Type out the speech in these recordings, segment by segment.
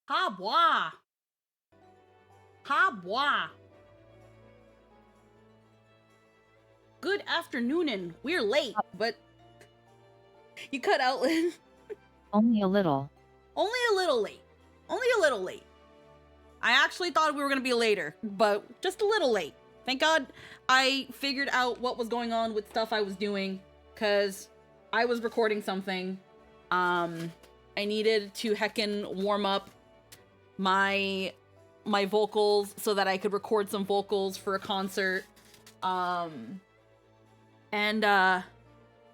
Ha bois. Ha bois. Good afternoon. We're late, but you cut out, Lynn. Only a little. Only a little late. Only a little late. I actually thought we were gonna be later, but just a little late. Thank God I figured out what was going on with stuff I was doing, because I was recording something. I needed to heckin' warm up my vocals so that I could record some vocals for a concert.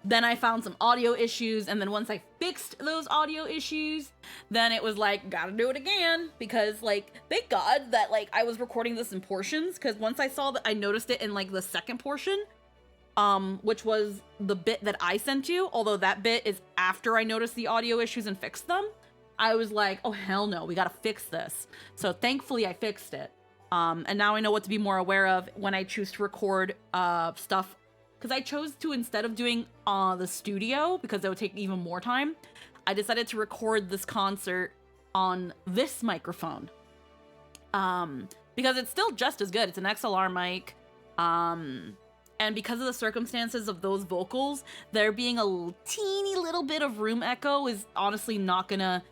Then I found some audio issues, and then once I fixed those audio issues, then it was like, gotta do it again, because, like, thank God that, like, I was recording this in portions, because once I saw that, I noticed it in, like, the second portion, which was the bit that I sent you, although that bit is after I noticed the audio issues and fixed them. I was like, oh, hell no, we gotta fix this. So thankfully I fixed it. And now I know what to be more aware of when I choose to record stuff. Because I chose to, instead of doing the studio, because that would take even more time, I decided to record this concert on this microphone. Because it's still just as good. It's an XLR mic. And because of the circumstances of those vocals, there being a teeny little bit of room echo is honestly not gonna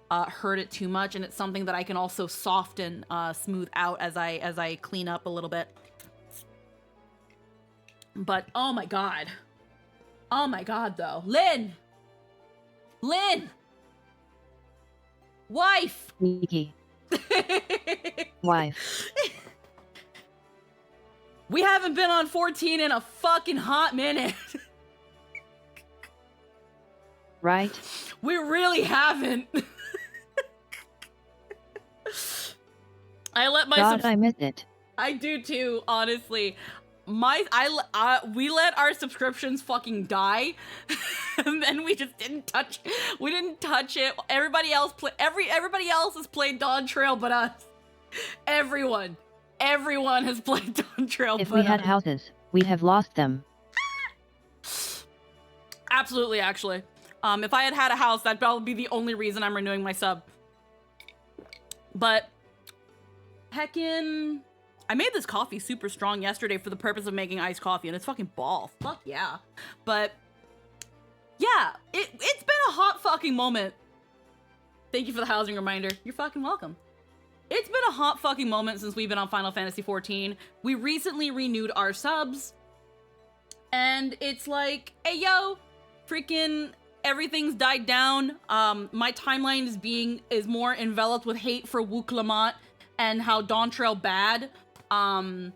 hurt it too much. And it's something that I can also soften, smooth out as I clean up a little bit. But, oh my god. Oh my god, though. Lynn! Lynn! Wife! Sneaky. Wife. We haven't been on 14 in a fucking hot minute. Right? We really haven't. I let my God, I miss it. I do too, honestly. We let our subscriptions fucking die, and then we just didn't touch it. Everybody else has played DAWNTRAIL but us. Everyone has played DAWNTRAIL. If we had houses, we'd have lost them. Absolutely, actually. If I had a house, that'd probably be the only reason I'm renewing my sub. But heckin', I made this coffee super strong yesterday for the purpose of making iced coffee, and it's fucking ball. Fuck yeah. But yeah, it's been a hot fucking moment. Thank you for the housing reminder. You're fucking welcome. It's been a hot fucking moment since we've been on Final Fantasy XIV. We recently renewed our subs, and it's like, hey yo, freaking everything's died down. My timeline is more enveloped with hate for Wu Clement and how DAWNTRAIL bad. And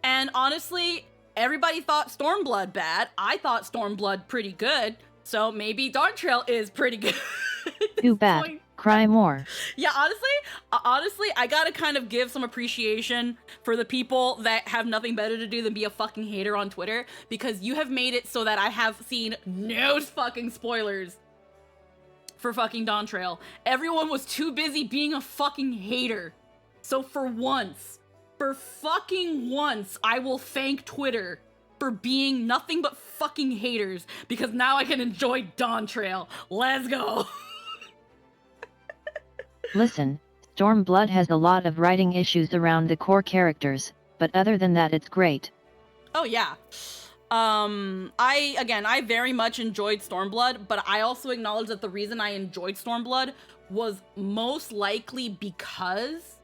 honestly, everybody thought Stormblood bad. I thought Stormblood pretty good, so maybe DAWNTRAIL is pretty good. Too bad. Cry more. Yeah, honestly, I gotta kind of give some appreciation for the people that have nothing better to do than be a fucking hater on Twitter, because you have made it so that I have seen no fucking spoilers for fucking DAWNTRAIL. Everyone was too busy being a fucking hater. So for fucking once, I will thank Twitter for being nothing but fucking haters, because now I can enjoy DAWNTRAIL. Let's go. Listen, Stormblood has a lot of writing issues around the core characters, but other than that it's great. Oh yeah. I very much enjoyed Stormblood, but I also acknowledge that the reason I enjoyed Stormblood was most likely because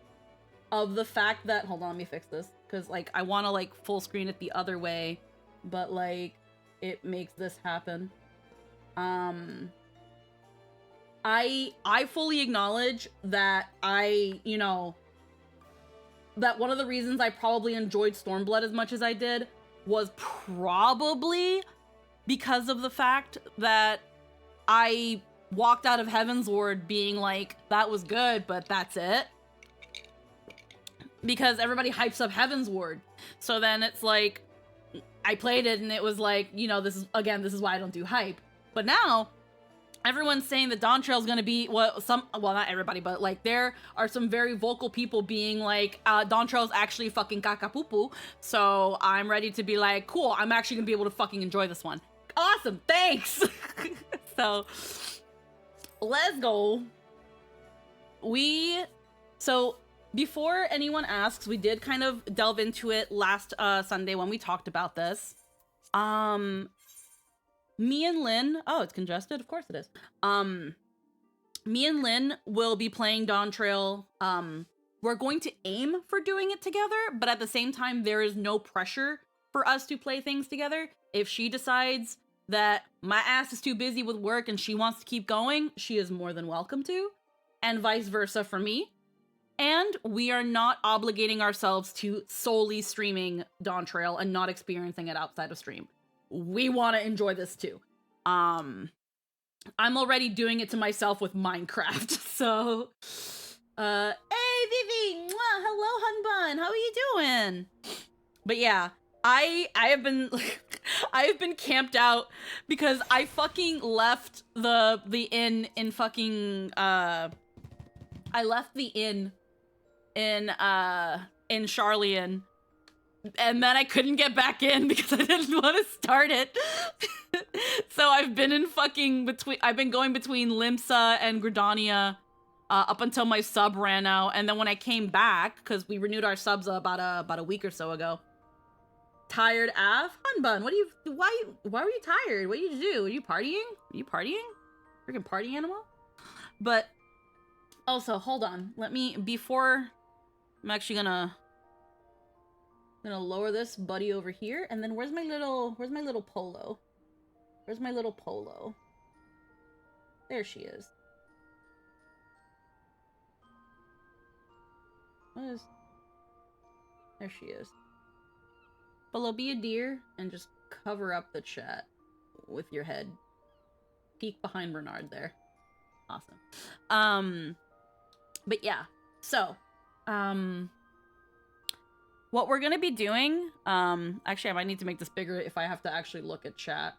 of the fact that, hold on, let me fix this, because, like, I want to, like, full screen it the other way, but, like, it makes this happen. I fully acknowledge that that one of the reasons I probably enjoyed Stormblood as much as I did was probably because of the fact that I walked out of Heavensward being like, that was good, but that's it. Because everybody hypes up Heavensward. So then it's like, I played it and it was like, this is why I don't do hype. But now, everyone's saying that DAWNTRAIL is going to be, well, not everybody, but, like, there are some very vocal people being like, DAWNTRAIL is actually fucking kakapupu, so I'm ready to be like, cool, I'm actually going to be able to fucking enjoy this one. Awesome, thanks! So, let's go. So before anyone asks, we did kind of delve into it last Sunday when we talked about this. Me and Lynn, oh, it's congested, of course it is. Me and Lynn will be playing DAWNTRAIL. We're going to aim for doing it together, but at the same time, there is no pressure for us to play things together. If she decides that my ass is too busy with work and she wants to keep going, she is more than welcome to, and vice versa for me. And we are not obligating ourselves to solely streaming DAWNTRAIL and not experiencing it outside of stream. We want to enjoy this too. I'm already doing it to myself with Minecraft, so... hey, Vivi! Mwah, hello, Hunbun! How are you doing? But yeah, I have been... I have been camped out because I fucking left the inn in fucking, I left the inn in Charlian, and then I couldn't get back in because I didn't want to start it. So I've been in fucking I've been going between Limsa and Gridania up until my sub ran out, and then when I came back, because we renewed our subs about a week or so ago. Tired Av? Hunbun, why were you tired? What did you do? Are you partying? Are you partying? Freaking party animal? But also, hold on. Let me, before I'm actually gonna lower this buddy over here, and then where's my little Poeloh? Where's my little Poeloh? There she is. There she is. Poeloh, be a deer and just cover up the chat with your head. Peek behind Bernard there. Awesome. But yeah, so, what we're gonna be doing, actually I might need to make this bigger if I have to actually look at chat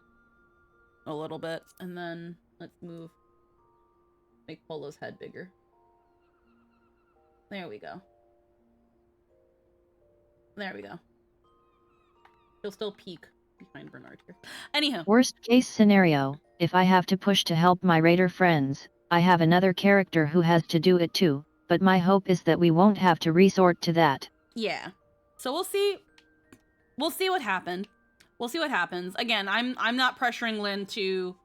a little bit, and then let's make Poeloh's head bigger. There we go. There we go. He'll still peek behind Bernard here. Anyhow. Worst case scenario, if I have to push to help my raider friends, I have another character who has to do it too, but my hope is that we won't have to resort to that. Yeah. So we'll see. We'll see what happened. We'll see what happens. Again, I'm not pressuring Lynn to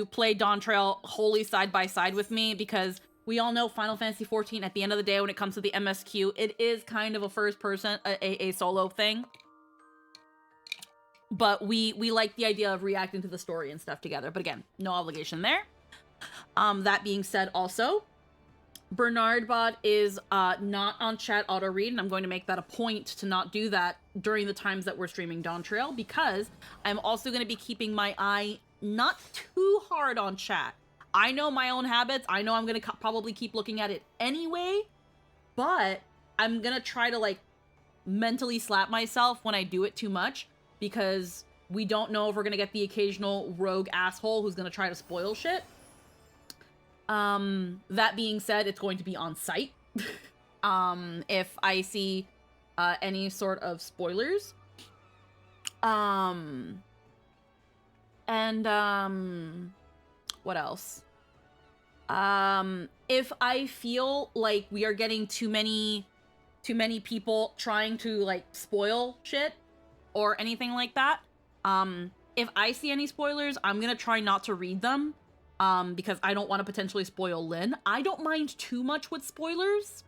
play DAWNTRAIL wholly side by side with me, because we all know Final Fantasy XIV, at the end of the day, when it comes to the MSQ, it is kind of a first person, a solo thing. But we like the idea of reacting to the story and stuff together. But again, no obligation there. That being said, also, Bernard Bot is not on chat auto read, and I'm going to make that a point to not do that during the times that we're streaming DAWNTRAIL, because I'm also going to be keeping my eye not too hard on chat. I know my own habits. I know I'm going to probably keep looking at it anyway, but I'm going to try to, like, mentally slap myself when I do it too much, because we don't know if we're going to get the occasional rogue asshole who's going to try to spoil shit. That being said, it's going to be on site. If I see any sort of spoilers. What else? If I feel like we are getting too many people trying to, like, spoil shit or anything like that, if I see any spoilers, I'm gonna try not to read them, because I don't want to potentially spoil Lynn. I don't mind too much with spoilers.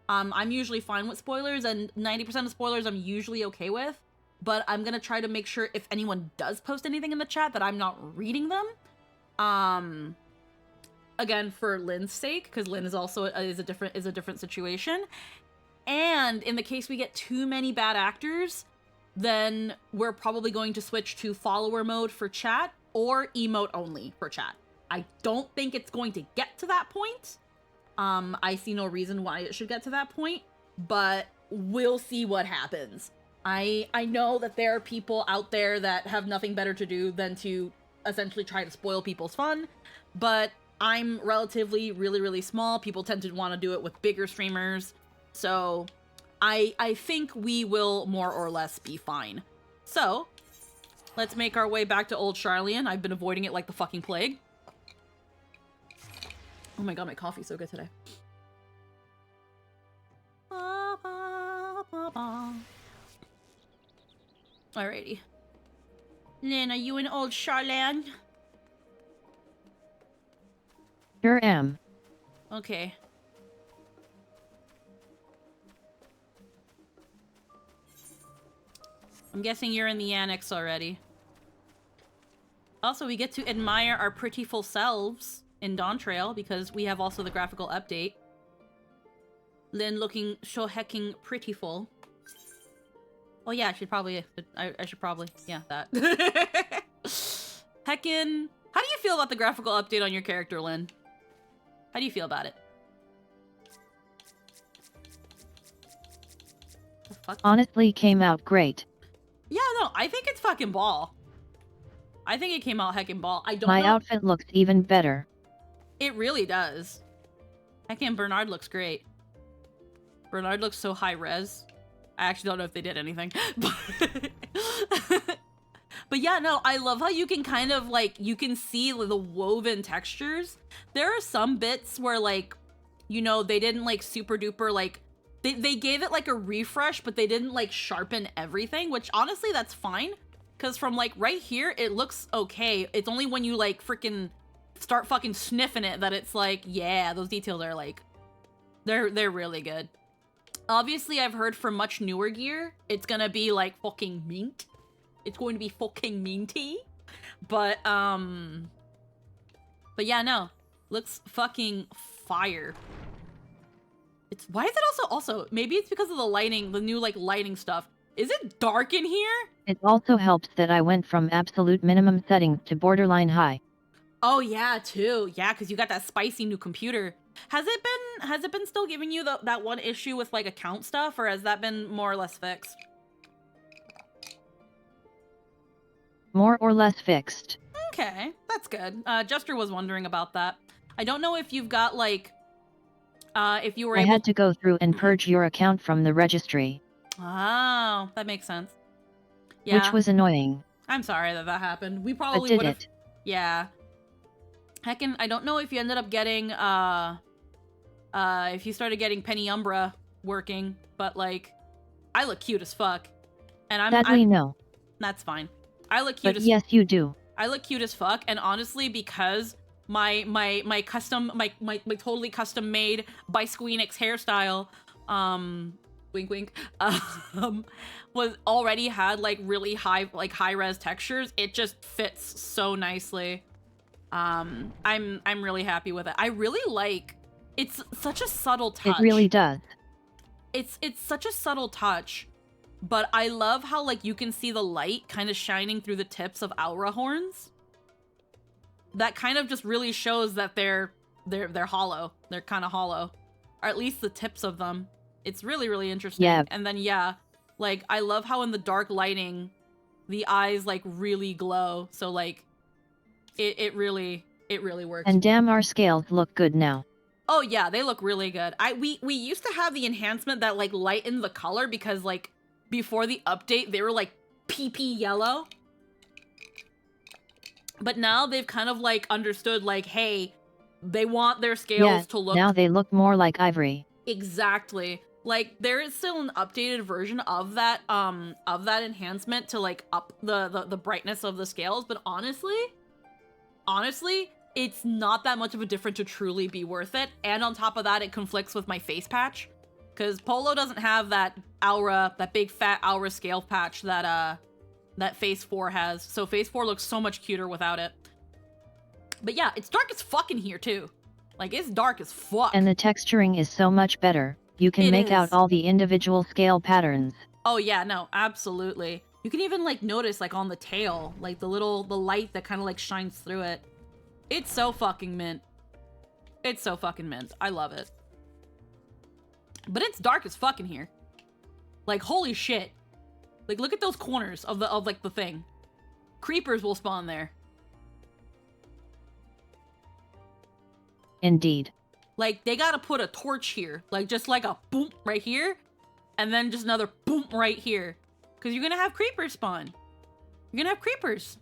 I'm usually fine with spoilers, and 90% of spoilers I'm usually okay with, but I'm gonna try to make sure if anyone does post anything in the chat that I'm not reading them. Again, for Lynn's sake, because Lynn is also is a different situation. And in the case we get too many bad actors, then we're probably going to switch to follower mode for chat or emote only for chat. I don't think it's going to get to that point. I see no reason why it should get to that point, but we'll see what happens. I know that there are people out there that have nothing better to do than to essentially try to spoil people's fun, but I'm relatively really small. People tend to want to do it with bigger streamers, so I think we will more or less be fine. So let's make our way back to Old Charlian. I've been avoiding it like the fucking plague. Oh my god, my coffee's so good today. Alrighty. Lynn, are you an old Charlene? Sure am. Okay. I'm guessing you're in the annex already. Also, we get to admire our pretty full selves in DAWNTRAIL because we have also the graphical update. Lynn looking so hecking prettyful. Oh yeah, I should probably, yeah, that. Heckin'. How do you feel about the graphical update on your character, Lynn? How do you feel about it? The fuck? Honestly, came out great. Yeah, no, I think it's fucking ball. I think it came out heckin' ball. I don't My know. outfit looks even better. It really does. Heckin' Bernard looks great. Bernard looks so high res. I actually don't know if they did anything. But yeah, no, I love how you can kind of like, you can see the woven textures. There are some bits where like, you know, they didn't like super duper like, they gave it like a refresh, but they didn't like sharpen everything, which honestly, that's fine. Cause from like right here, it looks okay. It's only when you like freaking start fucking sniffing it that it's like, yeah, those details are like, they're really good. Obviously, I've heard for much newer gear, it's gonna be like fucking mint. It's going to be fucking minty. But yeah, no. Looks fucking fire. It's, why is it also, maybe it's because of the lighting, the new like lighting stuff. Is it dark in here? It also helps that I went from absolute minimum settings to borderline high. Oh yeah, too. Yeah, because you got that spicy new computer. Has it been still giving you that one issue with like account stuff, or has that been more or less fixed? More or less fixed. Okay, that's good. Jester was wondering about that. I don't know if you've got like, if you were able. I had to go through and purge your account from the registry. Oh, that makes sense. Yeah. Which was annoying. I'm sorry that happened. We probably But would have. did it. Yeah. Heckin', I don't know if you ended up getting, if you started getting Penny Umbra working, but like, I look cute as fuck. And we know. That's fine. I look cute but as yes, you do. I look cute as fuck, and honestly, because my totally custom made by Squeenix hairstyle, wink wink, was already had like really high res textures. It just fits so nicely. I'm really happy with it. I really like, it's such a subtle touch. It really does. It's such a subtle touch. But I love how, like, you can see the light kind of shining through the tips of aura horns. That kind of just really shows that they're hollow. They're kind of hollow. Or at least the tips of them. It's really, really interesting. Yeah. And then, yeah, like, I love how in the dark lighting, the eyes, like, really glow. So, like, it really works. And damn, our scales look good now. Oh, yeah, they look really good. We used to have the enhancement that, like, lightened the color because, like, before the update, they were like PP yellow. But now they've kind of like understood like, hey, they want their scales to look. Now they look more like ivory. Exactly. Like there is still an updated version of that enhancement to like up the brightness of the scales, but honestly, it's not that much of a difference to truly be worth it. And on top of that, it conflicts with my face patch. Because Poeloh doesn't have that aura, that big fat aura scale patch that Phase 4 has. So Phase 4 looks so much cuter without it. But yeah, it's dark as fuck in here too. Like, it's dark as fuck. And the texturing is so much better. You can make out all the individual scale patterns. Oh yeah, no, absolutely. You can even like notice like on the tail, like the light that kind of like shines through it. It's so fucking mint. It's so fucking mint. I love it. But it's dark as fuck in here. Like, holy shit. Like, look at those corners of like the thing. Creepers will spawn there. Indeed. Like, they gotta put a torch here. Like, just like a boom right here. And then just another boom right here. Because you're gonna have creepers spawn. You're gonna have creepers.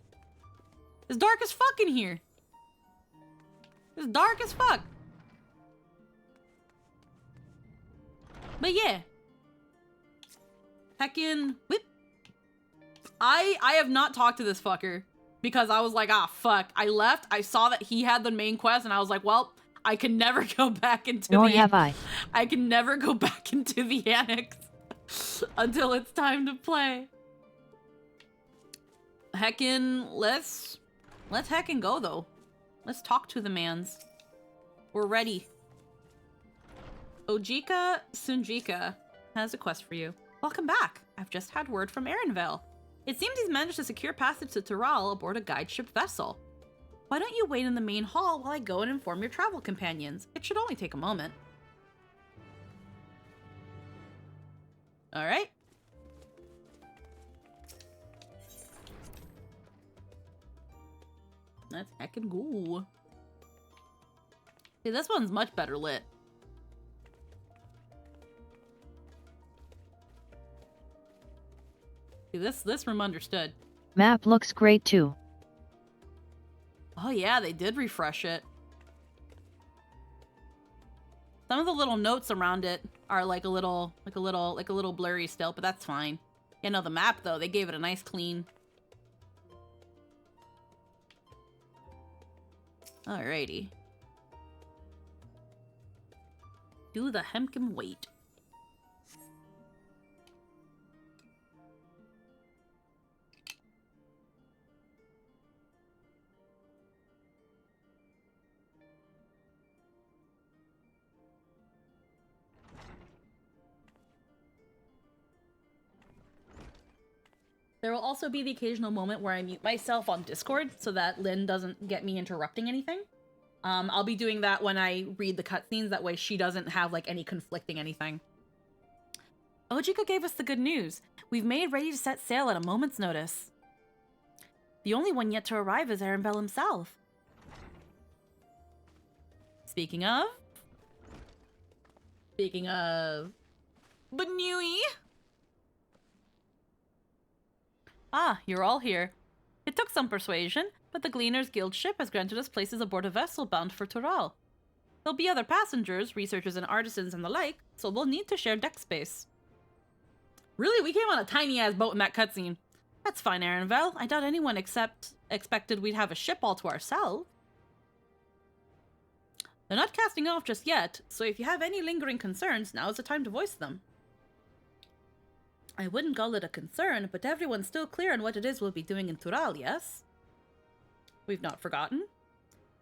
It's dark as fuck in here. It's dark as fuck. But yeah. Heckin' whip. I have not talked to this fucker because I was like, ah, fuck. I left. I saw that he had the main quest, and I was like, well, I can never go back into Nor have I. I can never go back into the annex until it's time to play. Heckin', let's heckin' go though. Let's talk to the mans. We're ready. Ojika Sunjika has a quest for you. Welcome back. I've just had word from Erinvale. It seems he's managed to secure passage to Tural aboard a guide-ship vessel. Why don't you wait in the main hall while I go and inform your travel companions? It should only take a moment. Alright. Let's heckin' go. See, this one's much better lit. See, this room understood. Map looks great too. Oh yeah, they did refresh it. Some of the little notes around it are like a little blurry still, but that's fine. You know, the map though, they gave it a nice clean. Alrighty. Do the Hemkin wait. There will also be the occasional moment where I mute myself on Discord so that Lynn doesn't get me interrupting anything. I'll be doing that when I read the cutscenes, that way she doesn't have like any conflicting anything. Ojika gave us the good news. We've made ready to set sail at a moment's notice. The only one yet to arrive is Erinvale himself. Speaking of... Banui! Ah, you're all here. It took some persuasion, but the Gleaners Guild ship has granted us places aboard a vessel bound for Tural. There'll be other passengers, researchers and artisans and the like, so we'll need to share deck space. Really? We came on a tiny-ass boat in that cutscene. That's fine, Erinvale. I doubt anyone expected we'd have a ship all to ourselves. They're not casting off just yet, so if you have any lingering concerns, now's the time to voice them. I wouldn't call it a concern, but everyone's still clear on what it is we'll be doing in Tural, yes? We've not forgotten.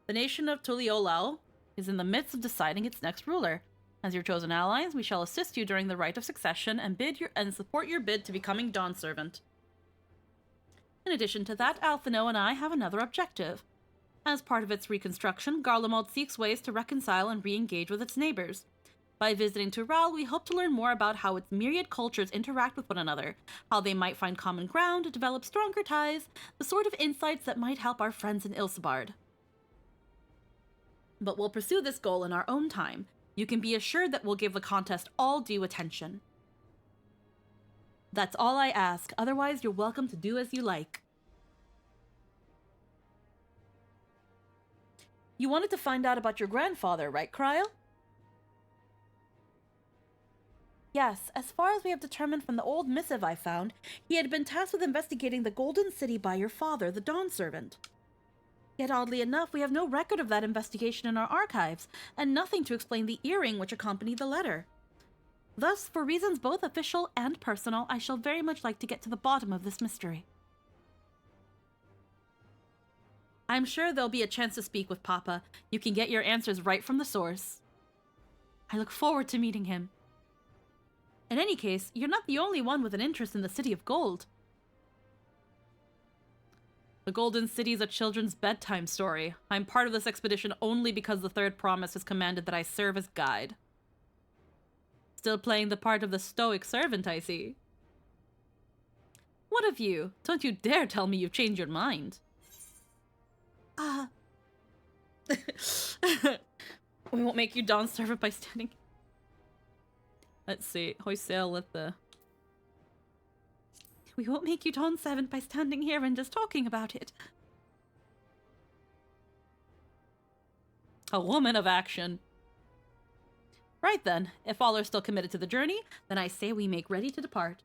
The nation of Poeloh is in the midst of deciding its next ruler. As your chosen allies, we shall assist you during the rite of succession and support your bid to becoming Dawn Servant. In addition to that, Alphino and I have another objective. As part of its reconstruction, Garlemald seeks ways to reconcile and re-engage with its neighbors. By visiting Tural, we hope to learn more about how its myriad cultures interact with one another, how they might find common ground, develop stronger ties, the sort of insights that might help our friends in Ilsebard. But we'll pursue this goal in our own time. You can be assured that we'll give the contest all due attention. That's all I ask, otherwise you're welcome to do as you like. You wanted to find out about your grandfather, right, Cryle? Yes, as far as we have determined from the old missive I found, he had been tasked with investigating the Golden City by your father, the Dawn Servant. Yet oddly enough, we have no record of that investigation in our archives, and nothing to explain the earring which accompanied the letter. Thus, for reasons both official and personal, I shall very much like to get to the bottom of this mystery. I'm sure there'll be a chance to speak with Papa. You can get your answers right from the source. I look forward to meeting him. In any case, you're not the only one with an interest in the City of Gold. The Golden City is a children's bedtime story. I'm part of this expedition only because the Third Promise has commanded that I serve as guide. Still playing the part of the stoic servant, I see. What of you? Don't you dare tell me you've changed your mind. We won't make you Dawn Servant by standing... Let's see. Hoist sail with the... We won't make you Dawn Servant by standing here and just talking about it. A woman of action. Right then, if all are still committed to the journey, then I say we make ready to depart.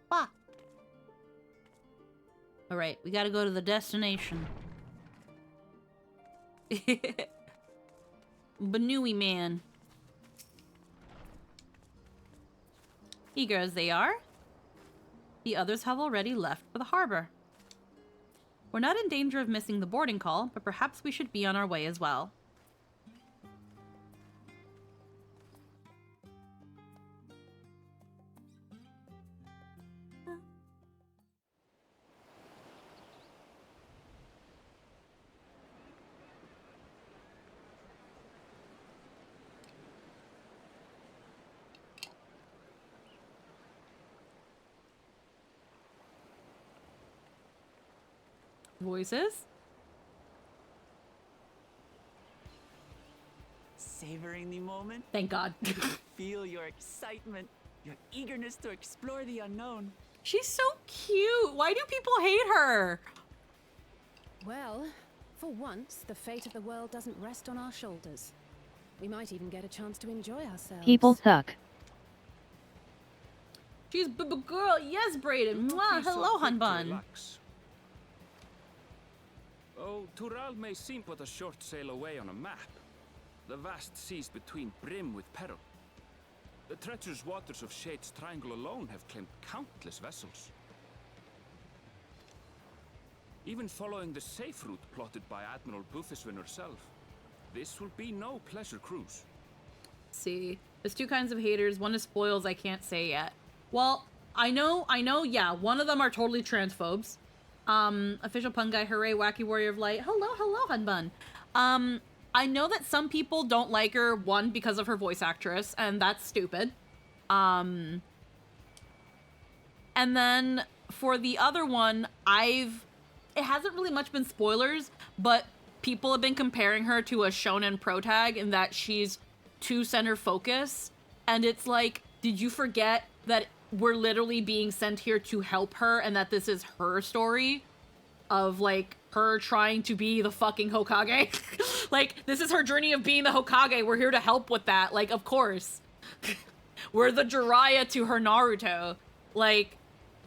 Bah. All right, we gotta go to the destination. Banui man. Eager as they are, the others have already left for the harbor. We're not in danger of missing the boarding call, but perhaps we should be on our way as well. Voices? Savoring the moment? Thank God. Feel your excitement, your eagerness to explore the unknown. She's so cute. Why do people hate her? Well, for once, the fate of the world doesn't rest on our shoulders. We might even get a chance to enjoy ourselves. People suck. She's girl. Yes, Brayden. Mwah. Hello, Hanbun. Oh, Tural may seem but a short sail away on a map. The vast seas between brim with peril. The treacherous waters of Shade's Triangle alone have claimed countless vessels. Even following the safe route plotted by Admiral Bufiswin herself, this will be no pleasure cruise. See, there's two kinds of haters. One is spoils I can't say yet. Well, I know, yeah, one of them are totally transphobes. Official pun guy, hooray, wacky warrior of light. Hello, Hanbun. I know that some people don't like her, one, because of her voice actress, and that's stupid. And then for the other one, it hasn't really much been spoilers, but people have been comparing her to a shonen protag in that she's too center focus. And it's like, did you forget that we're literally being sent here to help her and that this is her story of like her trying to be the fucking Hokage? Like, this is her journey of being the Hokage. We're here to help with that. Like, of course. We're the Jiraiya to her Naruto. Like,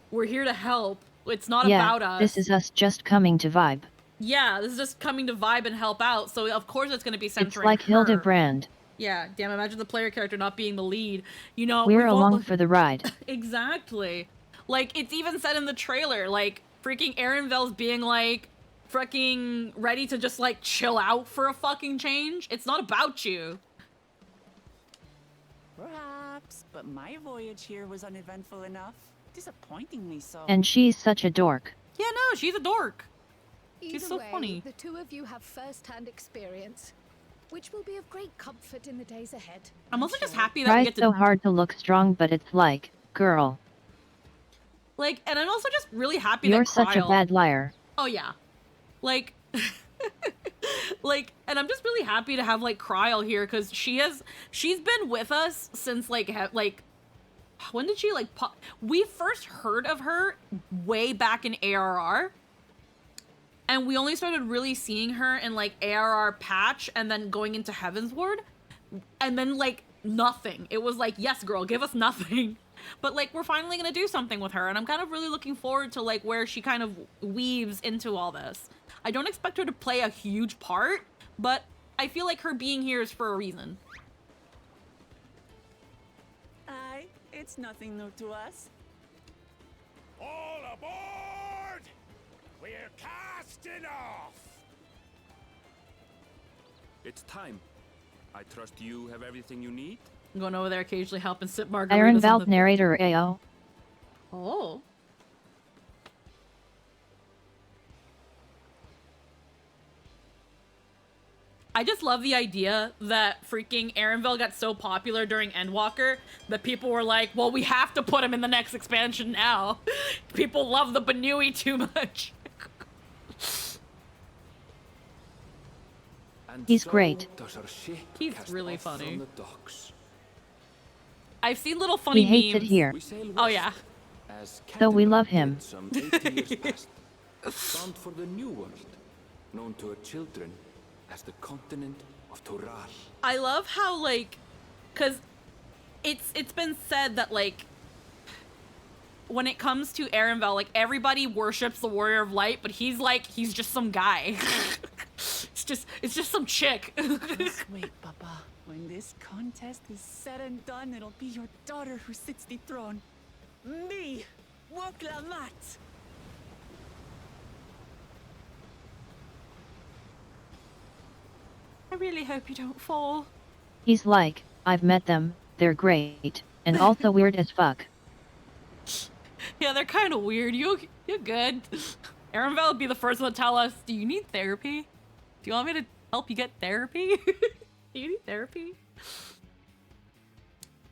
we're here to help. It's not about us. This is us just coming to vibe. Yeah, this is just coming to vibe and help out. So of course it's going to be centering It's like her. Hildebrand. Yeah, damn, imagine the player character not being the lead. You know, We're along for the ride. Exactly. Like, it's even said in the trailer, like, freaking Erenvel's being, like, freaking ready to just, like, chill out for a fucking change. It's not about you. Perhaps, but my voyage here was uneventful enough. Disappointingly so. And she's such a dork. Yeah, no, she's a dork. She's Either so way, funny. The two of you have first-hand experience, which will be of great comfort in the days ahead. I'm also just happy that we Tries get to... so hard to look strong, but it's like, girl, Like, and I'm also just really happy you're that such a Kryl- bad liar. Oh, yeah. Like... like, and I'm just really happy to have, like, Kryl here, because she's been with us since, like, when did she, like, we first heard of her way back in ARR, and we only started really seeing her in, like, ARR patch, and then going into Heavensward, and then, like, nothing. It was like, yes, girl, give us nothing. But, like, we're finally gonna do something with her, and I'm kind of really looking forward to, like, where she kind of weaves into all this. I don't expect her to play a huge part, but I feel like her being here is for a reason. Aye, it's nothing new to us. All aboard! We're casting off! It's time. I trust you have everything you need? I'm going over there occasionally helping sip margaritas. Ironveld narrator AO. Oh. I just love the idea that freaking Erenvel got so popular during Endwalker that people were like, well, we have to put him in the next expansion now. People love the Banui too much. And He's so great. does our ship He's cast really off funny. from the docks. I've seen little funny He hates it memes. here. We sail Oh west, yeah. as Though we Caterpillar love him. did some 80 years past, bound for the New World, known to her children as the continent of Toral. I love how like, cause it's been said that like, when it comes to Arenville, like everybody worships the Warrior of Light, but he's just some guy. it's just some chick. Just wait, Papa. When this contest is said and done, it'll be your daughter who sits the throne. Me, Woklamat. I really hope you don't fall. He's like, I've met them, they're great, and also weird as fuck. Yeah, they're kind of weird. You're good. Arenville would be the first one to tell us, do you need therapy? Do you want me to help you get therapy? Do you need therapy?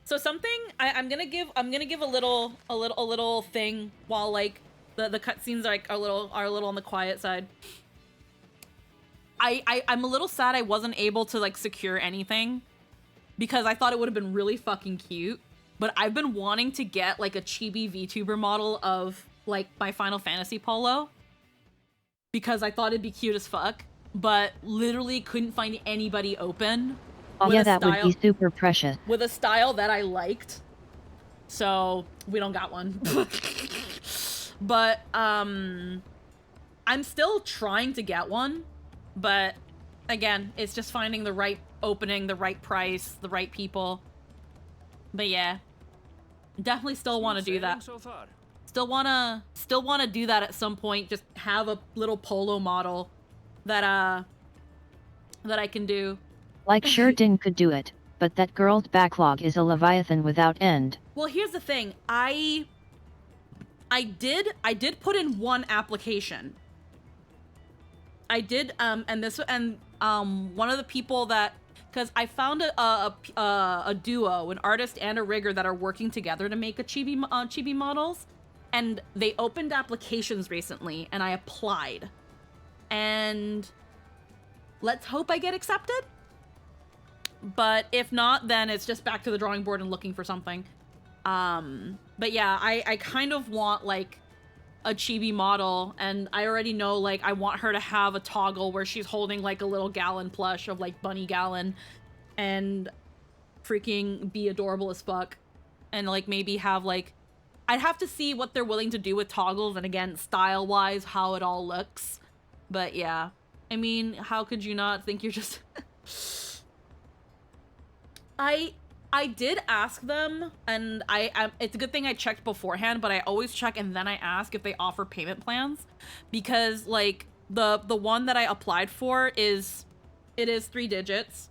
So something I'm gonna give a little thing while like the cutscenes like are a little on the quiet side. I'm a little sad I wasn't able to like secure anything because I thought it would have been really fucking cute. But I've been wanting to get like a chibi VTuber model of like my Final Fantasy Poeloh because I thought it'd be cute as fuck, but literally couldn't find anybody open. Oh with yeah, a that would be super precious. With a style that I liked. So we don't got one. But I'm still trying to get one. But again, it's just finding the right opening, the right price, the right people. But yeah, definitely still want to do that. So far. Still wanna do that at some point. Just have a little Poeloh model that I can do. Like sure Din could do it, but that girl's backlog is a leviathan without end. Well, here's the thing. I did put in one application. I did one of the people that, because I found a duo, an artist and a rigger that are working together to make a chibi models, and they opened applications recently, and I applied, and let's hope I get accepted. But if not, then it's just back to the drawing board and looking for something. But yeah, I kind of want like a chibi model, and I already know like I want her to have a toggle where she's holding like a little Gallon plush of like Bunny Gallon and freaking be adorable as fuck. And like maybe have like, I'd have to see what they're willing to do with toggles and again style wise how it all looks. But yeah, I mean, how could you not think you're just I did ask them, and it's a good thing I checked beforehand, but I always check and then I ask if they offer payment plans, because like the one that I applied for is 3 digits,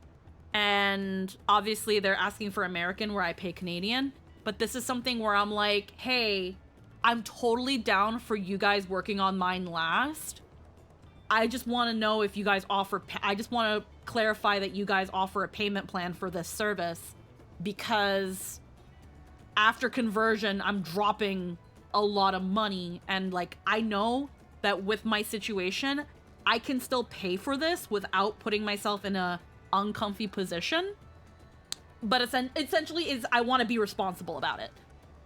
and obviously they're asking for American where I pay Canadian, but this is something where I'm like, hey, I'm totally down for you guys working on mine last. I just want to know if you guys offer, I just want to clarify that you guys offer a payment plan for this service, because after conversion, I'm dropping a lot of money, and like, I know that with my situation, I can still pay for this without putting myself in a uncomfy position. But essentially is I want to be responsible about it.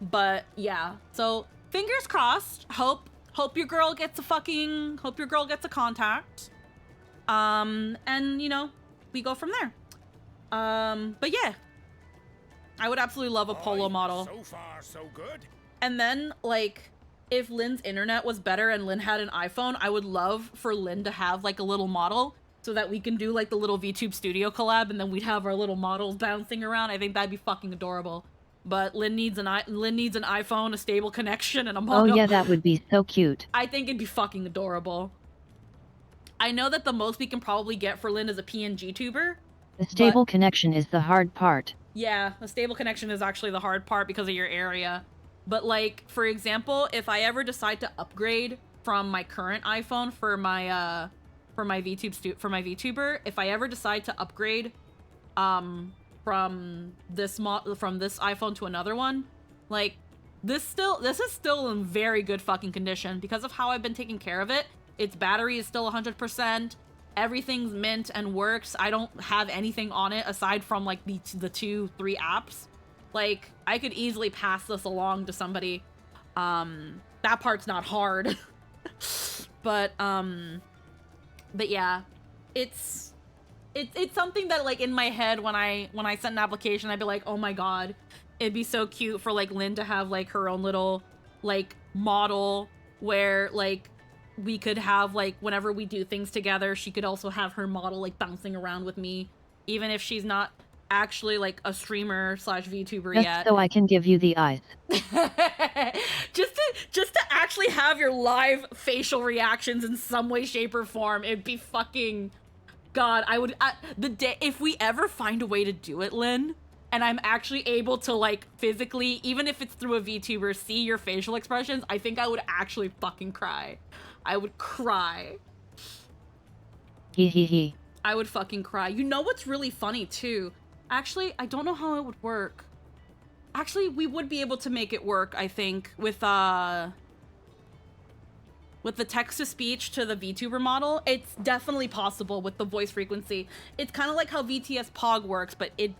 But yeah, so fingers crossed. Hope your girl gets a contact. And you know, we go from there. But yeah, I would absolutely love a Poeloh model. So far, so good. And then like, if Lynn's internet was better and Lynn had an iPhone, I would love for Lynn to have like a little model so that we can do like the little VTube Studio collab, and then we'd have our little models bouncing around. I think that'd be fucking adorable. But Lynn needs an iPhone, a stable connection, and a model. Oh yeah, that would be so cute. I think it'd be fucking adorable. I know that the most we can probably get for Lynn is a PNG tuber. The stable connection is the hard part. Yeah, a stable connection is actually the hard part because of your area. But like, for example, if I ever decide to upgrade from my current iPhone for my VTuber, if I ever decide to upgrade from this iPhone to another one, like this is still in very good fucking condition because of how I've been taking care of it. Its battery is still 100%. Everything's mint and works. I don't have anything on it aside from like the 2-3 apps. Like, I could easily pass this along to somebody. That part's not hard. But yeah, it's something that, like, in my head, when I sent an application, I'd be like, oh my god, it'd be so cute for, like, Lynn to have, like, her own little, like, model where, like, we could have, like, whenever we do things together, she could also have her model, like, bouncing around with me, even if she's not actually, like, a streamer slash VTuber Just yet. so I can give you the eyes. just to actually have your live facial reactions in some way, shape, or form, it'd be fucking... God, the day, if we ever find a way to do it, Lynn, and I'm actually able to, like, physically, even if it's through a VTuber, see your facial expressions, I think I would actually fucking cry. I would cry. Hee hee hee. I would fucking cry. You know what's really funny, too? Actually, I don't know how it would work. Actually, we would be able to make it work, I think, with the text-to-speech to the VTuber model. It's definitely possible with the voice frequency. It's kind of like how VTS Pog works, but it'd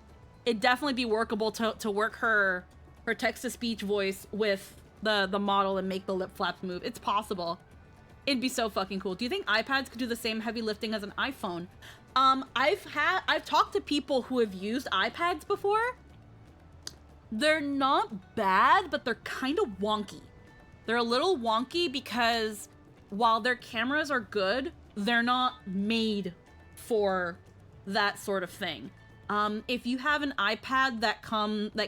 definitely be workable to work her text-to-speech voice with the model and make the lip flaps move. It's possible. It'd be so fucking cool. Do you think iPads could do the same heavy lifting as an iPhone? I've talked to people who have used iPads before. They're not bad, but they're kind of wonky. They're a little wonky because while their cameras are good, they're not made for that sort of thing. If you have an iPad that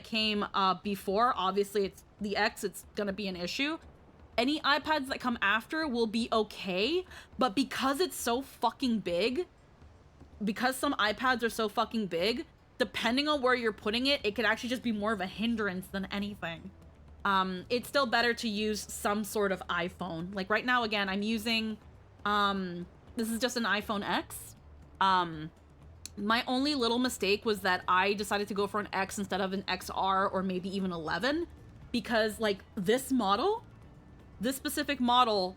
came before, obviously it's the X, it's gonna be an issue. Any iPads that come after will be okay, but because it's so fucking big, because some iPads are so fucking big, depending on where you're putting it, it could actually just be more of a hindrance than anything. It's still better to use some sort of iPhone. Like right now, again, I'm using, this is just an iPhone X. My only little mistake was that I decided to go for an X instead of an XR or maybe even 11, because like this specific model,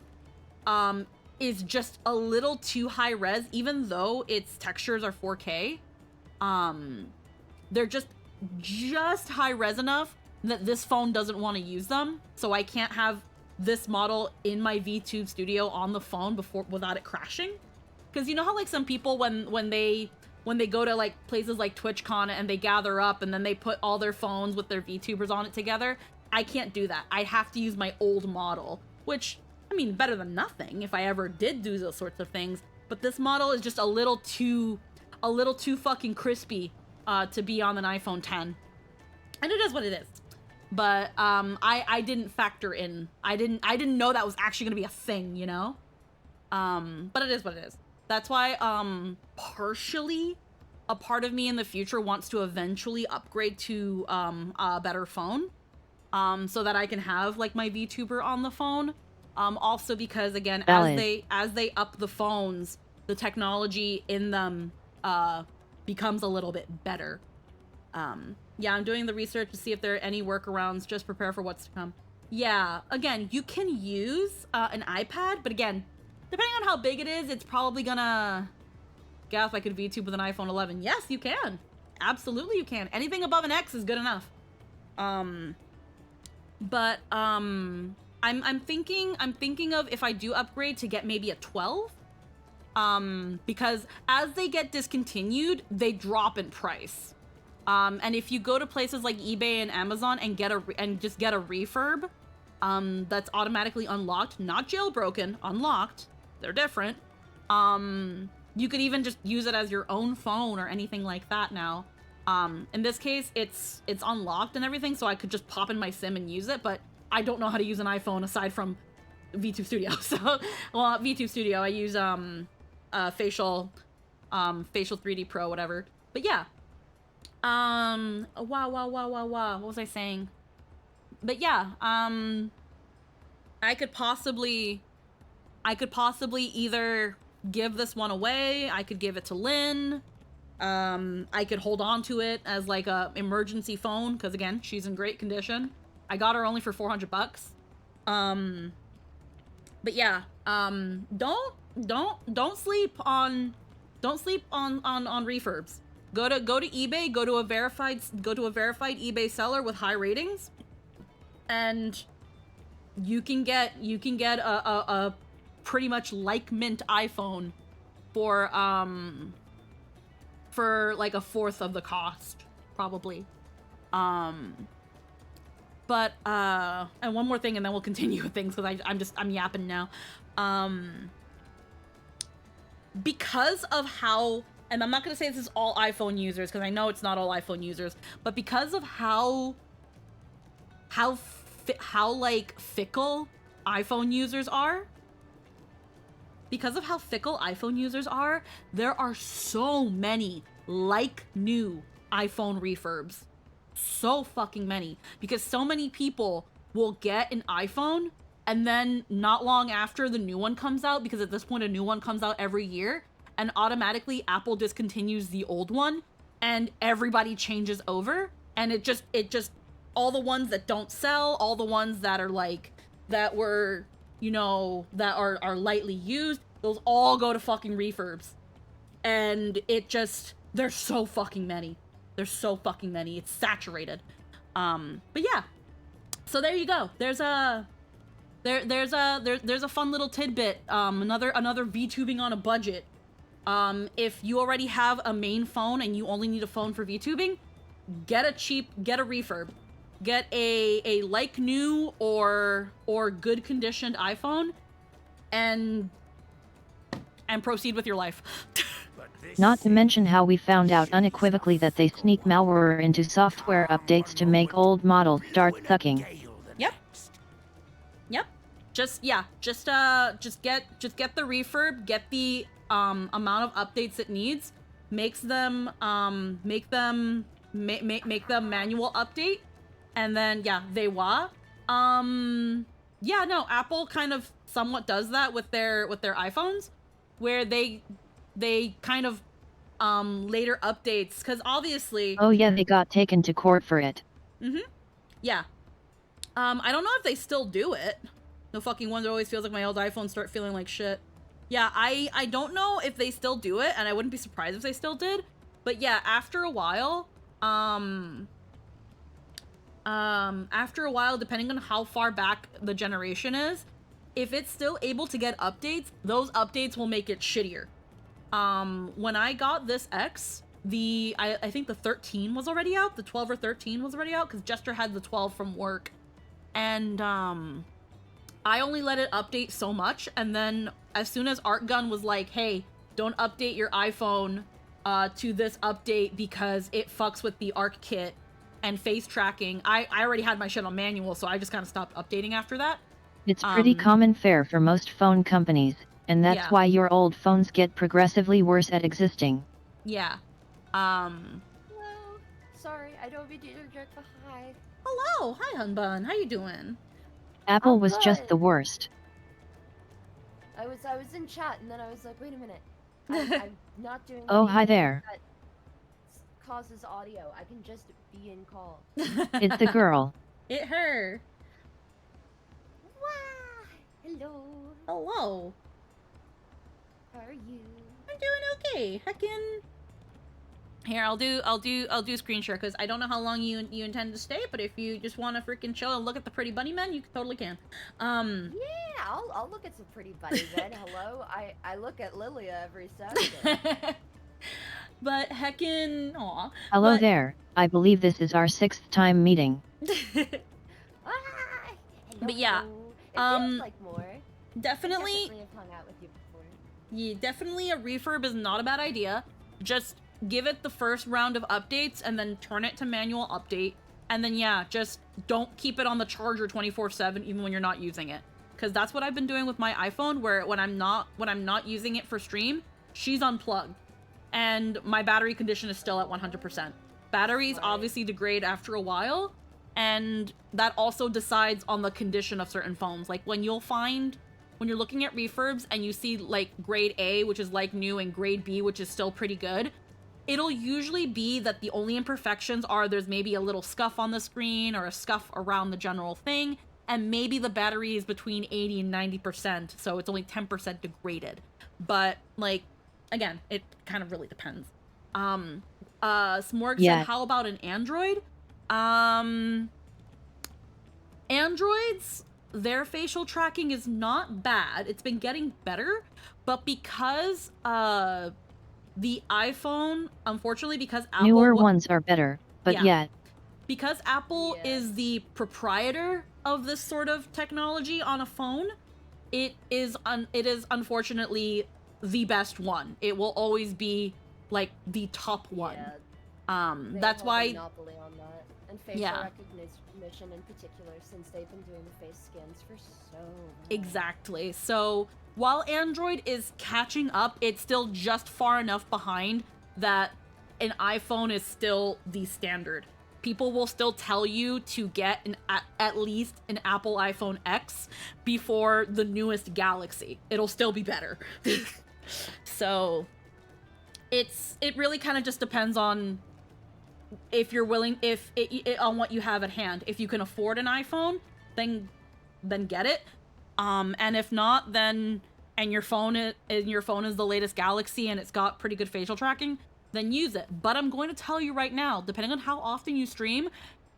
is just a little too high res, even though its textures are 4K. They're just high res enough that this phone doesn't want to use them, so I can't have this model in my VTube studio on the phone without it crashing. Because you know how like some people when they go to like places like TwitchCon and they gather up and then they put all their phones with their VTubers on it together, I can't do that. I have to use my old model, which, I mean, better than nothing if I ever did do those sorts of things. But this model is just a little too fucking crispy to be on an iPhone 10. And it is what it is. But I didn't factor in. I didn't know that was actually gonna be a thing, you know? But it is what it is. That's why partially a part of me in the future wants to eventually upgrade to a better phone. So that I can have like my VTuber on the phone. Also because again, as they up the phones, the technology in them becomes a little bit better. Yeah, I'm doing the research to see if there are any workarounds. Just prepare for what's to come. Yeah, again, you can use an iPad, but again, depending on how big it is, it's probably gonna... Yeah, if I could VTube with an iPhone 11. Yes, you can. Absolutely you can. Anything above an X is good enough. I'm thinking of if I do upgrade to get maybe a 12. Because as they get discontinued, they drop in price. And if you go to places like eBay and Amazon and just get a refurb, that's automatically unlocked, not jailbroken, unlocked. They're different. You could even just use it as your own phone or anything like that now. In this case, it's unlocked and everything, so I could just pop in my SIM and use it, but I don't know how to use an iPhone aside from VTube Studio. So, well, VTube Studio, I use Facial 3D Pro, whatever. But yeah. Wow. What was I saying? But yeah, I could possibly either give this one away, I could give it to Lynn, I could hold on to it as like a emergency phone, because again, she's in great condition. I got her only for $400. But yeah, don't sleep on refurbs. Go to eBay, go to a verified eBay seller with high ratings, and you can get a pretty much like mint iPhone for like a fourth of the cost, probably. But and one more thing, and then we'll continue with things, because I'm yapping now. Because of how, and I'm not gonna say this is all iPhone users, because I know it's not all iPhone users, but because of how like fickle iPhone users are, there are so many like new iPhone refurbs. So fucking many. Because so many people will get an iPhone, and then not long after the new one comes out, because at this point a new one comes out every year, and automatically Apple discontinues the old one, and everybody changes over, and it just all the ones that don't sell, all the ones that are like, that were, you know, that are lightly used, those all go to fucking refurbs. And it just, there's so fucking many. It's saturated. But yeah. So there you go. There's a fun little tidbit. Another VTubing on a budget. If you already have a main phone and you only need a phone for VTubing, get a refurb. Get a like new or good conditioned iPhone, and proceed with your life. Not to mention how we found out unequivocally that they sneak malware into software updates to make old models start sucking. Yep. Just get the refurb, get the amount of updates it needs, make them manual update, and then yeah, Apple kind of somewhat does that with their iPhones, where they kind of later updates, because obviously, oh yeah, they got taken to court for it. Yeah. I don't know if they still do it. No fucking wonder, always feels like my old iPhones start feeling like shit. Yeah, I don't know if they still do it, and I wouldn't be surprised if they still did. But yeah, after a while, depending on how far back the generation is, if it's still able to get updates, those updates will make it shittier. When I got this X, I think the 13 was already out, the 12 or 13 was already out, because Jester had the 12 from work. And, I only let it update so much, and then as soon as ArtGun was like, hey, don't update your iPhone, to this update because it fucks with the ARC kit and face tracking, I already had my shit on manual, so I just kind of stopped updating after that. It's pretty common fare for most phone companies, and that's why your old phones get progressively worse at existing. Yeah. Hello. Sorry, I don't mean to interject, but hi. Hello. Hi, Hunbun. How you doing? Apple was just the worst. I was in chat, and then I was like, wait a minute. I'm not doing Oh, hi there. that causes audio. I can just be in call. It's the girl. It her. Wow. Hello. Hello. How are you? I'm doing okay. Heckin'. Here, I'll do screen share, because I don't know how long you intend to stay, but if you just want to freaking chill and look at the pretty bunny men, you totally can. Yeah, I'll look at some pretty bunny men. Hello, I look at Lilia every Saturday. But heckin', aw. Hello there. I believe this is our 6th time meeting. But yeah, it feels like more. definitely have hung out with you before. Yeah, definitely a refurb is not a bad idea. Just give it the first round of updates and then turn it to manual update. And then yeah, just don't keep it on the charger 24/7 even when you're not using it. Because that's what I've been doing with my iPhone, where when I'm not using it for stream, she's unplugged. And my battery condition is still at 100%. Batteries obviously degrade after a while, and that also decides on the condition of certain phones. Like when you're looking at refurbs and you see like grade A, which is like new, and grade B, which is still pretty good, it'll usually be that the only imperfections are there's maybe a little scuff on the screen or a scuff around the general thing, and maybe the battery is between 80 and 90%, so it's only 10% degraded. But like, again, it kind of really depends. Smorg Yeah. said, how about an Android? Androids, their facial tracking is not bad. It's been getting better, but because the iPhone, unfortunately, because Apple Newer ones are better, but Yeah. yet. because Apple Yeah. is the proprietor of this sort of technology on a phone, it is unfortunately the best one. It will always be like the top one. Yeah, they That's hold why a monopoly on that, and facial Yeah. recognition in particular, since they've been doing the face scans for so long. Exactly. So while Android is catching up, it's still just far enough behind that an iPhone is still the standard. People will still tell you to get at least an Apple iPhone X before the newest Galaxy. It'll still be better. So it really kind of just depends on if you're willing, on what you have at hand. If you can afford an iPhone, then get it. And if not, then your phone is the latest Galaxy and it's got pretty good facial tracking, then use it. But I'm going to tell you right now, depending on how often you stream,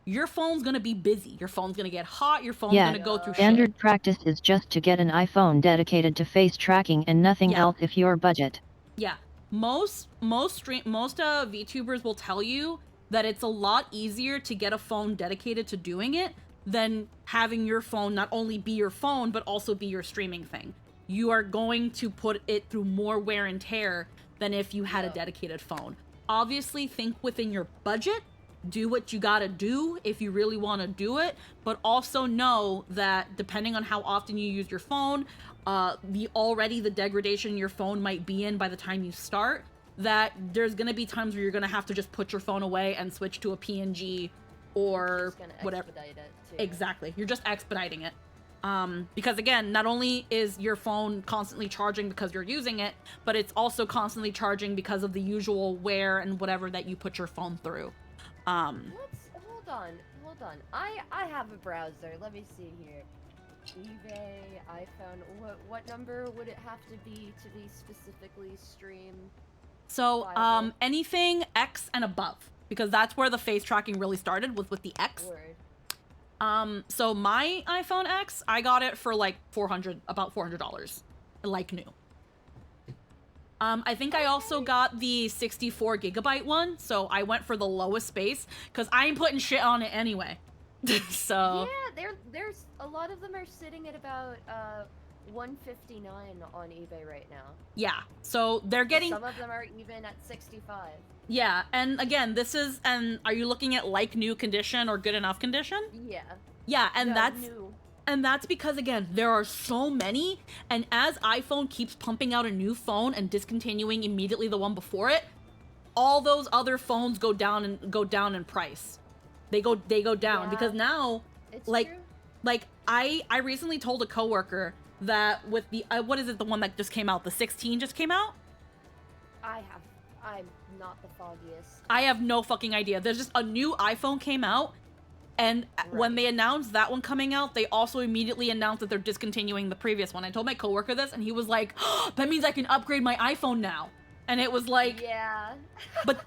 your phone's gonna be busy. Your phone's gonna get hot. Your phone's Yeah, gonna go through standard shit. practice is just to get an iPhone dedicated to face tracking and nothing Yeah. else if your budget. Yeah, most VTubers will tell you that it's a lot easier to get a phone dedicated to doing it than having your phone not only be your phone but also be your streaming thing. You are going to put it through more wear and tear than if you had a dedicated phone. Obviously, think within your budget. Do what you gotta do if you really want to do it, but also know that depending on how often you use your phone, the degradation your phone might be in by the time you start, that there's gonna be times where you're gonna have to just put your phone away and switch to a PNG or Just gonna whatever. expedite it, too. Exactly, you're just expediting it. Because again, not only is your phone constantly charging because you're using it, but it's also constantly charging because of the usual wear and whatever that you put your phone through. Hold on. I have a browser. Let me see here. eBay, iPhone. What number would it have to be specifically stream? So, viable? anything X and above, because that's where the face tracking really started, was with the X. Word. So my iPhone X, I got it for like about $400, like new. I think I also got the 64 gigabyte one, so I went for the lowest space, because I ain't putting shit on it anyway. So... Yeah, there's a lot of them are sitting at about $159 on eBay right now. Yeah, so they're getting... Some of them are even at 65. Yeah, and again, are you looking at like new condition or good enough condition? Yeah. Yeah, and No, that's... new. And that's because, again, there are so many, and as iPhone keeps pumping out a new phone and discontinuing immediately the one before it, all those other phones go down in price. They go down, Yeah, because now, it's like, true. like I recently told a coworker that with the what is it, the one that just came out, the 16 just came out? I'm not the foggiest. I have no fucking idea. There's just a new iPhone came out, and when they announced that one coming out, they also immediately announced that they're discontinuing the previous one. I told my coworker this, and he was like, oh, that means I can upgrade my iPhone now. And it was like... Yeah.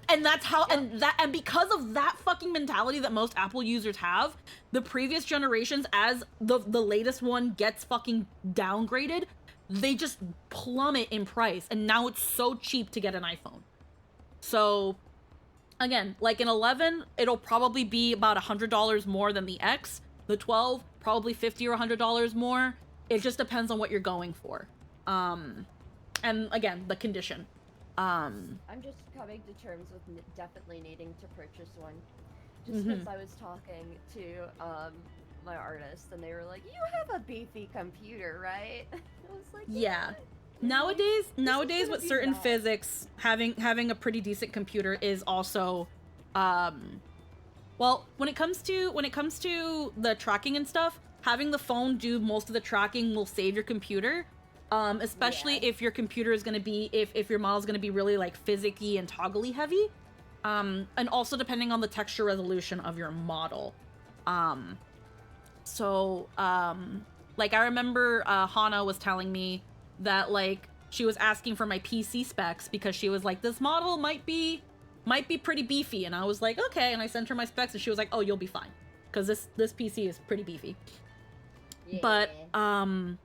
and that's how... And because of that fucking mentality that most Apple users have, the previous generations, as the latest one gets fucking downgraded, they just plummet in price. And now it's so cheap to get an iPhone. So... Again, like an 11, it'll probably be about $100 more than the X. The 12, probably $50 or $100 more. It just depends on what you're going for. And again, the condition. I'm just coming to terms with definitely needing to purchase one. Just because I was talking to my artist, and they were like, "You have a beefy computer, right?" I was like, Yeah. Really? Nowadays with certain physics, having a pretty decent computer is also well, when it comes to the tracking and stuff, having the phone do most of the tracking will save your computer. Especially if your computer is going to be if your model is going to be really like physicky and toggly heavy. And also depending on the texture resolution of your model. Like I remember Hana was telling me that like she was asking for my PC specs because she was like, this model might be might be pretty beefy. And I was like, okay. And I sent her my specs and she was like, oh, you'll be fine. Because this PC is pretty beefy. Yeah. But, And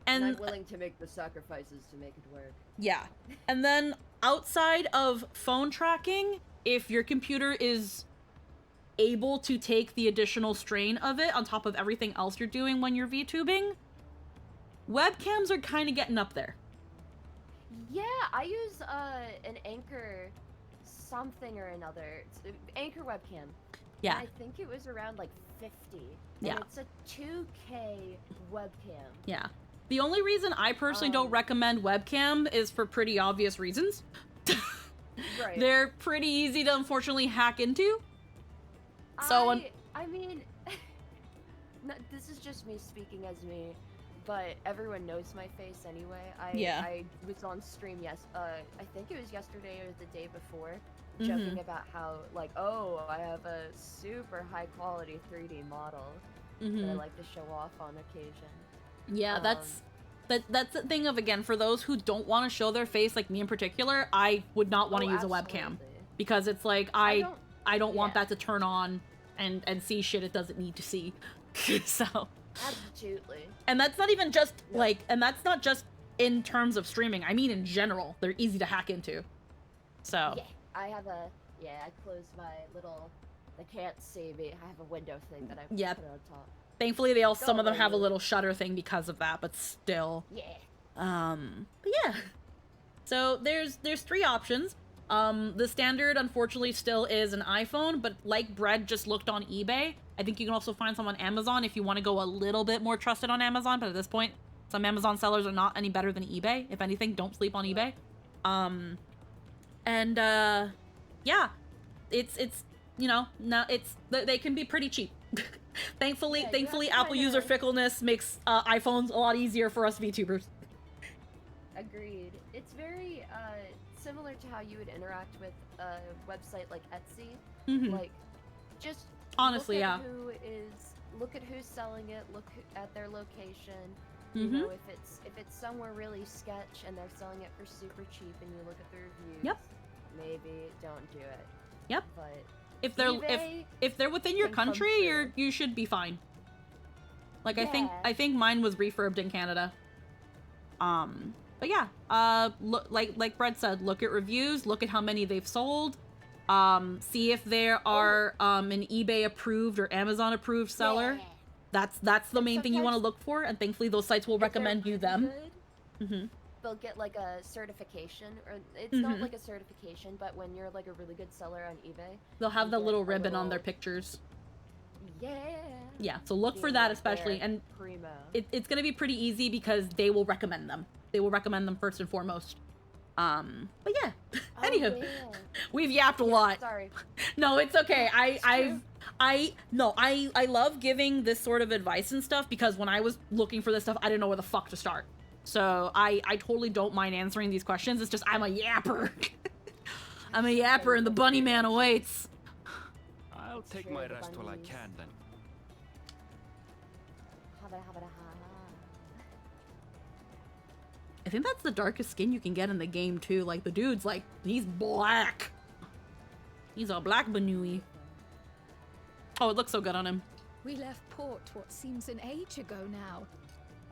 and I'm willing to make the sacrifices to make it work. yeah. And then outside of phone tracking, if your computer is able to take the additional strain of it on top of everything else you're doing when you're VTubing, webcams are kind of getting up there. Yeah, I use an Anchor something or another. It's Anchor webcam. Yeah. And I think it was around like 50. Yeah. And it's a 2K webcam. Yeah. The only reason I personally don't recommend webcam is for pretty obvious reasons. Right. They're pretty easy to unfortunately hack into. So I mean, no, this is just me speaking as me, but everyone knows my face anyway. I was on stream I think it was yesterday or the day before, joking about how like, oh, I have a super high quality 3D model that I like to show off on occasion. Yeah, that's the thing of, again, for those who don't want to show their face, like me in particular, I would not want to use a webcam because it's like I don't want that to turn on and see shit it doesn't need to see. So absolutely. And that's not even just like, and that's not just in terms of streaming. I mean in general, they're easy to hack into. So yeah, I closed my little, they can't see me. I have a window thing that I put on top. Thankfully, some of them have a little shutter thing because of that, but still. Yeah. But yeah. So there's 3 options. The standard, unfortunately, still is an iPhone, but like Bread just looked on eBay. I think you can also find some on Amazon if you want to go a little bit more trusted on Amazon, but at this point, some Amazon sellers are not any better than eBay. If anything, don't sleep on eBay. Yeah. It's you know, they can be pretty cheap. Thankfully, Apple user fickleness makes iPhones a lot easier for us VTubers. Agreed. It's very similar to how you would interact with a website like Etsy. Like, just honestly, look at who's selling it. Look at their location. You know, if it's somewhere really sketch and they're selling it for super cheap, and you look at the reviews. Maybe don't do it. But if they're within your country, you should be fine. Like I think mine was refurbed in Canada. But yeah, look, like Brett said, look at reviews, look at how many they've sold, see if there are an eBay approved or Amazon approved seller. That's the main thing you want to look for, and thankfully those sites will recommend you them. They'll get like a certification, or it's not like a certification, but when you're like a really good seller on eBay, they'll have the little ribbon on their pictures. Yeah, so look for that especially, and it's gonna be pretty easy because they will recommend them. They will recommend them first and foremost. But yeah. Anywho, we've yapped a lot. Sorry. No, it's okay. I love giving this sort of advice and stuff because when I was looking for this stuff, I didn't know where the fuck to start. So I totally don't mind answering these questions. It's just I'm a yapper. I'm a yapper and the bunny man awaits. I'll take my rest while I can then. I think that's the darkest skin you can get in the game too. Like the dude's like, he's black. He's a black Banui. Oh, it looks so good on him. We left port what seems an age ago now,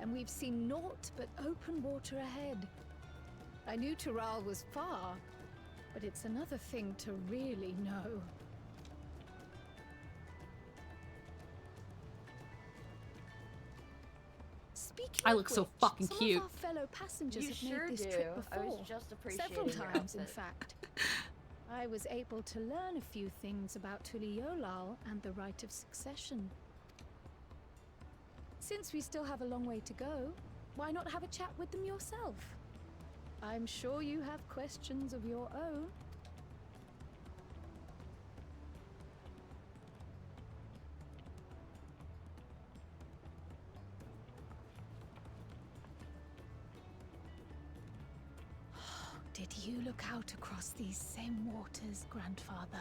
and we've seen naught but open water ahead. I knew Tural was far, but it's another thing to really know. Speaking I look so fucking cute. Some of our fellow passengers have sure made this do. trip before. I was just appreciating Several your times, in outfit. fact. I was able to learn a few things about Tuliolal and the right of succession. Since we still have a long way to go, why not have a chat with them yourself? I'm sure you have questions of your own. Did you look out across these same waters, Grandfather?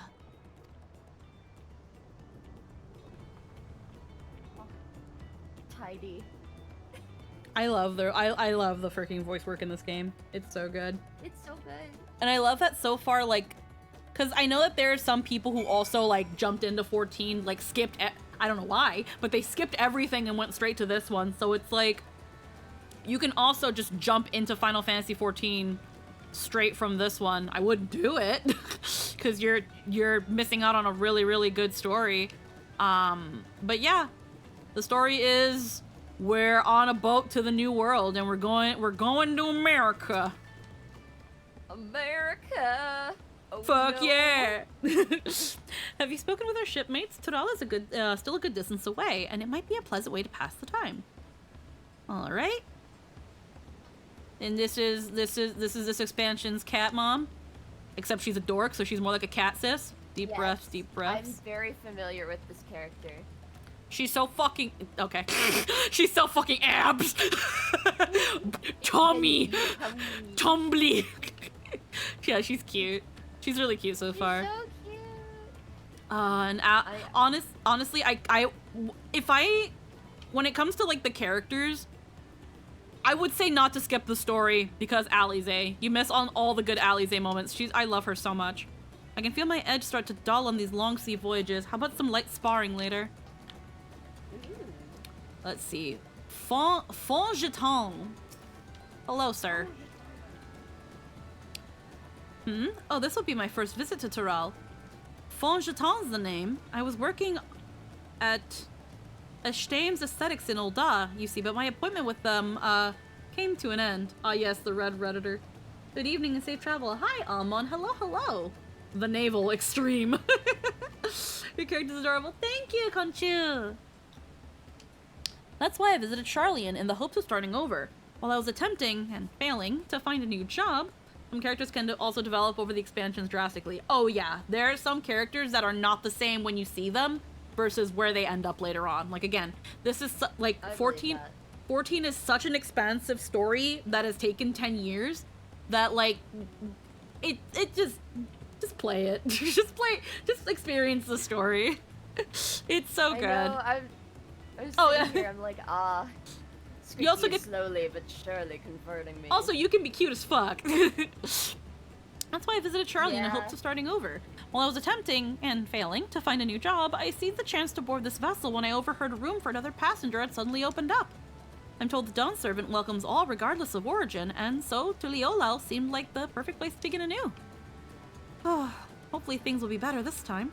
Tidy. I love the freaking voice work in this game. It's so good. It's so good. And I love that so far, like, Because I know that there are some people who also, like, jumped into 14, like, skipped, I don't know why, but they skipped everything and went straight to this one. So it's like, you can also just jump into Final Fantasy 14 straight from this one. I wouldn't do it, because you're missing out on a really, really good story. But yeah, the story is we're on a boat to the new world, and we're going to America. America. Oh, Fuck no. yeah! Have you spoken with our shipmates? Tural is still a good distance away, and it might be a pleasant way to pass the time. All right. And this is this expansion's cat mom, except she's a dork, so she's more like a cat sis. Deep Yes, breaths, deep breaths. I'm very familiar with this character. She's so fucking okay. She's so fucking abs. Tommy, tumbly. Yeah, she's cute. She's really cute so far. So cute. And honestly, when it comes to like the characters, I would say not to skip the story because Alize. You miss on all the good Alize moments. I love her so much. I can feel my edge start to dull on these long sea voyages. How about some light sparring later? Ooh. Let's see. Fond jeton. Hello, sir. Oh, this will be my first visit to Tural. Fond jeton's the name. I was working at Estame's Aesthetics in Ul'dah, you see, but my appointment with them, came to an end. Ah, yes, the red redditor. Good evening and safe travel. Hi, Amon. Hello, hello. The naval extreme. Your character's adorable. Thank you, Conchu. That's why I visited Charlian in the hopes of starting over. While I was attempting, and failing, to find a new job, some characters can also develop over the expansions drastically. Oh yeah, there are some characters that are not the same when you see them versus where they end up later on. Like again, this is like 14 is such an expansive story that has taken 10 years that like it just play it. just experience the story. It's so good. I know, I was sitting here, I'm like, you also get slowly but surely converting me. Also, you can be cute as fuck. That's why I visited Charlie in the hopes of starting over. While I was attempting, and failing, to find a new job, I seized the chance to board this vessel when I overheard a room for another passenger had suddenly opened up. I'm told the Dawn Servant welcomes all regardless of origin, and so Tuliolal seemed like the perfect place to begin anew. Hopefully things will be better this time.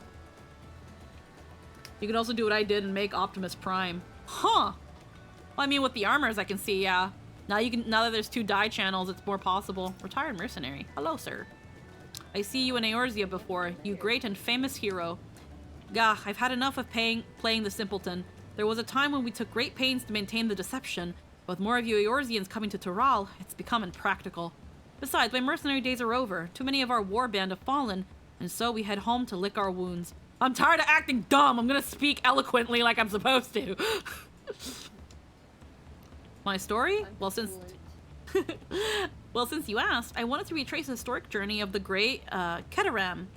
You could also do what I did and make Optimus Prime. Huh! Well, I mean, with the armors, I can see, yeah. Now that there's 2 die channels, it's more possible. Retired mercenary. Hello, sir. I see you in Eorzea before, you great and famous hero. Gah, I've had enough of playing the simpleton. There was a time when we took great pains to maintain the deception, but with more of you Eorzeans coming to Tural, it's become impractical. Besides, my mercenary days are over. Too many of our warband have fallen, and so we head home to lick our wounds. I'm tired of acting dumb. I'm gonna speak eloquently like I'm supposed to. My story? Well, since you asked, I wanted to retrace the historic journey of the great Kedenram,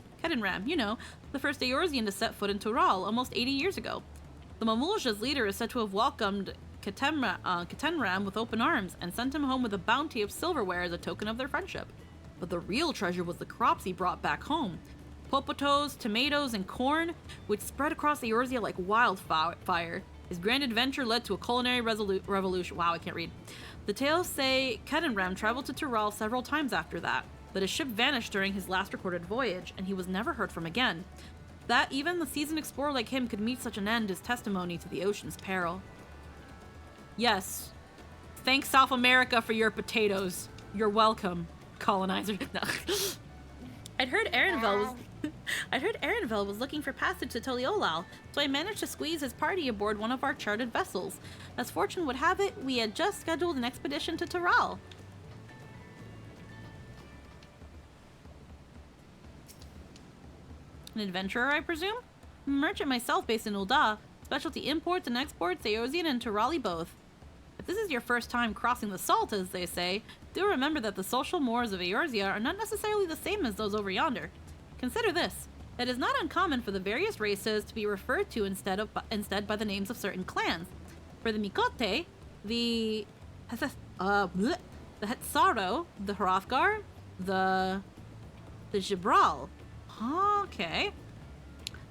you know, the first Eorzean to set foot in Tural almost 80 years ago. The Mamulja's leader is said to have welcomed Kedenram with open arms and sent him home with a bounty of silverware as a token of their friendship. But the real treasure was the crops he brought back home. Popotos, tomatoes, and corn, which spread across Eorzea like wildfire. His grand adventure led to a culinary revolution. Wow, I can't read. The tales say Kedenram traveled to Tural several times after that, but his ship vanished during his last recorded voyage, and he was never heard from again. That even the seasoned explorer like him could meet such an end is testimony to the ocean's peril. Yes. Thanks, South America, for your potatoes. You're welcome, colonizer. No. I'd heard Erenvel was looking for passage to Tuliolal, so I managed to squeeze his party aboard one of our chartered vessels. As fortune would have it, we had just scheduled an expedition to Tural. An adventurer, I presume? Merchant myself based in Ul'dah. Specialty imports and exports, Eorzean and Turali both. If this is your first time crossing the salt, as they say, do remember that the social mores of Eorzea are not necessarily the same as those over yonder. Consider this. It is not uncommon for the various races to be referred to instead by the names of certain clans. For the Mikote, the Hetsaro, the Hrothgar, the Gibral, Okay.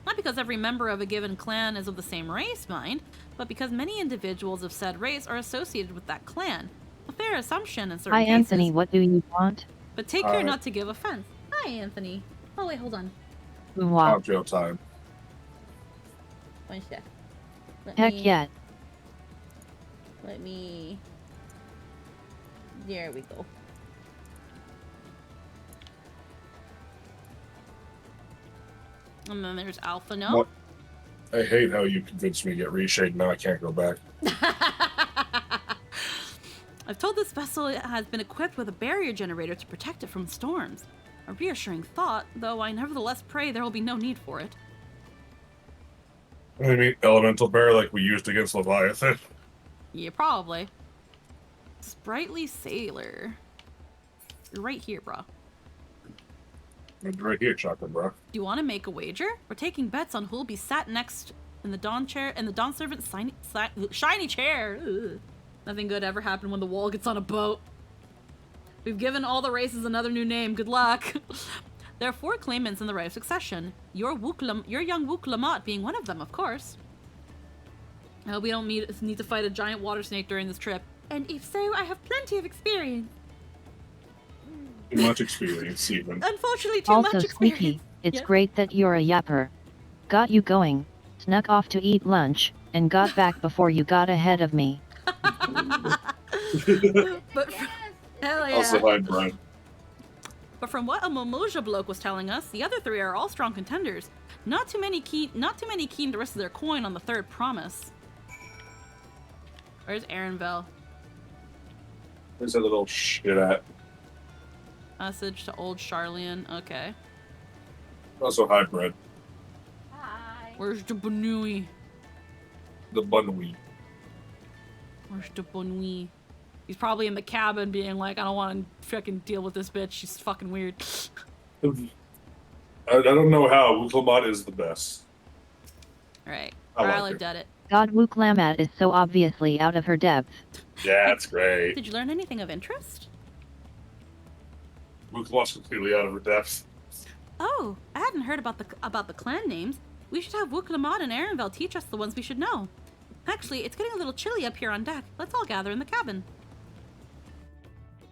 Not because every member of a given clan is of the same race, mind, but because many individuals of said race are associated with that clan. A fair assumption in certain Hi cases. Anthony, what do you want? But take care not to give offense. Hi, Anthony. Oh, wait, hold on. Mwah. Jail time. One sec. Heck yeah. Let me... There we go. And then there's Alpha No. What? I hate how you convinced me to get reshaped. Now I can't go back. I've told this vessel it has been equipped with a barrier generator to protect it from storms. A reassuring thought, though I nevertheless pray there will be no need for it. I mean, elemental bear like we used against Leviathan. Yeah, probably. Sprightly Sailor. You're right here, bro. Right here, chocolate, bro. Do you want to make a wager? We're taking bets on who'll be sat next in the Dawn chair and the Dawn servant's shiny chair. Ugh. Nothing good ever happened when the wall gets on a boat. We've given all the races another new name. Good luck. There are 4 claimants in the right of succession. Your young Wook Lamont being one of them, of course. I hope we don't need to fight a giant water snake during this trip. And if so, I have plenty of experience. Too much experience, even. Unfortunately, too Also much experience. Squeaky, it's Yeah. great that you're a yapper. Got you going, snuck off to eat lunch, and got back before you got ahead of me. But hell yeah. Also, hi, Brian. But from what a Momoja bloke was telling us, the other 3 are all strong contenders. Not too many keen to risk their coin on the 3rd promise. Where's Aaronville? Where's that little shit at? Message to old Charlian. Okay. Also, hi, Brett. Hi. Where's the Bonui? The bunweed. Where's the Bonui? He's probably in the cabin being like, I don't want to fucking deal with this bitch. She's fucking weird. I don't know how. Wuklamat is the best. Alright. I like I lived her. at it. God Wook Lamat is so obviously out of her depth. Yeah, that's great. Did you learn anything of interest? Wuklamat's completely out of her depth. Oh, I hadn't heard about the clan names. We should have Wook-Lamont and Aaronville teach us the ones we should know. Actually, it's getting a little chilly up here on deck. Let's all gather in the cabin.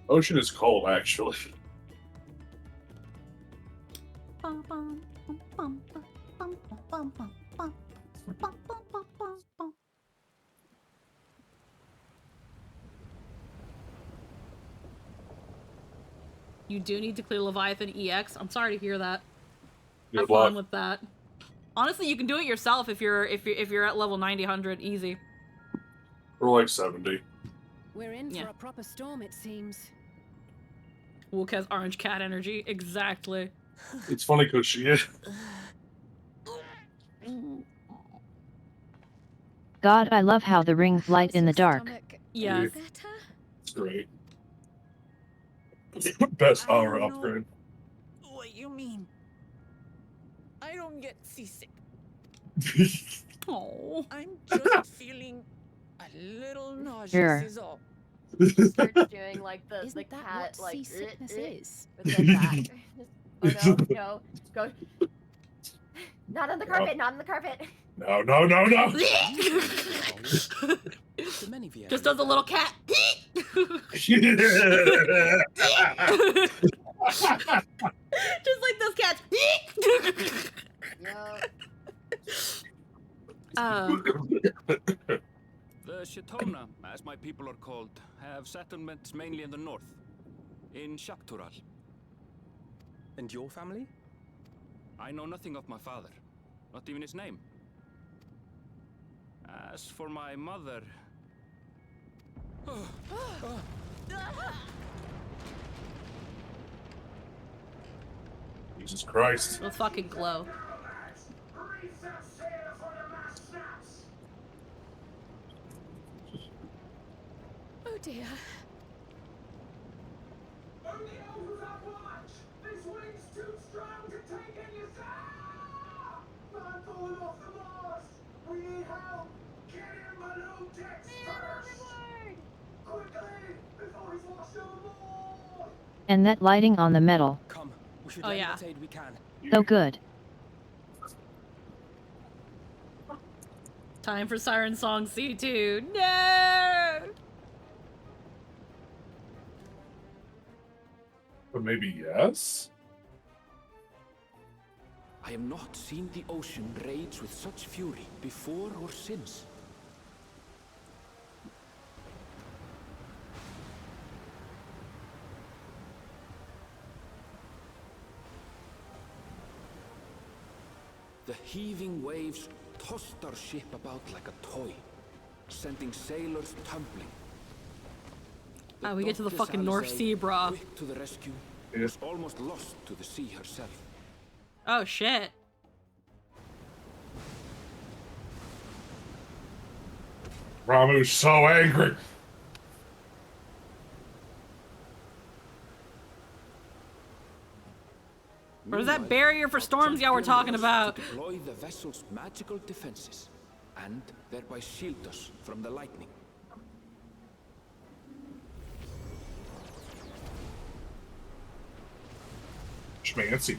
Ocean is cold, actually. Bum, bum, bum, bum, bum, bum, bum, bum, bum, bum, bum, bum, bum. You do need to clear Leviathan EX. I'm sorry to hear that. Have Good luck. fun with that. Honestly, you can do it yourself if you're at level 90, 100, easy. We're like 70. We're in Yeah. for a proper storm, it seems. Wook has orange cat energy. Exactly. It's funny because she is. God, I love how the rings light in the How's your dark. stomach? Yes. Better? It's great. Best I hour don't know. upgrade. What you mean? I don't get seasick. Oh. I'm just feeling a little nauseous Sure. is all. Starts doing like the Isn't that cat what like seasickness is? with their back. Oh no, go. Not on the carpet, not on the carpet. No, no, no, no! Just does a little cat. Just like those cats. Yo. The Shatona, as my people are called, have settlements mainly in the north, in Shaktural. And your family? I know nothing of my father, not even his name. As for my mother, Jesus Christ. Let's fucking glow. Oh dear. Only elders have watch! This wind's too strong to take any Man falling off the mast! We need help! Get him below decks first! Quickly! Before he's washed overboard! And that lighting on the metal. Come, we should Oh, lend yeah. what aid we can. So good. Time for Siren Song C2. No! But maybe yes? I have not seen the ocean rage with such fury before or since. The heaving waves tossed our ship about like a toy, sending sailors tumbling. Ah, we get to the dauntless fucking North Alizé, Sea, brah. quick to the rescue, Yeah. was almost lost to the sea herself. Oh, shit. Ramuh's so angry. Where's that barrier for storms y'all were talking about? To deploy the vessel's magical defenses, and thereby shield us from the lightning. Schmancy.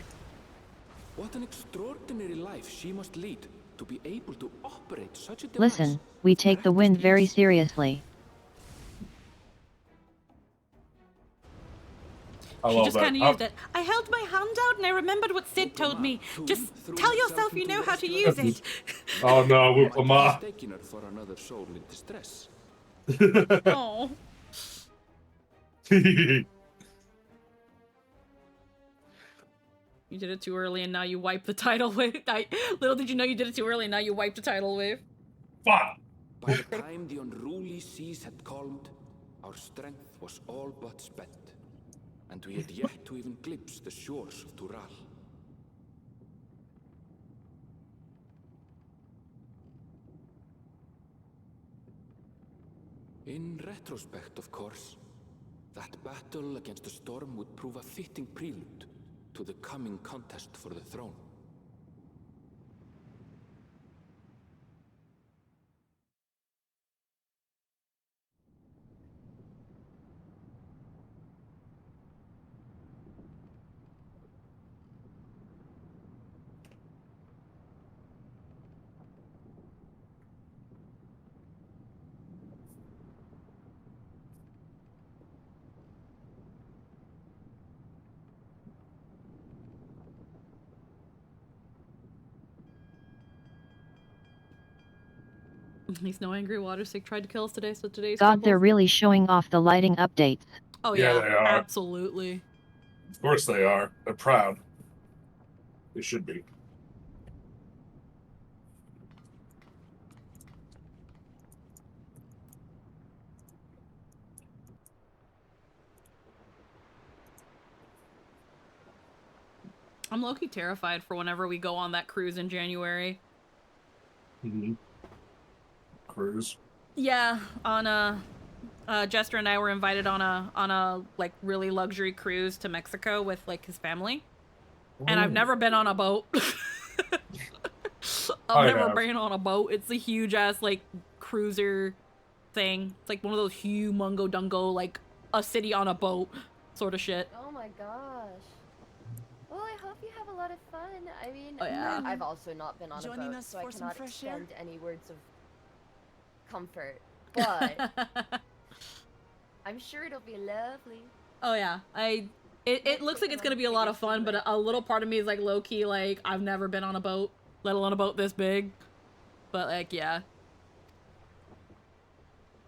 What an extraordinary life she must lead to be able to operate such a device. Listen, we take the wind very seriously. I She love just that. kind of used it. I held my hand out and I remembered what Sid told me. Just tell yourself you know how to use it. Oh no, Might have Mama. mistaken her for another soul in distress. Oh. You did it too early and now you wiped the tidal wave. Little did you know you did it too early and now you wiped the tidal wave. Fuck. By the time the unruly seas had calmed, our strength was all but spent, and we had yet to even glimpse the shores of Tural. In retrospect, of course, that battle against the storm would prove a fitting prelude to the coming contest for the throne. At least no angry water sick tried to kill us today, so today's God, they're troubles. really showing off the lighting updates. Oh Yeah, yeah, they are. absolutely. Of course they are. They're proud. They should be. I'm low-key terrified for whenever we go on that cruise in January. Mm-hmm. Cruise. Yeah, on Jester and I were invited on a like really luxury cruise to Mexico with like his family. And I've never been on a boat. I've never been on a boat. It's a huge ass like cruiser thing. It's like one of those humongo dungo, like a city on a boat sort of shit. Oh my gosh. Well, I hope you have a lot of fun. I mean, Oh, yeah. I've also not been on a Joining boat, us so I for some cannot fresh air? extend any words of comfort. But I'm sure it'll be lovely. Oh yeah, it looks like it's gonna be a lot of fun, but a little part of me is like low key like I've never been on a boat, let alone a boat this big. But like yeah.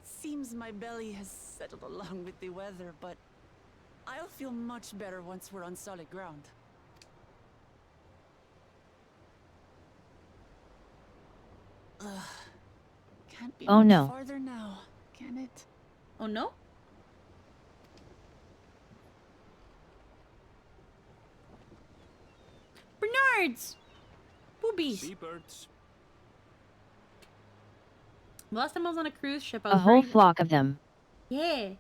Seems my belly has settled along with the weather, but I'll feel much better once we're on solid ground. Ugh. Can't be Oh, much no. farther now, can it? Oh no? Bernards! Boobies! Seabirds. The last time I was on a cruise ship, I A was whole very... flock of them. Yeah.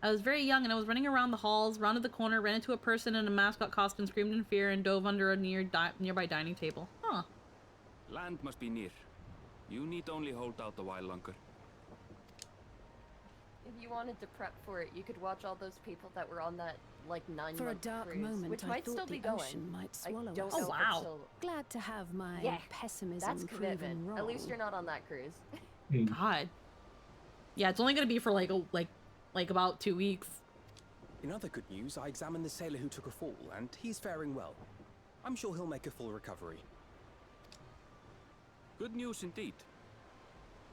I was very young and I was running around the halls, rounded the corner, ran into a person in a mascot costume, screamed in fear, and dove under a nearby dining table. Huh. Land must be near. You need only hold out a while longer. If you wanted to prep for it, you could watch all those people that were on that like 9 For a month dark cruise, moment, which I might thought still the be going. ocean might I swallow don't us. know Oh, if it's wow. still... Glad to have my Yeah, pessimism that's proven commitment. wrong. At least you're not on that cruise. God. Yeah, it's only gonna be for like about 2 weeks. In other good news, I examined the sailor who took a fall, and he's faring well. I'm sure he'll make a full recovery. Good news indeed.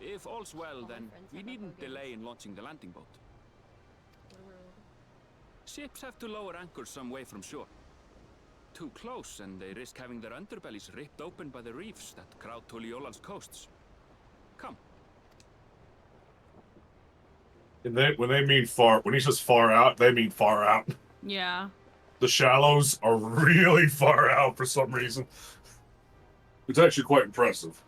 If all's well, my then friends we have no needn't bogans. delay in launching the landing boat. Ships have to lower anchors some way from shore. Too close, and they risk having their underbellies ripped open by the reefs that crowd Tuliola's coasts. Come. When they mean far, when he says far out, they mean far out. Yeah. The shallows are really far out for some reason. It's actually quite impressive.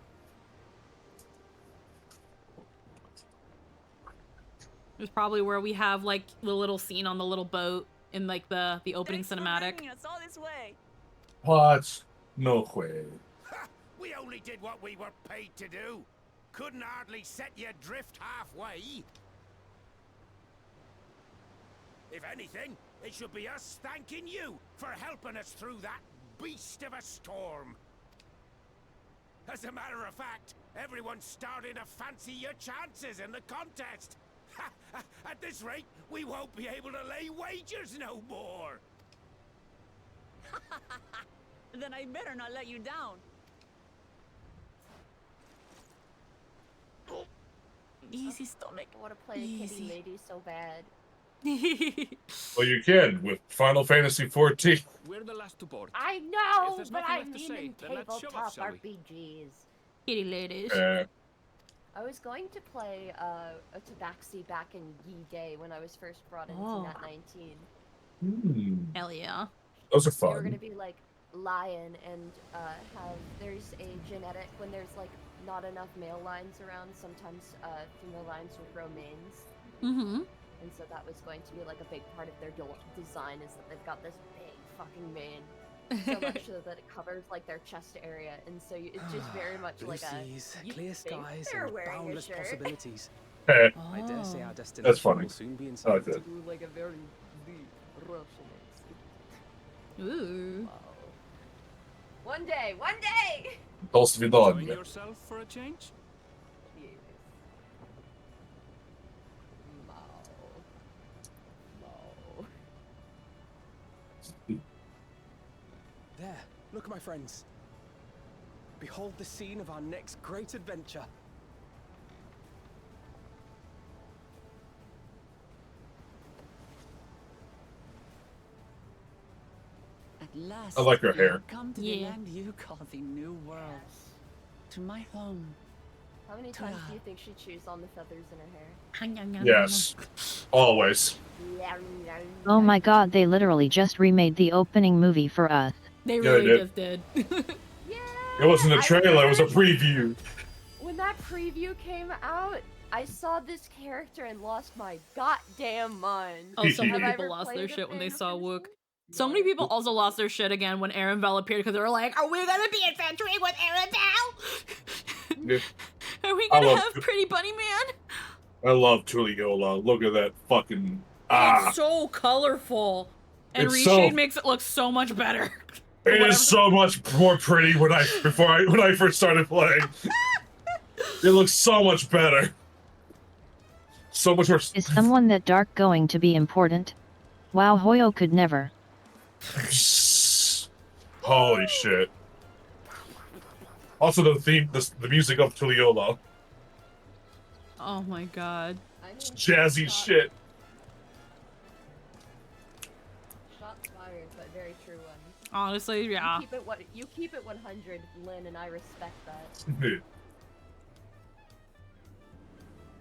It's probably where we have like the little scene on the little boat in like the opening cinematic. us all this way. What? No way. We only did what we were paid to do. Couldn't hardly set you adrift halfway. If anything, it should be us thanking you for helping us through that beast of a storm. As a matter of fact, everyone's starting to fancy your chances in the contest. At this rate, we won't be able to lay wagers no more. Then I better not let you down. Easy stomach. I want to play a kitty Easy. lady so bad. Well, you can with Final Fantasy XIV. We're the last to board. I If know, there's but nothing I left to mean say, in then let's show tabletop off, shall we? RPGs. Kitty ladies. I was going to play a Tabaxi back in Yi Day when I was first brought into Oh. Nat 19. Hell yeah. Those are We were fun. gonna be like lion and have there's a genetic when there's like not enough male lions around. Sometimes female lions will grow manes, Mm-hmm. and so that was going to be like a big part of their design is that they've got this big fucking mane. So much so that it covers like their chest area, and so it's just very much Blue like a seas, you clear think skies, they're and wearing a boundless shirt. possibilities. Eh, I dare say our Oh. destination funny. will soon be in I like sight. that. Do like a very deep Russian accent. Ooh. Wow. One day, one day. До свидания. Enjoying yourself for a change? Yes. Wow. Wow. There, look, my friends. Behold the scene of our next great adventure. At last, I like her you hair. have come to the Yeah. land you call the New World. To my home. How many times do you think she chews on the feathers in her hair? Yes. Always. Oh my god, they literally just remade the opening movie for us. They Yeah, really they just did. Yeah. It wasn't a I trailer, it was a remember preview. when that preview came out, I saw this character and lost my goddamn mind. Oh, so many Have I people ever lost played their a shit when they Final saw Fantasy? Wook. So many people also lost their shit again when Arendelle appeared because they were like, "Are we gonna be adventuring with Arendelle? Yeah. Are we I gonna love have it. Pretty Bunny Man?" I love Tuliola. Look at that fucking It's so colorful, and It's Reshade so- makes it look so much better. It Whatever. is so much more pretty when I first started playing. It looks so much better. So much more. Is someone that dark going to be important? Wow, Hoyo could never. Holy shit! Also, the music of Tuliola, Oh my god. I mean, jazzy shit. Shots fired, but very true ones. Honestly, yeah. You keep it 100, Lynn, and I respect that.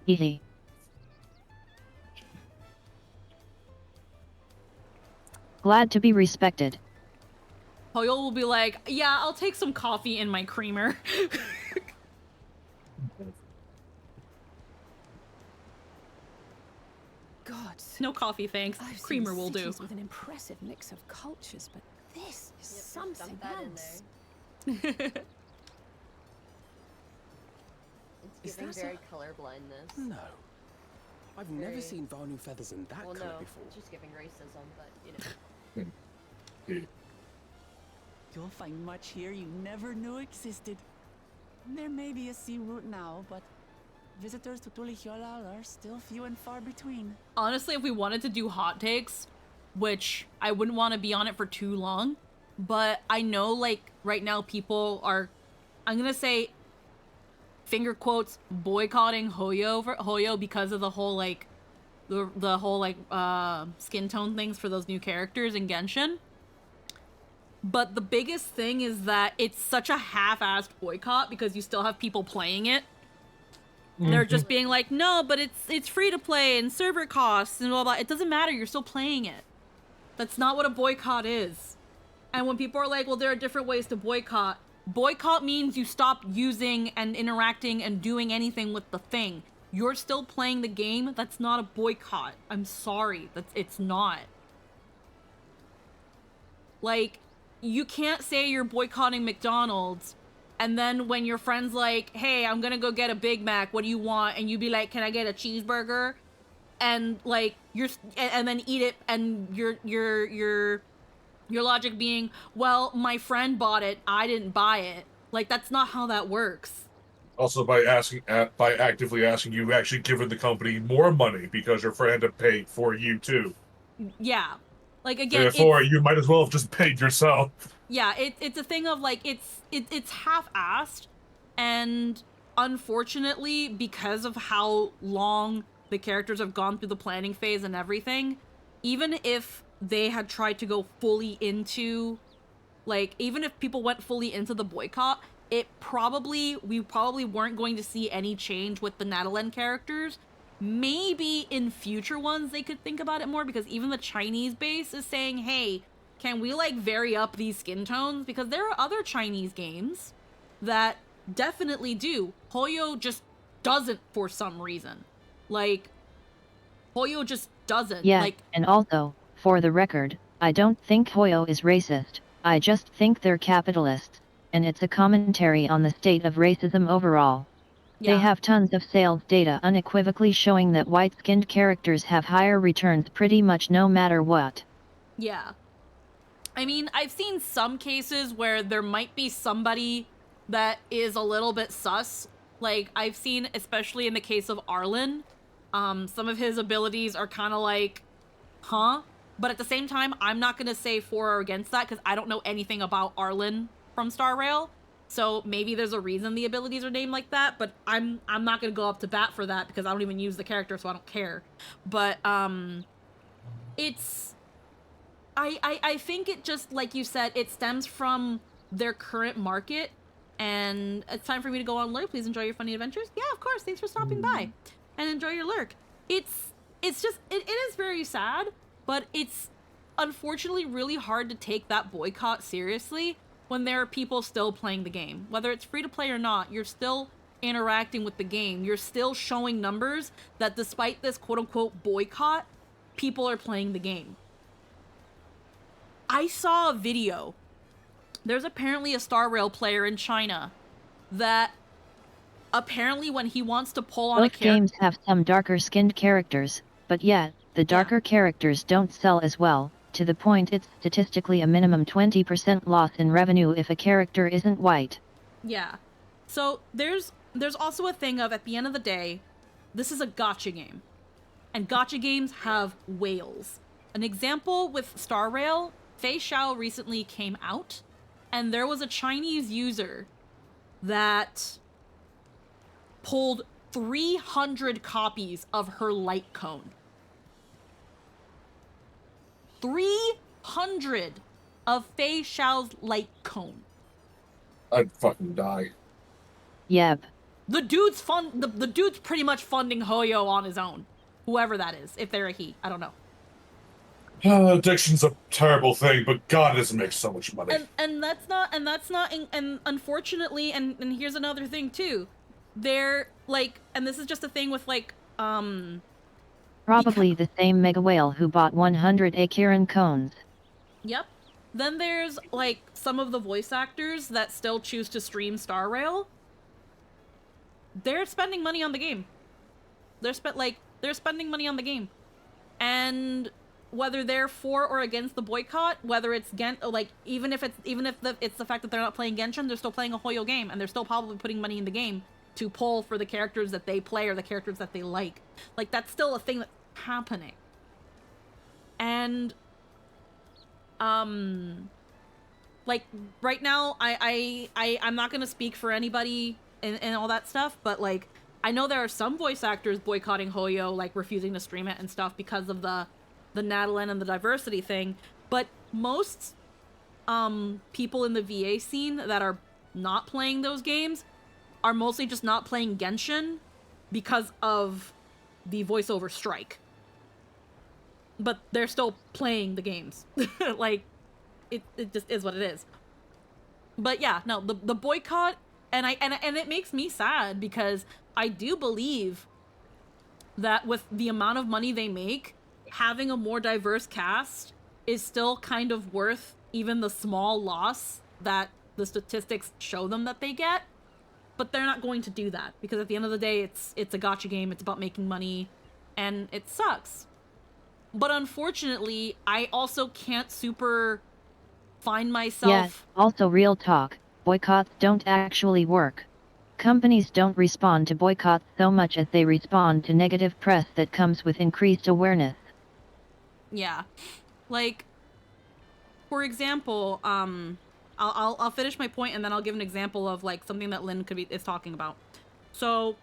Hehe. Glad to be respected. Hoyol will be like, "Yeah, I'll take some coffee in my creamer." Gods. No coffee, thanks. I've seen Creamer will do. cities with an impressive mix of cultures, but this is Yep, something dump that in else. there. It's Is giving that very color blindness. No. I've never Very- seen Vanu feathers in that Well, color no, before. it's just giving racism, but you know. You'll find much here you never knew existed. There may be a sea route now, but visitors to Tulihiola are still few and far between. Honestly, if we wanted to do hot takes, which I wouldn't want to be on it for too long, but I know, like, right now people are, I'm gonna say, finger quotes, boycotting Hoyo because of the whole, like, the whole, like, skin tone things for those new characters in Genshin. But the biggest thing is that it's such a half-assed boycott because you still have people playing it. They're just being like, no, but it's free to play and server costs and blah blah. It doesn't matter. You're still playing it. That's not what a boycott is. And when people are like, well, there are different ways to boycott. Boycott means you stop using and interacting and doing anything with the thing. You're still playing the game. That's not a boycott. I'm sorry. It's not. Like, you can't say you're boycotting McDonald's and then when your friend's like, hey, I'm gonna go get a Big Mac, what do you want? And you be like, can I get a cheeseburger? And like, and then eat it, and your logic being, well, my friend bought it, I didn't buy it. Like, that's not how that works. Also, by actively asking, you've actually given the company more money because your friend had paid for you too. Yeah. Like, again, therefore, you might as well have just paid yourself. Yeah, it's a thing of, like, it's half-assed, and unfortunately, because of how long the characters have gone through the planning phase and everything, even if they had tried to go fully into, like, even if people went fully into the boycott, we probably weren't going to see any change with the Natalen characters. Maybe in future ones they could think about it more, because even the Chinese base is saying, hey, can we, like, vary up these skin tones? Because there are other Chinese games that definitely do. Hoyo just doesn't for some reason. Like, Hoyo just doesn't. Yeah, like, and also, for the record, I don't think Hoyo is racist. I just think they're capitalists, and it's a commentary on the state of racism overall. yeah. They have tons of sales data unequivocally showing that white-skinned characters have higher returns pretty much no matter what. Yeah. I mean, I've seen some cases where there might be somebody that is a little bit sus. Like, I've seen, especially in the case of Arlen, some of his abilities are kind of like, huh? But at the same time, I'm not going to say for or against that because I don't know anything about Arlen from Star Rail. So maybe there's a reason the abilities are named like that, but I'm not going to go up to bat for that because I don't even use the character, so I don't care. But, it's... I think it just, like you said, it stems from their current market, and it's time for me to go on lurk. Please enjoy your funny adventures. Yeah, of course. Thanks for stopping by, and enjoy your lurk. It's just, it is very sad, but it's unfortunately really hard to take that boycott seriously when there are people still playing the game. Whether it's free to play or not, you're still interacting with the game. You're still showing numbers that despite this quote-unquote boycott, people are playing the game. I saw a video. There's apparently a Star Rail player in China that apparently when he wants to pull on Both a character... games have some darker-skinned characters, but yet, the darker characters don't sell as well, to the point it's statistically a minimum 20% loss in revenue if a character isn't white. Yeah. So there's also a thing of, at the end of the day, this is a gacha game. And gacha games have whales. An example with Star Rail, Fei Xiao recently came out, and there was a Chinese user that pulled 300 copies of her light cone. 300 of Fei Xiao's light cone. I'd fucking die. Yep. The dude's the dude's pretty much funding Hoyo on his own. Whoever that is, if they're a he, I don't know. Addiction's a terrible thing, but God, it doesn't make so much money. And that's not and unfortunately, and here's another thing too. They're like, and this is just a thing with like Probably the same mega whale who bought 100 Akiran cones. Yep. Then there's like some of the voice actors that still choose to stream Star Rail. They're spending money on the game. They're They're spending money on the game. And whether they're for or against the boycott, whether it's even if it's the fact that they're not playing Genshin, they're still playing a Hoyo game, and they're still probably putting money in the game to pull for the characters that they play or the characters that they like. Like, that's still a thing that's happening. And like, right now, I'm not gonna speak for anybody and all that stuff, but like, I know there are some voice actors boycotting Hoyo, like refusing to stream it and stuff because of the Nadalin and the diversity thing, but most people in the VA scene that are not playing those games are mostly just not playing Genshin because of the voiceover strike. But they're still playing the games. Like, it just is what it is. But yeah, no, the boycott, and it makes me sad because I do believe that with the amount of money they make, having a more diverse cast is still kind of worth even the small loss that the statistics show them that they get. But they're not going to do that because at the end of the day, it's a gacha game. It's about making money, and it sucks. But unfortunately, I also can't super find myself. Yes, also real talk, boycotts don't actually work. Companies don't respond to boycotts so much as they respond to negative press that comes with increased awareness. Yeah. Like, for example, I'll finish my point and then I'll give an example of like something that Lynn is talking about. So,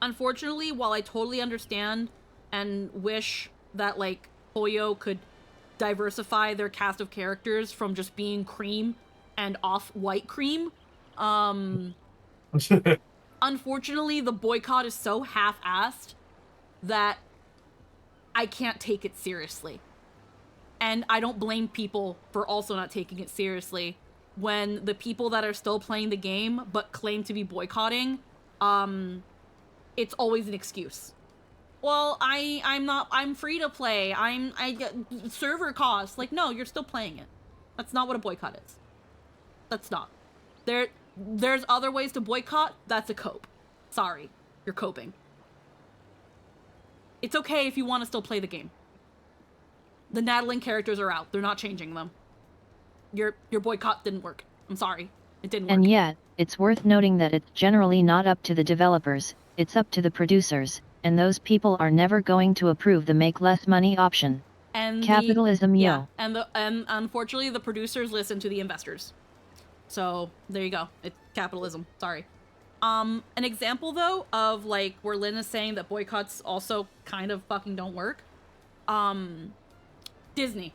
unfortunately, while I totally understand and wish that like Poyo could diversify their cast of characters from just being cream and off-white cream, unfortunately, the boycott is so half-assed that I can't take it seriously. And I don't blame people for also not taking it seriously when the people that are still playing the game but claim to be boycotting, it's always an excuse. Well, I'm free to play. I get server costs. Like, no, you're still playing it. That's not what a boycott is. That's not. There's other ways to boycott. That's a cope. Sorry, you're coping. It's okay if you want to still play the game. The Nadalin characters are out. They're not changing them. Your boycott didn't work. I'm sorry. It didn't work. And yet, it's worth noting that it's generally not up to the developers, it's up to the producers, and those people are never going to approve the make less money option. And capitalism, yeah, yo. And unfortunately the producers listen to the investors. So there you go. It's capitalism. Sorry. An example though of like where Lynn is saying that boycotts also kind of fucking don't work. Disney.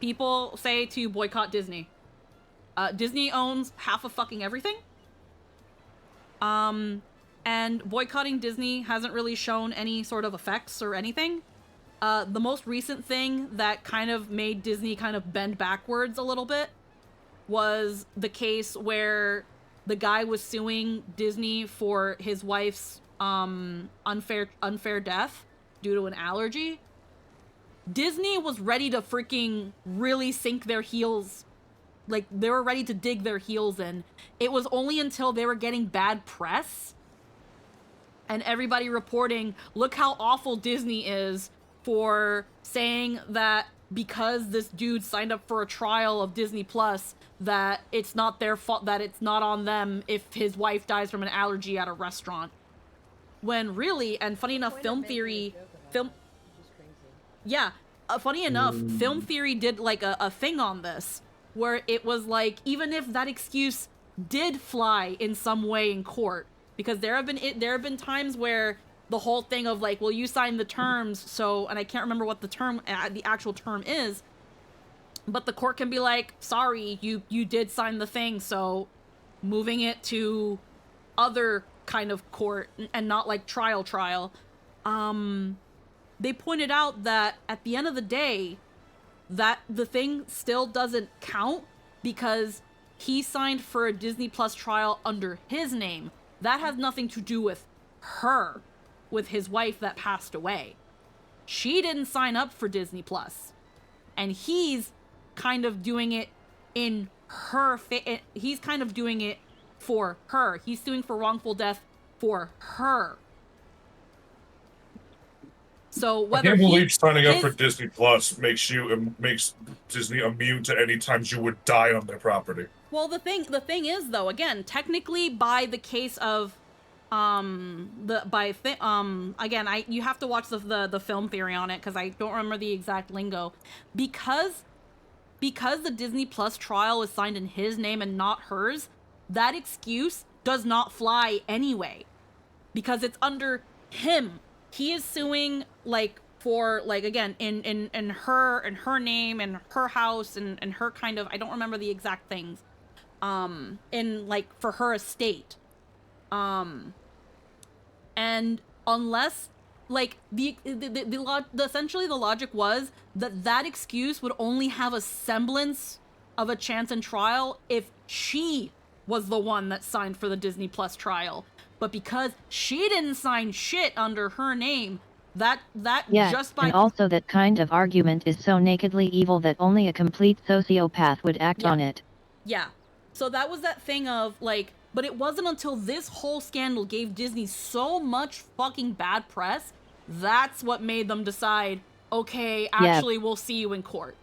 People say to boycott Disney. Disney owns half of fucking everything. And boycotting Disney hasn't really shown any sort of effects or anything. The most recent thing that kind of made Disney kind of bend backwards a little bit was the case where the guy was suing Disney for his wife's unfair death due to an allergy. Disney was ready to freaking really sink their heels. Like, they were ready to dig their heels in. It was only until they were getting bad press and everybody reporting, look how awful Disney is for saying that because this dude signed up for a trial of Disney Plus, that it's not their fault, that it's not on them if his wife dies from an allergy at a restaurant. When really, and funny enough, Film Theory did like a thing on this where it was like, even if that excuse did fly in some way in court, because there have been times where the whole thing of like, well, you signed the terms, so, and I can't remember what the actual term is, but the court can be like, sorry, you did sign the thing, so moving it to other kind of court and not like trial. They pointed out that at the end of the day, that the thing still doesn't count because he signed for a Disney Plus trial under his name. That has nothing to do with her, with his wife that passed away. She didn't sign up for Disney Plus, and he's kind of doing it in her he's kind of doing it for her. He's suing for wrongful death for her. So I whether can't believe signing up his- for Disney Plus makes Disney immune to any times you would die on their property. Well, the thing is though, again, technically by the case of again, you have to watch the film theory on it because I don't remember the exact lingo. Because the Disney Plus trial was signed in his name and not hers, that excuse does not fly anyway. Because it's under him. He is suing like for like again in her name and her house and her kind of, I don't remember the exact things. In like for her estate. And unless like essentially the logic was that excuse would only have a semblance of a chance in trial if she was the one that signed for the Disney Plus trial. But because she didn't sign shit under her name, that just by and also that kind of argument is so nakedly evil that only a complete sociopath would act on it. Yeah. So that was that thing of like, but it wasn't until this whole scandal gave Disney so much fucking bad press, that's what made them decide, okay, actually we'll see you in court.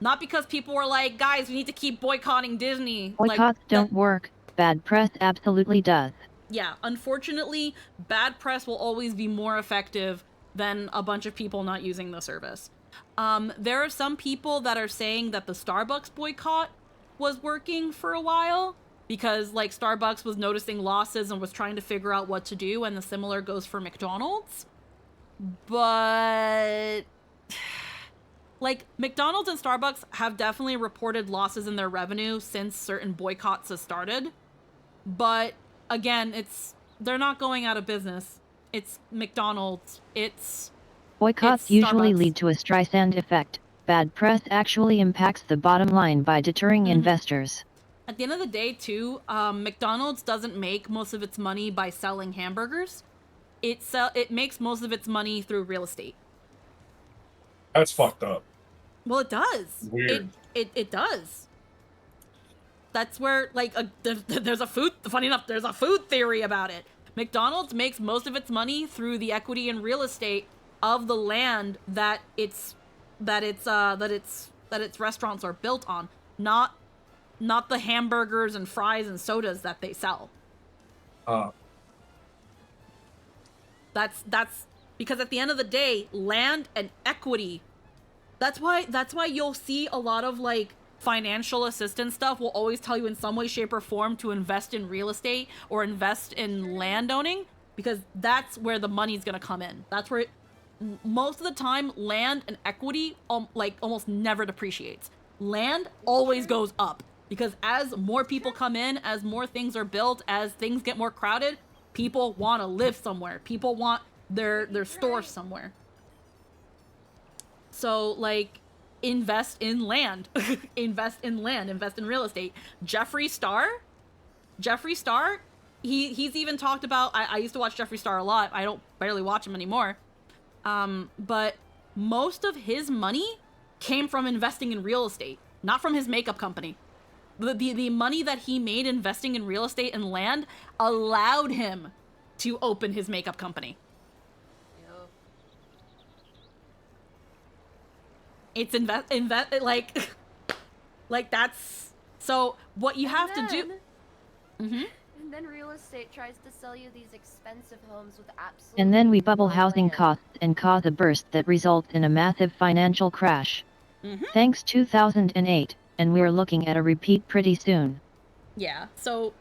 Not because people were like, guys, we need to keep boycotting Disney. Boycotts don't work. Bad press absolutely does. Yeah, unfortunately, bad press will always be more effective than a bunch of people not using the service. There are some people that are saying that the Starbucks boycott was working for a while because like Starbucks was noticing losses and was trying to figure out what to do, and the similar goes for McDonald's. But like McDonald's and Starbucks have definitely reported losses in their revenue since certain boycotts have started. But again, they're not going out of business. It's McDonald's. Boycotts usually lead to a Streisand effect. Bad press actually impacts the bottom line by deterring investors. At the end of the day, too, McDonald's doesn't make most of its money by selling hamburgers. It makes most of its money through real estate. That's fucked up. Well, it does. Weird. It does. That's where, like, there's a food theory about it. McDonald's makes most of its money through the equity in real estate of the land that its restaurants are built on, not the hamburgers and fries and sodas that they sell. That's because at the end of the day, land and equity. That's why you'll see a lot of like financial assistance stuff will always tell you in some way, shape, or form to invest in real estate or invest in land owning, because that's where the money's gonna come in. That's where most of the time land and equity like almost never depreciates. Land always goes up because as more people come in, as more things are built, as things get more crowded, people want to live somewhere. People want their store somewhere. So like invest in land. Invest in real estate. Jeffree Star, he's even talked about, I used to watch Jeffree Star a lot. I don't barely watch him anymore. But most of his money came from investing in real estate, not from his makeup company. The money that he made investing in real estate and land allowed him to open his makeup company. It's like that's so what you have to do. And then real estate tries to sell you these expensive homes with absolutely And then we bubble no housing land. costs and cause a burst that results in a massive financial crash. Thanks 2008, and we're looking at a repeat pretty soon. Yeah, so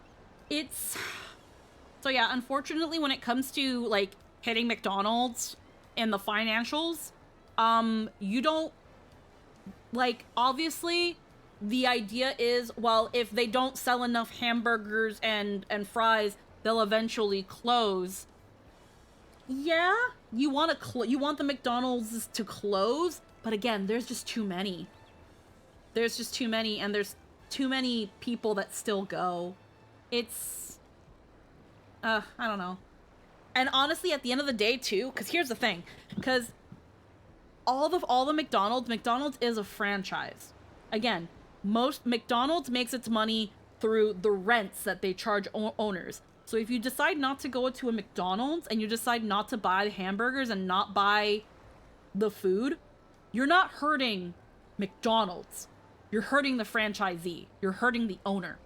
yeah, unfortunately when it comes to like hitting McDonald's and the financials, you don't like, obviously the idea is, well, if they don't sell enough hamburgers and fries, they'll eventually close. Yeah, you want the McDonald's to close, but again, there's just too many. There's just too many, and there's too many people that still go. It's I don't know. And honestly, at the end of the day too, because here's the thing, because all the McDonald's is a franchise. Again, most McDonald's makes its money through the rents that they charge owners. So if you decide not to go to a McDonald's and you decide not to buy the hamburgers and not buy the food, you're not hurting McDonald's. You're hurting the franchisee. You're hurting the owner.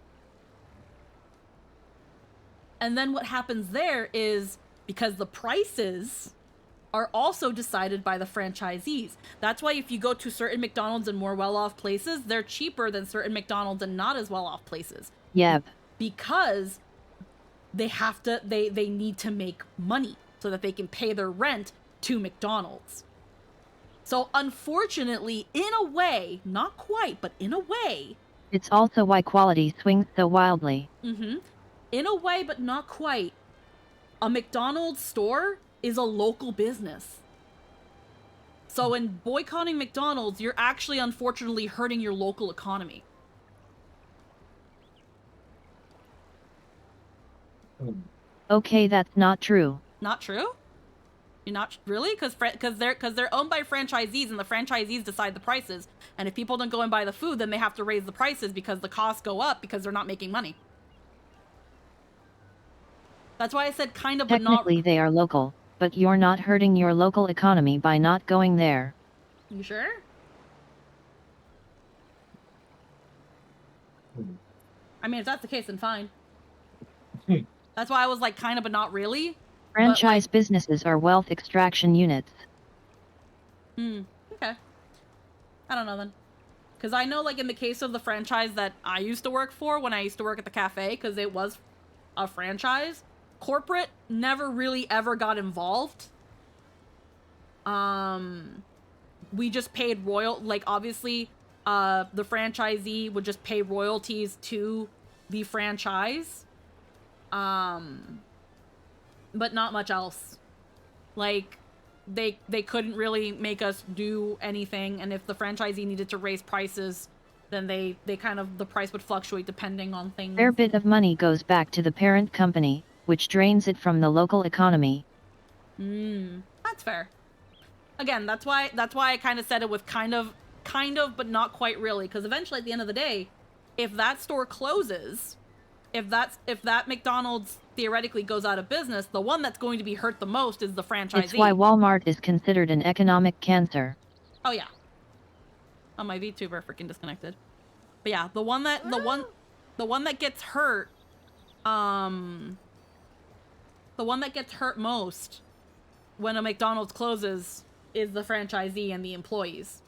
And then what happens there is, because the prices are also decided by the franchisees. That's why if you go to certain McDonald's in more well-off places, they're cheaper than certain McDonald's in not as well-off places. Yep. Because they have to, they need to make money so that they can pay their rent to McDonald's. So unfortunately, in a way, not quite, but in a way, It's also why quality swings so wildly. in a way, but not quite, a McDonald's store is a local business. So in boycotting McDonald's, you're actually unfortunately hurting your local economy. Okay, that's not true. Not true? You're not really? Because they're owned by franchisees, and the franchisees decide the prices. And if people don't go and buy the food, then they have to raise the prices because the costs go up because they're not making money. That's why I said kind of, but not. Technically they are local, but you're not hurting your local economy by not going there. You sure? I mean, if that's the case, then fine. That's why I was like, kind of, but not really. Franchise businesses are wealth extraction units. Okay. I don't know then. Because I know, like, in the case of the franchise that I used to work for when I used to work at the cafe, because it was a franchise, corporate never really ever got involved. We just paid obviously, the franchisee would just pay royalties to the franchise. But not much else. Like, they couldn't really make us do anything, and if the franchisee needed to raise prices, then the price would fluctuate depending on things. Their bit of money goes back to the parent company, which drains it from the local economy. That's fair. Again, that's why I kind of said it with kind of, but not quite really, because eventually at the end of the day, if that store closes, if that McDonald's theoretically goes out of business, the one that's going to be hurt the most is the franchisee. It's why Walmart is considered an economic cancer. Oh yeah. Oh, my VTuber freaking disconnected. But yeah, the one that gets hurt, the one that gets hurt most when a McDonald's closes is the franchisee and the employees.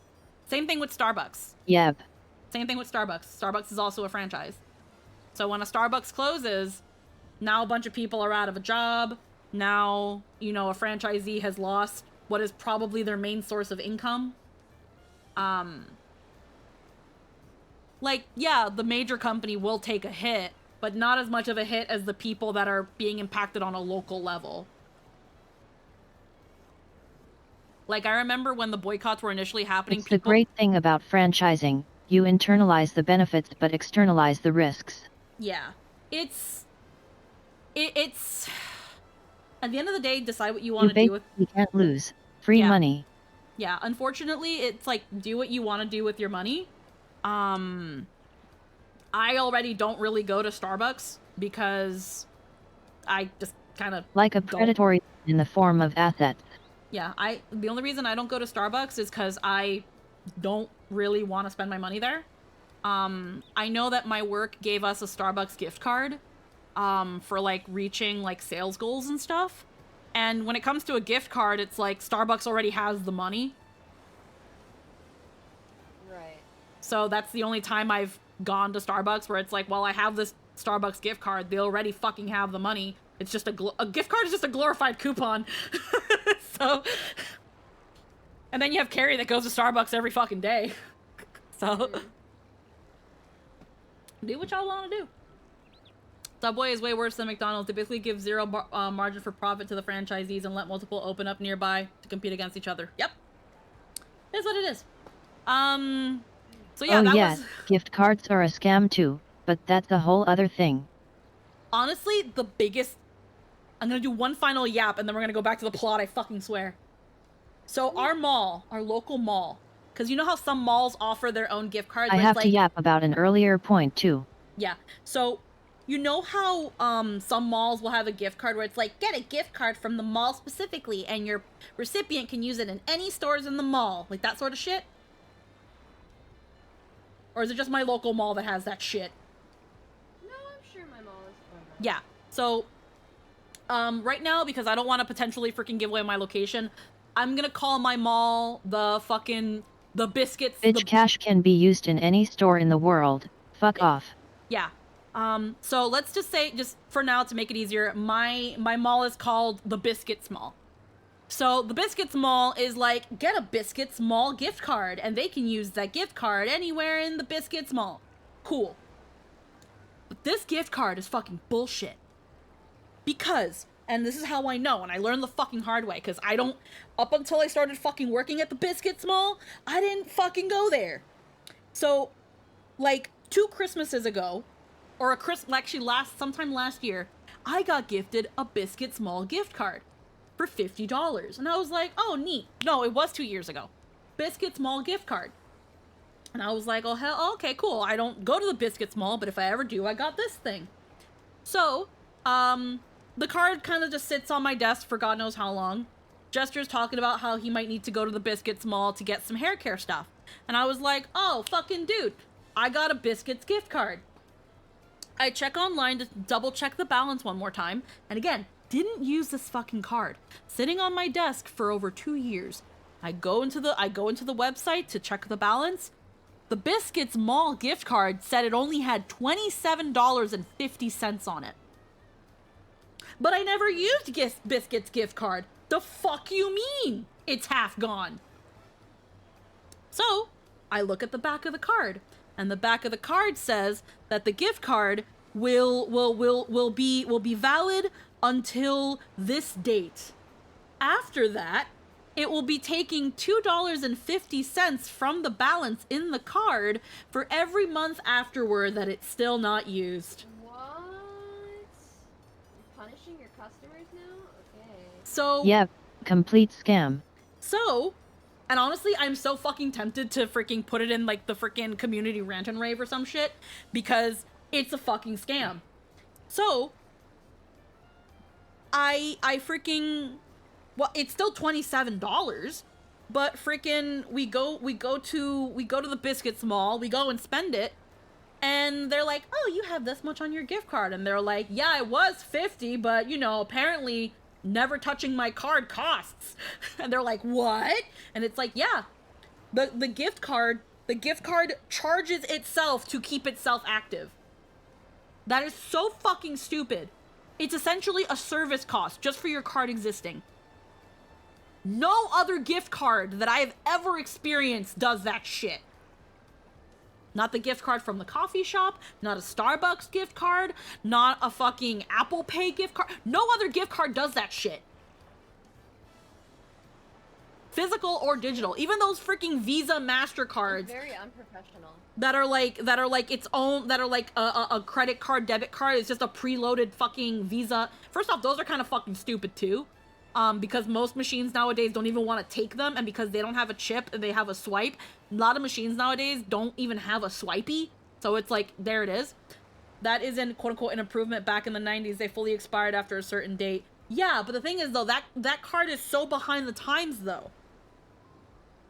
Same thing with Starbucks. Yep. Same thing with Starbucks. Starbucks is also a franchise. So when a Starbucks closes, now a bunch of people are out of a job. Now, a franchisee has lost what is probably their main source of income. The major company will take a hit, but not as much of a hit as the people that are being impacted on a local level. Like, I remember when the boycotts were initially happening, It's the great thing about franchising. You internalize the benefits but externalize the risks. Yeah. It's at the end of the day, decide what you want to do with. You can't lose. Free money. Yeah, unfortunately, it's like, do what you want to do with your money. I already don't really go to Starbucks because I just kind of like a predatory in the form of assets. Yeah, the only reason I don't go to Starbucks is because I don't really want to spend my money there. I know that my work gave us a Starbucks gift card for like reaching like sales goals and stuff. And when it comes to a gift card, it's like Starbucks already has the money. Right. So that's the only time I've gone to Starbucks where it's like, well, I have this Starbucks gift card. They already fucking have the money. It's just a gift card is just a glorified coupon. So, and then you have Carrie that goes to Starbucks every fucking day. So, do what y'all want to do. Subway is way worse than McDonald's. They basically give zero margin for profit to the franchisees and let multiple open up nearby to compete against each other. Yep. That's what it is. So yeah, that was... gift cards are a scam too, but that's a whole other thing. Honestly, the biggest... I'm gonna do one final yap and then we're gonna go back to the plot, I fucking swear. So our mall, our local mall, because you know how some malls offer their own gift cards? I have to yap about an earlier point too. Yeah. So, you know how some malls will have a gift card where it's like, get a gift card from the mall specifically, and your recipient can use it in any stores in the mall, like that sort of shit? Or is it just my local mall that has that shit? No, I'm sure my mall is fun. Yeah. So, right now, because I don't want to potentially freaking give away my location, I'm gonna call my mall the biscuits. Bitch, cash can be used in any store in the world. Fuck off. Yeah. So let's just say, just for now to make it easier, my mall is called the Biscuits Mall. So the Biscuits Mall is like, get a Biscuits Mall gift card, and they can use that gift card anywhere in the Biscuits Mall. Cool. But this gift card is fucking bullshit. Because, and this is how I know, and I learned the fucking hard way, because up until I started fucking working at the Biscuits Mall, I didn't fucking go there. So, like, 2 Christmases ago, or sometime last year, I got gifted a Biscuits Mall gift card for $50. And I was like, oh, neat. No, it was 2 years ago. Biscuits Mall gift card. And I was like, oh, hell, okay, cool. I don't go to the Biscuits Mall, but if I ever do, I got this thing. So, the card kind of just sits on my desk for God knows how long. Jester's talking about how he might need to go to the Biscuits Mall to get some hair care stuff. And I was like, oh, fucking dude, I got a Biscuits gift card. I check online to double check the balance one more time. And again, didn't use this fucking card. Sitting on my desk for over 2 years. I go into the website to check the balance. The Biscuits Mall gift card said it only had $27.50 on it. But I never used Biscuits gift card. The fuck you mean? It's half gone. So, I look at the back of the card, and the back of the card says that the gift card will be valid until this date. After that, it will be taking $2.50 from the balance in the card for every month afterward that it's still not used. What? You're punishing your customers now? Okay. So... Yep, complete scam. So, and honestly, I'm so fucking tempted to freaking put it in, like, the freaking community rant and rave or some shit, because it's a fucking scam. So, I freaking... Well, it's still $27, but freaking we go to the Biscuits Mall, we go and spend it, and they're like, oh, you have this much on your gift card, and they're like, yeah, it was 50, but, you know, apparently never touching my card costs. And they're like, what? And it's like, yeah, the gift card charges itself to keep itself active. That is so fucking stupid. It's essentially a service cost just for your card existing. No other gift card that I have ever experienced does that shit. Not the gift card from the coffee shop, not a Starbucks gift card, not a fucking Apple Pay gift card. No other gift card does that shit. Physical or digital. Even those freaking Visa MasterCards. It's very unprofessional. That are like its own, that are like a credit card, debit card. It's just a preloaded fucking Visa. First off, those are kind of fucking stupid too. Because most machines nowadays don't even want to take them, and because they don't have a chip and they have a swipe, a lot of machines nowadays don't even have a swipey. So it's like, there it is. That isn't quote unquote an improvement. Back in the 90s, they fully expired after a certain date. Yeah, but the thing is though, that card is so behind the times though.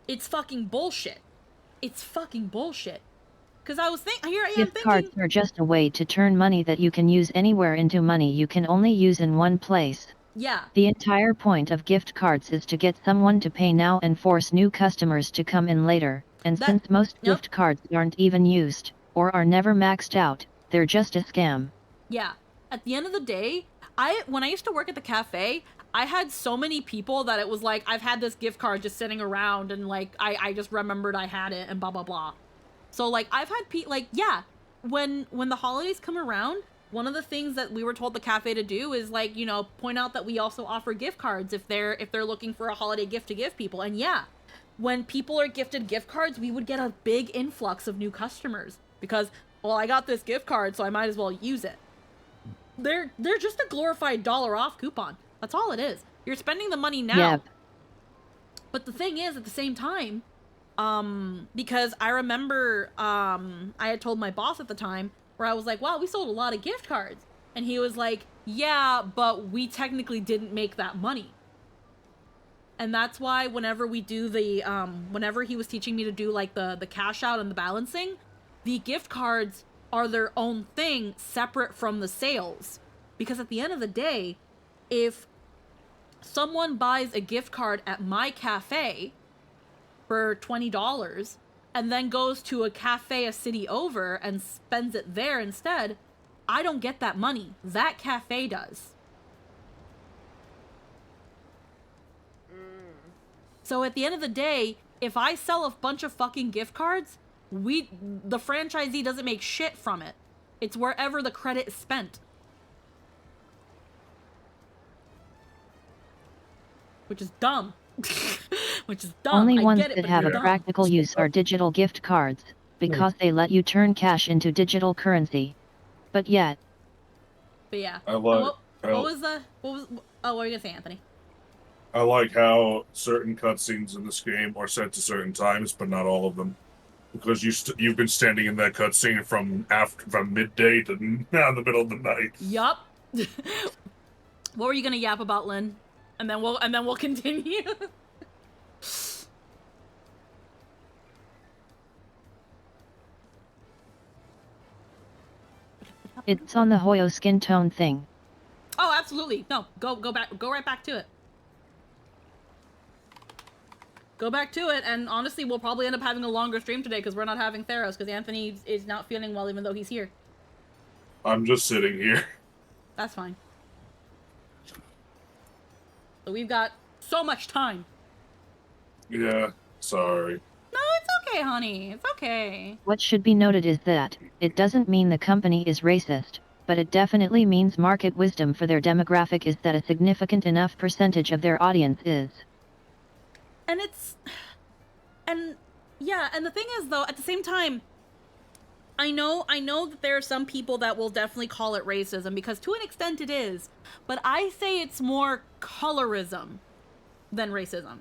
It's fucking bullshit. It's fucking bullshit. Because I was thinking, Gift cards are just a way to turn money that you can use anywhere into money you can only use in one place. Yeah. The entire point of gift cards is to get someone to pay now and force new customers to come in later. And since most gift cards aren't even used, or are never maxed out, they're just a scam. Yeah. At the end of the day, when I used to work at the cafe, I had so many people that it was like, I've had this gift card just sitting around, and like, I just remembered I had it, and blah, blah, blah. So like, I've had when the holidays come around, one of the things that we were told the cafe to do is like, you know, point out that we also offer gift cards if they're looking for a holiday gift to give people. And yeah, when people are gifted gift cards, we would get a big influx of new customers because, well, I got this gift card, so I might as well use it. They're just a glorified $1 off coupon. That's all it is. You're spending the money now. Yep. But the thing is, at the same time, because I remember I had told my boss at the time, where I was like, wow, we sold a lot of gift cards. And he was like, yeah, but we technically didn't make that money. And that's why whenever we do the, whenever he was teaching me to do like the cash out and the balancing, the gift cards are their own thing separate from the sales. Because at the end of the day, if someone buys a gift card at my cafe for $20 and then goes to a cafe a city over and spends it there instead, I don't get that money. That cafe does. So at the end of the day, if I sell a bunch of fucking gift cards, the franchisee doesn't make shit from it. It's wherever the credit is spent. Which is dumb. Which is dumb. Only I ones get it, that but have it's a dumb. practical use are digital gift cards, because they let you turn cash into digital currency. But yet... But yeah. I like... What was what were you gonna say, Anthony? I like how certain cutscenes in this game are set to certain times, but not all of them. Because you've been standing in that cutscene from midday to now in the middle of the night. Yup. What were you gonna yap about, Lynn? And then we'll continue. It's on the Hoyo skin tone thing. Oh, absolutely. No, go right back to it. Go back to it, and honestly, we'll probably end up having a longer stream today because we're not having Theros, because Anthony is not feeling well even though he's here. I'm just sitting here. That's fine. So we've got so much time. Yeah, sorry. No, it's okay, honey. It's okay. What should be noted is that, it doesn't mean the company is racist, but it definitely means market wisdom for their demographic is that a significant enough percentage of their audience is. And yeah, and the thing is though, at the same time, I know that there are some people that will definitely call it racism, because to an extent it is, but I say it's more colorism than racism.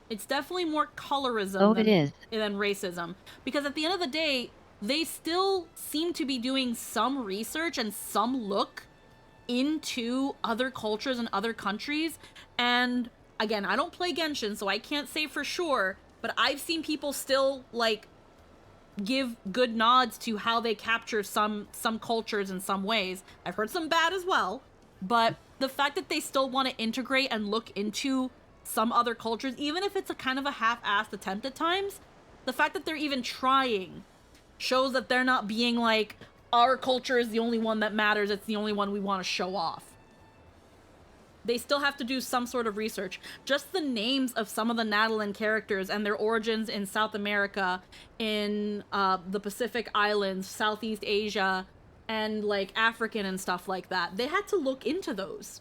It's definitely more colorism than racism, because at the end of the day, they still seem to be doing some research and some look into other cultures and other countries. And again, I don't play Genshin, so I can't say for sure, but I've seen people still like give good nods to how they capture some cultures in some ways. I've heard some bad as well, but the fact that they still want to integrate and look into some other cultures, even if it's a kind of a half-assed attempt at times, the fact that they're even trying shows that they're not being like, our culture is the only one that matters, it's the only one we want to show off. They still have to do some sort of research. Just the names of some of the Natalan characters and their origins in South America, in the Pacific Islands, Southeast Asia, and like African and stuff like that. They had to look into those.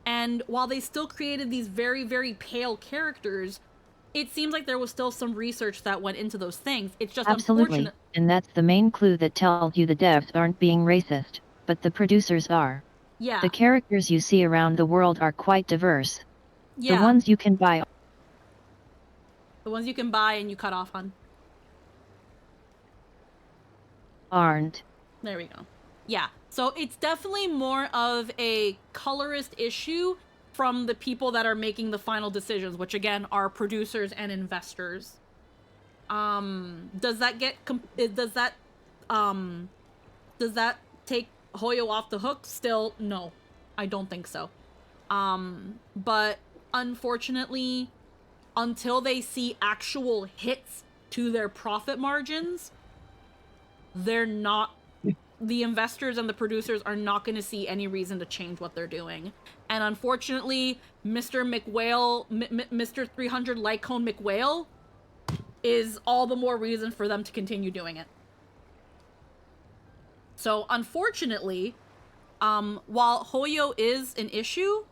And while they still created these very, very pale characters, it seems like there was still some research that went into those things. It's just absolutely, and that's the main clue that tells you the devs aren't being racist, but the producers are. Yeah. The characters you see around the world are quite diverse. Yeah. The ones you can buy. The ones you can buy and you cut off on. Aren't. There we go. Yeah. So it's definitely more of a colorist issue from the people that are making the final decisions, which again are producers and investors. Does that take Hoyo off the hook? Still, no. I don't think so. But unfortunately, until they see actual hits to their profit margins, the investors and the producers are not going to see any reason to change what they're doing. And unfortunately, Mr. McWhale, Mr. 300 Light Cone McWhale is all the more reason for them to continue doing it. So unfortunately, while Hoyo is an issue,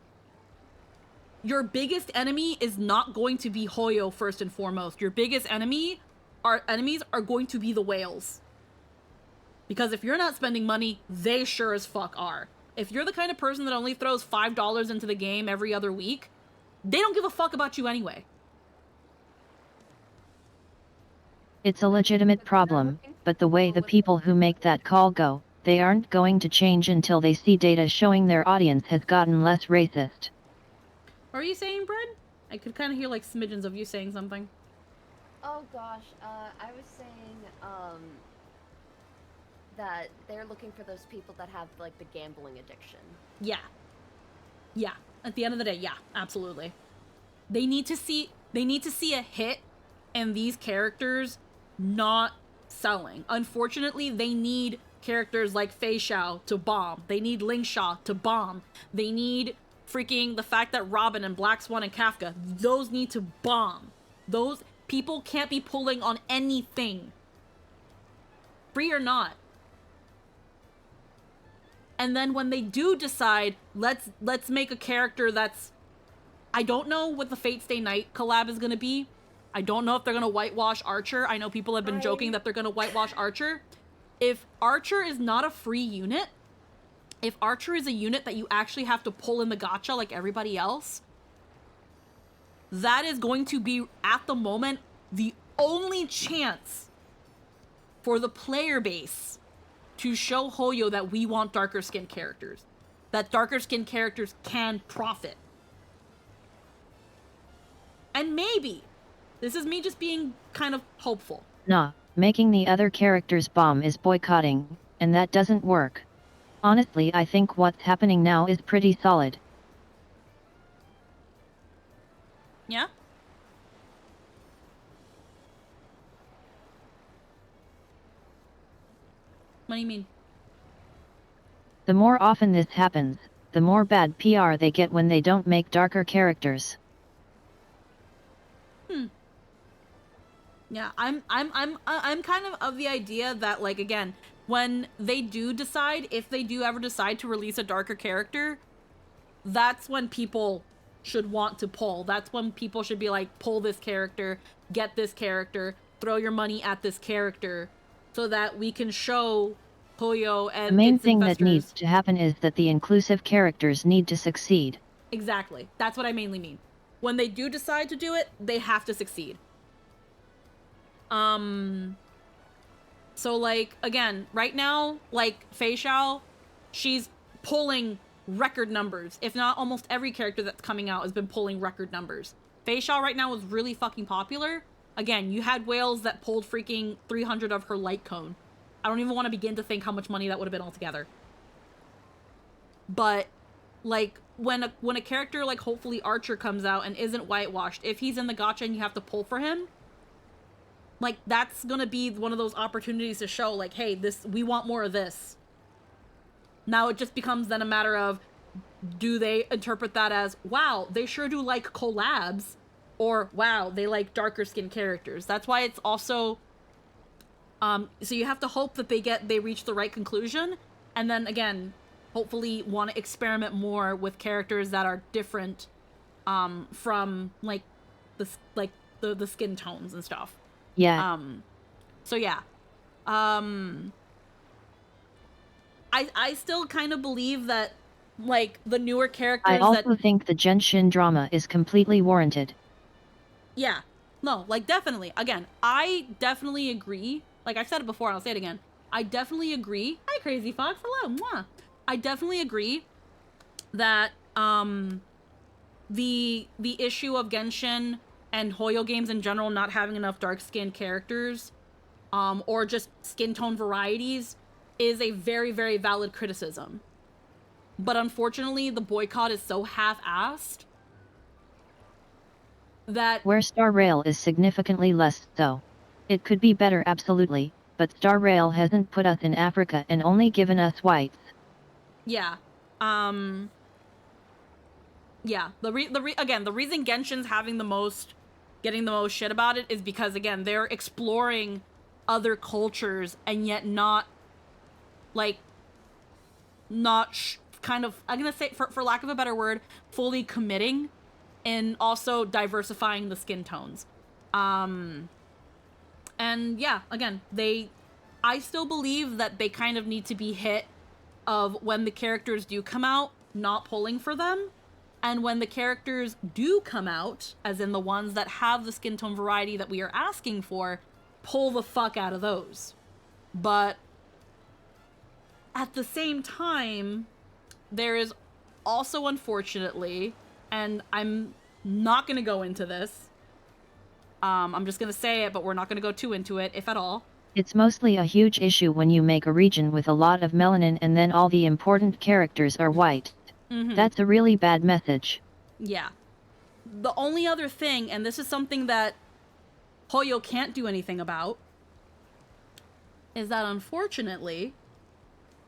your biggest enemy is not going to be Hoyo first and foremost. Your biggest enemies are going to be the whales. Because if you're not spending money, they sure as fuck are. If you're the kind of person that only throws $5 into the game every other week, they don't give a fuck about you anyway. It's a legitimate problem, but the way the people who make that call go, they aren't going to change until they see data showing their audience has gotten less racist. What are you saying, Brad? I could kind of hear like smidgens of you saying something. Oh gosh, I was saying, that they're looking for those people that have, like, the gambling addiction. Yeah. Yeah. At the end of the day, yeah, absolutely. They need to see a hit and these characters not selling. Unfortunately, they need characters like Fei Xiao to bomb. They need Ling Sha to bomb. They need freaking the fact that Robin and Black Swan and Kafka, those need to bomb. Those people can't be pulling on anything. Free or not. And then when they do decide, let's make a character that's... I don't know what the Fate Stay Night collab is going to be. I don't know if they're going to whitewash Archer. I know people have been joking that they're going to whitewash Archer. If Archer is not a free unit, if Archer is a unit that you actually have to pull in the gacha like everybody else, that is going to be, at the moment, the only chance for the player base to show Hoyo that we want darker skinned characters. That darker skinned characters can profit. And maybe, this is me just being kind of hopeful. Nah, making the other characters bomb is boycotting, and that doesn't work. Honestly, I think what's happening now is pretty solid. Yeah? What do you mean? The more often this happens, the more bad PR they get when they don't make darker characters. Yeah, I'm kind of the idea that, like, again, when they do decide, if they do ever decide to release a darker character, that's when people should want to pull. That's when people should be like, pull this character, get this character, throw your money at this character, so that we can show Poeloh and the main its thing investors. that needs to happen is that the inclusive characters need to succeed. Exactly. That's what I mainly mean. When they do decide to do it, they have to succeed. So, like, again, right now, like, Fei Xiao, she's pulling record numbers. If not, almost every character that's coming out has been pulling record numbers. Fei Xiao right now is really fucking popular. Again, you had whales that pulled freaking 300 of her light cone. I don't even want to begin to think how much money that would have been altogether. But, like, when a character like hopefully Archer comes out and isn't whitewashed, if he's in the gacha and you have to pull for him, like, that's gonna be one of those opportunities to show, like, hey, we want more of this. Now it just becomes then a matter of, do they interpret that as, wow, they sure do like collabs, or wow, they like darker skinned characters. That's why it's also, so you have to hope that they reach the right conclusion, and then again, hopefully want to experiment more with characters that are different, from like the skin tones and stuff. Yeah. So yeah. I still kind of believe that, like, the newer characters I also think the Genshin drama is completely warranted. Yeah. No, like, definitely. Again, I definitely agree. Like, I've said it before, and I'll say it again. I definitely agree. Hi, Crazy Fox. Hello. Mwah. I definitely agree that, the issue of Genshin and Hoyo games in general not having enough dark-skinned characters, or just skin tone varieties, is a very, very valid criticism. But unfortunately, the boycott is so half-assed that... Where Star Rail is significantly less so. It could be better, absolutely, but Star Rail hasn't put us in Africa and only given us whites. Yeah. Yeah, the reason Genshin's having getting the most shit about it is because, again, they're exploring other cultures and yet not, like, kind of, I'm gonna say, for lack of a better word, fully committing, and also diversifying the skin tones. And yeah, again, I still believe that they kind of need to be hit of when the characters do come out, not pulling for them. And when the characters do come out, as in the ones that have the skin tone variety that we are asking for, pull the fuck out of those. But at the same time, there is also, unfortunately, and I'm not going to go into this. I'm just going to say it, but we're not going to go too into it, if at all. It's mostly a huge issue when you make a region with a lot of melanin and then all the important characters are white. That's a really bad message. Yeah. The only other thing, and this is something that Poeloh can't do anything about, is that unfortunately,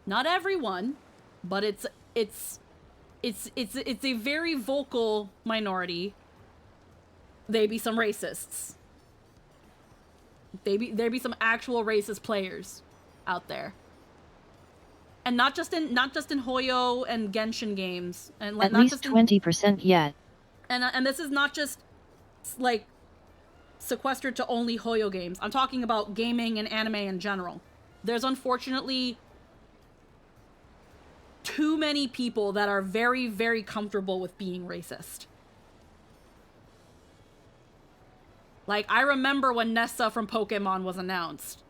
not everyone, but it's a very vocal minority. They be some racists. There be some actual racist players out there. And not just in Hoyo and Genshin games, and at not least just in, 20% yet. And this is not just like sequestered to only Hoyo games. I'm talking about gaming and anime in general. There's unfortunately too many people that are very, very comfortable with being racist. Like, I remember when Nessa from Pokemon was announced.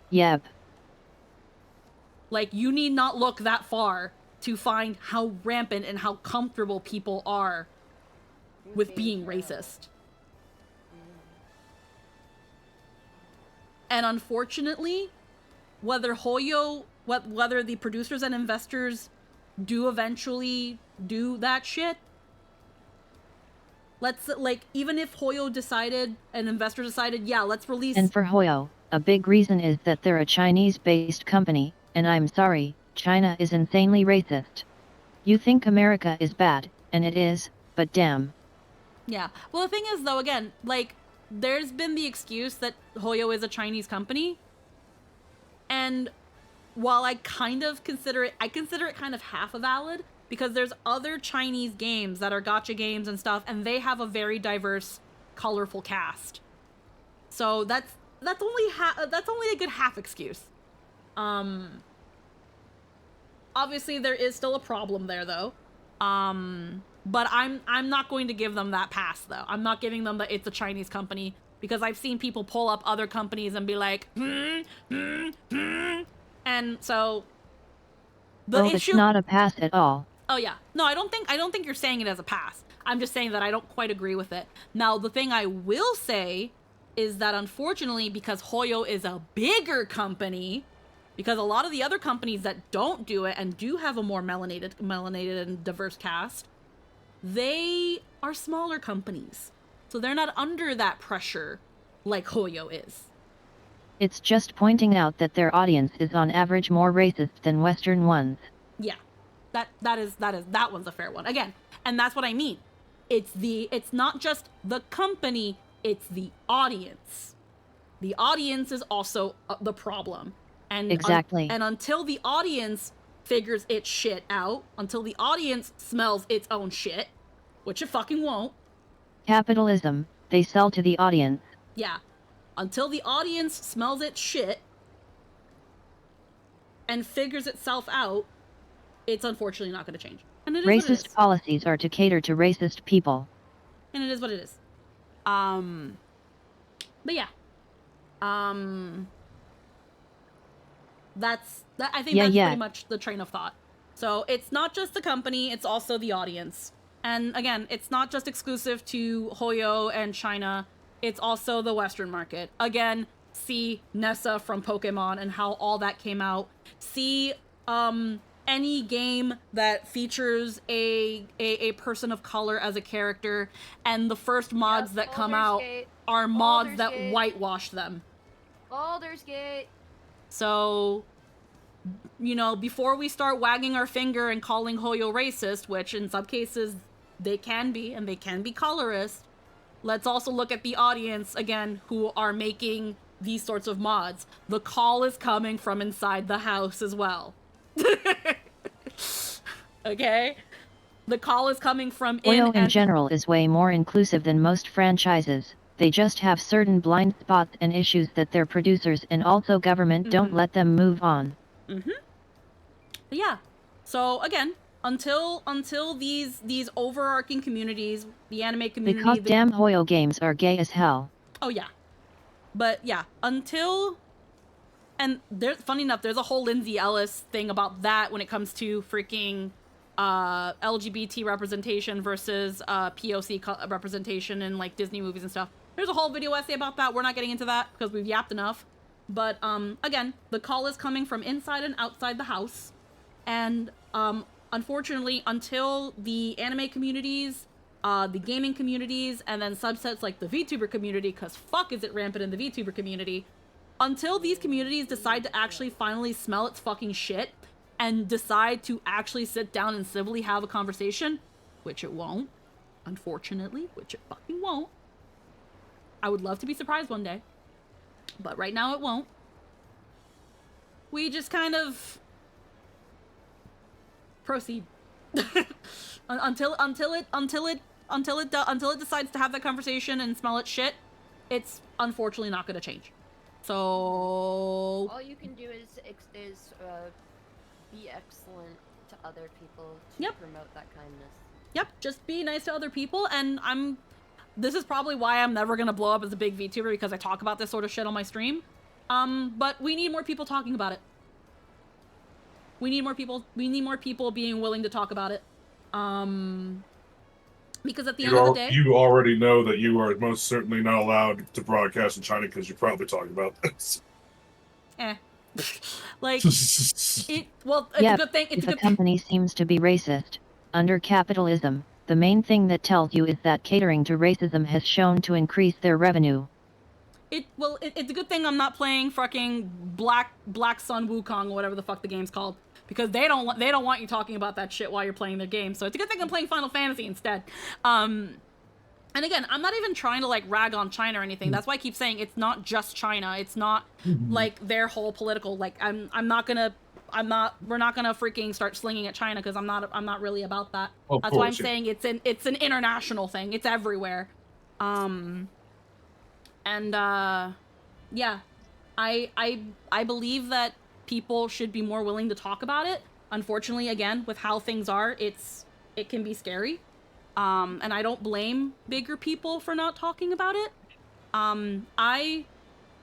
Yep. Like, you need not look that far to find how rampant and how comfortable people are with being racist. And unfortunately, whether the producers and investors do eventually do that shit, even if Hoyo decided, an investor decided, yeah, let's release... And for Hoyo, a big reason is that they're a Chinese-based company, and I'm sorry, China is insanely racist. You think America is bad, and it is, but damn. Yeah. Well, the thing is, though, again, like, there's been the excuse that Hoyo is a Chinese company, and while I consider it kind of half a valid, because there's other Chinese games that are gacha games and stuff, and they have a very diverse, colorful cast. So that's only a good half excuse. Obviously there is still a problem there though. But I'm not going to give them that pass though. I'm not giving them that it's a Chinese company, because I've seen people pull up other companies and be like, and so It's not a pass at all. Oh yeah. No, I don't think you're saying it as a pass. I'm just saying that I don't quite agree with it. Now, the thing I will say is that unfortunately, because Hoyo is a bigger company, because a lot of the other companies that don't do it and do have a more melanated and diverse cast, they are smaller companies. So they're not under that pressure like Hoyo is. It's just pointing out that their audience is on average more racist than Western ones. Yeah. That one's a fair one. Again, and that's what I mean. It's not just the company, it's the audience. The audience is also the problem. And exactly. And until the audience figures its shit out, until the audience smells its own shit, which it fucking won't. Capitalism, they sell to the audience. Yeah. Until the audience smells its shit and figures itself out, it's unfortunately not going to change. And it is racist what it is. Policies are to cater to racist people. And it is what it is. But yeah. I think that's pretty much the train of thought. So it's not just the company, it's also the audience. And again, it's not just exclusive to Hoyo and China, it's also the Western market. Again, see Nessa from Pokemon and how all that came out. See, any game that features a person of color as a character, and the first mods that come out are mods that whitewash them. Baldur's Gate. So, you know, before we start wagging our finger and calling Hoyo racist, which in some cases they can be, and they can be colorist, let's also look at the audience, again, who are making these sorts of mods. The call is coming from inside the house as well. Okay? The call is coming from Poeloh in general is way more inclusive than most franchises. They just have certain blind spots and issues that their producers and also government don't let them move on. Yeah. So again, until these overarching communities, the anime community, because damn Hoyo games are gay as hell. Oh yeah. But yeah, until, and there's, funny enough, there's a whole Lindsay Ellis thing about that when it comes to freaking LGBT representation versus POC representation in like Disney movies and stuff. There's a whole video essay about that. We're not getting into that because we've yapped enough. But again, the call is coming from inside and outside the house. And unfortunately, until the anime communities, the gaming communities, and then subsets like the VTuber community, because fuck is it rampant in the VTuber community, until these communities decide to actually finally smell its fucking shit and decide to actually sit down and civilly have a conversation, which it won't, unfortunately, which it fucking won't. I would love to be surprised one day, but right now it won't. We just kind of proceed until it decides to have that conversation and smell its shit. It's unfortunately not going to change. So all you can do is be excellent to other people to promote that kindness. Yep, just be nice to other people. And this is probably why I'm never gonna blow up as a big VTuber, because I talk about this sort of shit on my stream. But we need more people talking about it. We need more people being willing to talk about it. Because at the end of the day, you already know that you are most certainly not allowed to broadcast in China because you're probably talking about this. Like, it's a good thing. It's if a company seems to be racist, under capitalism, the main thing that tells you is that catering to racism has shown to increase their revenue. It's a good thing I'm not playing fucking Black Sun Wukong or whatever the fuck the game's called, because they don't want you talking about that shit while you're playing their game. So it's a good thing I'm playing Final Fantasy instead. And again, I'm not even trying to like rag on China or anything. That's why I keep saying it's not just China. It's not like their whole political, like we're not gonna freaking start slinging at China, because I'm not really about that. That's why I'm saying it's an international thing. It's everywhere. Yeah, I believe that people should be more willing to talk about it. Unfortunately, again, with how things are, it can be scary. And I don't blame bigger people for not talking about it. I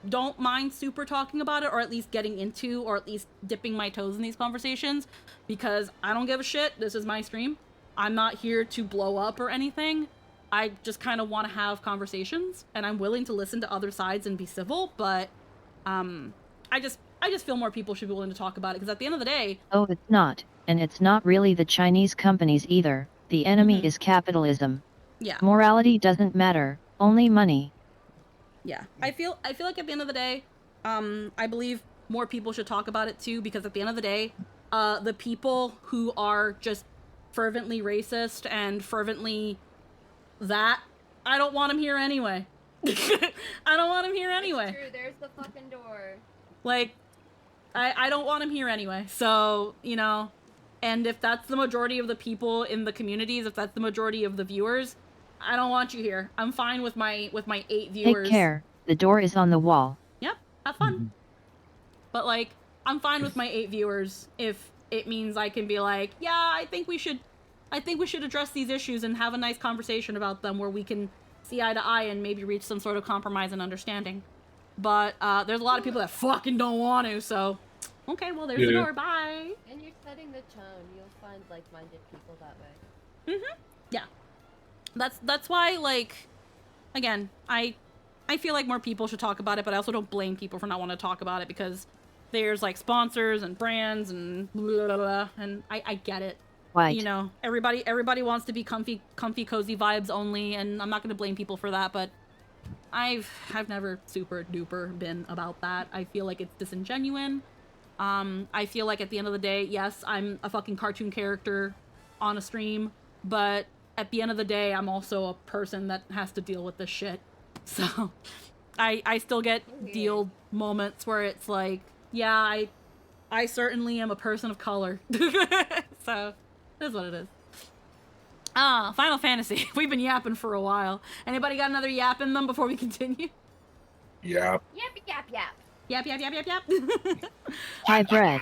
don't mind super talking about it, or at least getting into, or at least dipping my toes in these conversations, because I don't give a shit. This is my stream. I'm not here to blow up or anything. I just kind of want to have conversations, and I'm willing to listen to other sides and be civil, but I just feel more people should be willing to talk about it, because at the end of the day... Oh, it's not. And it's not really the Chinese companies either. The enemy is capitalism. Yeah. Morality doesn't matter, only money. Yeah. I feel like at the end of the day, I believe more people should talk about it too, because at the end of the day, the people who are just fervently racist and fervently that, I don't want them here anyway. I don't want them here anyway. It's true, there's the fucking door. Like, I don't want them here anyway. So, you know, and if that's the majority of the people in the communities, if that's the majority of the viewers, I don't want you here. I'm fine with my 8 viewers. Take care. The door is on the wall. Yep, have fun. But like, I'm fine with my 8 viewers if it means I can be like, yeah, I think we should address these issues and have a nice conversation about them where we can see eye to eye and maybe reach some sort of compromise and understanding. But there's a lot of people that fucking don't want to, so okay, well, there's the door, bye. And you're setting the tone. You'll find like-minded people that way. Yeah. That's why, like, again, I feel like more people should talk about it, but I also don't blame people for not wanting to talk about it, because there's like sponsors and brands and blah, blah, blah, and I get it. Right. You know, everybody wants to be comfy, cozy vibes only, and I'm not going to blame people for that, but I've never super duper been about that. I feel like it's disingenuous. I feel like at the end of the day, yes, I'm a fucking cartoon character on a stream, but at the end of the day, I'm also a person that has to deal with this shit. So I still get dealed moments where it's like, yeah, I certainly am a person of color. So it is what it is. Final Fantasy. We've been yapping for a while. Anybody got another yap in them before we continue? Yap. Yap, yap, yap. Yap, yap, yap, yap, yap. Hi, bread.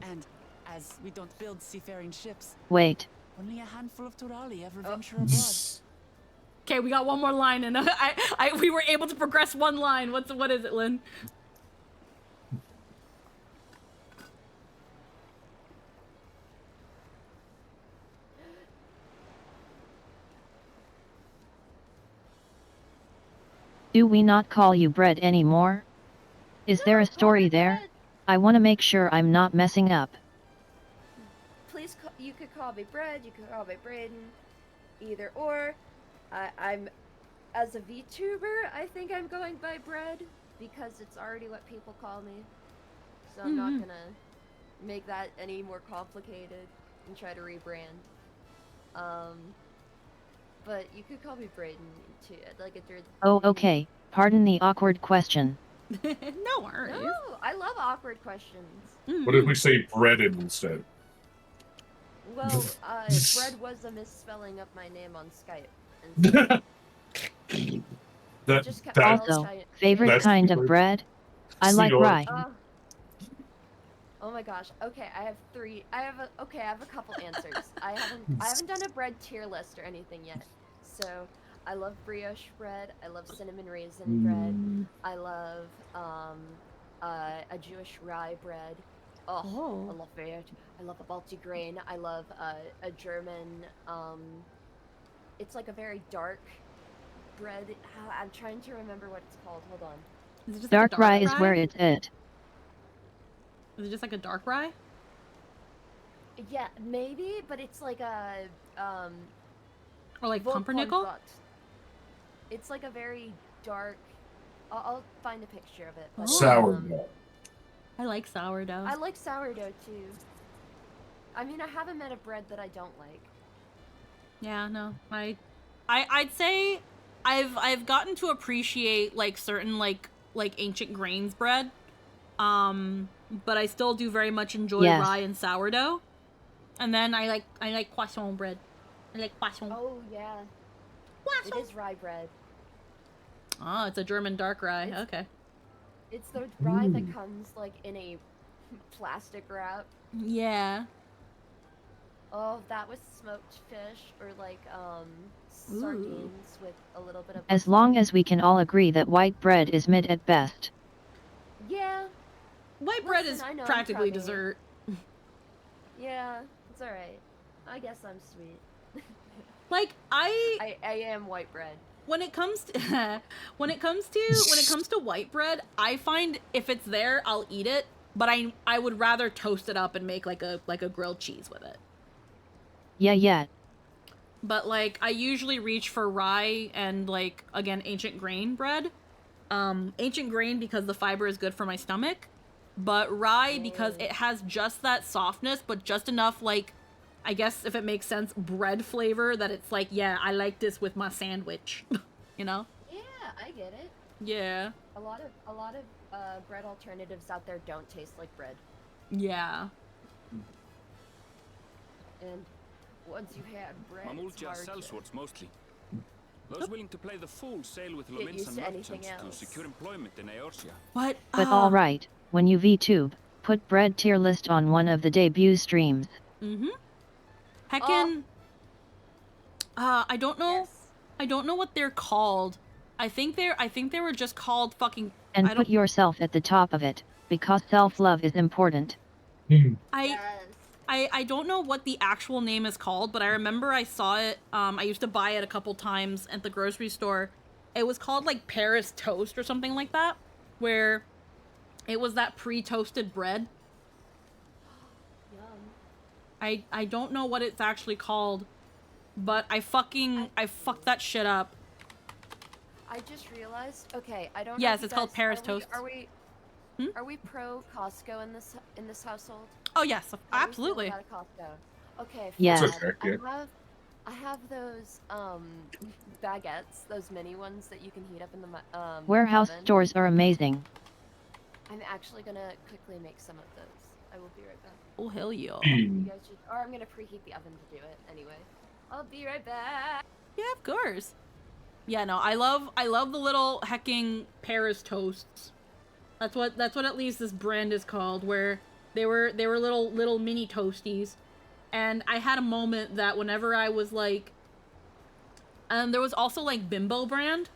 And as we don't build seafaring ships, Wait. only a handful of Turali ever venture abroad. Okay, we got one more line, and we were able to progress one line. What is it, Lynn? Do we not call you bread anymore? Is there a story there? Bread. I want to make sure I'm not messing up. Please, you could call me Bread. You could call me Braden. Either or. I'm, as a VTuber, I think I'm going by Bread because it's already what people call me. So I'm not gonna make that any more complicated and try to rebrand. But you could call me Braden too. Like if there's. Oh, okay. Pardon the awkward question. No worries. No, I love awkward questions. What if we say breaded instead? Well, Bread was a misspelling of my name on Skype. And so just kept Also, favorite kind of bread? I like rye. Oh my gosh. Okay, I have three. I have a couple answers. I haven't done a bread tier list or anything yet. So, I love brioche bread. I love cinnamon raisin bread. I love a Jewish rye bread. Oh, I love it. I love a multigrain. I love a German. It's like a very dark bread. I'm trying to remember what it's called. Hold on. Is it just Dark like a rye is where it's at. Is it just like a dark rye? Yeah, maybe, but it's like a Or like pumpernickel? It's like a very dark. I'll find a picture of it. But, Sourdough. I like sourdough. I like sourdough too. I mean, I haven't met a bread that I don't like. Yeah, no. I'd say I've gotten to appreciate like certain like ancient grains bread. But I still do very much enjoy rye and sourdough. And then I like croissant bread. I like croissant. Oh yeah. It is rye bread. Oh, it's a German dark rye. Okay. It's the rye that comes like in a plastic wrap. Yeah. Oh, that was smoked fish or like sardines with a little bit of. As long as we can all agree that white bread is mid at best. Yeah. White bread is practically dessert. Yeah, it's alright. I guess I'm sweet. Like I am white bread. When it comes to when it comes to white bread, I find if it's there, I'll eat it, but I would rather toast it up and make like a grilled cheese with it. Yeah. But like I usually reach for rye and like again ancient grain bread. Ancient grain because the fiber is good for my stomach, but rye because it has just that softness, but just enough like, I guess if it makes sense, bread flavor that it's like, yeah, I like this with my sandwich, you know? Yeah, I get it. Yeah. A lot of bread alternatives out there don't taste like bread. Yeah. And once you have bread, it's Mamulja hard to... sellswords mostly. Those willing to play the fool sail with Lomins and merchants to secure employment in Eorzea. What? But alright, when you VTube, put bread tier list on one of the debut streams. Heckin'. I don't know. Yes. I don't know what they're called. I think they were just called fucking. And put yourself at the top of it, because self-love is important. I don't know what the actual name is called, but I remember I saw it. I used to buy it a couple times at the grocery store. It was called like Paris toast or something like that, where it was that pre-toasted bread. I don't know what it's actually called, but I fucked that shit up. I just realized. Okay, I don't. Yes, know it's called Paris toast. Are we pro Costco in this household? Oh yes, absolutely. How do we feel about Costco? Okay. Yes. I have those baguettes, those mini ones that you can heat up in the warehouse oven. stores are amazing. I'm actually gonna quickly make some of those. I will be right back. Oh hell yeah. You guys should, or I'm gonna preheat the oven to do it anyway. I'll be right back. Yeah, of course. Yeah, no, I love the little hecking Paris toasts. That's what at least this brand is called, where they were little mini toasties. And I had a moment that whenever I was like And there was also like Bimbo brand.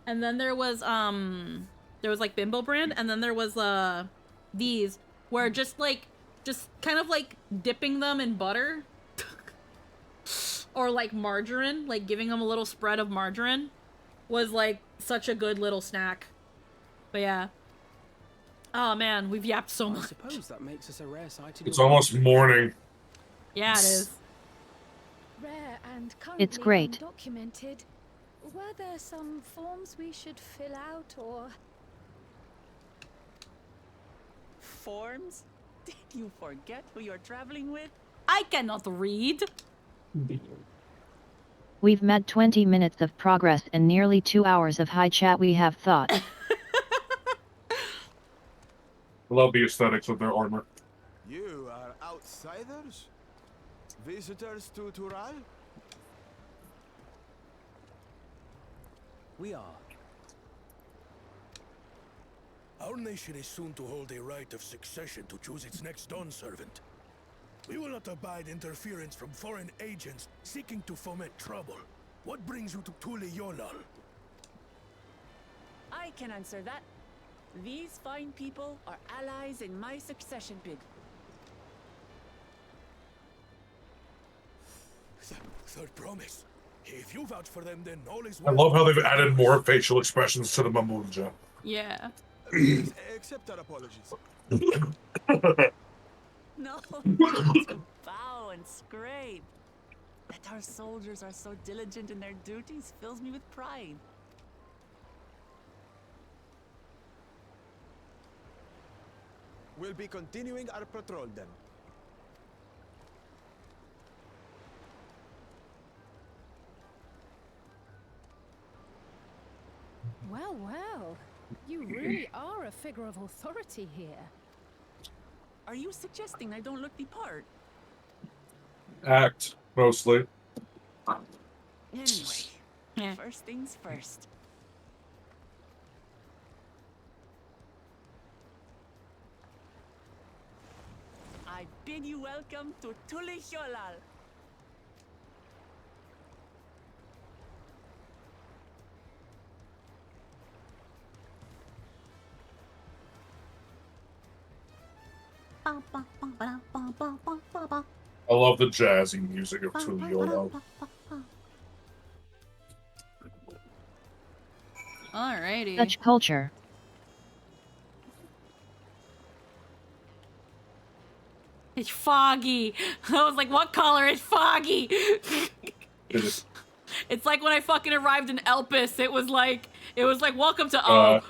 And then there was like Bimbo brand, and then there was these where just kind of like dipping them in butter or like margarine, like giving them a little spread of margarine was like such a good little snack. But yeah. Oh man, we've yapped so much. I suppose that makes us a rare sight. It's almost morning. Yeah, it is. Rare and currently It's great. undocumented. Were there some forms we should fill out or... Forms? Did you forget who you're traveling with? I cannot read. We've made 20 minutes of progress and nearly 2 hours of high chat, we have thought. I love the aesthetics of their armor. You are outsiders? Visitors to Tural? We are. Our nation is soon to hold a right of succession to choose its next dawn servant. We will not abide interference from foreign agents seeking to foment trouble. What brings you to Tuli Yolal? I can answer that. These fine people are allies in my succession bid. Third promise. If you vouch for them, then all is I well. love how they've added more facial expressions to the Mamuja. Yeah. Accept our apologies. No, to bow and scrape. That our soldiers are so diligent in their duties fills me with pride. We'll be continuing our patrol then. Well, well. You really are a figure of authority here. Are you suggesting I don't look the part? Act, mostly. Anyway, first things first. I bid you welcome to Tuli Yolal. I love the jazzy music of Tuli Yolal. Alrighty. Such culture. It's foggy. I was like, what color is foggy? It's like when I fucking arrived in Elpis. It was like, welcome to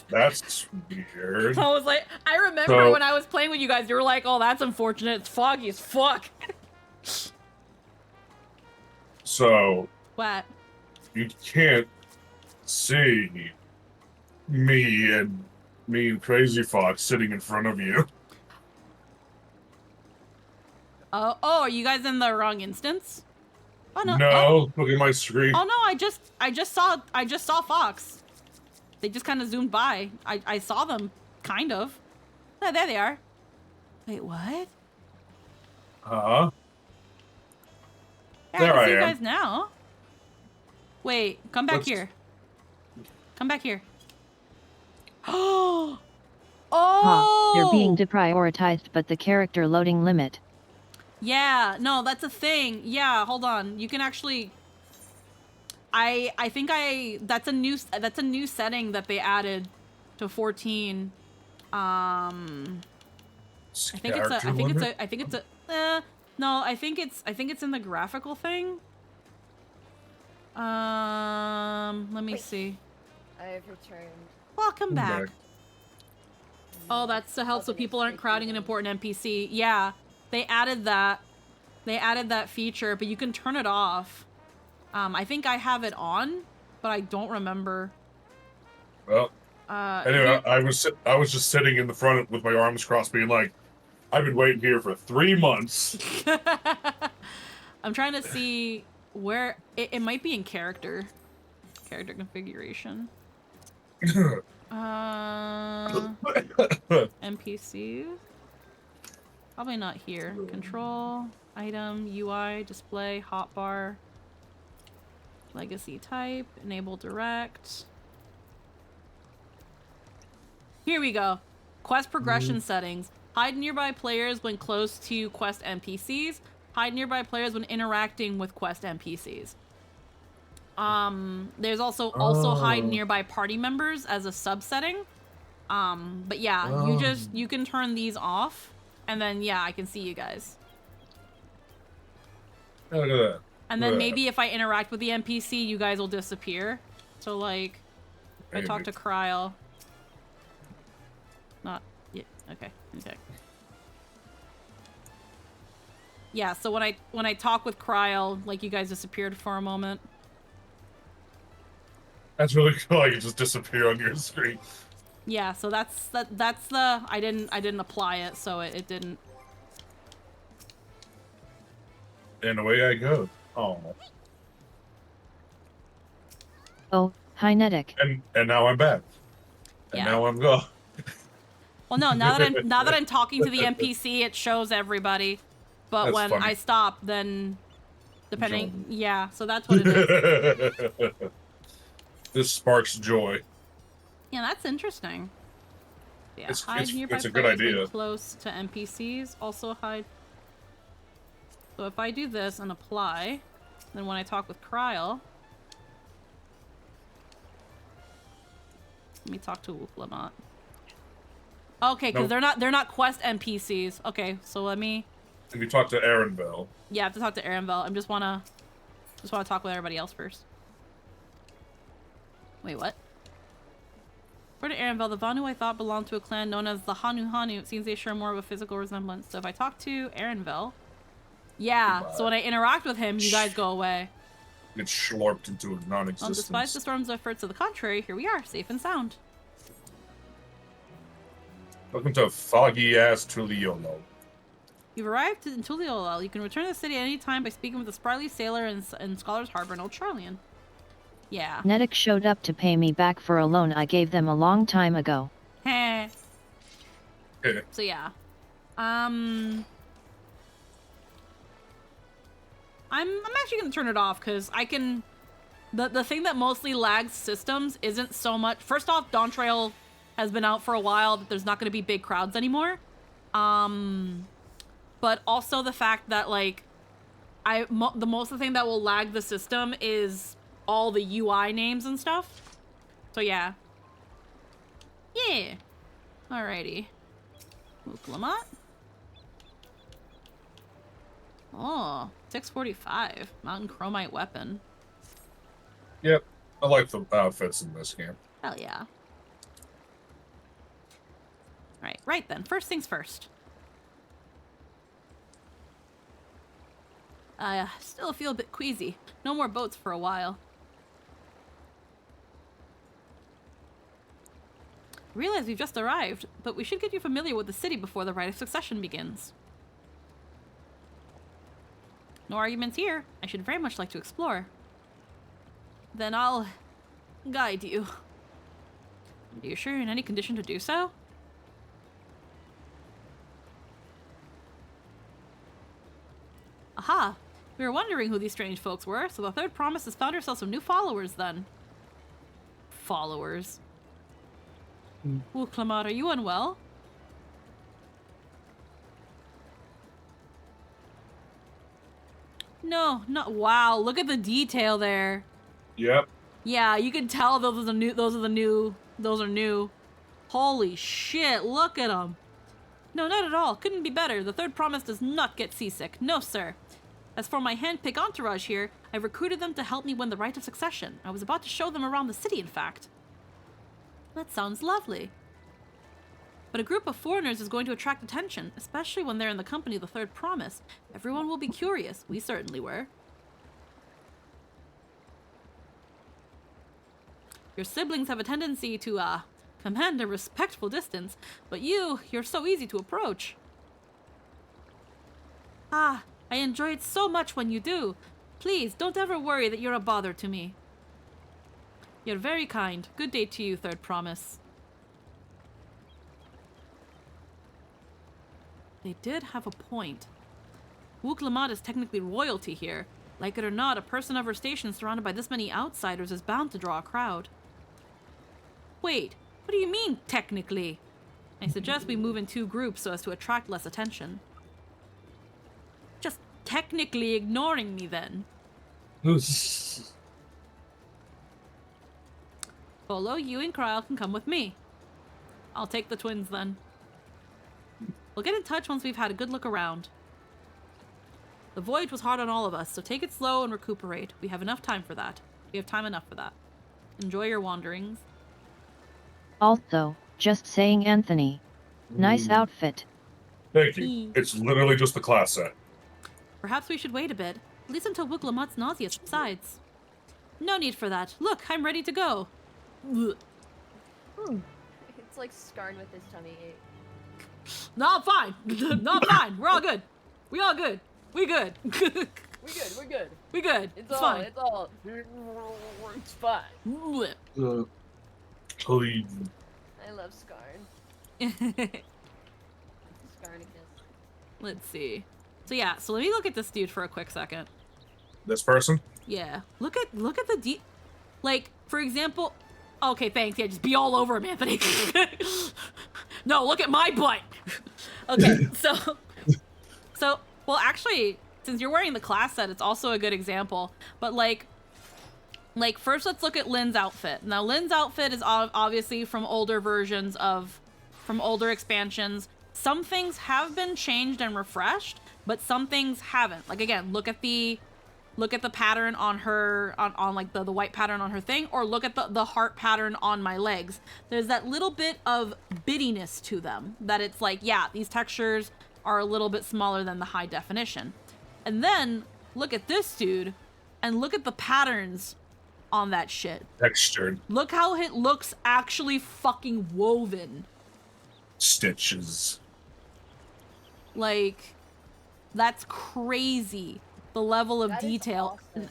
That's weird. I was like, I remember when I was playing with you guys, you were like, oh, that's unfortunate. It's foggy as fuck. So. What? You can't see me and Crazy Fox sitting in front of you. Oh, are you guys in the wrong instance? Oh no. No, look at my screen. Oh no, I just saw Fox. They just kind of zoomed by. I saw them, kind of. Oh, there they are. Wait, what? Huh? Yeah, There I I see you am. guys now. Wait, come back here. Come back here. Oh! They're being deprioritized, but the character loading limit. Yeah, no, that's a thing. Yeah, hold on. You can actually. I think that's a new setting that they added to 14. I think it's in the graphical thing. Let me see. I have returned. Welcome back. Oh, that's to help so people aren't crowding an important NPC. Yeah, they added that. They added that feature, but you can turn it off. I think I have it on, but I don't remember. Well, anyway, I was just sitting in the front with my arms crossed, being like, I've been waiting here for 3 months. I'm trying to see where it might be in character configuration. NPCs. Probably not here. Control, item, UI, display, hotbar, legacy type, enable direct. Here we go. Quest progression settings. Hide nearby players when close to quest NPCs. Hide nearby players when interacting with quest NPCs. There's also hide nearby party members as a subsetting. But yeah, you can turn these off, and then yeah, I can see you guys. Oh, look at that. And then maybe if I interact with the NPC, you guys will disappear. So like, if I talk to Kryl. Not yeah. Okay. Yeah. So when I talk with Kryl, like you guys disappeared for a moment. That's really cool. You just disappear on your screen. Yeah. So that's the I didn't apply it, so it didn't. And away I go. Oh. Oh, hi Netic. And now I'm back. And now I'm gone. Well, no. Now that I'm talking to the NPC, it shows everybody. But That's when funny. I stop, then depending, yeah. So that's what it is. This sparks joy. Yeah, that's interesting. Yeah, hide it's nearby a good players when idea. close to NPCs. Also hide. So if I do this and apply, then when I talk with Kryl, let me talk to Lamont. Okay, because they're not quest NPCs. Okay, so let me. If you talk to Arenville. Yeah, I have to talk to Arenville. I just wanna talk with everybody else first. Wait, what? According to Arenville, the Vanu I thought belonged to a clan known as the Hanu. It seems they share more of a physical resemblance. So if I talk to Arenville, yeah. So when I interact with him, you guys go away. Get slurped into non-existence. Despite the storm's efforts to the contrary, here we are, safe and sound. Welcome to foggy-ass Tuliolo. You've arrived in Tuliolo. You can return to the city at any time by speaking with the sprightly sailor in Scholar's Harbor in Old Charlian. Yeah. Netic showed up to pay me back for a loan I gave them a long time ago. Heh. So yeah. I'm actually gonna turn it off because I can. The thing that mostly lags systems isn't so much. First off, DAWNTRAIL has been out for a while. That there's not gonna be big crowds anymore. But also the fact that like, the most of the thing that will lag the system is all the UI names and stuff. So yeah. Yeah. Alrighty. Move Lamont. Oh, 645. Mountain Chromite weapon. Yep. I like the outfits in this game. Hell yeah. Right then. First things first. I still feel a bit queasy. No more boats for a while. Realize we've just arrived, but we should get you familiar with the city before the rite of succession begins. No arguments here. I should very much like to explore. Then I'll guide you. Are you sure you're in any condition to do so? Aha! We were wondering who these strange folks were, so the third promise has found herself some new followers then. Followers. Ooh, Clamart, are you unwell? No, not wow. Look at the detail there. Yep. Yeah, you can tell those are new. Holy shit, look at them. No, not at all. Couldn't be better. The third promise does not get seasick. No, sir. As for my handpicked entourage here, I recruited them to help me win the rite of succession. I was about to show them around the city, in fact. That sounds lovely. But a group of foreigners is going to attract attention, especially when they're in the company of the third promise. Everyone will be curious. We certainly were. Your siblings have a tendency to, command a respectful distance, but you're so easy to approach. Ah, I enjoy it so much when you do. Please, don't ever worry that you're a bother to me. You're very kind. Good day to you, third promise. They did have a point. Wook is technically royalty here. Like it or not, a person of her station surrounded by this many outsiders is bound to draw a crowd. Wait, what do you mean, technically? I suggest we move in 2 groups so as to attract less attention. Just technically ignoring me then. Poeloh, you and Krile can come with me. I'll take the twins then. We'll get in touch once we've had a good look around. The voyage was hard on all of us, so take it slow and recuperate. We have enough time for that. We have time enough for that. Enjoy your wanderings. Also, just saying, Anthony. Nice outfit. Thank you. It's literally just the class set. Perhaps we should wait a bit, at least until Wook nausea subsides. No need for that. Look, I'm ready to go. It's like Skarn with his tummy ache. No, I'm fine. No, I'm fine. We're all good. We all good. We good. We're good. We good. It's fine. It's fine. Clean. I love Skarn. Skarnicus. Let's see. So yeah, so let me look at this dude for a quick second. This person? Yeah. Look at the like, for example, okay, thanks. Yeah, just be all over him, Anthony. No, look at my butt. Okay, so well, actually, since you're wearing the class set, it's also a good example. But like first, let's look at Lynn's outfit. Now, Lynn's outfit is obviously from older versions from older expansions. Some things have been changed and refreshed, but some things haven't. Like again, look at the pattern on her, on like the white pattern on her thing, or look at the heart pattern on my legs. There's that little bit of bittiness to them that it's like, yeah, these textures are a little bit smaller than the high definition. And then look at this dude and look at the patterns on that shit. Textured. Look how it looks actually fucking woven. Stitches. Like, that's crazy. The level of That is detail. awesome.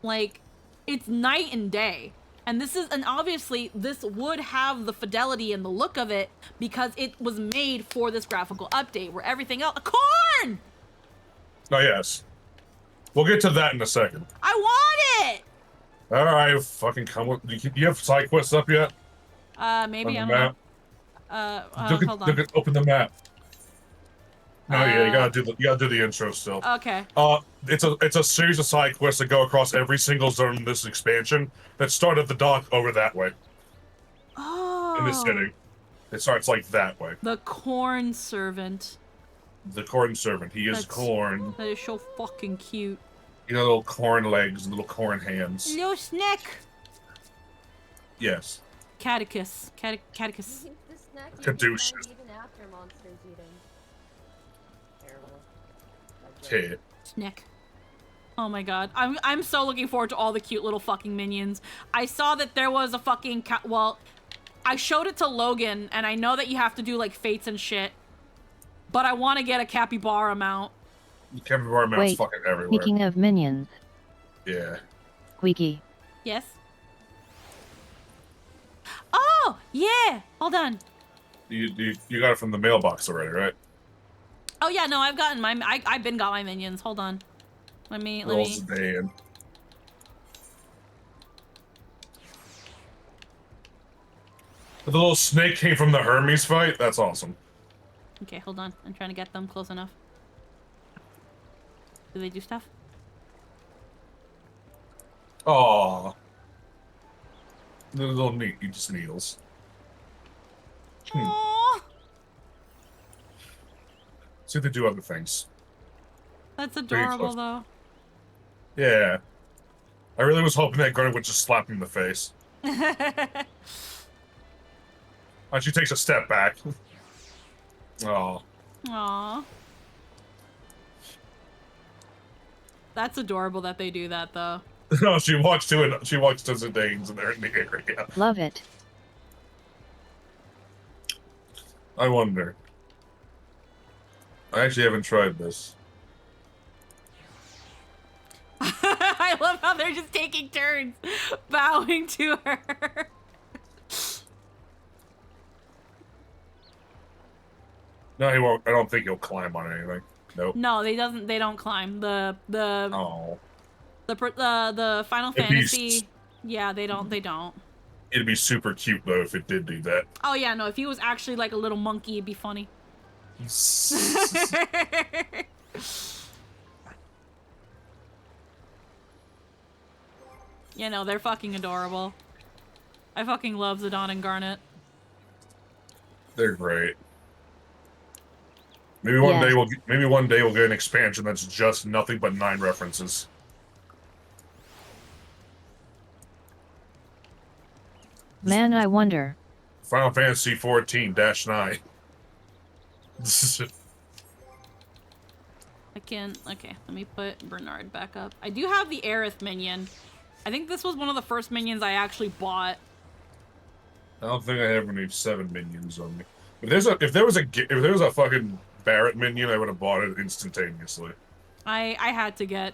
Like, it's night and day. And obviously this would have the fidelity and the look of it because it was made for this graphical update where everything else, corn! Oh, yes. We'll get to that in a second. I want it! Alright, fucking come with, you have side quests up yet? Maybe, I On don't the know. map? Hold on. Open the map. No, yeah, you gotta do the intro still. Okay. It's a series of side quests that go across every single zone in this expansion that start at the dock over that way. Oh. In this city. It starts like that way. The corn servant. The corn servant. He is corn. That is so fucking cute. You know, little corn legs and little corn hands. Little snack. Yes. Catechus. The Catechus. snack you Caduceus. can find even after monsters eat him. Terrible. Tit. Snack. Oh my god. I'm so looking forward to all the cute little fucking minions. I saw that there was a fucking well, I showed it to Logan, and I know that you have to do like fates and shit. But I want to get a capybara mount. The capybara mount's Wait, fucking everywhere. speaking of minions, Yeah. Squeaky. Yes? Oh! Yeah! Hold on. You got it from the mailbox already, right? Oh yeah, no, I've gotten my... I've been got my minions. Hold on. Let me... The little snake came from the Hermes fight? That's awesome. Okay, hold on. I'm trying to get them close enough. Do they do stuff? Aww. The little neat, he just needles. Aww. See if they do other things. That's Very adorable, close. though. Yeah. I really was hoping that Garnet would just slap him in the face. And she takes a step back. Oh. Aww. That's adorable that they do that, though. No, she walks to Zidane's and they're in the area. Love it. I wonder. I actually haven't tried this. I love how they're just taking turns bowing to her. No, he won't. I don't think he'll climb on anything. Nope. No, they don't climb. The Oh. the Final Fantasy. Yeah, they don't. It'd be super cute though if it did do that. Oh yeah, no. If he was actually like a little monkey, it'd be funny. You know, they're fucking adorable. I fucking love Zidane and Garnet. They're great. Maybe one day we'll get an expansion that's just nothing but 9 references. Man, I wonder. Final Fantasy 14-9. Okay, let me put Bernard back up. I do have the Aerith minion. I think this was one of the first minions I actually bought. I don't think I ever need 7 minions on me. If there was a fucking Barrett minion, I would have bought it instantaneously. I had to get,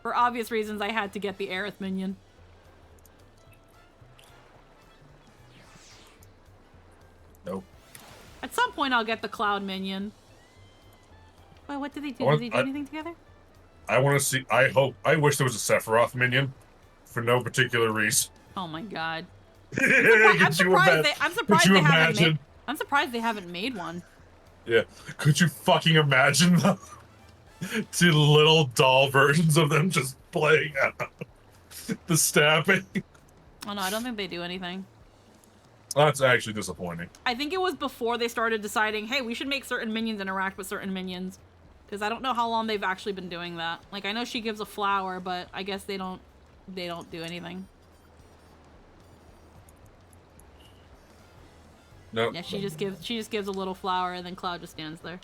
for obvious reasons, I had to get the Aerith minion. Nope. At some point, I'll get the Cloud minion. Wait, what did they do? Did they do anything together? I want to see. I wish there was a Sephiroth minion, for no particular reason. Oh my god. I'm surprised they haven't made one. Yeah. Could you fucking imagine the 2 little doll versions of them just playing out the stabbing? Oh no, I don't think they do anything. That's actually disappointing. I think it was before they started deciding, hey, we should make certain minions interact with certain minions. Because I don't know how long they've actually been doing that. Like, I know she gives a flower, but I guess they don't do anything. Nope. Yeah, she just gives a little flower and then Cloud just stands there.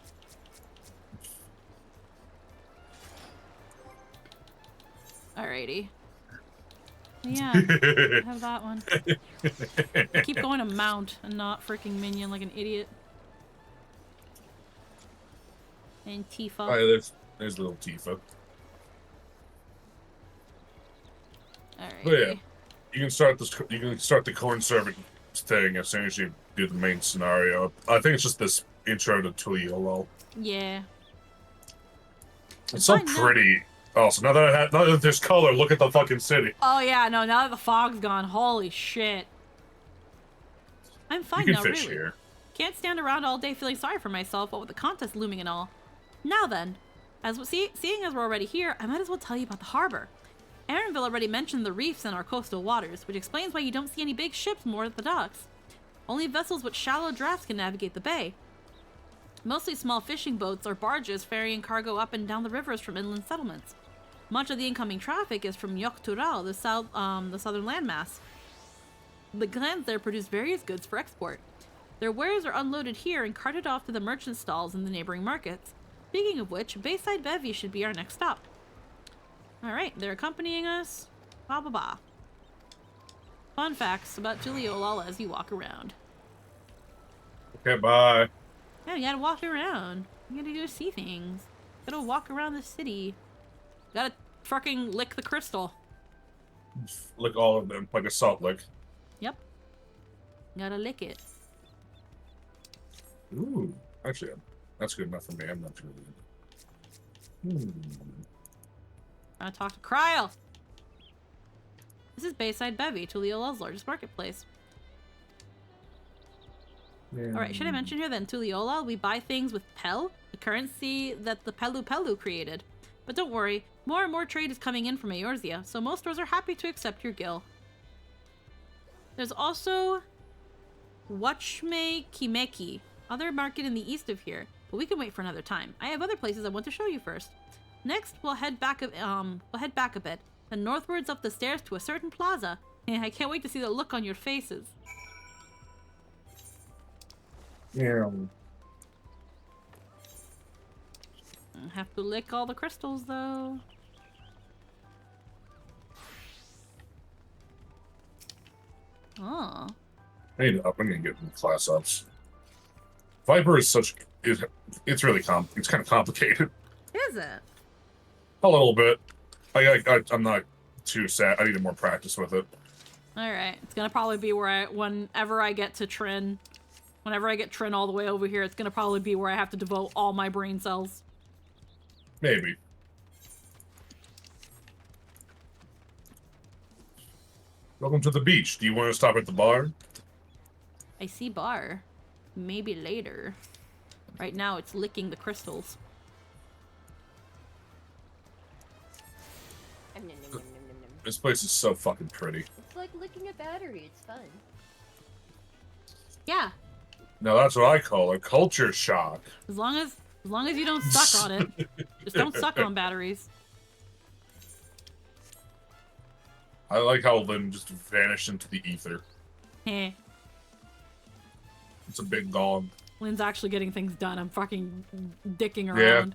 Alrighty. Yeah, I have that one. I keep going to mount and not freaking minion like an idiot. And Tifa. Oh, yeah, there's little Tifa. Alright. But yeah, you can start the corn servant thing as soon as you do the main scenario. I think it's just this intro to Poeloh. Yeah. It's so pretty. Oh, so now that there's color, look at the fucking city. Oh yeah, no, now that the fog's gone, holy shit. I'm fine now, really. Here. Can't stand around all day feeling sorry for myself, what with the contest looming and all. Now then, seeing as we're already here, I might as well tell you about the harbor. Aaronville already mentioned the reefs in our coastal waters, which explains why you don't see any big ships moored at the docks. Only vessels with shallow drafts can navigate the bay. Mostly small fishing boats or barges ferrying cargo up and down the rivers from inland settlements. Much of the incoming traffic is from Yogg-Turall, the southern landmass. The clans there produce various goods for export. Their wares are unloaded here and carted off to the merchant stalls in the neighboring markets. Speaking of which, Bayside Bevy should be our next stop. Alright, they're accompanying us. Blah blah blah. Fun facts about Tuliyollal as you walk around. Okay, bye. Yeah, you gotta walk around. You gotta go see things. Gotta walk around the city. Gotta fucking lick the crystal. Lick all of them, like a salt lick. Yep. Gotta lick it. Ooh, actually, that's good enough for me. I'm not too good. Gotta talk to Kryl. This is Bayside Bevy, Tuliyollal's largest marketplace. Alright, should I mention here that in Tuliyollal, we buy things with Pel, the currency that the Pelu created. But don't worry, more and more trade is coming in from Eorzea, so most stores are happy to accept your gil. There's also Wachme Kimeki, other market in the east of here, but we can wait for another time. I have other places I want to show you first. Next, we'll head back a bit, then northwards up the stairs to a certain plaza. I can't wait to see the look on your faces. Yeah. I have to lick all the crystals, though. Oh. I need to get class ups. Viper is it's really it's kind of complicated. Is it? A little bit. I'm not too sad. I need more practice with it. Alright. It's gonna probably be whenever I get to Trin. Whenever I get Trin all the way over here, it's gonna probably be where I have to devote all my brain cells. Maybe. Welcome to the beach. Do you want to stop at the bar? I see bar. Maybe later. Right now, it's licking the crystals. This place is so fucking pretty. It's like licking a battery. It's fun. Yeah. Now that's what I call a culture shock. As long as you don't suck on it. Just don't suck on batteries. I like how Lynn just vanished into the ether. Heh. It's a big gong. Lynn's actually getting things done. I'm fucking dicking Yeah. around.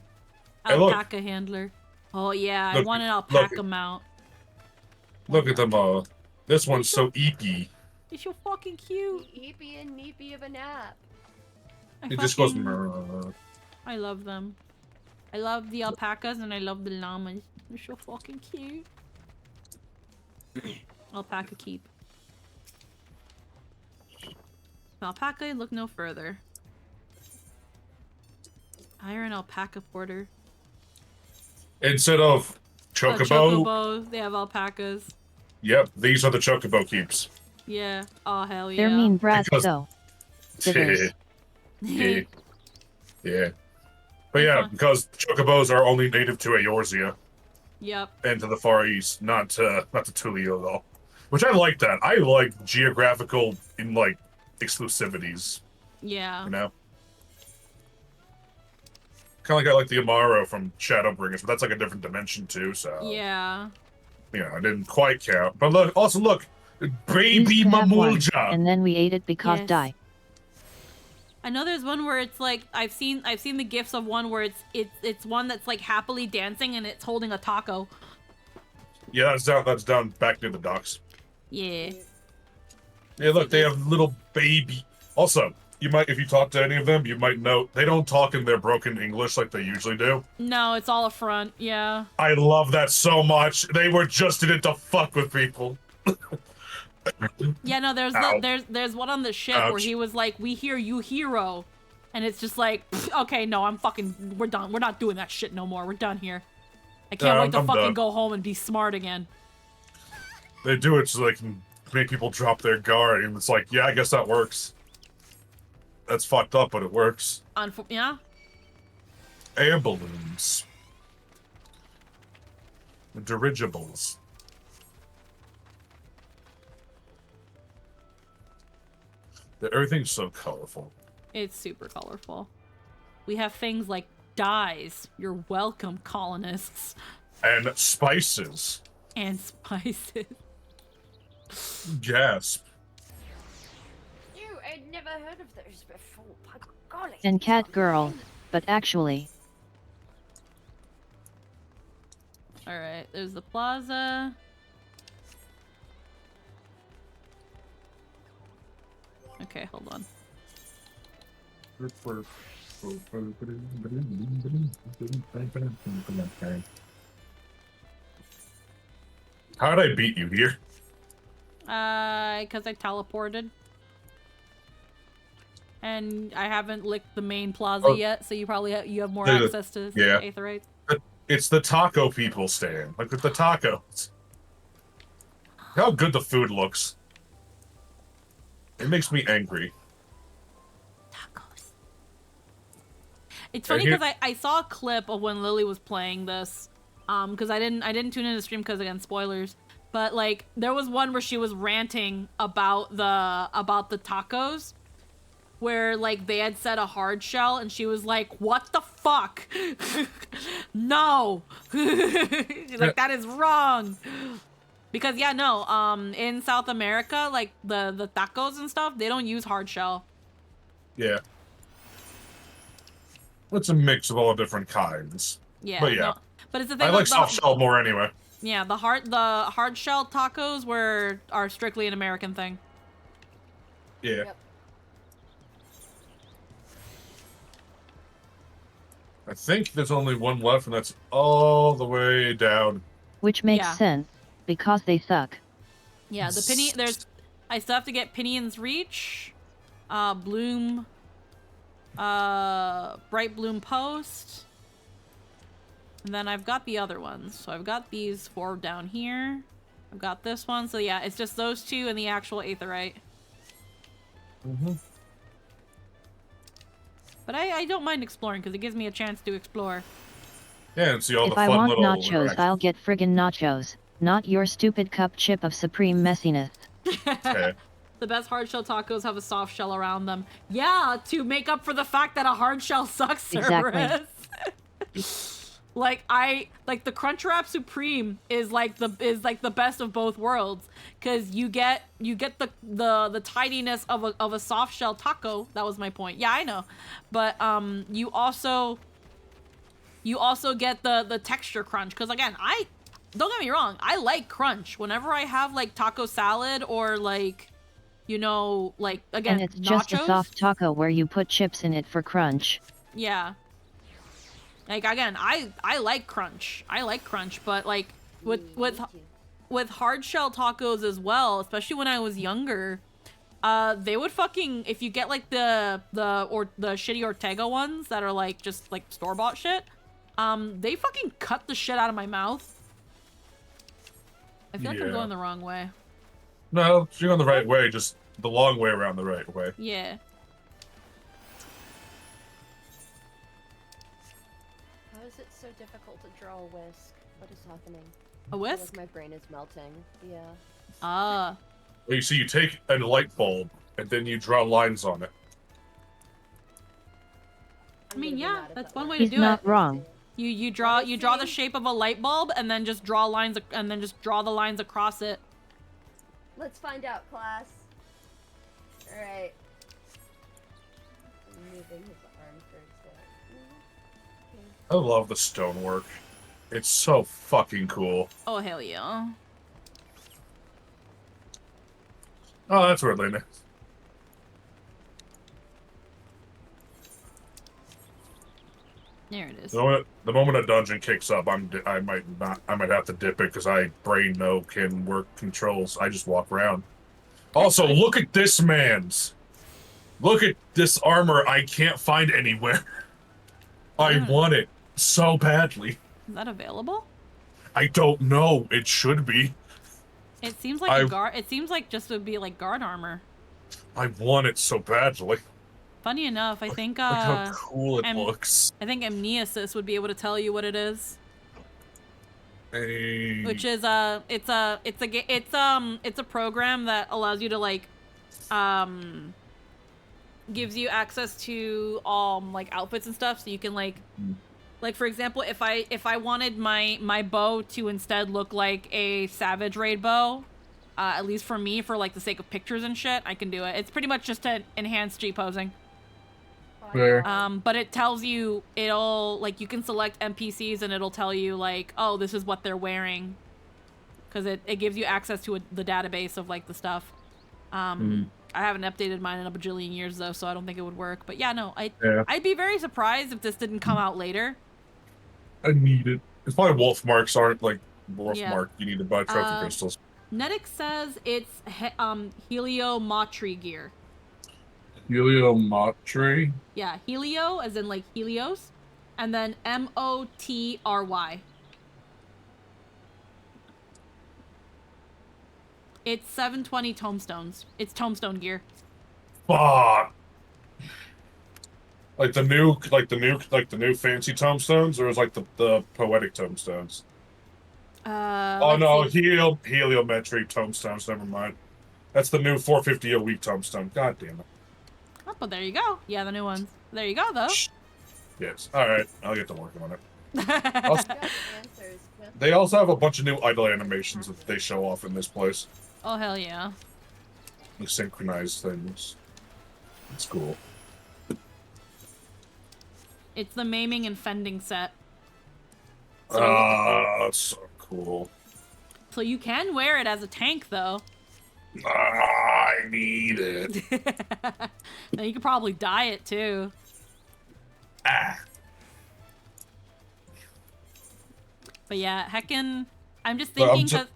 Hey, look. Alpaca handler. Oh yeah, I Look, want an look. alpaca mount. Look at them all. This one's so eepy. It's so fucking cute. Eepy and neepy of a nap. It just goes. I love them. I love the alpacas and I love the llamas. They're so fucking cute. Alpaca keep. Alpaca, look no further. Iron alpaca porter. Instead of chocobo. Chocobo, they have alpacas. Yep, these are the chocobo keeps. Yeah. Oh hell yeah. They're mean brats Because- though. Sitters. Yeah. Yeah. But yeah, because chocobos are only native to Eorzea Yep. and to the Far East, not to Tulio though. Which I like that. I like geographical in like exclusivities, Yeah. you know? Kinda like I like the Amaro from Shadowbringers, but that's like a different dimension too, so Yeah. you know, I didn't quite count. But look, also look, baby Used to have one, Mamulja. and then we ate it because Yes. die. I know there's one where it's like I've seen the gifs of one where it's one that's like happily dancing and it's holding a taco. Yeah, that's down back near the docks. Yeah. Yeah, look, they have little baby. Also, you might, if you talk to any of them, you might know they don't talk in their broken English like they usually do. No, it's all a front. Yeah. I love that so much. They were just in it to fuck with people. Yeah, no, there's Ow. there's one on the ship where Ouch. he was like, "We hear you, hero," and it's just like, "Pfft, okay, no, we're done. We're not doing that shit no more. We're done here. I can't wait to I'm fucking done. go home and be smart again." They do it so they can make people drop their guard, and it's like, yeah, I guess that works. That's fucked up, but it works. Yeah. Air balloons. Dirigibles. Everything's so colorful. It's super colorful. We have things like dyes. You're welcome, colonists. And spices. And spices. Gasp. Ew, I'd never heard of those before. By golly. And cat girl, but actually, Alright, there's the plaza. Okay, hold on. How did I beat you here? Because I teleported. And I haven't licked the main plaza Oh. yet, so you probably you have more Yeah. access to Yeah. aetherites. It's the taco people stand. Look at the tacos. How good the food looks. It makes me angry. Tacos. It's funny here- because I saw a clip of when Lily was playing this. Because I didn't tune in to stream because again spoilers. But like there was one where she was ranting about the tacos. Where like they had said a hard shell and she was like, "What the fuck? No!" Like that is wrong. Because yeah, no, in South America, like the tacos and stuff, they don't use hard shell. Yeah. It's a mix of all different kinds. Yeah. But yeah. no. But it's the thing. I like soft shell more anyway. Yeah, the hard shell tacos are strictly an American thing. Yeah. Yep. I think there's only one left, and that's all the way down. which makes Yeah. sense, because they suck. Yeah, the I still have to get Pinion's Reach. Bloom, Bright Bloom Post. And then I've got the other ones. So I've got these 4 down here. I've got this one. So yeah, it's just those 2 and the actual Aetheryte. But I don't mind exploring because it gives me a chance to explore. Yeah, and see all If the I fun want little nachos, interactions. I'll get friggin' nachos, not your stupid cup chip of supreme messiness. Okay. The best hard shell tacos have a soft shell around them. Yeah, to make up for the fact that a hard shell sucks, Cerberus. Like the Crunchwrap Supreme is like the best of both worlds, because you get the tidiness of a soft shell taco. That was my point. Yeah, I know, but you also get the texture crunch, because again, don't get me wrong, I like crunch whenever I have like taco salad or like, you know, like again, And it's nachos. just a soft taco where you put chips in it for crunch. Yeah. Like again, I like crunch. I like crunch, but like with hard shell tacos as well, especially when I was younger, they would fucking, if you get like the shitty Ortega ones that are like just like store-bought shit, they fucking cut the shit out of my mouth. I feel like I'm going the wrong way. No, you're going the right way, just the long way around the right way. Yeah. How is it so difficult to draw a whisk? What is happening? A whisk? Like my brain is melting. Yeah. Ah. Well, you see, you take a light bulb, and then you draw lines on it. I mean, yeah, that's one way to He's do it. not wrong. You draw the shape of a light bulb and then just draw lines and then just draw the lines across it. Let's find out, class. All right. I'm moving his arm first. I love the stonework. It's so fucking cool. Oh hell yeah. Oh, that's where Lena. There it is. The moment a dungeon kicks up, I might have to dip it because brain no can work controls. I just walk around. Also, look at this man's. Look at this armor I can't find anywhere. I want it so badly. Is that available? I don't know. It should be. It seems like a guard. It seems like just would be like guard armor. I want it so badly. Funny enough, I think Look how cool it looks. I think Amnesis would be able to tell you what it is. Hey. Which is it's a program that allows you to like gives you access to like outfits and stuff, so you can like for example, if I wanted my bow to instead look like a Savage Raid bow, at least for me, for like the sake of pictures and shit, I can do it. It's pretty much just to enhance G posing. Where? But it tells you, it'll like, you can select NPCs and it'll tell you like, oh, this is what they're wearing, because it gives you access to the database of like the stuff. I haven't updated mine in a bajillion years though, so I don't think it would work. But yeah, no, I'd be very surprised if this didn't come out later. I need it. It's probably wolf marks aren't like wolf mark. You need to buy trophy crystals. Nedic says it's Heliometry gear. Heliometry? Yeah, Helio as in like Helios, and then Motry. It's 720 tomestones. It's tomestone gear. Fuck. Like the new fancy tomestones, or is like the poetic tomestones? Oh no, heliometry tomestones. Never mind. That's the new 450 a week tomestone. God damn it. Oh, but there you go. Yeah, the new ones. There you go, though. Yes. All right, I'll get to working on it. They also have a bunch of new idle animations that they show off in this place. Oh hell yeah. Like synchronized things. It's cool. It's the maiming and fending set. That's so cool. So you can wear it as a tank, though. I need it. Now you could probably dye it too. But yeah, heckin', I'm just thinking that.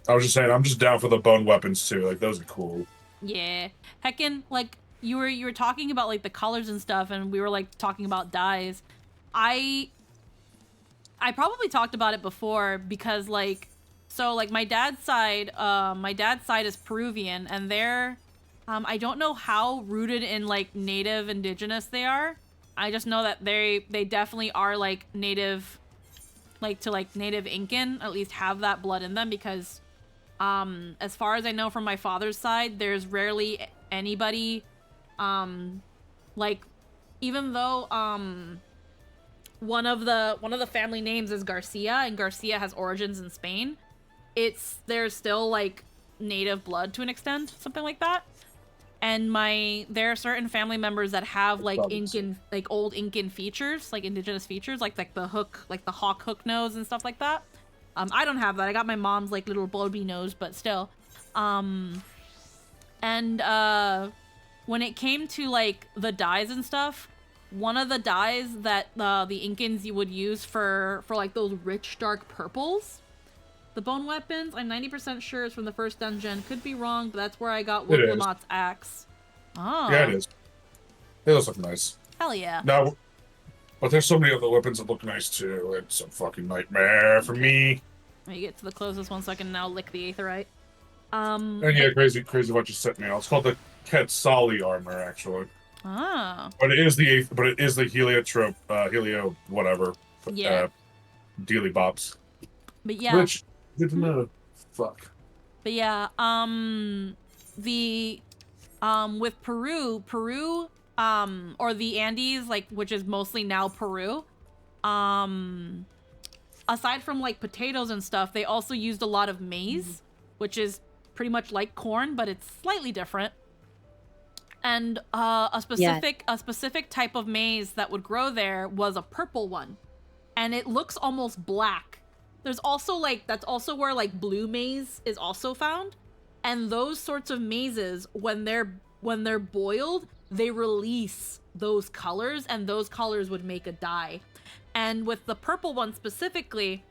I was just saying, I'm just down for the bone weapons too. Like those are cool. Yeah, heckin', like you were talking about like the colors and stuff, and we were like talking about dyes. I probably talked about it before because like, so like my dad's side is Peruvian, and they're I don't know how rooted in like native indigenous they are. I just know that they definitely are like native, like to like native Incan, at least have that blood in them, because as far as I know from my father's side, there's rarely anybody like, even though one of the family names is Garcia, and Garcia has origins in Spain, there's still like native blood to an extent, something like that. And there are certain family members that have like Incan, like old Incan features, like indigenous features, like the hook, like the hawk hook nose and stuff like that. I don't have that. I got my mom's like little bulby nose, but still. And when it came to like the dyes and stuff, one of the dyes that the Incans you would use for like those rich dark purples, the bone weapons, I'm 90% sure it's from the first dungeon. Could be wrong, but that's where I got Wood Lamott's axe. Oh. Yeah, it is. They look nice. Hell yeah. Now, but there's so many other weapons that look nice too. It's a fucking nightmare for me. Let me get to the closest one so I can now lick the aetherite. And yeah, crazy what you sent me. It's called the Quetzali armor, actually. Ah. But it is the heliotrope, helio whatever. Yeah. Dealy bops. But yeah. Which didn't know. Fuck. But yeah, with Peru, or the Andes, like, which is mostly now Peru, aside from like potatoes and stuff, they also used a lot of maize, which is pretty much like corn, but it's slightly different. And a specific type of maize that would grow there was a purple one, and it looks almost black. There's also like, that's also where like blue maize is also found, and those sorts of mazes, when they're boiled, they release those colors, and those colors would make a dye. And with the purple one specifically,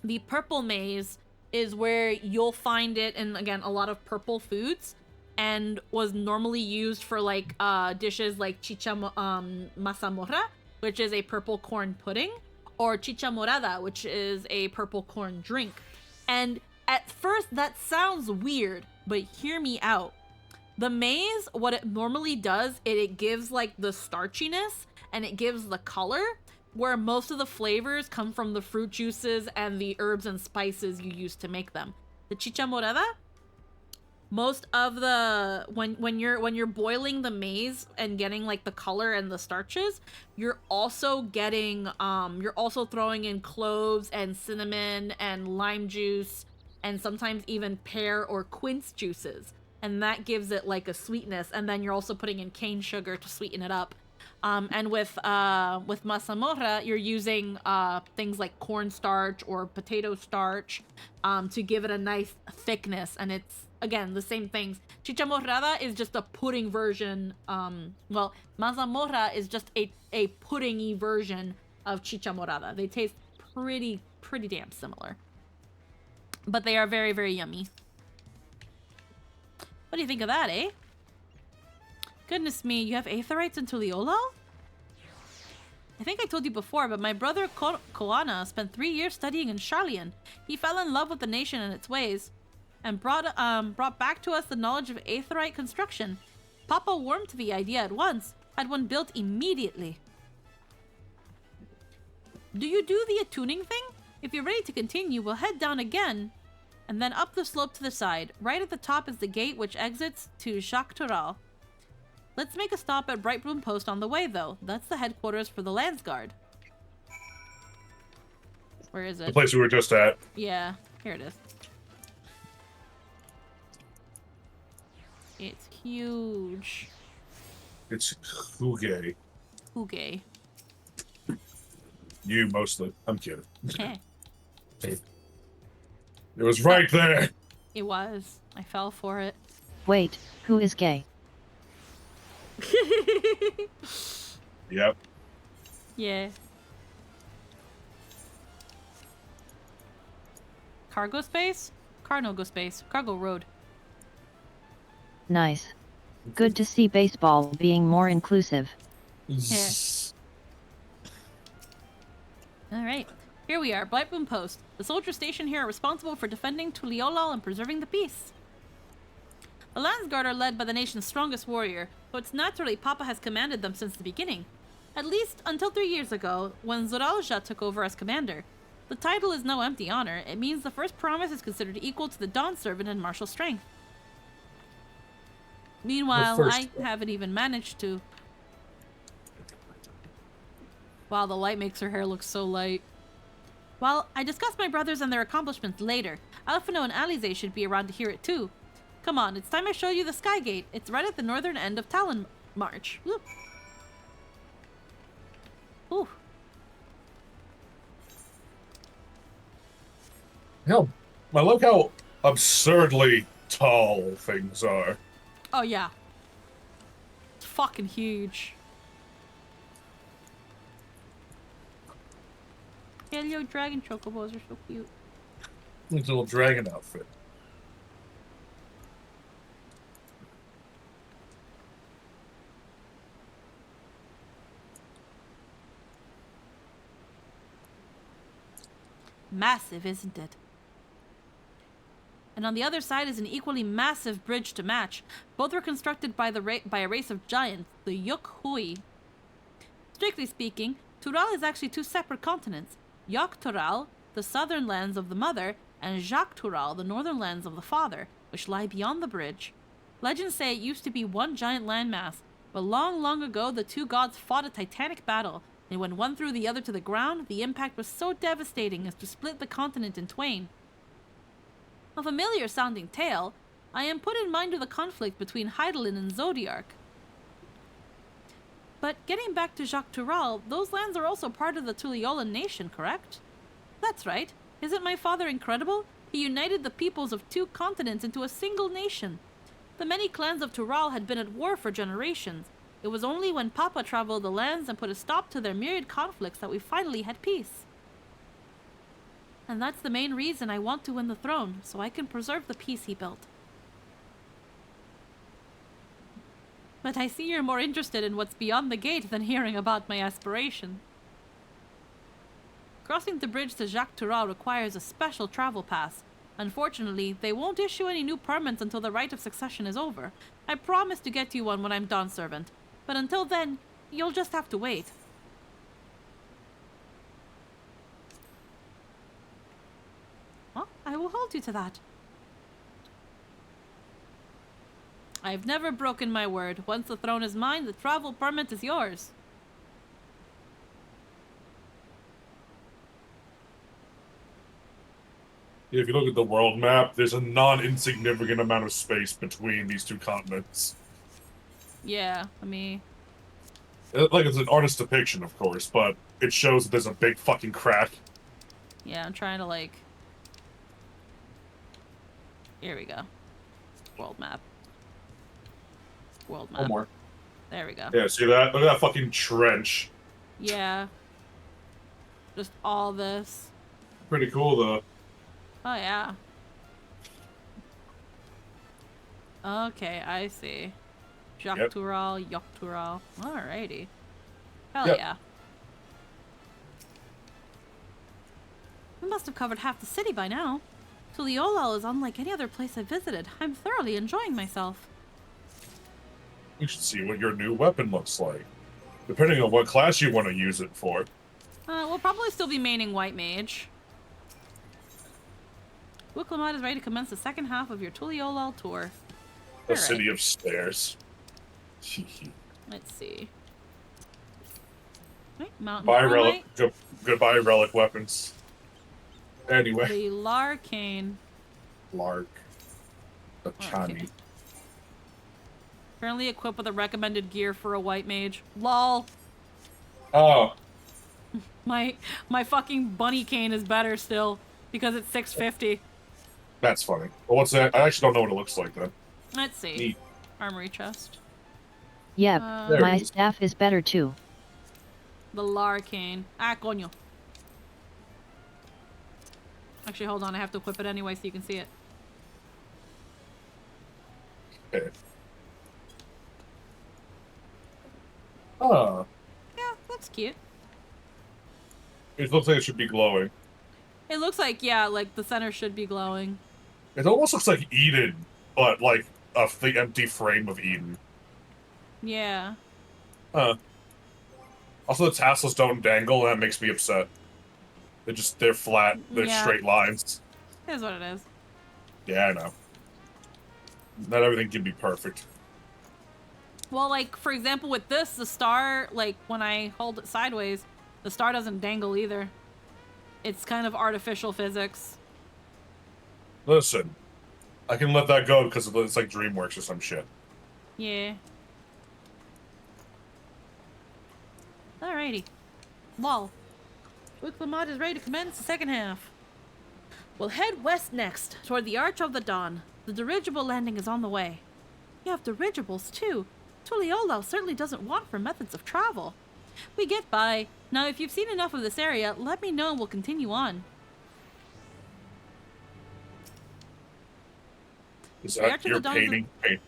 the purple maize is where you'll find it in, again, a lot of purple foods, and was normally used for like dishes like mazamorra, which is a purple corn pudding, or chicha morada, which is a purple corn drink. And at first that sounds weird, but hear me out. The maize, what it normally does, it gives like the starchiness, and it gives the color, where most of the flavors come from the fruit juices and the herbs and spices you use to make them. The chicha morada, most of the when you're boiling the maize and getting like the color and the starches, you're also getting you're also throwing in cloves and cinnamon and lime juice, and sometimes even pear or quince juices, and that gives it like a sweetness. And then you're also putting in cane sugar to sweeten it up. And with mazamorra, you're using things like cornstarch or potato starch to give it a nice thickness, and it's, again, the same things. Chicha morada is just a pudding version. Well, mazamorra is just a puddingy version of chicha morada. They taste pretty damn similar, but they are very, very yummy. What do you think of that, eh? Goodness me, you have aetherites in Tuliolo? I think I told you before, but my brother Koana spent 3 years studying in Sharlayan. He fell in love with the nation and its ways, and brought back to us the knowledge of aetherite construction. Papa warmed to the idea at once, had one built immediately. Do you do the attuning thing? If you're ready to continue, we'll head down again, and then up the slope to the side. Right at the top is the gate which exits to Jacques Toral. Let's make a stop at Brightbloom Post on the way, though. That's the headquarters for the Landsguard. Where is it? The place we were just at. Yeah, here it is. It's huge. It's Hugay. Hugay. You mostly. I'm kidding. Eh. It was right there. It was. I fell for it. Wait, who is gay? Yep. Yeah. Cargo space? Cargo space. Cargo road. Nice. Good to see baseball being more inclusive. Yeah. Alright. Here we are, Blightboom Post. The soldiers stationed here are responsible for defending Tuliolal and preserving the peace. The Landsguard are led by the nation's strongest warrior, so it's naturally Papa has commanded them since the beginning. At least until 3 years ago, when Zoralja took over as commander. The title is no empty honor, it means the first promise is considered equal to the Dawn Servant in martial strength. Meanwhile, I haven't even managed to. Wow, the light makes her hair look so light. Well, I discussed my brothers and their accomplishments later. Alphino and Alize should be around to hear it too. Come on, it's time I show you the Skygate. It's right at the northern end of Talon March. Woo. Ooh. Hell, I love how absurdly tall things are. Oh yeah. It's fucking huge. Helio dragon chocobos are so cute. It's a little dragon outfit. Massive, isn't it? And on the other side is an equally massive bridge to match. Both were constructed by a race of giants, the Yuk Hui. Strictly speaking, Tural is actually two separate continents. Yok Tural, the southern lands of the mother, and Jacques Tural, the northern lands of the father, which lie beyond the bridge. Legends say it used to be one giant landmass, but long, long ago the two gods fought a titanic battle, and when one threw the other to the ground, the impact was so devastating as to split the continent in twain. A familiar sounding tale, I am put in mind of the conflict between Heidelin and Zodiark. But getting back to Jacques Tural, those lands are also part of the Tuliolan nation, correct? That's right. Isn't my father incredible? He united the peoples of two continents into a single nation. The many clans of Tural had been at war for generations. It was only when Papa traveled the lands and put a stop to their myriad conflicts that we finally had peace. And that's the main reason I want to win the throne, so I can preserve the peace he built. But I see you're more interested in what's beyond the gate than hearing about my aspiration. Crossing the bridge to Jacques Tural requires a special travel pass. Unfortunately, they won't issue any new permits until the rite of succession is over. I promise to get you one when I'm Dawn Servant, but until then, you'll just have to wait. Well, I will hold you to that. I've never broken my word. Once the throne is mine, the travel permit is yours. If you look at the world map, there's a non-insignificant amount of space between these two continents. Yeah, I mean... Like, it's an artist's depiction, of course, but it shows that there's a big fucking crack. Yeah, I'm trying to, like... Here we go. World map. World map. One more. There we go. Yeah, see that? Look at that fucking trench. Yeah. Just all this. Pretty cool, though. Oh, yeah. Okay, I see. Jacques Tural, Yok Tural. Alrighty. Hell yeah. We must have covered half the city by now. Tuliolal is unlike any other place I've visited. I'm thoroughly enjoying myself. You should see what your new weapon looks like. Depending on what class you want to use it for. We'll probably still be maining White Mage. Wuklamad is ready to commence the second half of your Tuliolal tour. The City of Stairs. Let's see. Right, Mountain Bye, relic. Goodbye, relic weapons. Anyway. The Larcane. Lark. The Chani. Okay. Currently equipped with a recommended gear for a White Mage. LOL. Oh. My fucking bunny cane is better still because it's 650. That's funny. Well, what's that? I actually don't know what it looks like then. Let's see. Neat. Armory chest. Yep, my staff is better too. The Larcane. Ah, coño. Actually, hold on. I have to equip it anyway so you can see it. Okay. Oh, Yeah, looks cute. it looks like it should be glowing. It looks like, yeah, like the center should be glowing. It almost looks like Eden, but like the empty frame of Eden. Yeah. Also, the tassels don't dangle, and that makes me upset. They're flat. They're Yeah. straight lines. Here's what it is. Yeah, I know. Not everything can be perfect. Well, like, for example, with this, the star, like, when I hold it sideways, the star doesn't dangle either. It's kind of artificial physics. Listen, I can let that go because it's like DreamWorks or some shit. Yeah. Alrighty. Lol. Book the mod is ready to commence the second half. We'll head west next, toward the Arch of the Dawn. The dirigible landing is on the way. You have dirigibles, too. Tuliolo certainly doesn't want for methods of travel. We get by. Now, if you've seen enough of this area, let me know and we'll continue on. Is The Arch that of your the Dawn is painting?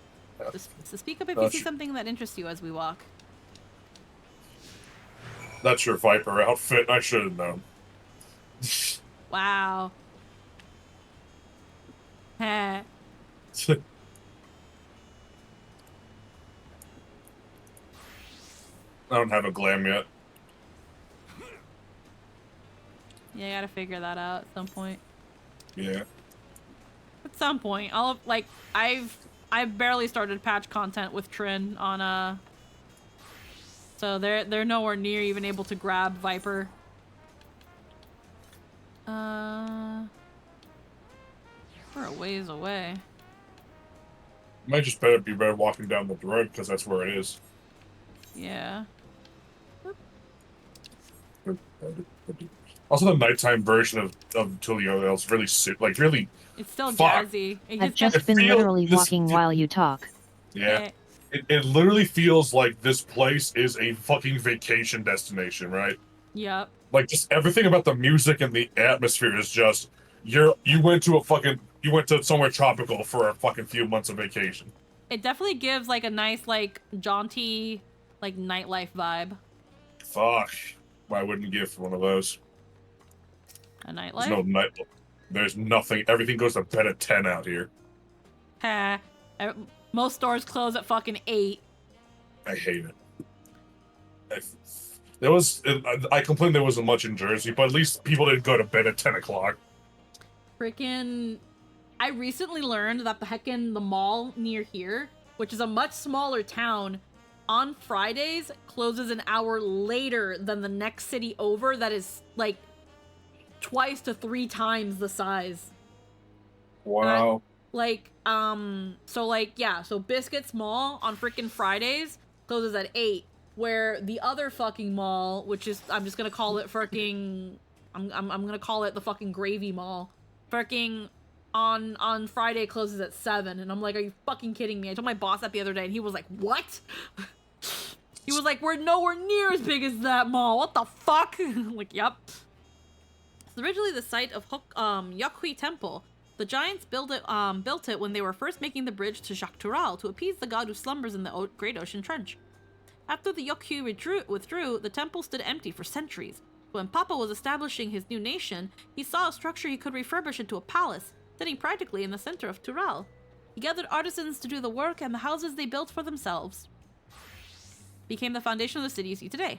So speak up if you see something that interests you as we walk. That's your Viper outfit. I should have known. Wow. Heh. I don't have a glam yet. Yeah, I gotta figure that out at some point. Yeah. At some point, I've barely started patch content with Trin on so they're nowhere near even able to grab Viper. We're a ways away. Might just be better walking down the road because that's where it is. Yeah. Also, the nighttime version of Tuliolo is really really. It's still fuck. jazzy. I've just been literally walking while you talk. Yeah. It literally feels like this place is a fucking vacation destination, right? Yep. Like, just everything about the music and the atmosphere is just you went to somewhere tropical for a fucking few months of vacation. It definitely gives like a nice like jaunty like nightlife vibe. Fuck. Why wouldn't you give one of those? A nightlife? There's no night. There's nothing. Everything goes to bed at 10 out here. Ha. Most stores close at fucking 8. I hate it. I complained there wasn't much in Jersey, but at least people didn't go to bed at 10 o'clock. Freaking, I recently learned that the mall near here, which is a much smaller town, on Fridays closes an hour later than the next city over that is like twice to 3 times the size. Wow. So Biscuits Mall on freaking Fridays closes at 8, where the other fucking mall, which is, I'm just gonna call it freaking, I'm gonna call it the fucking Gravy Mall, freaking on Friday closes at 7, and I'm like, are you fucking kidding me? I told my boss that the other day, and he was like, what? He was like, we're nowhere near as big as that mall. What the fuck? I'm like, yep. It's originally the site of Yokhui Temple. The giants built it when they were first making the bridge to Shaktural to appease the god who slumbers in the Great Ocean Trench. After the Yokhui withdrew, the temple stood empty for centuries. When Papa was establishing his new nation, he saw a structure he could refurbish into a palace, sitting practically in the center of Tural. He gathered artisans to do the work, and the houses they built for themselves became the foundation of the city you see today.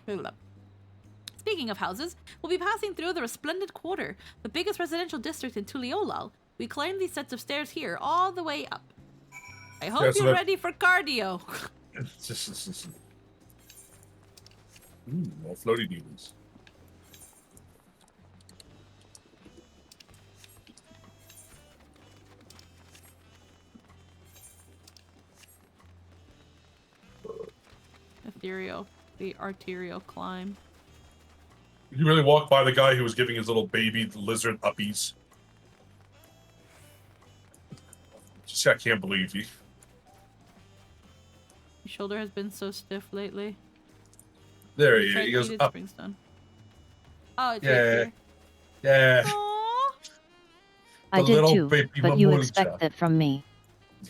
Speaking of houses, we'll be passing through the Resplendent Quarter, the biggest residential district in Tuliolal. We climbed these sets of stairs here all the way up. I hope you're ready for cardio. More floaty demons. Ethereal. The arterial climb. You really walked by the guy who was giving his little baby lizard uppies. I can't believe you. Your shoulder has been so stiff lately. There he is. He goes up. Oh, it's yeah. right here. Yeah. Aww. I did too, but you expect that from me.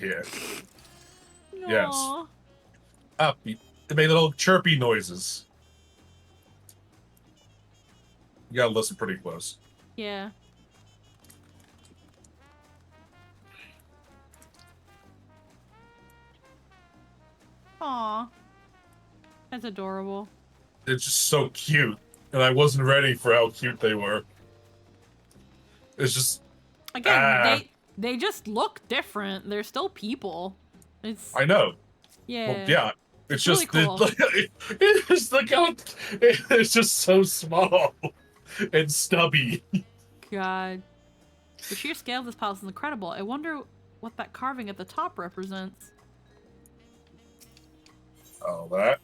Yeah. Aww. Yes. Uppy. It made little chirpy noises. You gotta listen pretty close. Yeah. Aw. That's adorable. It's just so cute. And I wasn't ready for how cute they were. It's just... Again, they just look different. They're still people. It's... I know. Yeah. Well, yeah. It's really just... cool. It's like... It's just so small. And stubby. God. The sheer scale of this palace is incredible. I wonder what that carving at the top represents. Oh, that?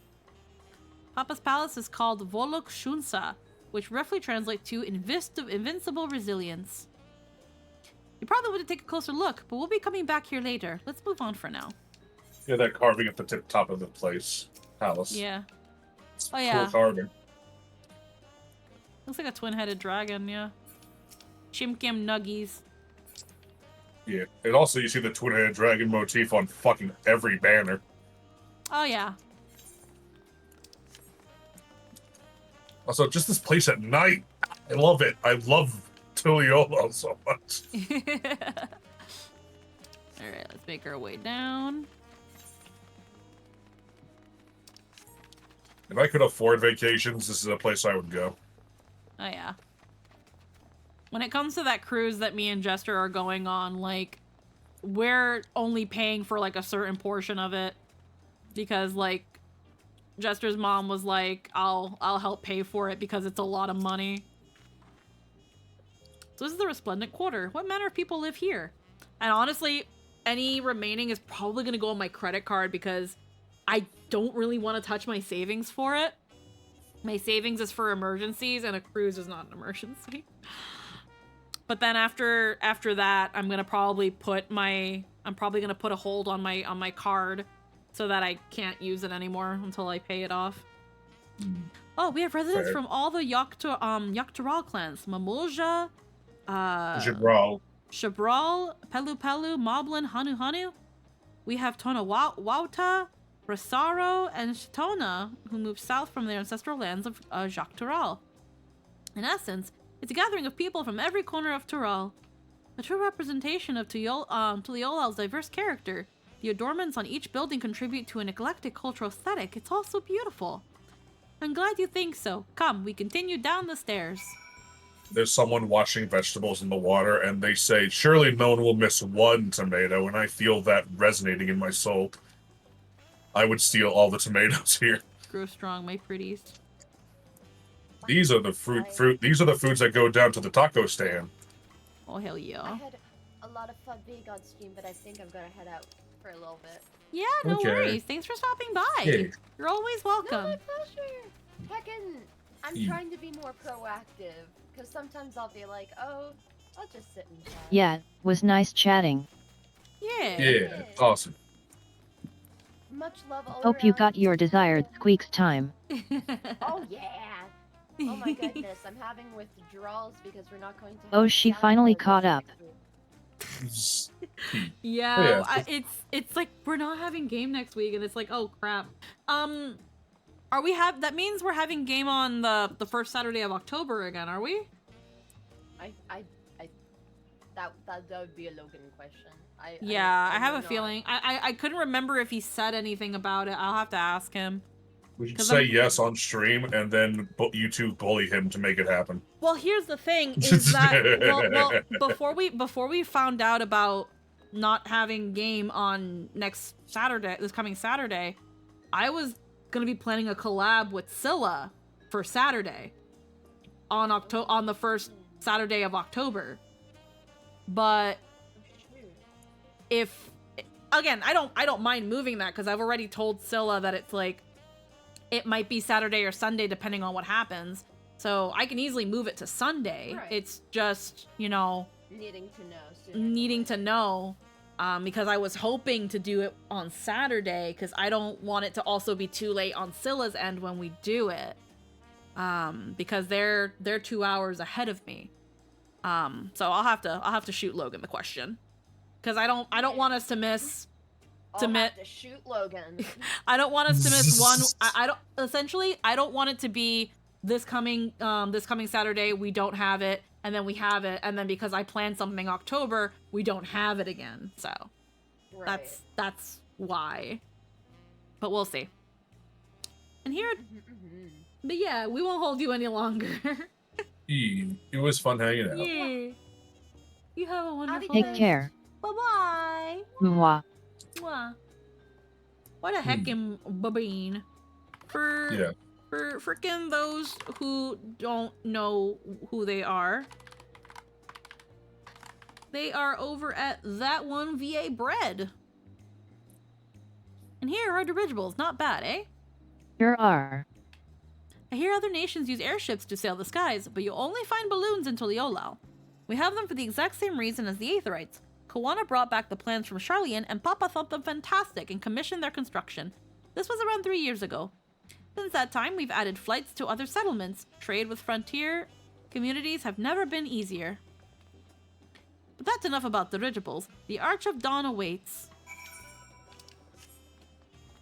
Papa's palace is called Volok Shunsa, which roughly translates to invincible resilience. You probably want to take a closer look, but we'll be coming back here later. Let's move on for now. Yeah, that carving at the top of the palace. Yeah. It's Oh, yeah. cool carving. Looks like a twin-headed dragon, yeah. Chimkim nuggies. Yeah. And also, you see the twin-headed dragon motif on fucking every banner. Oh, yeah. Also, just this place at night. I love it. I love Tuliyollal so much. Alright, let's make our way down. If I could afford vacations, this is a place I would go. Oh, yeah. When it comes to that cruise that me and Jester are going on, like, we're only paying for, like, a certain portion of it. Because, like, Jester's mom was like, I'll help pay for it because it's a lot of money. So this is the Resplendent Quarter. What manner of people live here? And honestly, any remaining is probably going to go on my credit card because I don't really want to touch my savings for it. My savings is for emergencies, and a cruise is not an emergency. But then after that, I'm gonna probably put a hold on my card so that I can't use it anymore until I pay it off. Oh, we have residents from all the Yaktural clans: Mamulja, Jibral, Pelu Pelu, Moblin, Hanu Hanu. We have Tona Wauta, Rasaro, and Shatona, who moved south from their ancestral lands of Jacques Tural. In essence, it's a gathering of people from every corner of Tural. A true representation of Tuliyollal's diverse character. The adornments on each building contribute to an eclectic cultural aesthetic. It's all so beautiful. I'm glad you think so. Come, we continue down the stairs. There's someone washing vegetables in the water, and they say, surely no one will miss one tomato, and I feel that resonating in my soul. I would steal all the tomatoes here. Grow strong, my pretties. These are the these are the foods that go down to the taco stand. Oh, hell yeah. I had a lot of fun being on stream, but I think I'm gonna head out for a little bit. Yeah, no worries. Thanks for stopping by. Hey. You're always welcome. No, my pleasure. Heckin', I'm trying to be more proactive, because sometimes I'll be like, oh, I'll just sit and chat. Yeah, was nice chatting. Yeah. Yeah, awesome. Much love all Hope you around. got your desired squeaks time. Oh, yeah. Oh my goodness, I'm having withdrawals because we're not going to. Oh, she finally caught up. Yeah, it's like we're not having game next week, and it's like, oh crap. That means we're having game on the first Saturday of October again, are we? That would be a Logan question. I have a feeling. I couldn't remember if he said anything about it. I'll have to ask him. We should say yes on stream, and then you two bully him to make it happen. Well, here's the thing: is that before we found out about not having game on this coming Saturday, I was gonna be planning a collab with Scylla for Saturday on the first Saturday of October. But I don't mind moving that because I've already told Scylla that it's like it might be Saturday or Sunday depending on what happens. So I can easily move it to Sunday. Right. It's just, needing to know. Because I was hoping to do it on Saturday because I don't want it to also be too late on Scylla's end when we do it. Because they're 2 hours ahead of me. So I'll have to shoot Logan the question. Because I don't want us to miss I'll have to shoot Logan. I don't want us to miss one. I don't. Essentially, I don't want it to be this coming Saturday. We don't have it, and then we have it, and then because I planned something October, we don't have it again. So that's why. But we'll see. And here, but yeah, we won't hold you any longer. It was fun hanging out. Yeah. You have a wonderful Take day. care. Bye-bye. Mwah. Mwah. What a heckin' babine. For frickin' those who don't know who they are over at That One VA Bread. And here are dirigibles. Not bad, eh? Sure are. I hear other nations use airships to sail the skies, but you'll only find balloons in Tuliolal. We have them for the exact same reason as the Aetherites. Kawana brought back the plans from Charlian, and Papa thought them fantastic and commissioned their construction. This was around 3 years ago. Since that time, we've added flights to other settlements. Trade with frontier communities have never been easier. But that's enough about dirigibles. The Arch of Dawn awaits.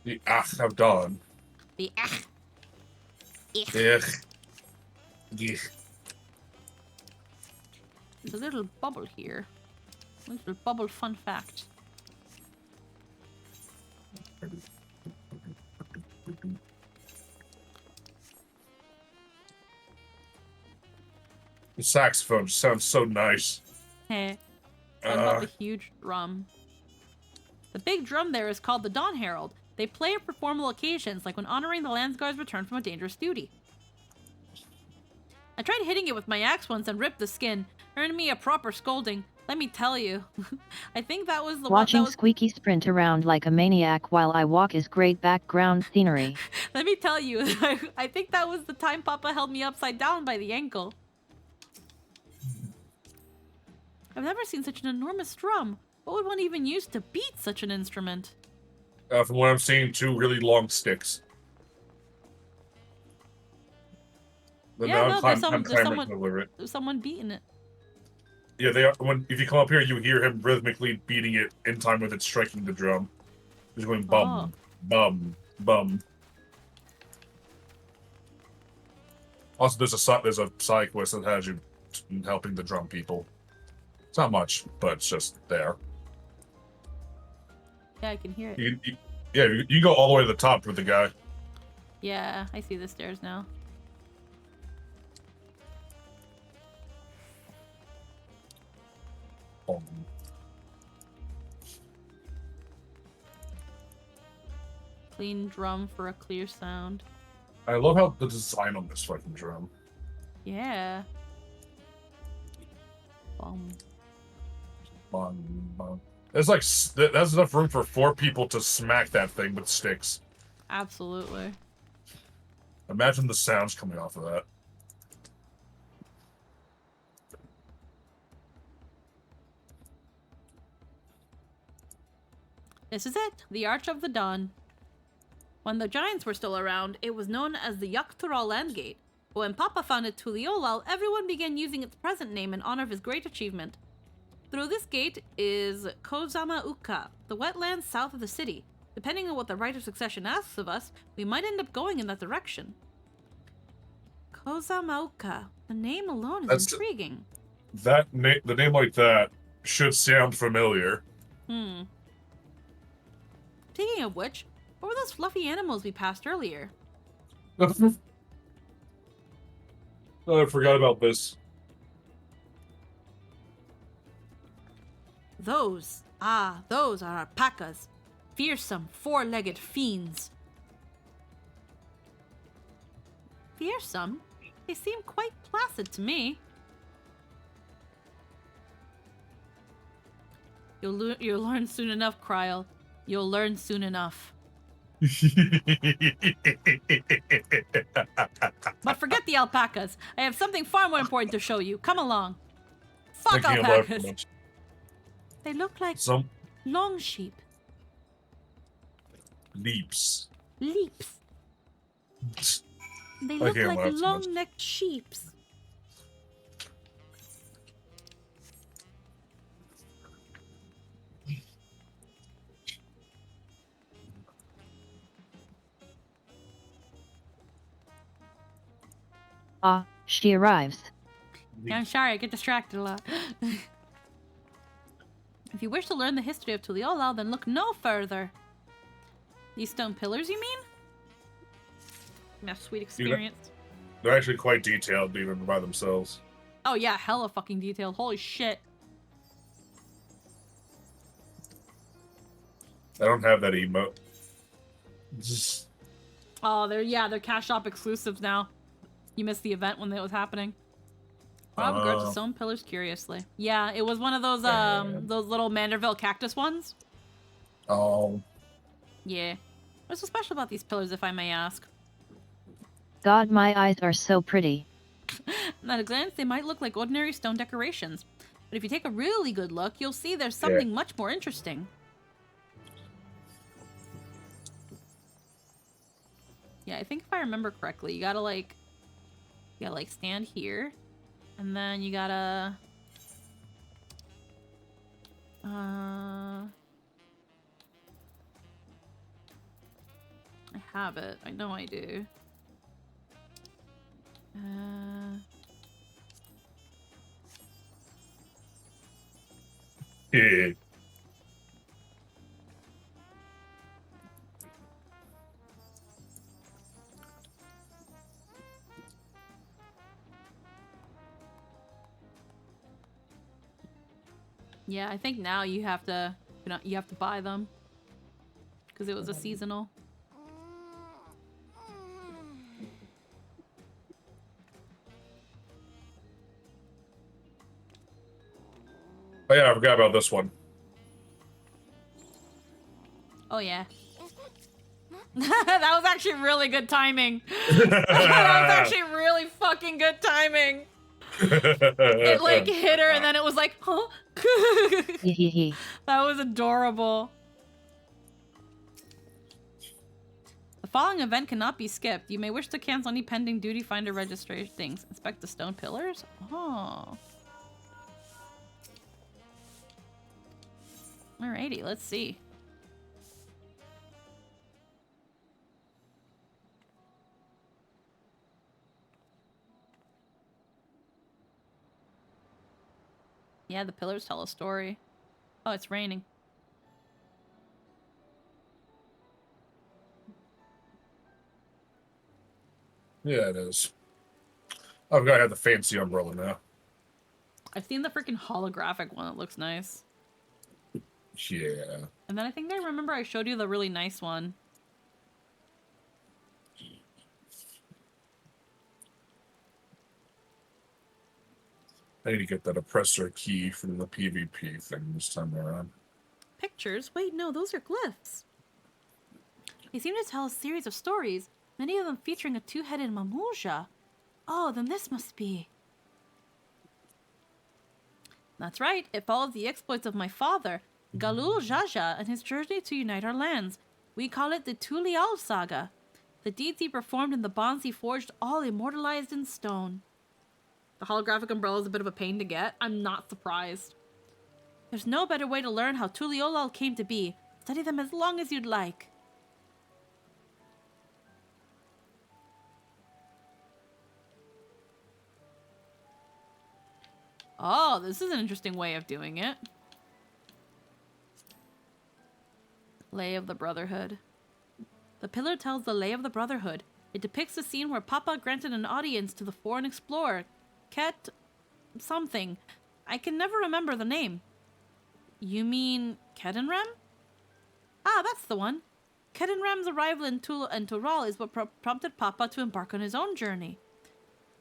The Arch of Dawn. The Ach. There's a little bubble here. A little bubble fun fact. The saxophone sounds so nice. Heh. What about the huge drum? The big drum there is called the Dawn Herald. They play it for formal occasions, like when honoring the Landsguard's return from a dangerous duty. I tried hitting it with my axe once and ripped the skin. Earned me a proper scolding. Let me tell you. I think that was the Watching one that was... Squeaky sprint around like a maniac while I walk is great background scenery. Let me tell you. I think that was the time Papa held me upside down by the ankle. I've never seen such an enormous drum. What would one even use to beat such an instrument? From what I'm seeing, 2 really long sticks. But Yeah, now no, there's someone beating it. Yeah, they are. If you come up here, you hear him rhythmically beating it in time with it striking the drum. He's going bum, bum, bum. Also, there's a side quest that has you helping the drum people. It's not much, but it's just there. Yeah, I can hear it. You go all the way to the top with the guy. Yeah, I see the stairs now. Clean drum for a clear sound. I love how the design on this fucking drum. Yeah. Bum. Bum, bum. There's like that's enough room for 4 people to smack that thing with sticks. Absolutely. Imagine the sounds coming off of that. This is it, the Arch of the Dawn. When the Giants were still around, it was known as the Yaktural Landgate. But when Papa founded Tuliolal, everyone began using its present name in honor of his great achievement. Through this gate is Kozama Uka, the wetlands south of the city. Depending on what the Right of Succession asks of us, we might end up going in that direction. Kozama Uka. The name alone is intriguing. The name like that should sound familiar. Speaking of which, what were those fluffy animals we passed earlier? Oh, I forgot about this. Those are alpacas. Fearsome, 4-legged fiends. Fearsome? They seem quite placid to me. You'll learn soon enough, Kryl. You'll learn soon enough. But forget the alpacas. I have something far more important to show you. Come along. Fuck alpacas. They look like long sheep. Leaps. Leaps. They look like long-necked sheeps. Ah, she arrives. Yeah, I'm sorry, I get distracted a lot. If you wish to learn the history of Tuliyollal, then look no further. These stone pillars, you mean? Yeah, sweet experience. They're actually quite detailed, even by themselves. Oh yeah, hella fucking detailed. Holy shit. I don't have that emote. Oh, they're cash shop exclusives now. You missed the event when it was happening. Rob regards the stone pillars curiously. Yeah, it was one of those little Manderville cactus ones. Oh. Yeah. What's so special about these pillars, if I may ask? God, my eyes are so pretty. At a glance, they might look like ordinary stone decorations. But if you take a really good look, you'll see there's something much more interesting. Yeah, I think if I remember correctly, you gotta stand here. And then you gotta... I have it. I know I do. Yeah. Yeah, I think now you have to buy them. Because it was a seasonal. Oh yeah, I forgot about this one. Oh yeah. That was actually really good timing. That was actually really fucking good timing. It like hit her and then it was like, huh? That was adorable. The following event cannot be skipped. You may wish to cancel any pending duty finder registration things. Inspect the stone pillars? Oh. Alrighty, let's see. Yeah, the pillars tell a story. Oh, it's raining. Yeah, it is. I've got to have the fancy umbrella now. I've seen the freaking holographic one. It looks nice. Yeah. And then I think I remember I showed you the really nice one. I need to get that oppressor key from the PvP thing this time around. Pictures? Wait, no, those are glyphs. They seem to tell a series of stories, many of them featuring a two-headed Mamuja. Oh, then this must be... That's right, it follows the exploits of my father, Galul Jaja, and his journey to unite our lands. We call it the Tulial Saga. The deeds he performed and the bonds he forged, all immortalized in stone. The holographic umbrella is a bit of a pain to get. I'm not surprised. There's no better way to learn how Tuliyollal came to be. Study them as long as you'd like. Oh, this is an interesting way of doing it. Lay of the Brotherhood. The pillar tells the Lay of the Brotherhood. It depicts a scene where Papa granted an audience to the foreign explorer, Ket... something. I can never remember the name. You mean Kedenrem? Ah, that's the one. Kedenrem's arrival in Tural is what prompted Papa to embark on his own journey.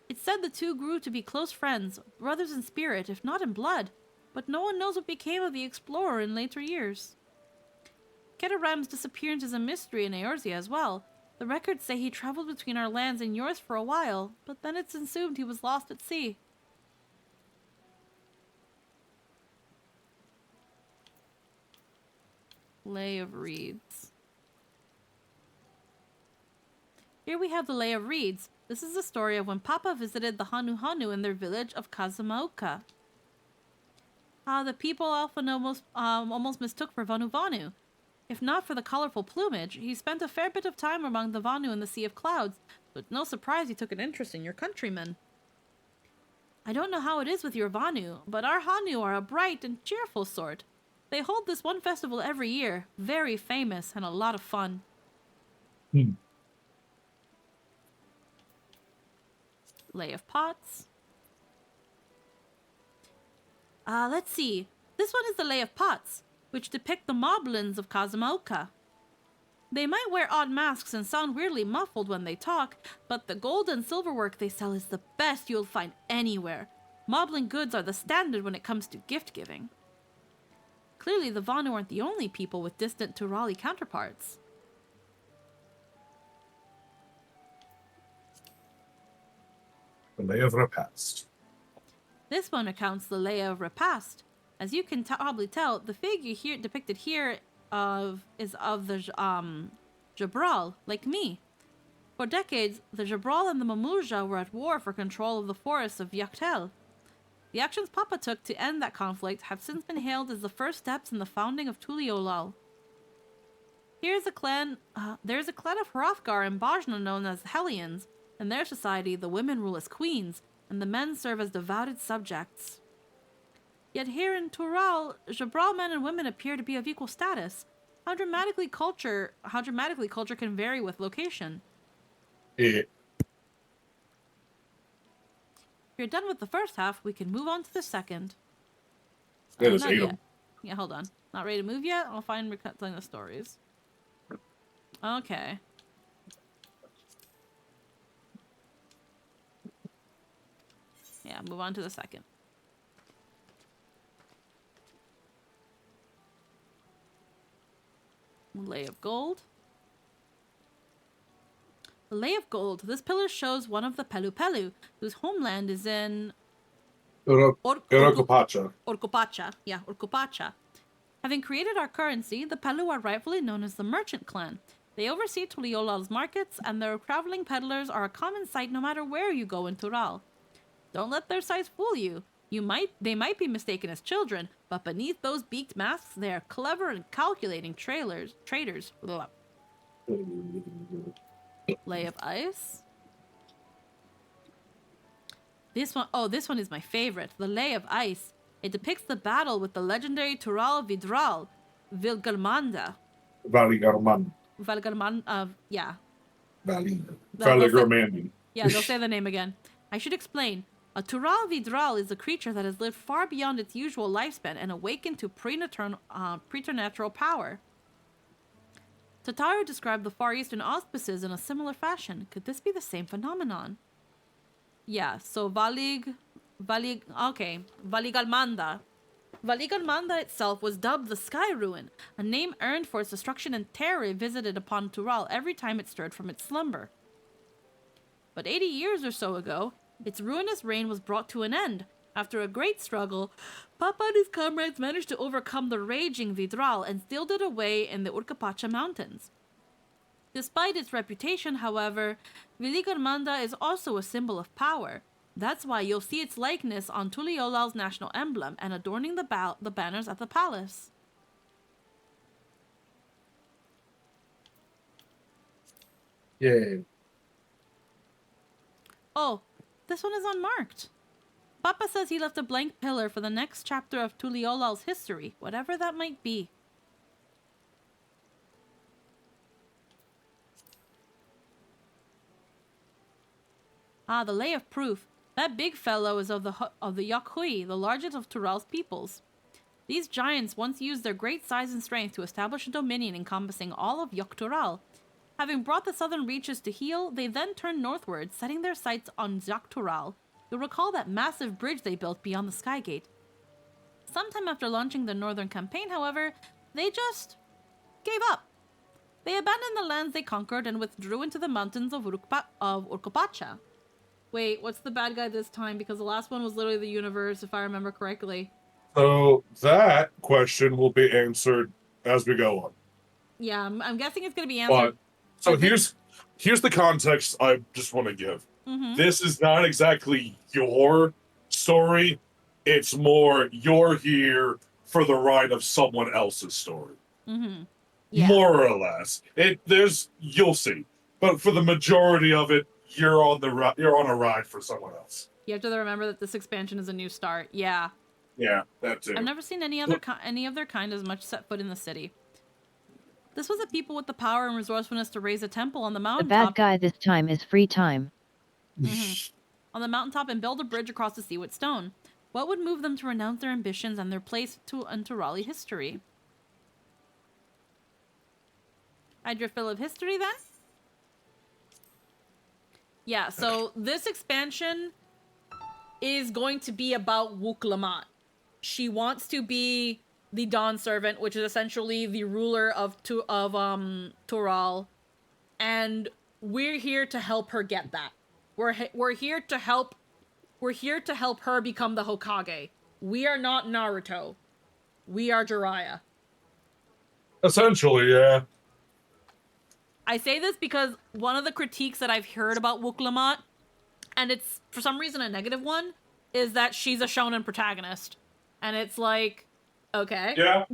It's said the two grew to be close friends, brothers in spirit, if not in blood, but no one knows what became of the explorer in later years. Kedenrem's disappearance is a mystery in Eorzea as well. The records say he traveled between our lands and yours for a while, but then it's assumed he was lost at sea. Lay of Reeds. Here we have the Lay of Reeds. This is the story of when Papa visited the Hanu in their village of Kazumauka. The people often almost mistook for Vanu. If not for the colorful plumage, he spent a fair bit of time among the Vanu in the Sea of Clouds, So it's no surprise you took an interest in your countrymen. I don't know how it is with your Vanu, but our Hanu are a bright and cheerful sort. They hold this one festival every year, very famous and a lot of fun. Lay of Pots. Let's see. This one is the Lay of Pots, which depict the moblins of Kazumaoka. They might wear odd masks and sound weirdly muffled when they talk, but the gold and silver work they sell is the best you'll find anywhere. Moblin goods are the standard when it comes to gift giving. Clearly, the Vanu aren't the only people with distant Turali counterparts. The Lay of Repast. This one recounts the Lay of Repast. As you can probably tell, the figure here depicted here is of the Jabral, like me. For decades, the Jabral and the Mamuja were at war for control of the forests of Yaktel. The actions Papa took to end that conflict have since been hailed as the first steps in the founding of Tuliolal. There's a clan of Hrothgar and Bajna known as Hellions. In their society, the women rule as queens, and the men serve as devoted subjects. Yet here in Tural, Jabral men and women appear to be of equal status. How dramatically culture can vary with location. Yeah. If you're done with the first half, we can move on to the second. Yeah, there's Not 8 of yet. them. Yeah, hold on. Not ready to move yet? I'll find telling the stories. Okay. Yeah, move on to the second. Lay of Gold. The Lay of Gold. This pillar shows one of the Pelu, whose homeland is in Orocopacha. Orcopacha. Yeah, Orcopacha. Having created our currency, the Pelu are rightfully known as the Merchant Clan. They oversee Tuliolal's markets, and their traveling peddlers are a common sight no matter where you go in Tural. Don't let their size fool you. They might be mistaken as children, but beneath those beaked masks, they are clever and calculating traders. Blah. Lay of Ice. This one is my favorite. The Lay of Ice. It depicts the battle with the legendary Tural Vidral, Vilgalmanda. Valgarman, yeah. Valigarmandi. Yeah, they'll say the name again. I should explain. A Tural Vidral is a creature that has lived far beyond its usual lifespan and awakened to preternatural power. Tataru described the Far Eastern auspices in a similar fashion. Could this be the same phenomenon? Yeah, so Valigalmanda. Valigalmanda itself was dubbed the Sky Ruin, a name earned for its destruction and terror it visited upon Tural every time it stirred from its slumber. But 80 years or so ago, its ruinous reign was brought to an end. After a great struggle, Papa and his comrades managed to overcome the raging Vidral and sealed it away in the Urkapacha Mountains. Despite its reputation, however, Viligarmanda is also a symbol of power. That's why you'll see its likeness on Tuliolal's national emblem and adorning the banners at the palace. Yay. Oh, this one is unmarked. Papa says he left a blank pillar for the next chapter of Tuliolal's history, whatever that might be. Ah, the Lay of Proof. That big fellow is of the Yokhui, the largest of Tural's peoples. These giants once used their great size and strength to establish a dominion encompassing all of Yok-Tural. Having brought the southern reaches to heel, they then turned northward, setting their sights on Yok-Tural. You'll recall that massive bridge they built beyond the Skygate. Sometime after launching their northern campaign, however, they just gave up. They abandoned the lands they conquered and withdrew into the mountains of Urkopacha. Wait, what's the bad guy this time? Because the last one was literally the universe, if I remember correctly. So that question will be answered as we go on. Yeah, I'm guessing it's going to be answered. So here's the context I just want to give. Mm-hmm. This is not exactly your story. It's more you're here for the ride of someone else's story. Mm-hmm. Yeah. More or less. You'll see. But for the majority of it, you're on a ride for someone else. You have to remember that this expansion is a new start. Yeah. Yeah, that too. I've never seen any of their kind as much set foot in the city. This was a people with the power and resourcefulness to raise a temple on the The mountaintop. bad guy this time is free time. On the mountaintop and build a bridge across the sea with stone. What would move them to renounce their ambitions and their place into Raleigh history? Hydrophil of history, then? Yeah, so this expansion is going to be about Wuk-Lamat. She wants to be the Dawn Servant, which is essentially the ruler of Tural, and we're here to help her get that. We're here to help her become the Hokage. We are not Naruto. We are Jiraiya. Essentially, yeah. I say this because one of the critiques that I've heard about Wuk-Lamat, and it's for some reason a negative one, is that she's a shonen protagonist. And it's like, okay. Yeah.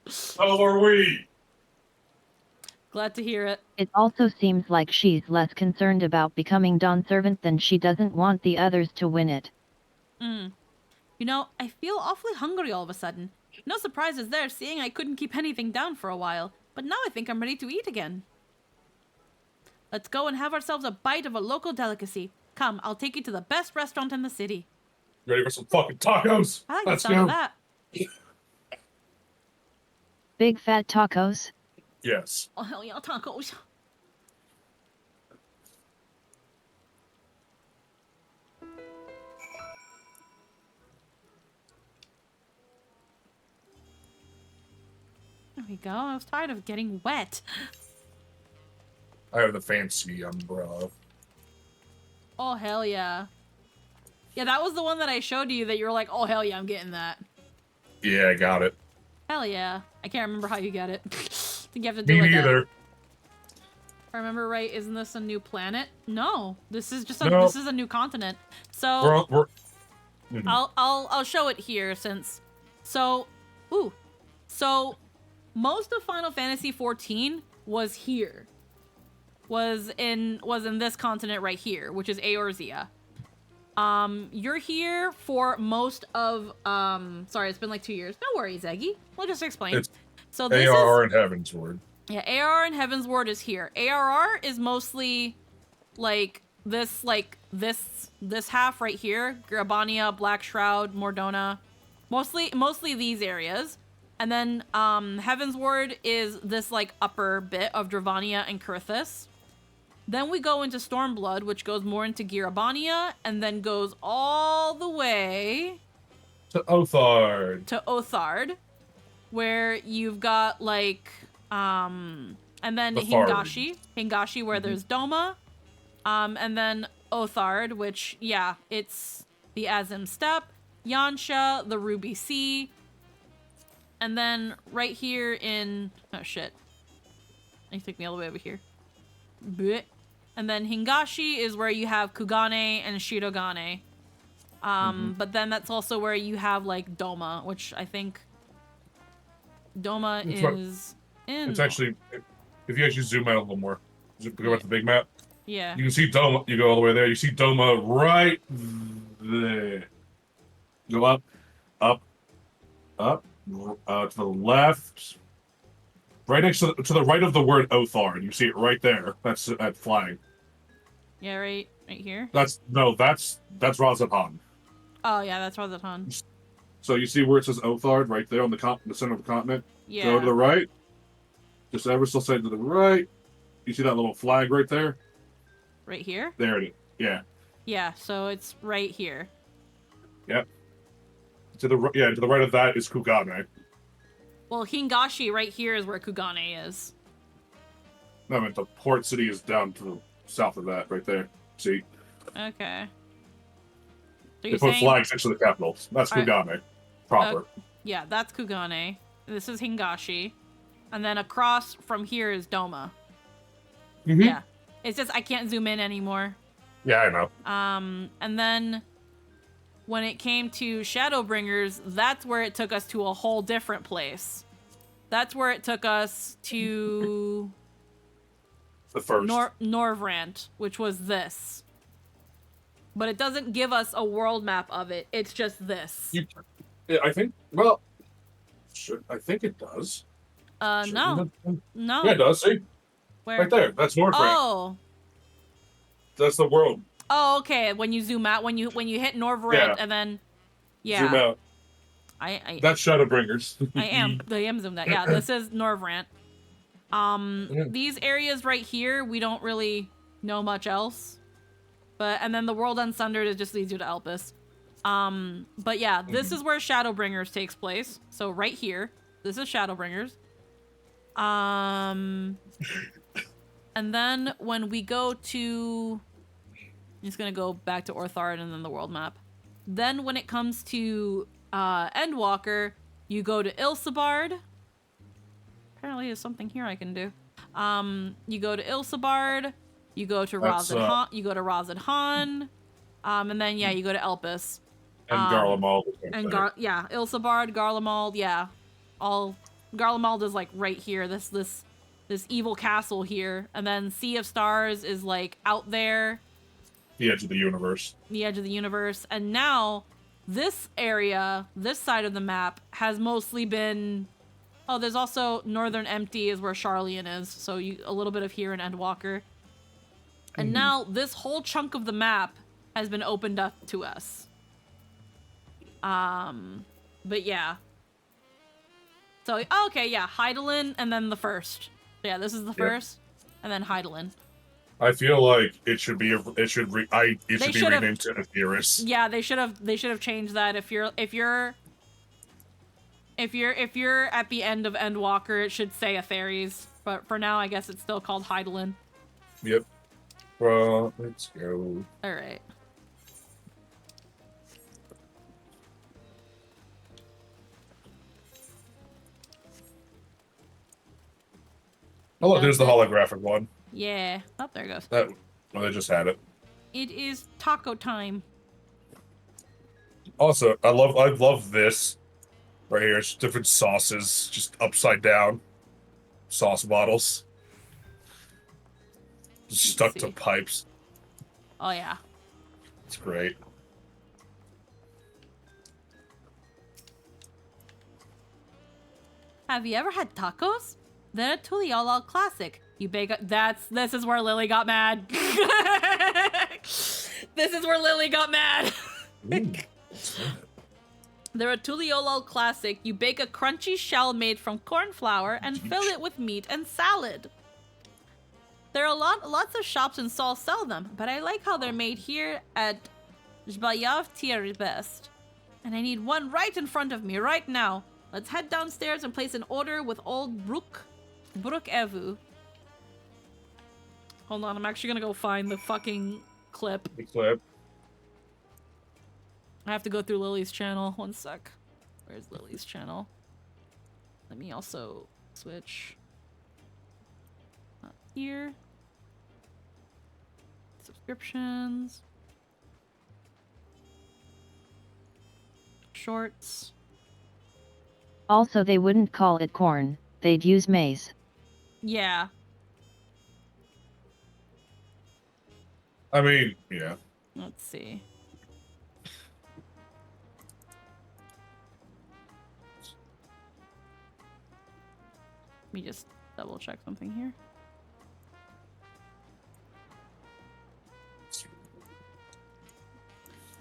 So are we. Glad to hear it. It also seems like she's less concerned about becoming Dawn Servant than she doesn't want the others to win it. You know, I feel awfully hungry all of a sudden. No surprises there, seeing I couldn't keep anything down for a while. But now I think I'm ready to eat again. Let's go and have ourselves a bite of a local delicacy. Come, I'll take you to the best restaurant in the city. Ready for some fucking tacos? I like Let's the sound of go. that. Big fat tacos? Yes. Oh, hell yeah, tacos. There we go. I was tired of getting wet. I have the fancy umbrella. Oh, hell yeah. Yeah, that was the one that I showed you that you were like, oh, hell yeah, I'm getting that. Yeah, I got it. Hell yeah. I can't remember how you get it. I think you have to do Me like neither. If I remember right, isn't this a new planet? No, this is just No. this is a new continent. So I'll show it here since so most of Final Fantasy XIV was here. Was in this continent right here, which is Eorzea. You're here for most of sorry, it's been like 2 years. No worries, Eggy. We'll just explain. It's so this ARR is and Heavensward. yeah, ARR and Heavensward is here. ARR is mostly like this half right here. Grabania, Black Shroud, Mordona. Mostly these areas. And then Heavensward is this like upper bit of Dravania and Kurthus. Then we go into Stormblood, which goes more into Girabania, and then goes all the way to Othard, where you've got like and then Hingashi where there's Doma, and then Othard, which yeah, it's the Azim Steppe, Yansha, the Ruby Sea, and then right here in oh shit, you took me all the way over here. Blech. And then Hingashi is where you have Kugane and Shirogane. But then that's also where you have like Doma, which I think Doma is in. It's actually, if you actually zoom out a little more, go back to the big map. Yeah. You can see Doma. You go all the way there. You see Doma right there. Go up, to the left. Right next to the right of the word Othard. You see it right there. That's that flag. Yeah, right here. That's Razatan. Oh yeah, that's Razatan. So you see where it says Othard right there on the center of the continent? Yeah. Go to the right. Just ever so slightly to the right. You see that little flag right there? Right here? There it is. Yeah. Yeah, so it's right here. Yep. To the right of that is Kugane. Well, Hingashi right here is where Kugane is. No, I meant the port city is down to the south of that, right there. See? Okay. So They put flags next to the capitals. That's Kugane. Proper. Yeah, that's Kugane. This is Hingashi. And then across from here is Doma. Mm-hmm. Yeah. It's just I can't zoom in anymore. Yeah, I know. And then when it came to Shadowbringers, that's where it took us to a whole different place. That's where it took us to The first. Norvrant, which was this. But it doesn't give us a world map of it. It's just this. Yeah, I think. Well, I think it does. No. No. Yeah, it does. See, Where? right there. That's Northrant. Oh. That's the world. Oh, okay. When you zoom out, when you hit Norvrant, and then zoom out. That's Shadowbringers. I am zoomed out. Yeah, this is Norvrant. These areas right here, we don't really know much else. And then the World Unsundered, it just leads you to Elpis. But yeah, this is where Shadowbringers takes place. So right here, this is Shadowbringers. And then when we go to, I'm just gonna go back to Orthard and then the world map. Then when it comes to Endwalker, you go to Ilsabard. Apparently there's something here I can do. You go to Ilsabard, you go to Razadhan, and then you go to Elpis. And Garlemald. Ilsabard, Garlemald, Garlemald is like right here, this evil castle here, and then Sea of Stars is like out there. The edge of the universe. The edge of the universe. And now, this area, this side of the map, has mostly been... Oh, there's also Northern Empty is where Charlian is, so a little bit of here in Endwalker. And now, this whole chunk of the map has been opened up to us. But yeah. So, okay, yeah, Hydaelyn, and then the first. Yeah, this is the first, and then Hydaelyn. I feel like it should be renamed to Aetheris. Yeah, they should have changed that. If you're at the end of Endwalker, it should say Aetheris. But for now, I guess it's still called Hydaelyn. Yep. Well, let's go. All right. Oh, look, there's the holographic one. Yeah. Oh, there it goes. Well, they just had it. It is taco time. Also, I love this right here. It's different sauces, just upside down sauce bottles, just stuck to pipes. Oh yeah. It's great. Have you ever had tacos? They're a Tuliolol classic. You bake this is where Lily got mad. This is where Lily got mad. They're a Tuliolol classic. You bake a crunchy shell made from corn flour and fill it with meat and salad. There are lots of shops in Seoul sell them, but I like how they're made here at Zbayav Tier best. And I need one right in front of me right now. Let's head downstairs and place an order with old Brook Evu. Hold on, I'm actually gonna go find the fucking clip. The clip. I have to go through Lily's channel. One sec. Where's Lily's channel? Let me also switch. Here. Subscriptions. Shorts. Also, they wouldn't call it corn. They'd use maize. Yeah. I mean, yeah. Let's see. Let me just double check something here.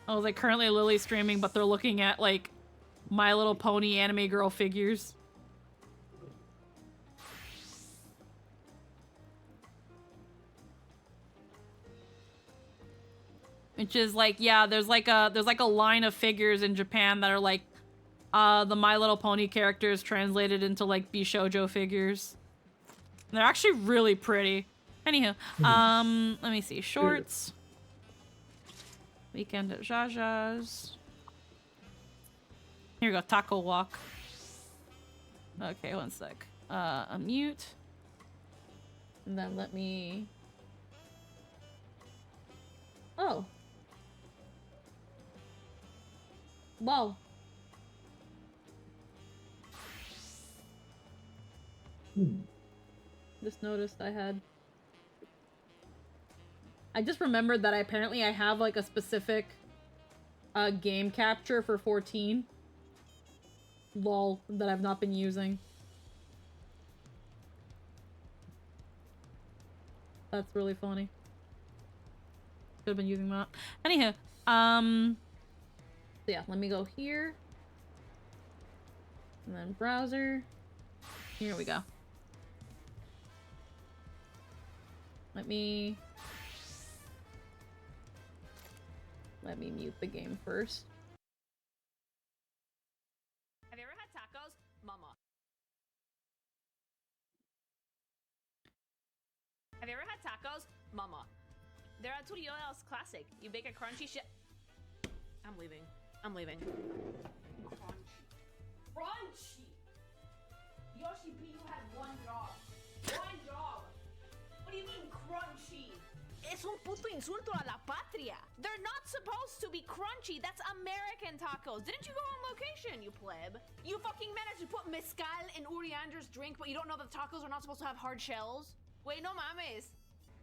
Oh, like currently Lily's streaming, but they're looking at like My Little Pony anime girl figures. Which is like, yeah, there's like a line of figures in Japan that are like the My Little Pony characters translated into like Bishoujo figures. They're actually really pretty. Anywho, let me see. Shorts. Weekend at Jaja's. Here we go. Taco Walk. Okay, one sec. Unmute. And then let me... Oh. Whoa. Just noticed I had I just remembered that apparently I have like a specific game capture for 14. Lol, that I've not been using. That's really funny. Could have been using that. Anywho, so yeah, let me go here. And then browser. Here we go. Let me mute the game first. Have you ever had tacos? Mama. Have you ever had tacos? Mama. They're a Turio's classic. You bake a crunchy shit. I'm leaving. I'm leaving. Crunchy! Yoshi P, you had one job. One job! What do you mean crunchy? Es un puto insulto a la patria. They're not supposed to be crunchy. That's American tacos. Didn't you go on location, you pleb? You fucking managed to put mezcal in Uriander's drink, but you don't know that tacos are not supposed to have hard shells? Wait, no mames.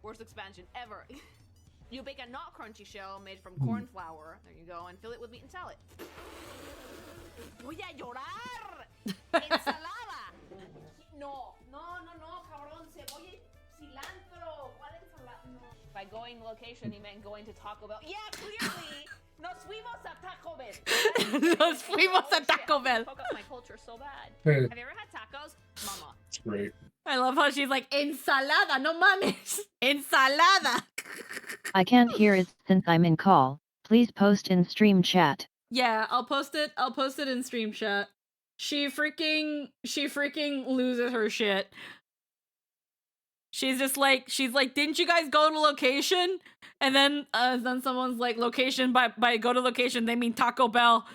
Worst expansion ever. You bake a not crunchy shell made from corn flour. There you go, and fill it with meat and salad. Voy a llorar. Ensalada. No, cabrón. Cebolla y cilantro. ¿Cuál ensalada? No. By going location, he meant going to Taco Bell. Yeah, clearly. Nos fuimos a Taco Bell. Nos fuimos a Taco Bell. Fuck up my culture so bad. Hey. Have you ever had tacos? Mama. It's great. I love how she's like, ensalada, no mames. Ensalada. I can't hear it since I'm in call. Please post in stream chat. Yeah, I'll post it in stream chat. She freaking loses her shit. She's like, didn't you guys go to location? And then someone's like, location, by go to location, they mean Taco Bell.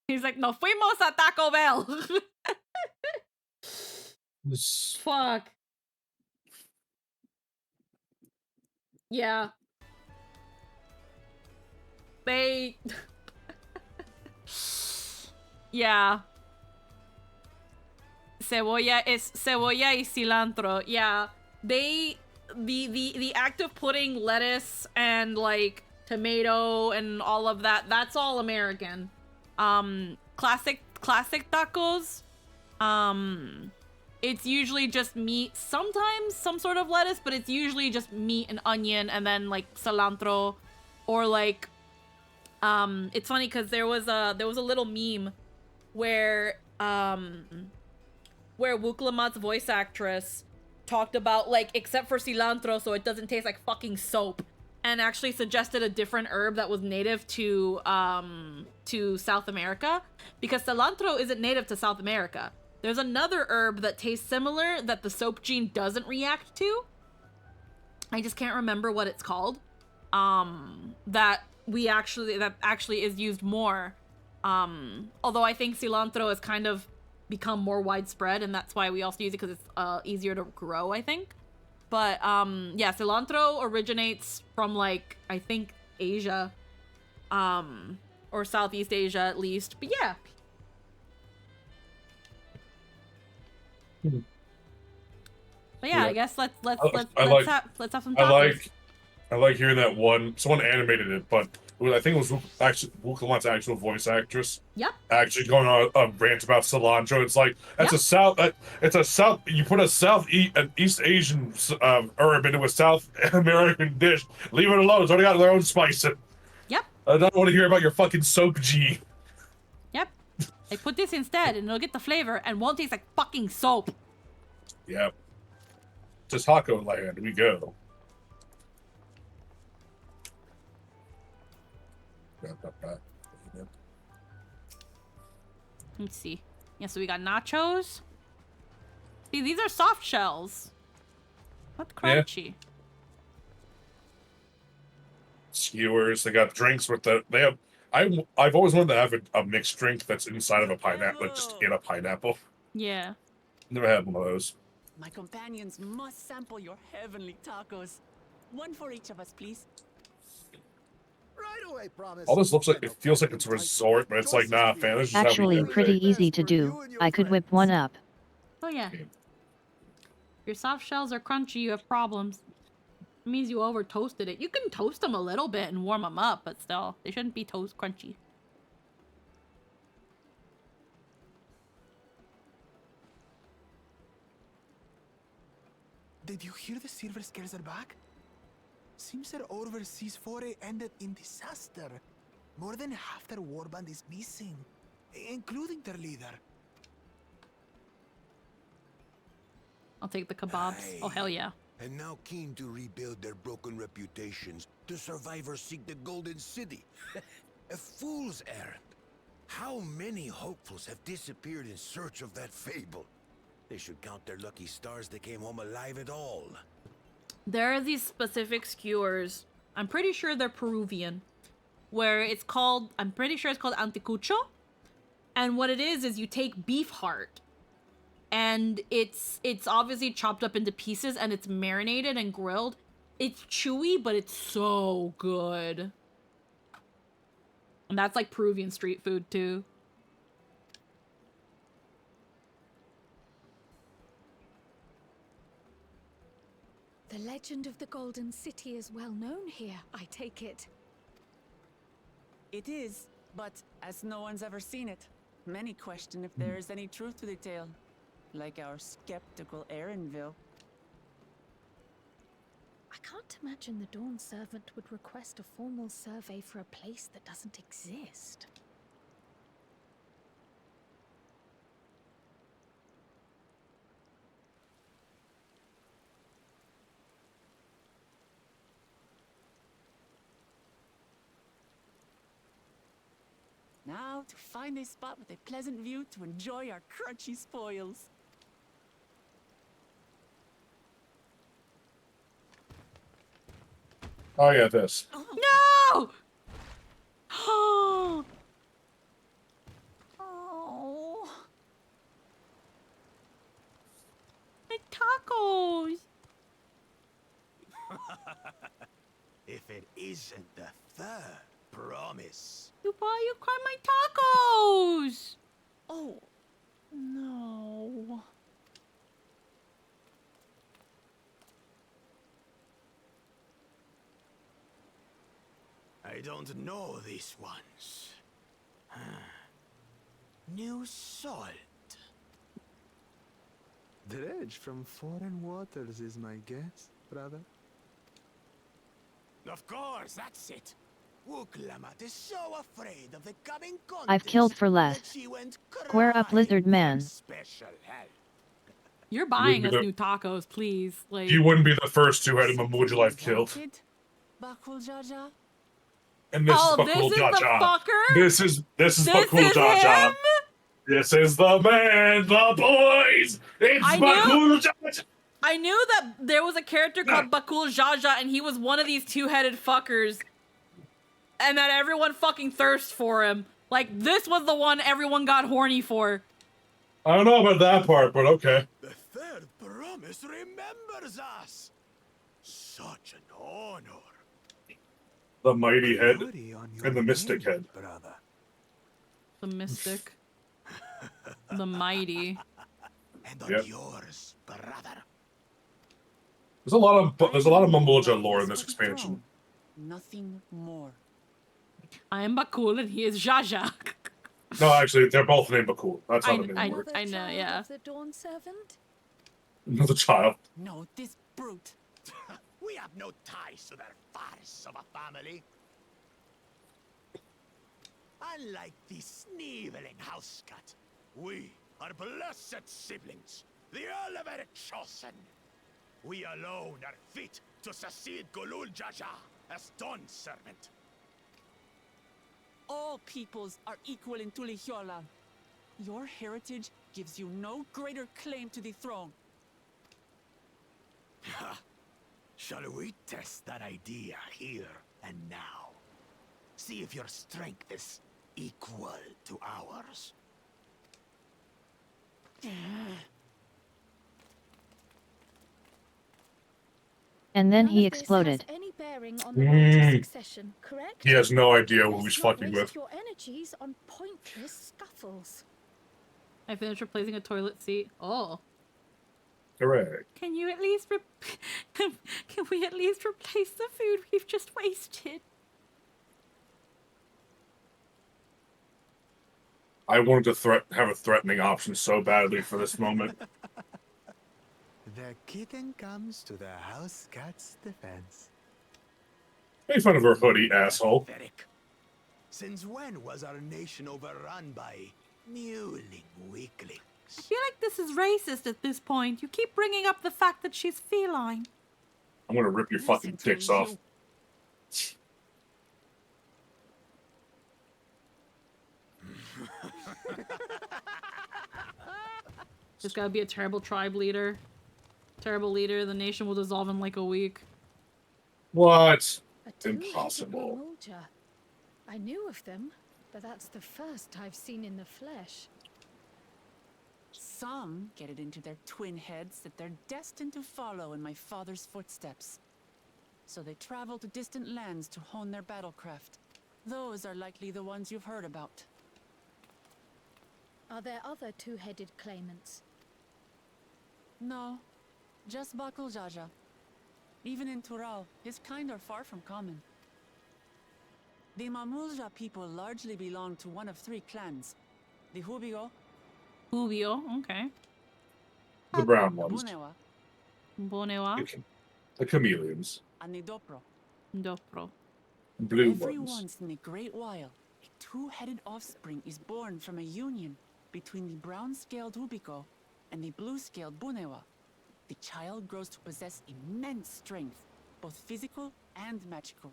He's like, no fuimos a Taco Bell. Fuck. Yeah. Yeah. Cebolla y cilantro. Yeah. The act of putting lettuce and like tomato and all of that, that's all American. Classic tacos. It's usually just meat, sometimes some sort of lettuce, but it's usually just meat and onion and then like cilantro or like it's funny because there was a little meme where Wuklamat's voice actress talked about like except for cilantro so it doesn't taste like fucking soap, and actually suggested a different herb that was native to South America, because cilantro isn't native to South America. There's another herb that tastes similar that the soap gene doesn't react to. I just can't remember what it's called. That actually is used more. Although I think cilantro has kind of become more widespread, and that's why we also use it, because it's easier to grow, I think. But yeah, cilantro originates from like, I think Asia, or Southeast Asia at least. But yeah. But yeah, I guess let's have some tacos. I like hearing that one. Someone animated it, but I think it was actually Wuklamat's actual voice actress. Yep. Actually going on a rant about cilantro. It's like that's a south. It's a south. You put an East Asian herb into a South American dish. Leave it alone. It's already got their own spice. Yep. I don't want to hear about your fucking soap G. Yep. They put this instead, and it'll get the flavor and won't taste like fucking soap. Yep. To taco land we go. Let's see. Yeah, so we got nachos. See, these are soft shells. What's crunchy? Yeah. Skewers. They got drinks with the. They have. I've always wanted to have a mixed drink that's inside of a pineapple, like just in a pineapple. Yeah. Never had one of those. My companions must sample your heavenly tacos. One for each of us, please. Right away, promise. All this looks like, it feels like it's a resort, but it's like, nah, fam. This is Actually, pretty easy to do. I could whip one up. Oh yeah. Your soft shells are crunchy, you have problems. It means you over toasted it. You can toast them a little bit and warm them up, but still, they shouldn't be toast crunchy. Did you hear the silver scares are back? Seems their overseas foray ended in disaster. More than half their warband is missing, including their leader. I'll take the kebabs. Oh, hell yeah. And now keen to rebuild their broken reputations, the survivors seek the Golden City. A fool's errand. How many hopefuls have disappeared in search of that fable? They should count their lucky stars they came home alive at all. There are these specific skewers. I'm pretty sure they're Peruvian. Where it's called, I'm pretty sure it's called anticucho. And what it is you take beef heart. And it's obviously chopped up into pieces and it's marinated and grilled. It's chewy, but it's so good. And that's like Peruvian street food too. The legend of the Golden City is well known here, I take it. It is, but as no one's ever seen it, many question if there is any truth to the tale. Like our skeptical Erinville. I can't imagine the Dawn Servant would request a formal survey for a place that doesn't exist. Now to find a spot with a pleasant view to enjoy our crunchy spoils. Oh yeah, this. No! Oh. Oh. My tacos. If it isn't the third promise. You cry my tacos. Oh. No. I don't know these ones. New salt. Dredge from foreign waters is my guess, brother. Of course, that's it. Wuklamat is so afraid of the coming contest. I've killed for less. that she went Square up, lizard crying man. for special help. You're buying us the- new tacos, please. Like, You wouldn't be the first who had Mamuja life killed. Bakul Jaja? And this oh, is this Bakul is the Jaja. fucker? This is This Bakul is Jaja. him? This is the man, the boys. It's Bakul Jaja. I knew that there was a character called Bakul Jaja and he was one of these two-headed fuckers. And that everyone fucking thirsts for him. Like, this was the one everyone got horny for. I don't know about that part, but okay. The third promise remembers us. Such an honor. The mighty head Worry on your and the mystic name, head. brother. The mystic. The mighty. And on Yep. yours, brother. There's a lot of Mamuja lore in this expansion. Nothing more. I am Bakul and he is Jaja. No, actually, they're both named Bakul. That's how the name I works. know, Child yeah. of the Dawn Servant? Another child. No, this brute. We have no ties to their farce of a family. Unlike the sneevling house cat, we are blessed siblings, the elevated chosen. We alone are fit to succeed Golul Jaja as Dawn Servant. All peoples are equal in Tulihiola. Your heritage gives you no greater claim to the throne. Shall we test that idea here and now? See if your strength is equal to ours. And then None he of this has exploded. any bearing on the road to succession, correct? He has no idea who Let's he's not fucking waste with. your energies on pointless scuffles. I finished replacing a toilet seat. Oh. Correct. Can you at least can we at least replace the food we've just wasted? I wanted to have a threatening option so badly for this moment. The kitten comes to the house cat's defense. Make fun of her hoodie, asshole. Pathetic. Since when was our nation overrun by mewling weaklings? I feel like this is racist at this point. You keep bringing up the fact that she's feline. I'm gonna rip your fucking dicks off. There's gotta be a terrible tribe leader. Terrible leader. The nation will dissolve in like a week. What? A two-headed Impossible. Mulja. I knew of them, but that's the first I've seen in the flesh. Some get it into their twin heads that they're destined to follow in my father's footsteps. So they travel to distant lands to hone their battlecraft. Those are likely the ones you've heard about. Are there other two-headed claimants? No, just Bakul Jaja. Even in Tural, his kind are far from common. The Mamulja people largely belong to one of three clans. The Hubigo, Hubio, okay. The brown ones. Bunewa, Bonewa, The chameleons. and the Dopro. Dopro. Blue Every ones. once in a great while, a two-headed offspring is born from a union between the brown-scaled Hubigo and the blue-scaled Bunewa. The child grows to possess immense strength, both physical and magical.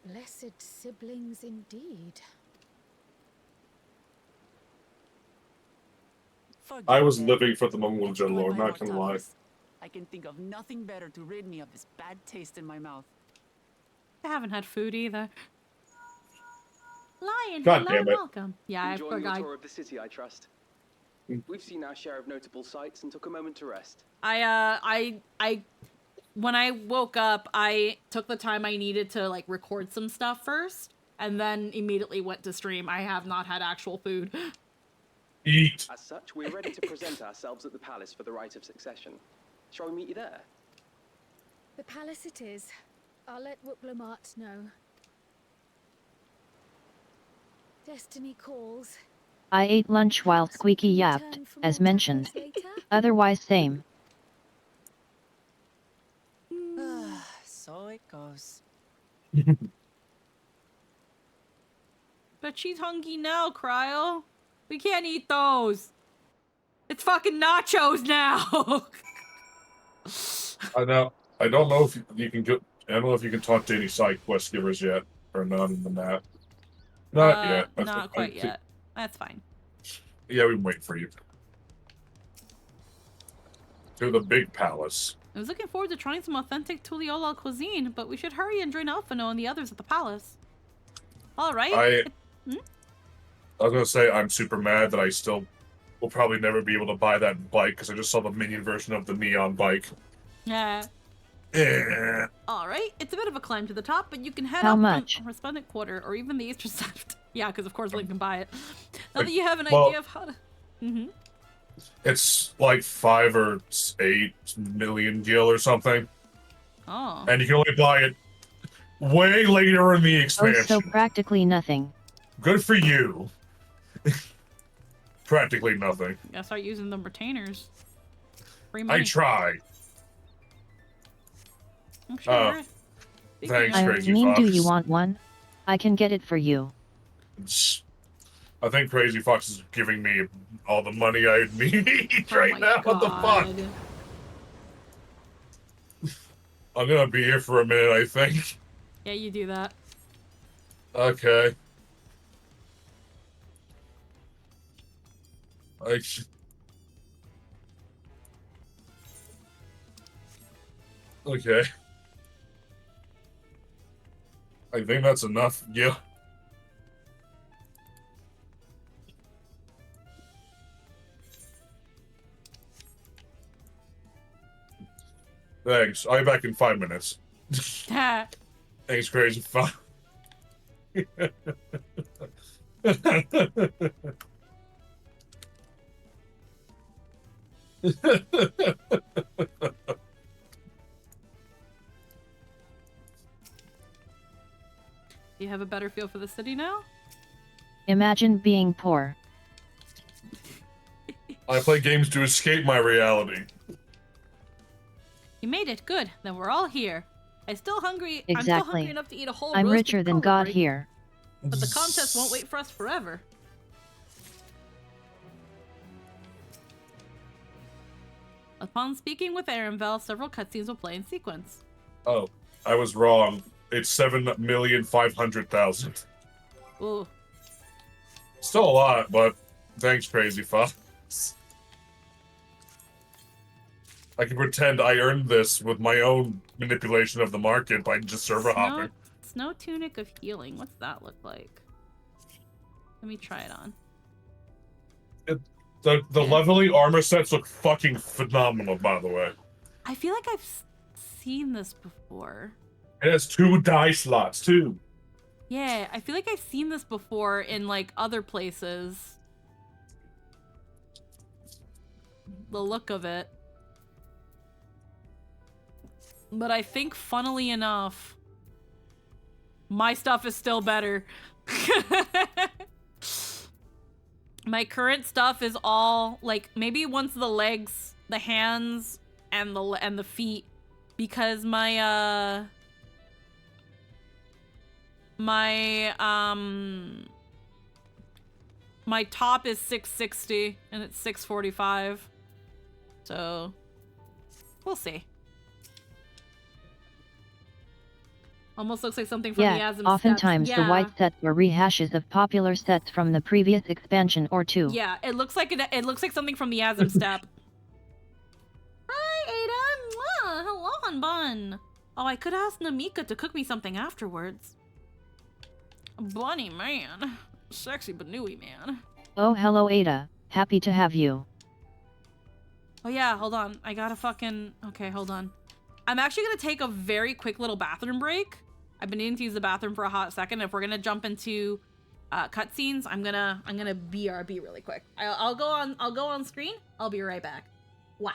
Blessed siblings indeed. Forget I was them. living for the Let's Mongol join lord, my not gonna lie. mortals. I can think of nothing better to rid me of this bad taste in my mouth. I haven't had food either. Lion, God hello, damn it. welcome. Yeah, I Enjoying your forgot. tour of the city, I trust. We've seen our share of notable sights and took a moment to rest. When I woke up, I took the time I needed to like record some stuff first, and then immediately went to stream. I have not had actual food. Eat. As such, we're ready to present ourselves at the palace for the rite of succession. Shall we meet you there? The palace it is. I'll let Wuplamart know. Destiny calls. I ate lunch while Squeaky yapped, as mentioned. Otherwise same. So it goes. But she's hungry now, Cryo. We can't eat those. It's fucking nachos now. I know. I don't know if you can get. I don't know if you can talk to any side quest givers yet, or none in the map. Not yet. Not quite yet. That's fine. Yeah, we can wait for you. To the big palace. I was looking forward to trying some authentic Tuliyola cuisine, but we should hurry and join Alphino and the others at the palace. All right. I was gonna say I'm super mad that I still will probably never be able to buy that bike because I just saw the minion version of the neon bike. Yeah. Eh. All right. It's a bit of a climb to the top, but you can head How up much? from Resplendent Quarter or even the Eastern Side. Yeah, because of course Link can buy it. Now that you have an Well, idea of how to. It's like 5 or 8 million gil or something, Oh. and you can only buy it way later in the Oh, expansion. so practically nothing. Good for you. Practically nothing. Gotta start using the retainers. Free money. I try. Oh, sure. Thanks, I Crazy mean, Fox. do you want one? I can get it for you. I think Crazy Fox is giving me all the money I need Oh right my now. What the fuck? God. I'm gonna be here for a minute, I think. Yeah, you do that. Okay. Okay. I think that's enough. Yeah. Thanks. I'll be back in 5 minutes. Thanks, Crazy Fox. feel for the city now. Imagine being poor. I play games to escape my reality. You made it. Good. Then we're all here. I'm still hungry Exactly. enough to eat a whole I'm roasted richer than God colibri, here. but the contest won't wait for us forever. Upon speaking with Arenville, several cutscenes will play in sequence. Oh, I was wrong. It's 7,500,000. Ooh. Still a lot, but thanks, Crazy Fox. I can pretend I earned this with my own manipulation of the market by just server hopping. Snow Tunic of Healing. What's that look like? Let me try it on. The leveling armor sets look fucking phenomenal, by the way. I feel like I've seen this before. It has 2 die slots, too. Yeah, I feel like I've seen this before in, like, other places. The look of it. But I think, funnily enough, my stuff is still better. My current stuff is all, like, maybe once the legs, the hands, and the feet, because my top is 660 and it's 645. So we'll see. Almost looks like something from the Asm oftentimes steps. the white sets were rehashes of popular sets from the previous expansion or two. Yeah, it looks like something from the Asm step. Hi, Ada. Mwah. Hello, Bun. Oh, I could ask Namika to cook me something afterwards. Bunny, man. Sexy Banui, man. Oh, hello, Ada. Happy to have you. Oh, yeah, hold on. I gotta fucking... Okay, hold on. I'm actually gonna take a very quick little bathroom break. I've been needing to use the bathroom for a hot second. If we're gonna jump into cutscenes, I'm gonna BRB really quick. I'll go on screen. I'll be right back. Wow.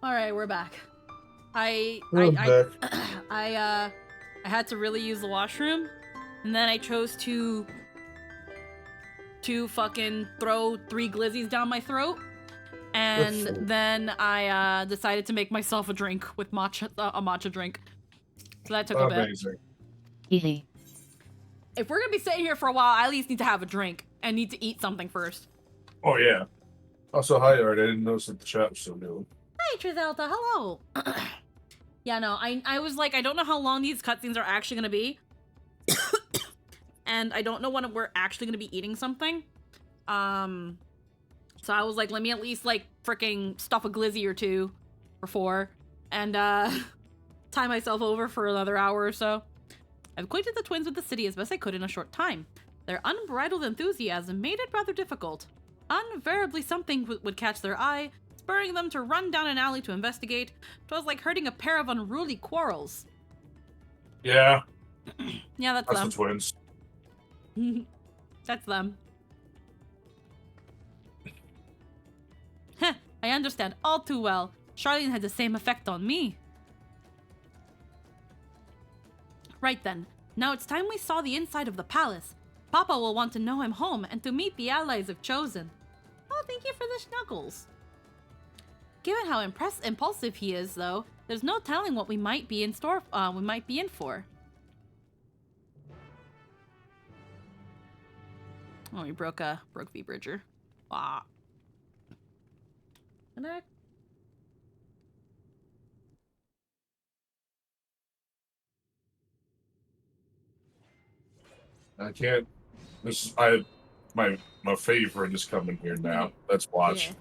All right, we're back. I had to really use the washroom, and then I chose to fucking throw 3 glizzies down my throat, and then I decided to make myself a drink with a matcha drink. So that took a bit. Amazing. Easy. If we're gonna be sitting here for a while, I at least need to have a drink and need to eat something first. Oh yeah. Also, hi, Art. I didn't notice that the chat was still new. Hi, Trizelta. Hello. Yeah, no, I was like, I don't know how long these cutscenes are actually gonna be. And I don't know when we're actually gonna be eating something. So I was like, let me at least like freaking stuff a glizzy or 2 or 4 and tie myself over for another hour or so. I've acquainted the twins with the city as best I could in a short time. Their unbridled enthusiasm made it rather difficult. Invariably something would catch their eye, spurring them to run down an alley to investigate. 'Twas like herding a pair of unruly quarrels. Yeah. Yeah, that's the them. twins. That's them. Heh, I understand all too well. Charlene had the same effect on me. Right then, now it's time we saw the inside of the palace. Papa will want to know I'm home and to meet the allies I've chosen. Oh, thank you for the snuggles. Given how impulsive he is, though, there's no telling what we might be in for. Oh, we broke V-Bridger. Ah. Connect. I can't. This is my favorite is coming here now. Let's watch. Yeah.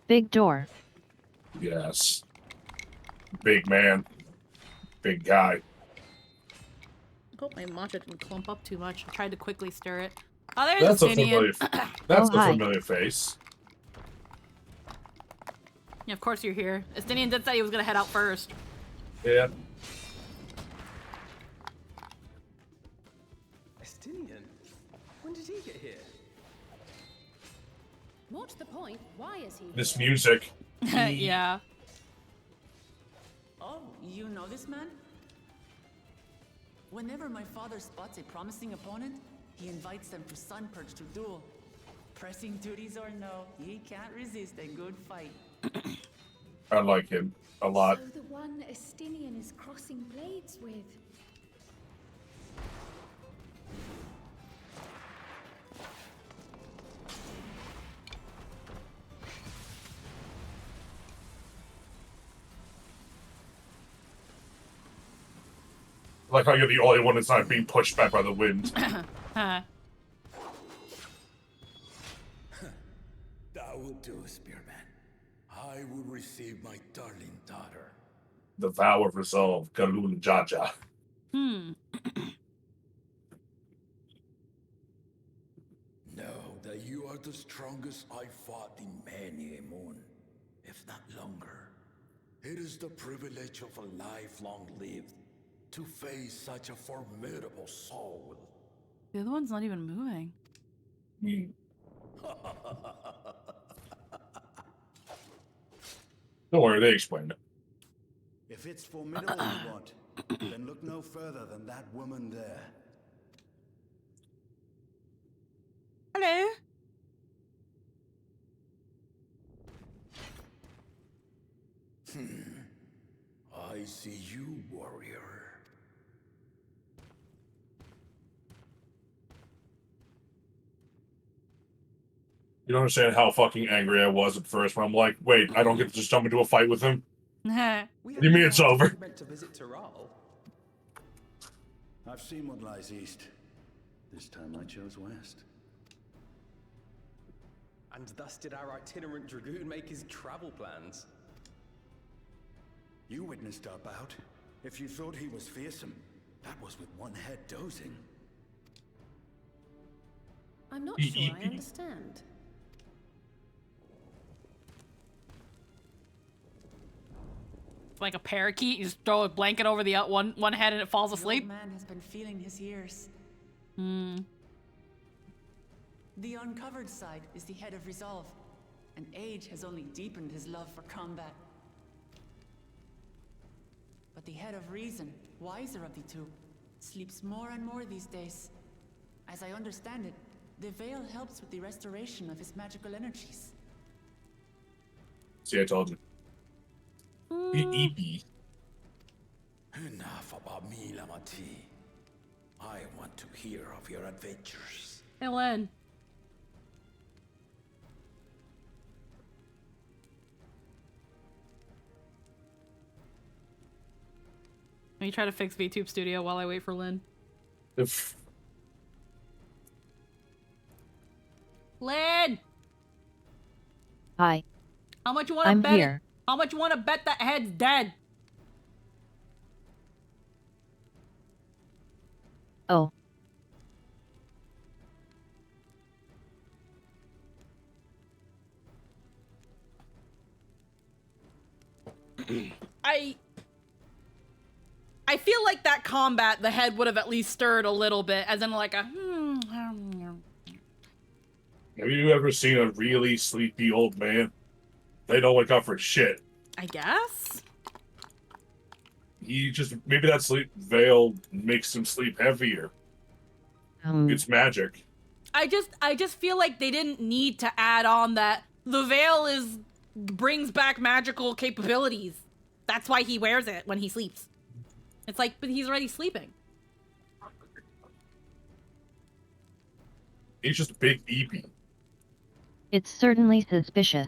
Big door. Yes. Big man. Big guy. I hope my matcha didn't clump up too much. I tried to quickly stir it. Oh, there's That's a Justinian. familiar. That's Oh, the hi. familiar face. Yeah, of course you're here. Justinian did say he was gonna head out first. Yeah. Estinian? When did he get here? What's the point? Why is he This here? music. Yeah. Oh, you know this man? Whenever my father spots a promising opponent, he invites them to Sunperch to duel. Pressing duties or no, he can't resist a good fight. I like him a lot. So the one Estinian is crossing blades with. I like how you're the only one that's not being pushed back by the wind. Huh. That will do, Spearman. I will receive my darling daughter. The vow of resolve, Galul Jaja. Hmm. Know that you are the strongest I fought in many a moon, if not longer. It is the privilege of a life long lived to face such a formidable soul. The other one's not even moving. Don't worry, they explained it. If it's formidable you want, then look no further than that woman there. Hello. I see you, warrior. You don't understand how fucking angry I was at first when I'm like, wait, I don't get to just jump into a fight with him? What do you mean it's over? Meant to visit Tyrrell. I've seen what lies east. This time I chose west. And thus did our itinerant dragoon make his travel plans. You witnessed our bout. If you thought he was fearsome, that was with one head dozing. I'm not sure I understand. Like a parakeet, you just throw a blanket over the one head and it falls asleep. The old man has been feeling his years. Hmm. The uncovered side is the head of resolve. and age has only deepened his love for combat. But the head of reason, wiser of the two, sleeps more and more these days. As I understand it, the veil helps with the restoration of his magical energies. See, I told you. The Enough about me, Lamati. I want to hear of your adventures. Ellen. Let me try to fix VTube Studio while I wait for Lynn. Lynn! Hi. How much you want to I'm bet? here. How much you want to bet that head's dead? Oh. I feel like that combat, the head would have at least stirred a little bit, as in like a Have you ever seen a really sleepy old man? They don't wake up for shit. I guess? He just, maybe that sleep veil makes him sleep heavier. It's magic. I just feel like they didn't need to add on that the veil brings back magical capabilities. That's why he wears it when he sleeps. It's like, but he's already sleeping. He's just a big EP. It's certainly suspicious.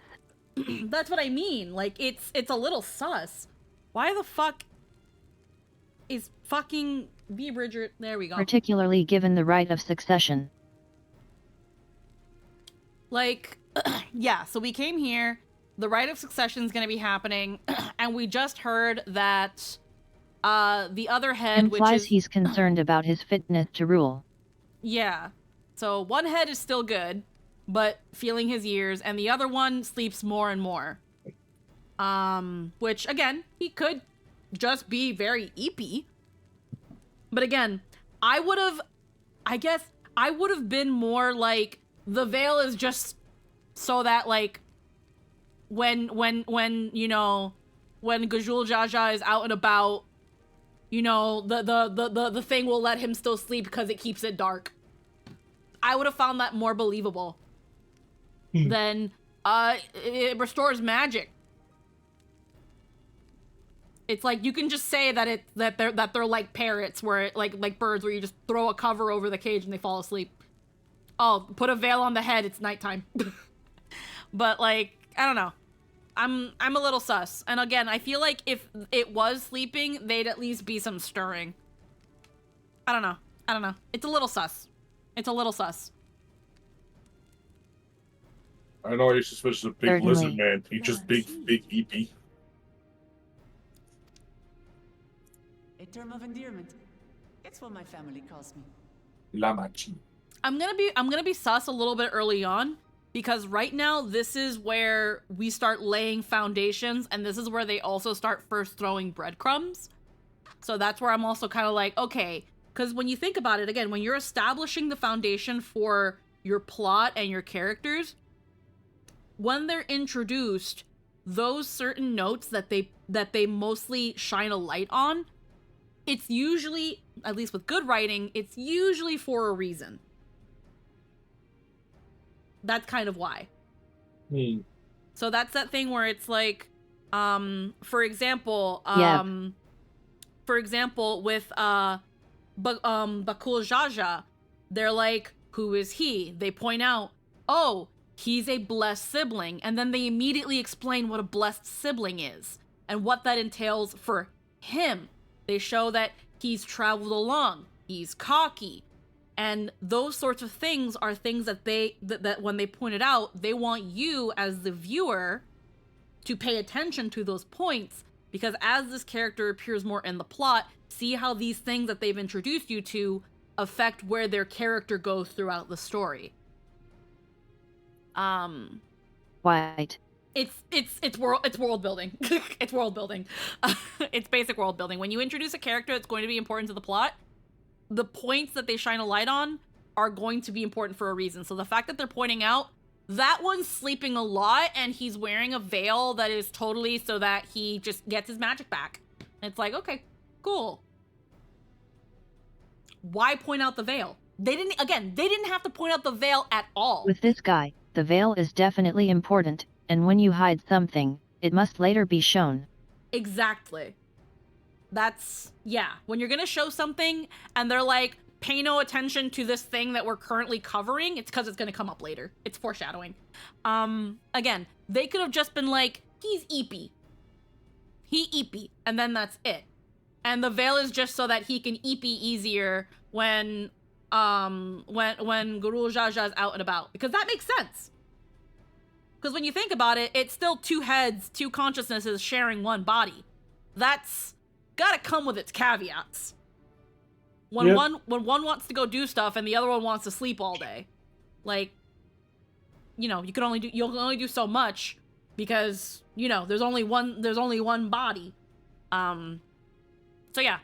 That's what I mean. Like, it's a little sus. Why the fuck is fucking B. Bridger? There we go. Particularly given the right of succession. Like, yeah, so we came here, the right of succession is going to be happening, and we just heard that the other head, Implies which is... he's concerned about his fitness to rule. Yeah. So one head is still good, but feeling his years, and the other one sleeps more and more. Which, again, he could just be very eepy. But again, I guess I would have been more like, the veil is just so that, like, when you know, when Gajul Jaja is out and about, you know, the thing will let him still sleep because it keeps it dark. I would have found that more believable than it restores magic. It's like you can just say that they're like parrots, where it, like birds, where you just throw a cover over the cage and they fall asleep. Oh, put a veil on the head, it's nighttime. But like, I don't know. I'm a little sus. And again, I feel like if it was sleeping, they'd at least be some stirring. I don't know. It's a little sus. It's a little sus. I know you're suspicious of big lizard man. He's just big EP. A term of endearment. It's what my family calls me. Lamachi. I'm gonna be sus a little bit early on, because right now this is where we start laying foundations, and this is where they also start first throwing breadcrumbs. So that's where I'm also kind of like, okay, because when you think about it, again, when you're establishing the foundation for your plot and your characters, when they're introduced, those certain notes that they mostly shine a light on, it's usually, at least with good writing, it's usually for a reason. That's kind of why. So that's that thing where it's like, for example, with Bakul Jaja, they're like, who is he? They point out, oh, he's a blessed sibling, and then they immediately explain what a blessed sibling is and what that entails for him. They show that he's traveled along, he's cocky, and those sorts of things are things that that when they point it out, they want you as the viewer to pay attention to those points, because as this character appears more in the plot, see how these things that they've introduced you to affect where their character goes throughout the story. White. It's world building. It's world building. It's basic world building. When you introduce a character that's going to be important to the plot, the points that they shine a light on are going to be important for a reason. So the fact that they're pointing out That one's sleeping a lot, and he's wearing a veil that is totally so that he just gets his magic back. It's like, okay, cool. Why point out the veil? They didn't have to point out the veil at all. With this guy, the veil is definitely important, and when you hide something, it must later be shown. Exactly. That's, yeah. When you're gonna show something, and they're like, pay no attention to this thing that we're currently covering, it's because it's gonna come up later. It's foreshadowing. Again, they could have just been like, he's eepy. He eepy, and then that's it. And the veil is just so that he can eepy easier when Guru Jaja is out and about. Because that makes sense. Because when you think about it, it's still two heads, two consciousnesses sharing one body. That's gotta come with its caveats. When one wants to go do stuff and the other one wants to sleep all day, like, you know, you'll only do so much because, you know, there's only one body. So yeah,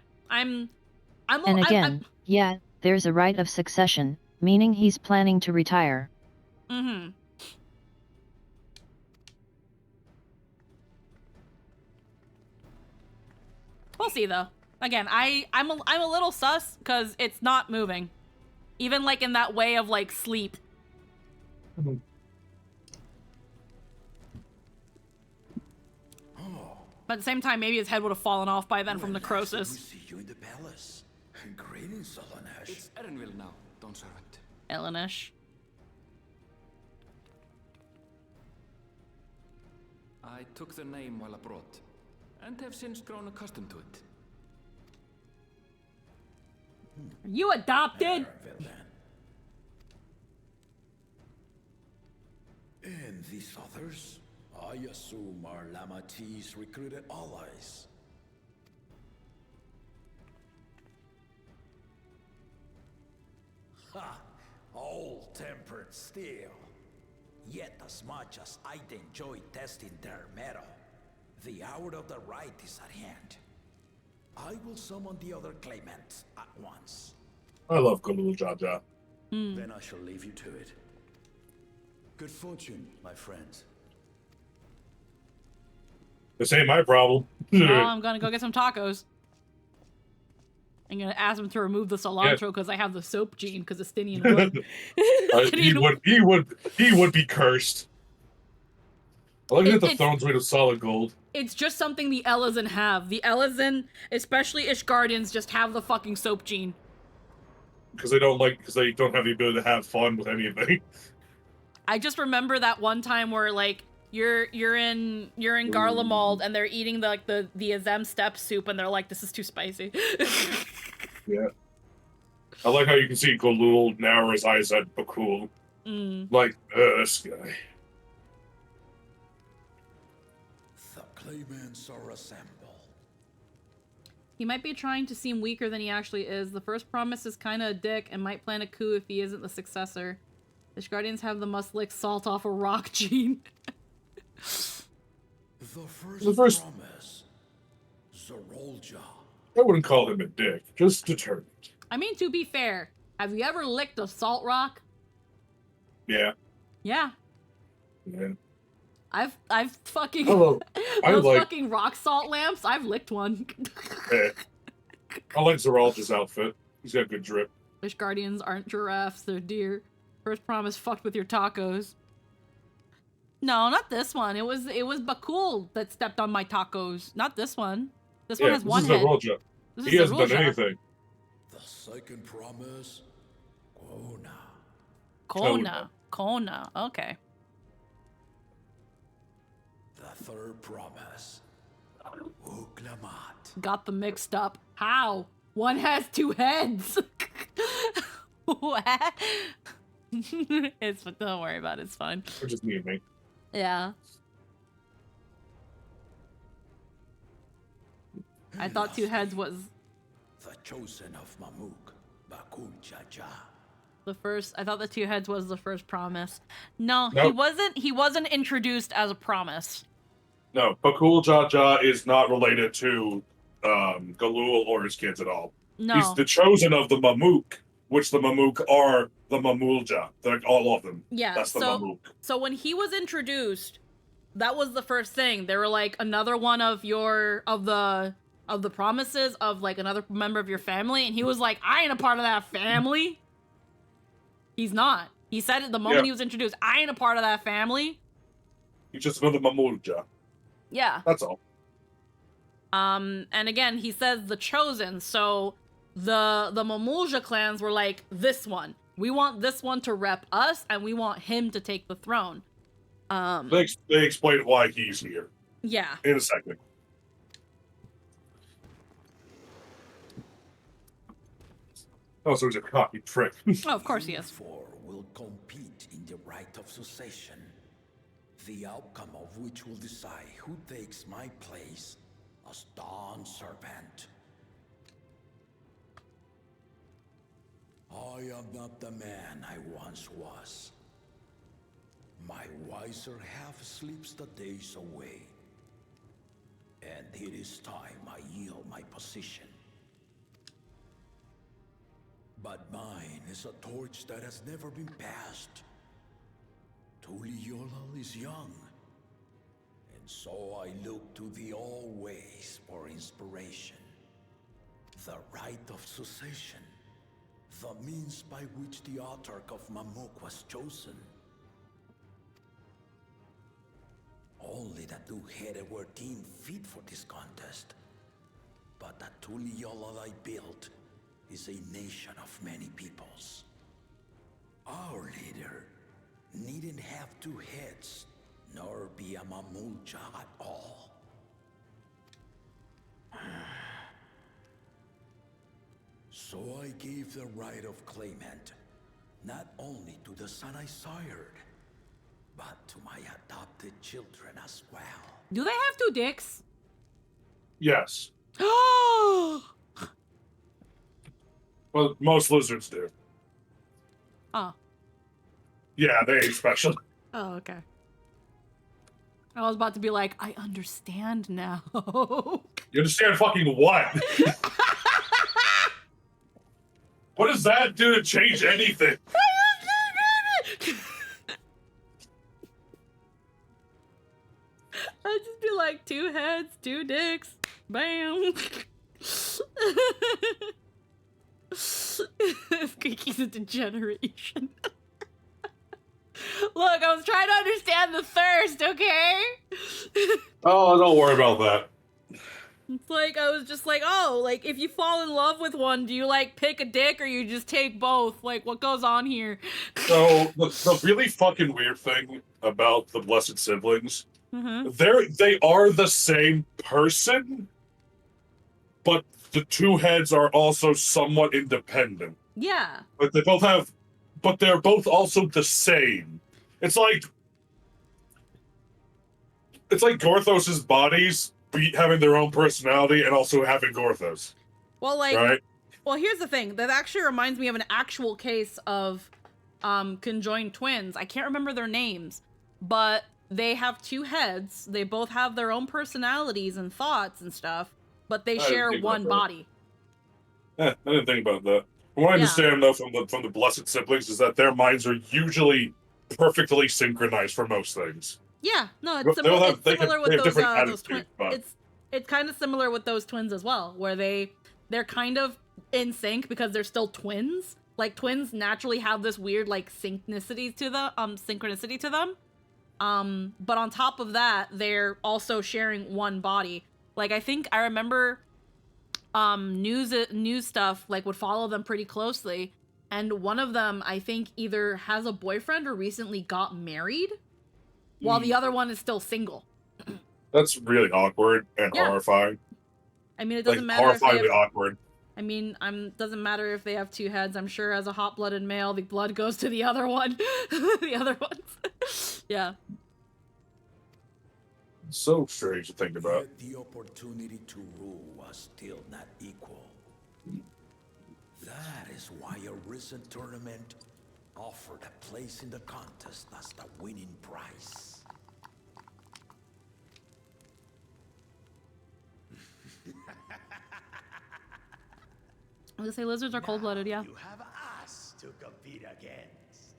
yeah, there's a right of succession, meaning he's planning to retire. Mm-hmm. We'll see though. Again, I'm a little sus because it's not moving, even like in that way of like sleep. Mm-hmm. But at the same time, maybe his head would have fallen off by then from necrosis. We see you in the palace. Greetings, Elenesh. It's Erenville now, Dawn Servant. Elenesh. I took the name while abroad, and have since grown accustomed to it. You adopted? And these others? I assume are Lamati's recruited allies. Ha! All-tempered steel. Yet as much as I'd enjoy testing their metal, the hour of the right is at hand. I will summon the other claimants at once. I love Gulu Jaja. Then I shall leave you to it. Good fortune, my friends. This ain't my problem. Oh, I'm gonna go get some tacos. I'm gonna ask him to remove the cilantro because I have the soap gene because it's Stinian wood. He would be cursed. I like that the throne's made of solid gold. It's just something the Elezen have. The Elezen, especially Ishgardians, just have the fucking soap gene. Because they don't have the ability to have fun with anything. I just remember that one time where like you're in Garlemald and they're eating the Azem steppe soup and they're like, this is too spicy. Yeah. I like how you can see Golul narrow his eyes at Bakul. Like, this guy. The claimants are assembled. He might be trying to seem weaker than he actually is. The first promise is kinda a dick and might plan a coup if he isn't the successor. The Ishgardians have the must lick salt off a rock gene. The first promise. Zerolja. I wouldn't call him a dick, just determined. I mean, to be fair, have you ever licked a salt rock? Yeah. Yeah. Yeah. I've fucking fucking rock salt lamps. I've licked one. Yeah. I like Zeralja's outfit. He's got good drip. Ishgardians aren't giraffes, they're deer. First promise fucked with your tacos. No, not this one. It was Bakul that stepped on my tacos. Not this one. This one has one head. He hasn't done anything. The second promise. Kona. Okay. The third promise. Uklamat. Got them mixed up. How? One has two heads. What? Don't worry about it. It's fine. Or just me and me. Yeah. I thought two heads was the chosen of Mamuk, Bakul Jaja. The first. I thought the two heads was the first promise. No, nope. He wasn't introduced as a promise. No, Bakul Jaja is not related to Galul or his kids at all. No. He's the chosen of the Mamuk, which the Mamook are the Mamulja. Like all of them. Yeah, That's the Mamook. So when he was introduced, that was the first thing. They were like, another one of the promises of like another member of your family, and he was like, I ain't a part of that family. He's not. He said it the moment he was introduced. I ain't a part of that family. He's just another Mamulja. Yeah. That's all. And again, he says the chosen. So the Mamulja clans were like, this one. We want this one to rep us, and we want him to take the throne. They explain why he's here. Yeah. In a second. Oh, so he's a cocky trick. Oh, of course he is. Four will compete in the right of succession, the outcome of which will decide who takes my place as Dawn Servant. I am not the man I once was. My wiser half sleeps the days away, and it is time I yield my position. But mine is a torch that has never been passed. Tuliyollal is young, and so I look to thee always for inspiration. The rite of succession, the means by which the autarch of Mamuk was chosen. Only the two-headed were deemed fit for this contest, but the Tuliyollal I built is a nation of many peoples. Our leader needn't have two heads, nor be a Mamulja at all. So I gave the right of claimant, not only to the son I sired, but to my adopted children as well. Do they have two dicks? Yes. Oh. Well, most lizards do. Oh. Yeah, they ain't special. Oh, okay. I was about to be like, I understand now. You understand fucking what? What does that do to change anything? I'd just be like, two heads, two dicks. Bam. Kiki's a degeneration. Look, I was trying to understand the thirst, okay? Oh, don't worry about that. It's like, I was just like, oh, like, if you fall in love with one, do you, like, pick a dick or you just take both? Like, what goes on here? So, the really fucking weird thing about the Blessed Siblings, Mm-hmm. they are the same person, but the two heads are also somewhat independent. Yeah. But they both have, but they're both also the same. It's like Gorthos's bodies having their own personality and also having Gorthos. Well, like, right? Well, here's the thing. That actually reminds me of an actual case of conjoined twins. I can't remember their names, but they have two heads. They both have their own personalities and thoughts and stuff, but they share one body. I didn't think about that. From what I understand, though, from the Blessed Siblings, is that their minds are usually perfectly synchronized for most things. Yeah, no, it's similar with those twins. But... It's kind of similar with those twins as well, where they're kind of in sync because they're still twins. Like, twins naturally have this weird, like, synchronicity to them. But on top of that, they're also sharing one body. Like, I think I remember news stuff, like, would follow them pretty closely. And one of them, I think, either has a boyfriend or recently got married, while the other one is still single. That's really awkward and horrifying. I mean, it doesn't matter. Horrifyingly awkward. I mean, doesn't matter if they have two heads. I'm sure as a hot-blooded male, the blood goes to the other one. The other ones. Yeah. So strange to think about. Yet the opportunity to rule was still not equal. That is why a recent tournament offered a place in the contest as the winning prize. I was gonna say lizards are cold-blooded, yeah. You have eyes to compete against.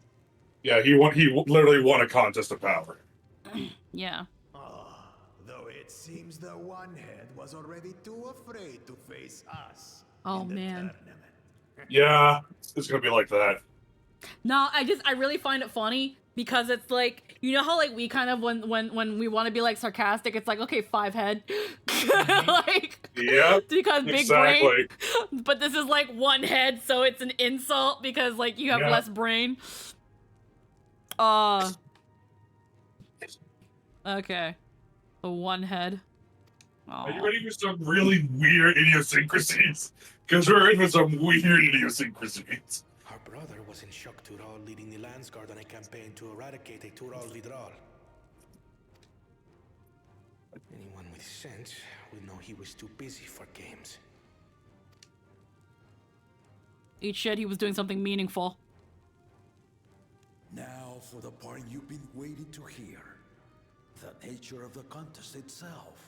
Yeah, he literally won a contest of power. Yeah. Though it seems the one head was already too afraid to face us. Oh in the man. tournament. Yeah, it's gonna be like that. No, I really find it funny because it's like, you know how like we kind of when we want to be like sarcastic, it's like, okay, 5 head. Like, yeah, because big exactly. brain. But this is like 1 head, so it's an insult because like you have less brain. Okay. A 1 head. Are you ready for some really weird idiosyncrasies? Because we're in for some weird idiosyncrasies. Our brother was in Shock Tural leading the Landsguard on a campaign to eradicate a Tural Vidral. Anyone with sense would know he was too busy for games. Eat shit, he was doing something meaningful. Now for the part you've been waiting to hear. The nature of the contest itself.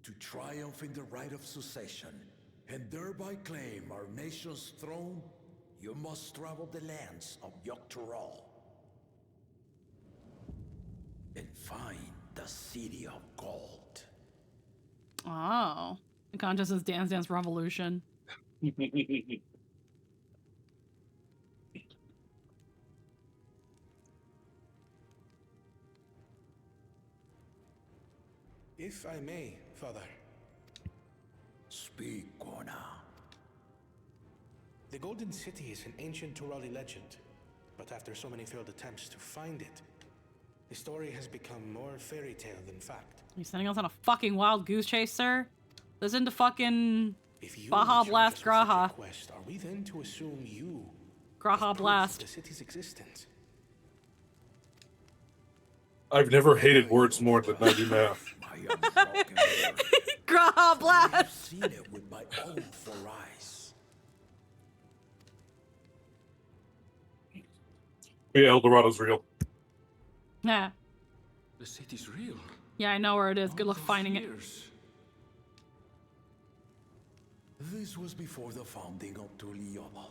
To triumph in the right of succession, and thereby claim our nation's throne, you must travel the lands of Yogg-Tural and find the City of Gold. Oh. The contest is Dance Dance Revolution. If I may, Father. Speak, Gorna. The Golden City is an ancient Turali legend, but after so many failed attempts to find it, the story has become more fairy tale than fact. Are you sending us on a fucking wild goose chase, sir? Listen to fucking Baja Blast Graha. Quest, are we then to assume you Graha Blast the city's existence? I've never hated words more than I do now. Graha Blast. I've seen it with my own 4 eyes. Yeah, El Dorado's real. Yeah. The city's real. Yeah, I know where it is. Good luck finding it. This was before the founding of Tuliyobo.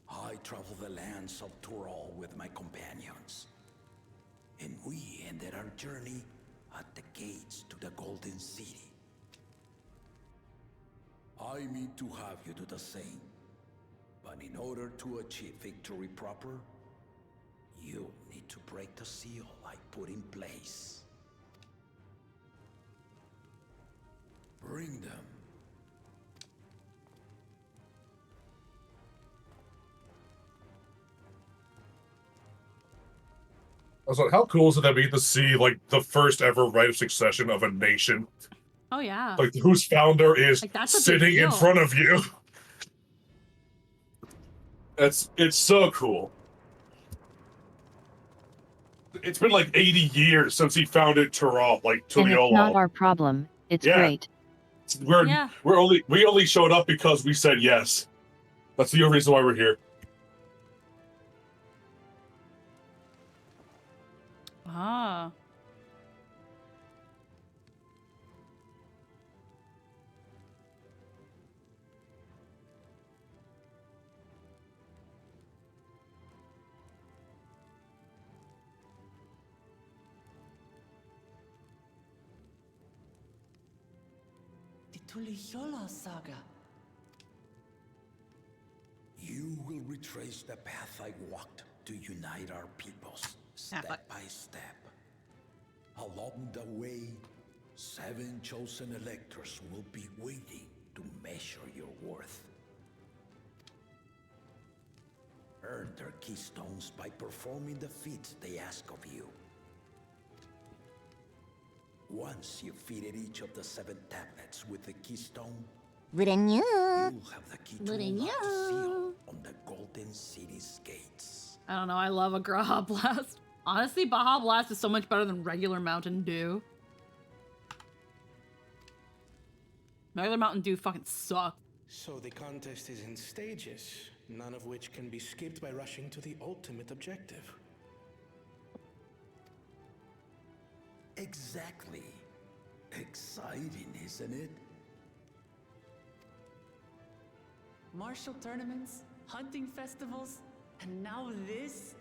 I traveled the lands of Tural with my companions. And we ended our journey at the gates to the Golden City. I mean to have you do the same. But in order to achieve victory proper, you need to break the seal I put in place. Bring them. I was like, how cool is it that we get to see like the first ever right of succession of a nation? Oh yeah. Like whose founder is Like, sitting in front of you. It's so cool. It's been like 80 years since he founded Tural, like And it's Tuliyobo. not our problem. It's great. We only showed up because we said yes. That's the only reason why we're here. Ah. The Tuliyola saga. You will retrace the path I walked to unite our peoples, step by step. Along the way, 7 chosen electors will be waiting to measure your worth. Earn their keystones by performing the feats they ask of you. Once you've fitted each of the 7 tablets with the keystone, you'll have the key to unlock the seal on the Golden City's gates. I don't know, I love a Graha Blast. Honestly, Baja Blast is so much better than regular Mountain Dew. Regular Mountain Dew fucking sucks. So the contest is in stages, none of which can be skipped by rushing to the ultimate objective. Exactly. Exciting, isn't it? Martial tournaments, hunting festivals, and now this?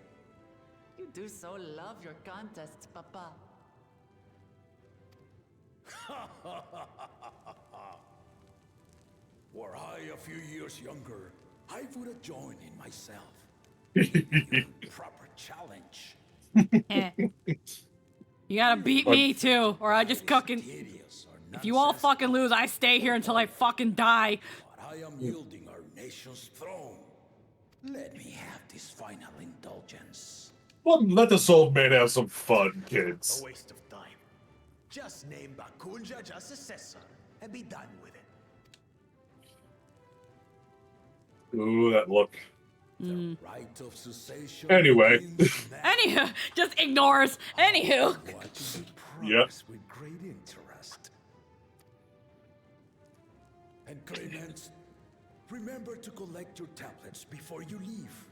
You do so love your contests, Papa. Were I a few years younger, I would have joined in myself. Proper challenge. You gotta beat me too, or I just fucking. If you all fucking lose, I stay here until I fucking die. But I am yielding our nation's throne. Let me have this final indulgence. Well, let this old man have some fun, kids. A waste of time. Just name Bakunja as successor and be done with it. Ooh, that look. Right of cessation. Anyway. Anywho, just ignores. Anywho. Yep. With great interest. And Clemens, remember to collect your tablets before you leave.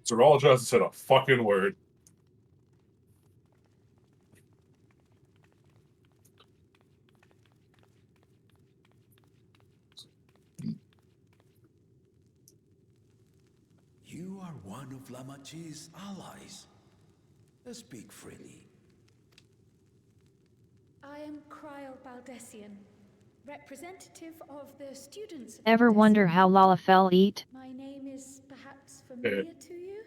Sir All hasn't said a fucking word. You are one of Lamachi's allies. Speak freely. I am Cryle Baldessian, representative of the students. Ever wonder how Lalafell eat? My name is perhaps familiar to you?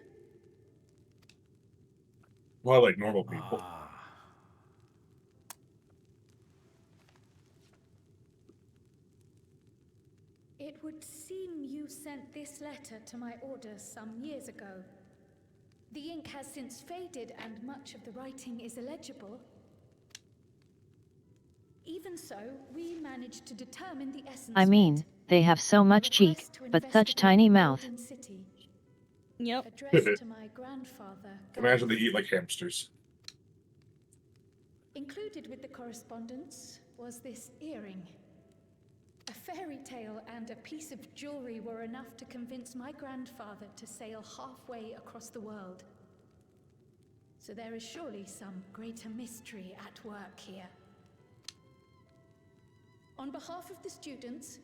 Well, like normal people. It would seem you sent this letter to my orders some years ago. The ink has since faded and much of the writing is illegible. Even so, we managed to determine the essence I mean, they have so much cheek, but such tiny mouth. Yep. Addressed to my grandfather. Imagine they eat like hamsters. Included with the correspondence was this earring. A fairy tale and a piece of jewelry were enough to convince my grandfather to sail halfway across the world. So there is surely some greater mystery at work here. On behalf of the students,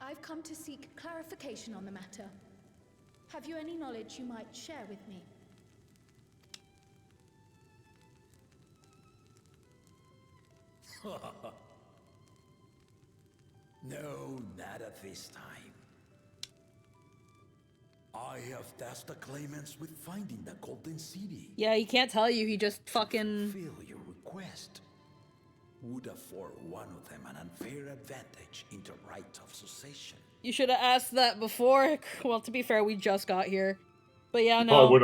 I've come to seek clarification on the matter. Have you any knowledge you might share with me? No, not at this time. I have tasked the claimants with finding the Golden City. Yeah, he can't tell you. He just fucking. Fulfill your request. Would afford one of them an unfair advantage in the right of succession. You should have asked that before. Well, to be fair, we just got here. But yeah, He no. probably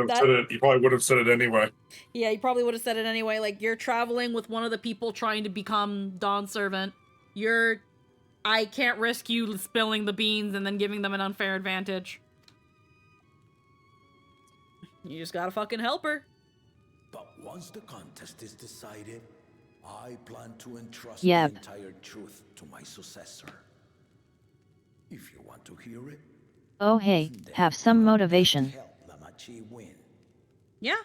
would have said it anyway. Yeah, he probably would have said it anyway. Like, you're traveling with one of the people trying to become Dawn's servant. I can't risk you spilling the beans and then giving them an unfair advantage. You just gotta fucking help her. But once the contest is decided, I plan to entrust Yep. the entire truth to my successor. If you want to hear it, Oh hey, have some motivation. help Lamachi win. Yeah.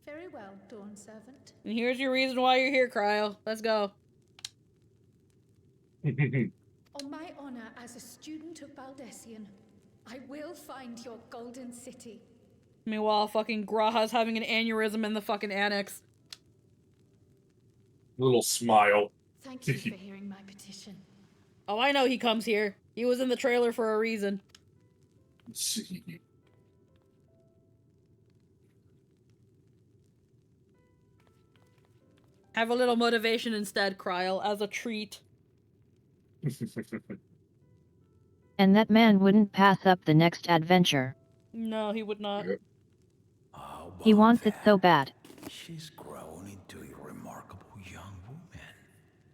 Very well, Dawn Servant. And here's your reason why you're here, Cryo. Let's go. On my honor as a student of Baldessian, I will find your Golden City. Meanwhile, fucking Graha's having an aneurysm in the fucking annex. Little smile. Thank you for hearing my petition. Oh, I know he comes here. He was in the trailer for a reason. Have a little motivation instead, Cryle, as a treat. And that man wouldn't pass up the next adventure. No, he would not. He wants it so bad. She's grown into a remarkable young woman.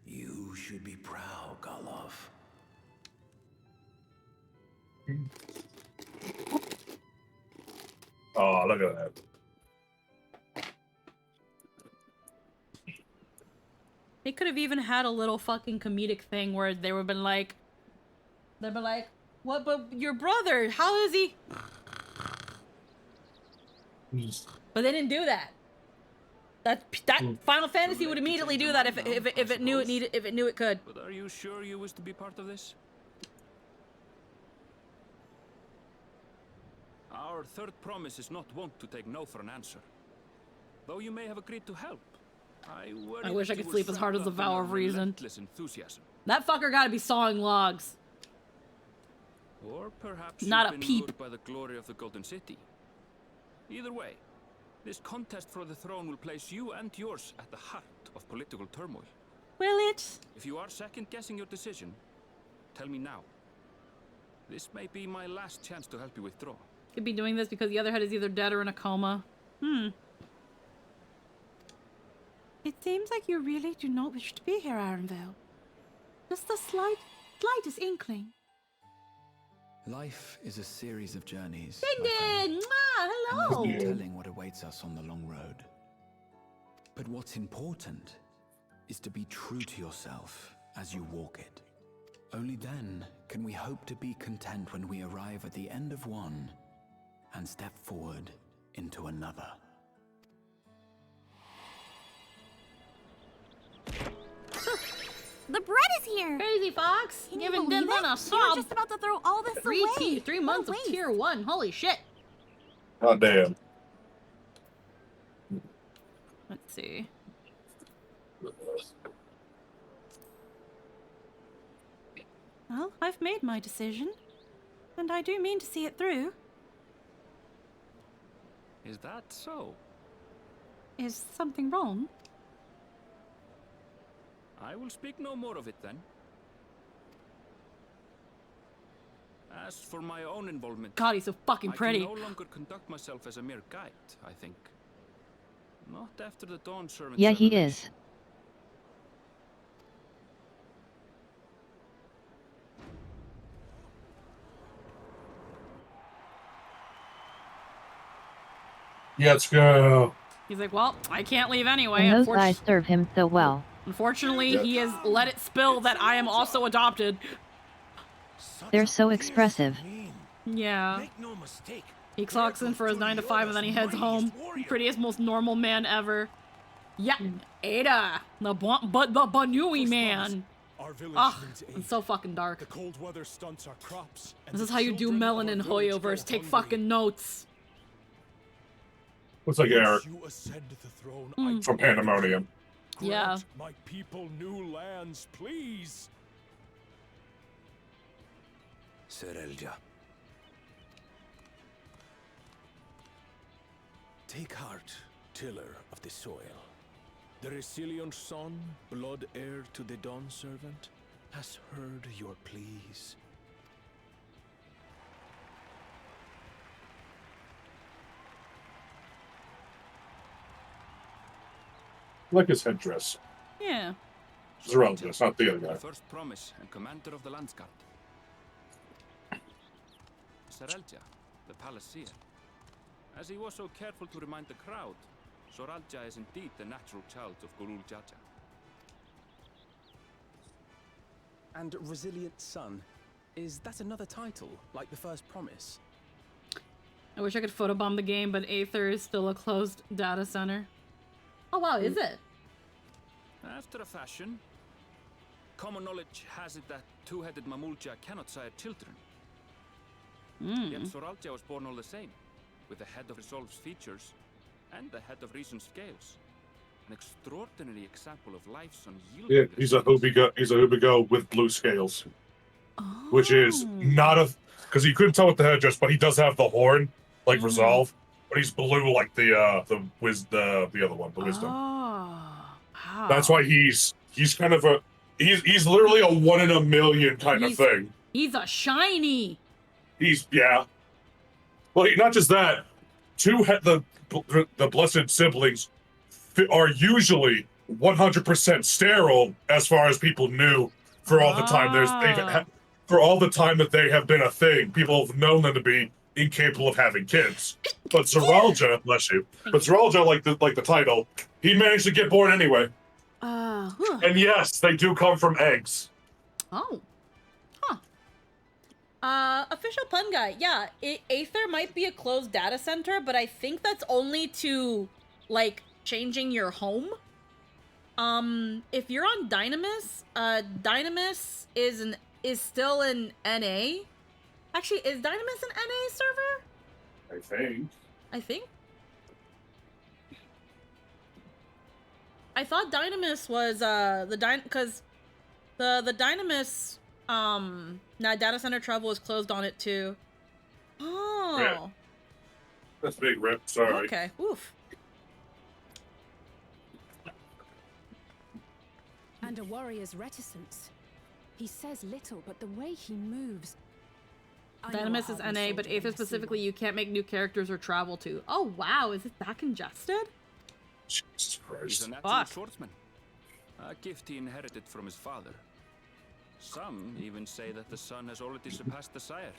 You should be proud, Galov. Oh, look at that. They could have even had a little fucking comedic thing where they would have been like, what, but your brother, how is he? But they didn't do that. That Final Fantasy would immediately do that if it knew it could. But are you sure you wish to be part of this? Our third promise is not wont to take no for an answer. Though you may have agreed to help, I wish I could sleep as hard as the Vow of Reason. Enthusiasm. That fucker gotta be sawing logs. Or perhaps not you've a been peep lured by the glory of the Golden City. Either way, this contest for the throne will place you and yours at the heart of political turmoil. Will it? If you are second-guessing your decision, tell me now. This may be my last chance to help you withdraw. Could be doing this because the other head is either dead or in a coma. It seems like you really do not wish to be here, Arenville. Just the slightest inkling. Life is a series of journeys. Ding ding! Hello! And there's no telling what awaits us on the long road. But what's important is to be true to yourself as you walk it. Only then can we hope to be content when we arrive at the end of one and step forward into another. The bread is here! Crazy Fox! Can you Giving believe Dylan it? a We sob. were just about to throw all this away. 3 months of tier 1. Holy shit. God damn. Let's see. Well, I've made my decision. And I do mean to see it through. Is that so? Is something wrong? I will speak no more of it then. As for my own involvement, God, he's so fucking pretty. I can no longer conduct myself as a mere guide, I think. Not after the Dawn Servant. Yeah, he is. Let's go. He's like, well, I can't leave anyway. And those eyes serve him so well. Unfortunately, he has let it spill that I am also adopted. They're so expressive. Yeah. Make no mistake. He clocks in for his 9 to 5 and then he heads home. Prettiest, most normal man ever. Yeah, Ada, the Banui man. Ugh, it's so fucking dark. The cold weather stunts our crops. This is how you do Melon and Hoyoverse. Take fucking notes. Looks like Eric You ascend the throne, from Pandemonium. Yeah. grant my people new lands, please. Serelja. Take heart, tiller of the soil. The Resilion son, blood heir to the Dawn Servant, has heard your pleas. I like his headdress. Yeah. Zerelda, it's not the other guy. First promise and commander of the Landsguard. Serelja, the Palaceer. As he was so careful to remind the crowd, Soralja is indeed the natural child of Gurul Jaja. And Resilient Son, is that another title, like the first promise? I wish I could photobomb the game, but Aether is still a closed data center. Oh wow, is it? After a fashion, common knowledge has it that two-headed Mamulja cannot sire children. Yet Soralja was born all the same, with the head of Resolve's features and the head of Reason's scales. An extraordinary example of life's unyielding. Yeah, he's a Hubigo with blue scales. Oh. Which is not a... Because you couldn't tell with the headdress, but he does have the horn, like Resolve. But he's blue like the other one, the Wisdom. Oh, wow. That's why he's kind of a... He's literally a 1 in a million kind of thing. He's a shiny. Yeah. Well, not just that. The blessed siblings are usually 100% sterile, as far as people knew for all the time. For all the time that they have been a thing, people have known them to be incapable of having kids. But Zeralja, bless you. But Zeralja, like the title, he managed to get born anyway. And yes, they do come from eggs. Oh. Official pun guy. Yeah, Aether might be a closed data center, but I think that's only to, like, changing your home. If you're on Dynamis, Dynamis is still an NA. Actually, is Dynamis an NA server? I think. I thought Dynamis was because the Dynamis now data center travel is closed on it too. Oh. Yeah. That's a big rip. Sorry. Okay. Oof. And a warrior's reticence. He says little, but the way he moves. Dynamis is NA, but Aether specifically, you can't make new characters or travel to. Oh wow, is it that congested? Jesus Christ. He's a natural swordsman. A gift he inherited from his father. Some even say that the son has already surpassed the sire.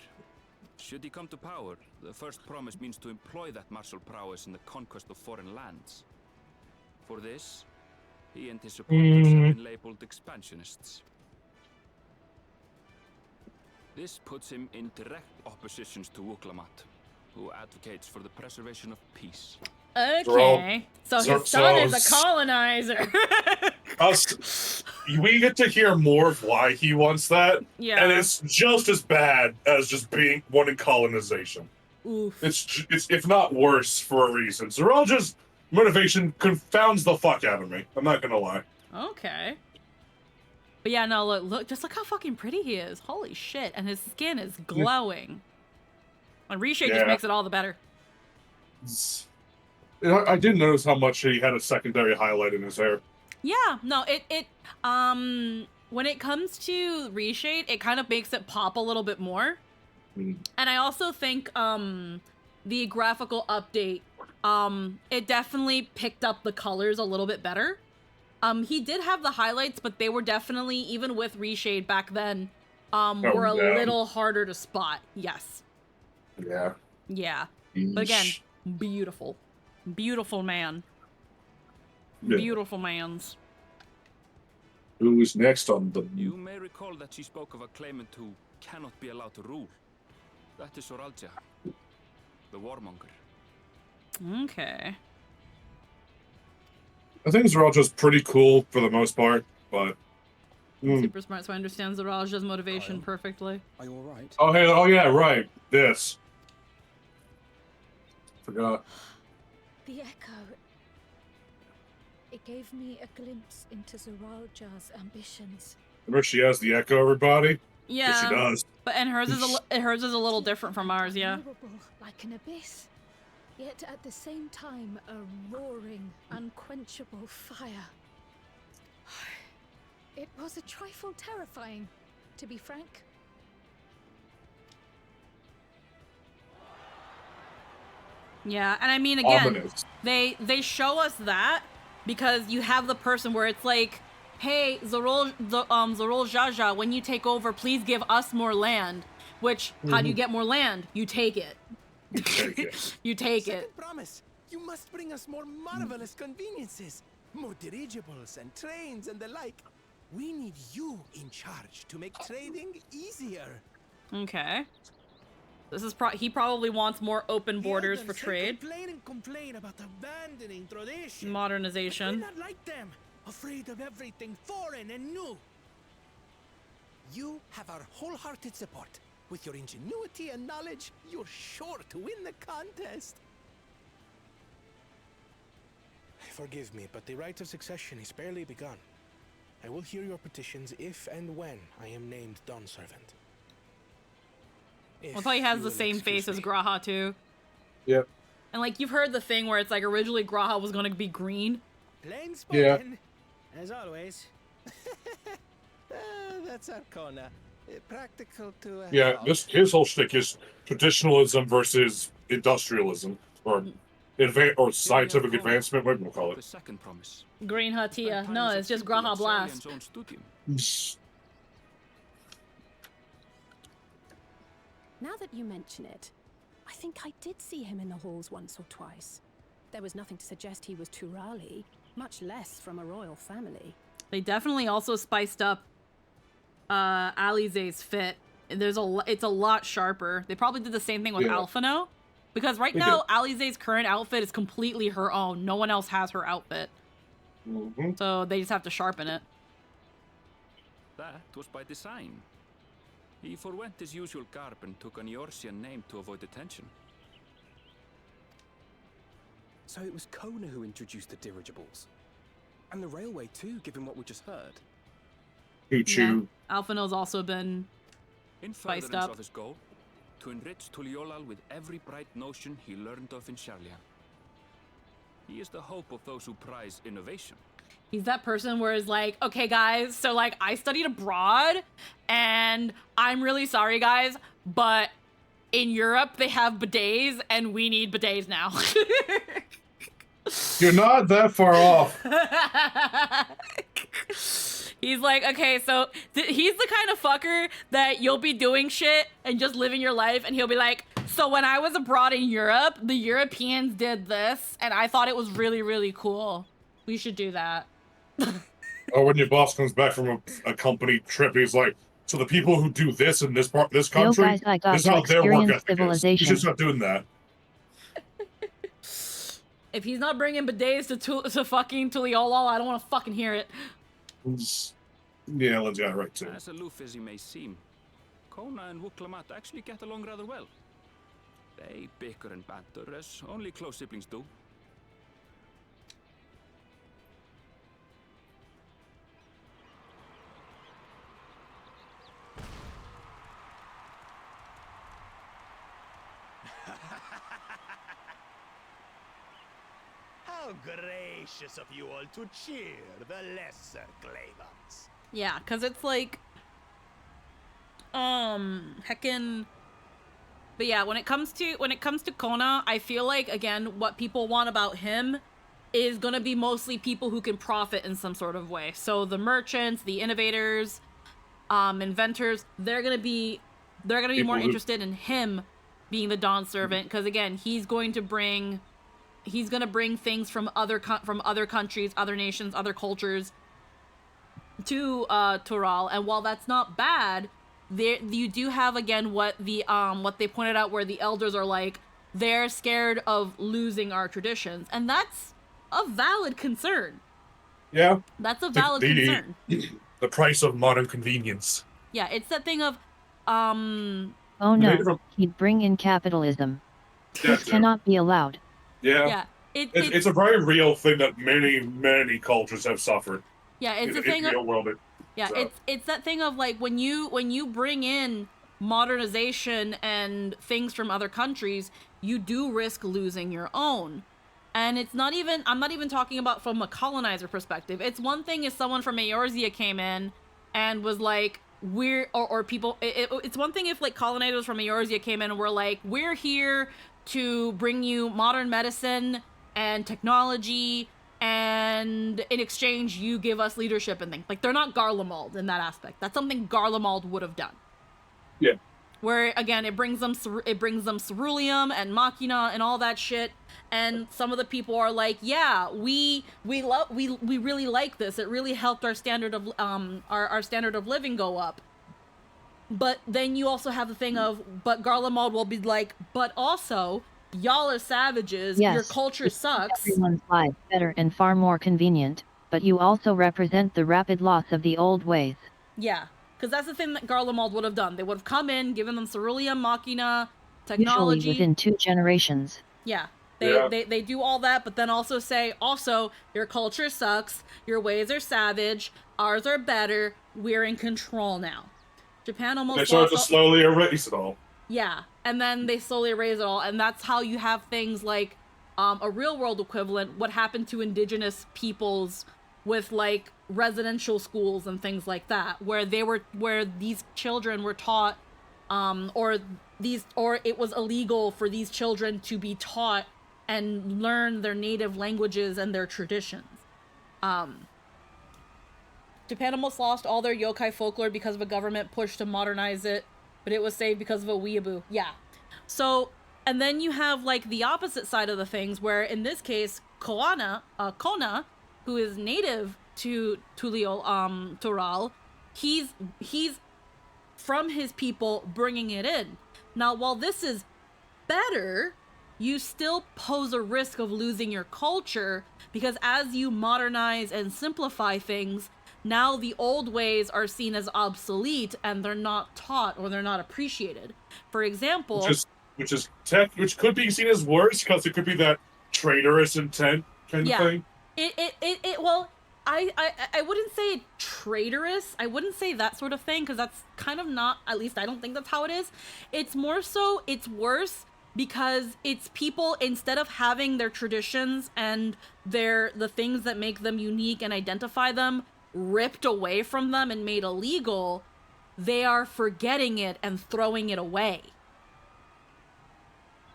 Should he come to power, the first promise means to employ that martial prowess in the conquest of foreign lands. For this, he and his supporters have been labeled expansionists. This puts him in direct opposition to Wuklamat, who advocates for the preservation of peace. Okay, so his son is a colonizer. We get to hear more of why he wants that, Yeah. and it's just as bad as just wanting colonization. Oof. It's if not worse for a reason. Zoralja's motivation confounds the fuck out of me. I'm not gonna lie. Okay. But yeah, no, look, just look how fucking pretty he is. Holy shit, and his skin is glowing. And Reshade just makes it all the better. I did notice how much he had a secondary highlight in his hair. Yeah, no, when it comes to Reshade, it kind of makes it pop a little bit more. And I also think the graphical update, it definitely picked up the colors a little bit better. He did have the highlights, but they were definitely, even with Reshade back then, were a little harder to spot. Yes. Yeah. Yeah. But again, beautiful. Beautiful man. Yeah. Beautiful mans. Who is next on the... You may recall that she spoke of a claimant who cannot be allowed to rule. That is Zoralja, the warmonger. Okay. I think Zoralja's pretty cool for the most part, but... Super smart, so I understand Zoralja's motivation perfectly. Are you alright? Oh, hey, oh yeah, right. This. Forgot. The echo. It gave me a glimpse into Zoralja's ambitions. Remember she has the echo, everybody? Yeah, she does. But and hers is a little different from ours, yeah. Like an abyss, yet at the same time a roaring, unquenchable fire. It was a trifle terrifying, to be frank. Yeah, and I mean again, Ominous. they show us that because you have the person where it's like, hey, Zorol Jaja, when you take over, please give us more land. Which, how do you get more land? You take it. You take it. You take Second it. promise. You must bring us more marvelous conveniences. More dirigibles and trains and the like. We need you in charge to make trading easier. Okay. This is he probably wants more open borders for trade. Complain about abandoning tradition. Modernization. We're not like them, afraid of everything foreign and new. You have our wholehearted support. With your ingenuity and knowledge, you're sure to win the contest. Forgive me, but the right of succession is barely begun. I will hear your petitions if and when I am named Dawn Servant. I thought he has the same face as Graha too. Yep. And like you've heard the thing where it's like originally Graha was gonna be green. Plain spoken, as always. That's Arcona. Practical to Yeah, his whole shtick is traditionalism versus industrialism, or scientific advancement, whatever you call it. The second promise. Green Hatia. No, it's just Graha Blast. Now that you mention it, I think I did see him in the halls once or twice. There was nothing to suggest he was Turali, much less from a royal family. They definitely also spiced up Alize's fit. It's a lot sharper. They probably did the same thing with Alphino. Because right now, Alize's current outfit is completely her own. No one else has her outfit. So they just have to sharpen it. That was by design. He forwent his usual garb and took an Eorzean name to avoid attention. So it was Kona who introduced the dirigibles. And the railway too, given what we just heard. Choo-choo. Yeah. Alphino's also been In spiced furtherance up. of his goal, to enrich Tuliolal with every bright notion he learned of in Sharlia. He is the hope of those who prize innovation. He's that person where it's like, okay, guys, so like I studied abroad and I'm really sorry, guys, but in Europe they have bidets and we need bidets now. You're not that far off. He's like, okay, so he's the kind of fucker that you'll be doing shit and just living your life and he'll be like, so when I was abroad in Europe, the Europeans did this and I thought it was really, really cool. We should do that. Or when your boss comes back from a company trip, he's like, so the people who do this in this country, guys, I got this is to how their work experience ethic is. You civilization. should stop doing that. If he's not bringing bidets to fucking Tuliolal, I don't want to fucking hear it. Yeah, let's get it right too. As aloof as he may seem, Kona and Wuklamat actually get along rather well. They bicker and banter as only close siblings do. How gracious of you all to cheer the lesser Clavans. Yeah, because it's like, heckin'. But yeah, when it comes to Kona, I feel like, again, what people want about him is gonna be mostly people who can profit in some sort of way. So the merchants, the innovators, inventors, they're gonna be more interested in him being the Dawn Servant, because again, he's gonna bring things from other countries, other nations, other cultures to Tural. And while that's not bad, you do have again what they pointed out, where the elders are like, they're scared of losing our traditions, and that's a valid concern. Yeah, that's a valid concern. The price of modern convenience. Yeah, it's that thing of Oh no, he'd bring in capitalism. Yeah, This cannot be allowed. Yeah, it's a very real thing that many cultures have suffered. Yeah, it's a in thing the of real world. yeah, So. it's that thing of like when you bring in modernization and things from other countries, you do risk losing your own. And it's not even, I'm not even talking about from a colonizer perspective. It's one thing if someone from Eorzea came in and was like, it's one thing if like colonizers from Eorzea came in and were like, we're here to bring you modern medicine and technology, and in exchange you give us leadership and things. Like, they're not Garlemald in that aspect. That's something Garlemald would have done. Yeah. Where again, it brings them ceruleum and machina and all that shit, and some of the people are like, yeah, we really like this. It really helped our standard of our standard of living go up. But then you also have the thing of, but Garlemald will be like, but also, y'all are savages, Yes, your culture sucks. Everyone's life better and far more convenient, but you also represent the rapid loss of the old ways. Yeah, because that's the thing that Garlemald would have done. They would have come in, given them ceruleum, machina, technology. Usually within 2 generations. Yeah. They do all that, but then also say, also, your culture sucks, your ways are savage, ours are better, we're in control now. Japan almost They start to slowly erase it all. Yeah, and then they slowly erase it all, and that's how you have things like a real world equivalent, what happened to indigenous peoples with like residential schools and things like that, where these children were taught, or it was illegal for these children to be taught and learn their native languages and their traditions. Japan almost lost all their yokai folklore because of a government push to modernize it, but it was saved because of a weeaboo. Yeah. So, and then you have like the opposite side of the things, where in this case, Kona, who is native to Tural, he's from his people bringing it in. Now, while this is better, you still pose a risk of losing your culture, because as you modernize and simplify things, now the old ways are seen as obsolete and they're not taught or they're not appreciated. For example, which could be seen as worse because it could be that traitorous intent kind of thing. Well, I wouldn't say traitorous. I wouldn't say that sort of thing, because that's kind of not, at least I don't think that's how it is. It's more so, it's worse because it's people, instead of having their traditions and the things that make them unique and identify them ripped away from them and made illegal, they are forgetting it and throwing it away.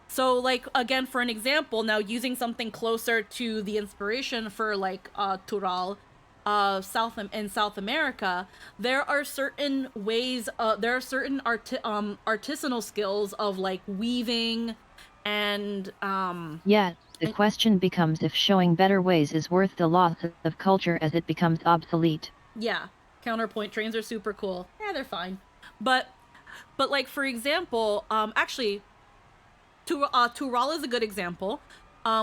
So, like, again, for an example, now using something closer to the inspiration for, like, Tural, in South America, there are certain ways, there are certain artisanal skills of, like, weaving and, Yeah, the question becomes if showing better ways is worth the loss of culture as it becomes obsolete. Yeah, counterpoint, trains are super cool. Yeah, they're fine. But like, for example, actually, Tural is a good example,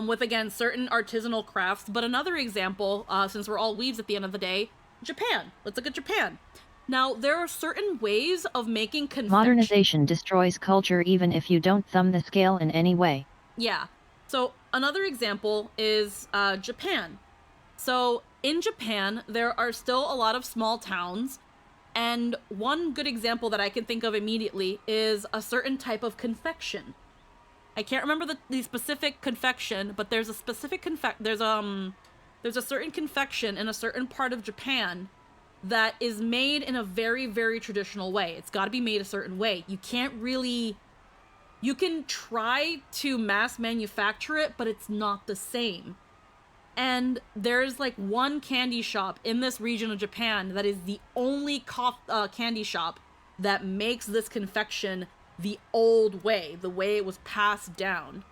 with, again, certain artisanal crafts. But another example, since we're all weaves at the end of the day, Japan. Let's look at Japan. Now, there are certain ways of making confection. Modernization destroys culture even if you don't thumb the scale in any way. Yeah. So another example is Japan. So in Japan, there are still a lot of small towns. And one good example that I can think of immediately is a certain type of confection. I can't remember the specific confection, but there's a specific there's a certain confection in a certain part of Japan that is made in a very, very traditional way. It's got to be made a certain way. You can't really, you can try to mass manufacture it, but it's not the same. And there's like one candy shop in this region of Japan that is the only candy shop that makes this confection the old way, the way it was passed down.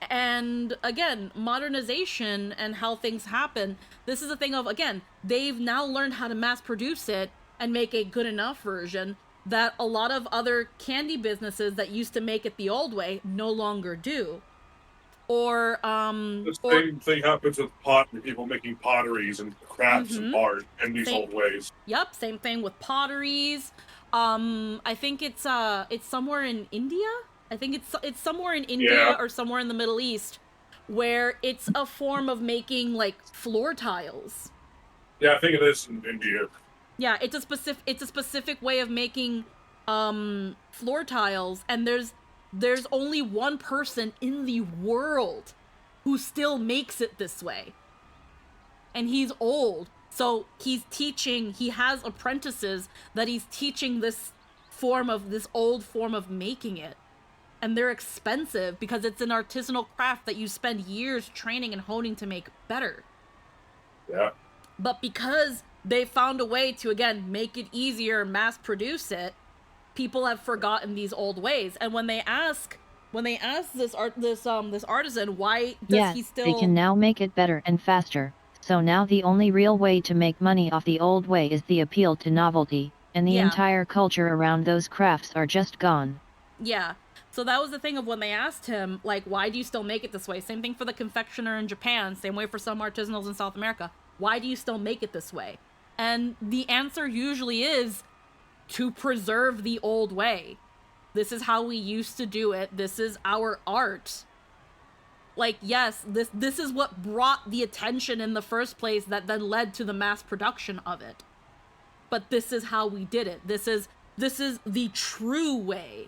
And again, modernization and how things happen, this is a thing of, again, they've now learned how to mass produce it and make a good enough version that a lot of other candy businesses that used to make it the old way no longer do. Or the same thing happens with people making potteries and crafts and art in these old ways. Yep, same thing with potteries. I think it's somewhere in India. I think it's somewhere in India or somewhere in the Middle East where it's a form of making like floor tiles. Yeah, I think it is in India. Yeah, it's a specific way of making floor tiles, and there's only one person in the world who still makes it this way. And he's old. So he has apprentices that he's teaching this old form of making it. And they're expensive because it's an artisanal craft that you spend years training and honing to make better. Yeah. But because they found a way to, again, make it easier, mass produce it, people have forgotten these old ways. And when they ask this artisan, why does he still... they can now make it better and faster. So now the only real way to make money off the old way is the appeal to novelty, and the entire culture around those crafts are just gone. Yeah. So that was the thing of when they asked him, like, why do you still make it this way? Same thing for the confectioner in Japan, same way for some artisanals in South America. Why do you still make it this way? And the answer usually is to preserve the old way. This is how we used to do it. This is our art. Like, yes, this is what brought the attention in the first place that then led to the mass production of it. But this is how we did it. This is the true way.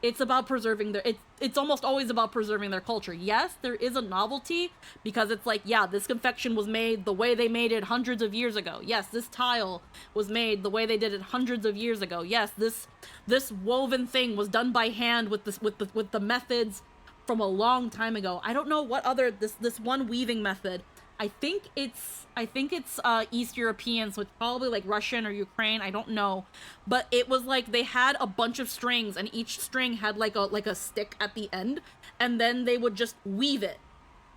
It's about preserving it's almost always about preserving their culture. Yes, there is a novelty because it's like, yeah, this confection was made the way they made it hundreds of years ago. Yes, this tile was made the way they did it hundreds of years ago. Yes, this woven thing was done by hand with the methods from a long time ago. I don't know what other this one weaving method. I think it's East European, so it's probably like Russian or Ukraine. I don't know, but it was like they had a bunch of strings, and each string had like a stick at the end, and then they would just weave it.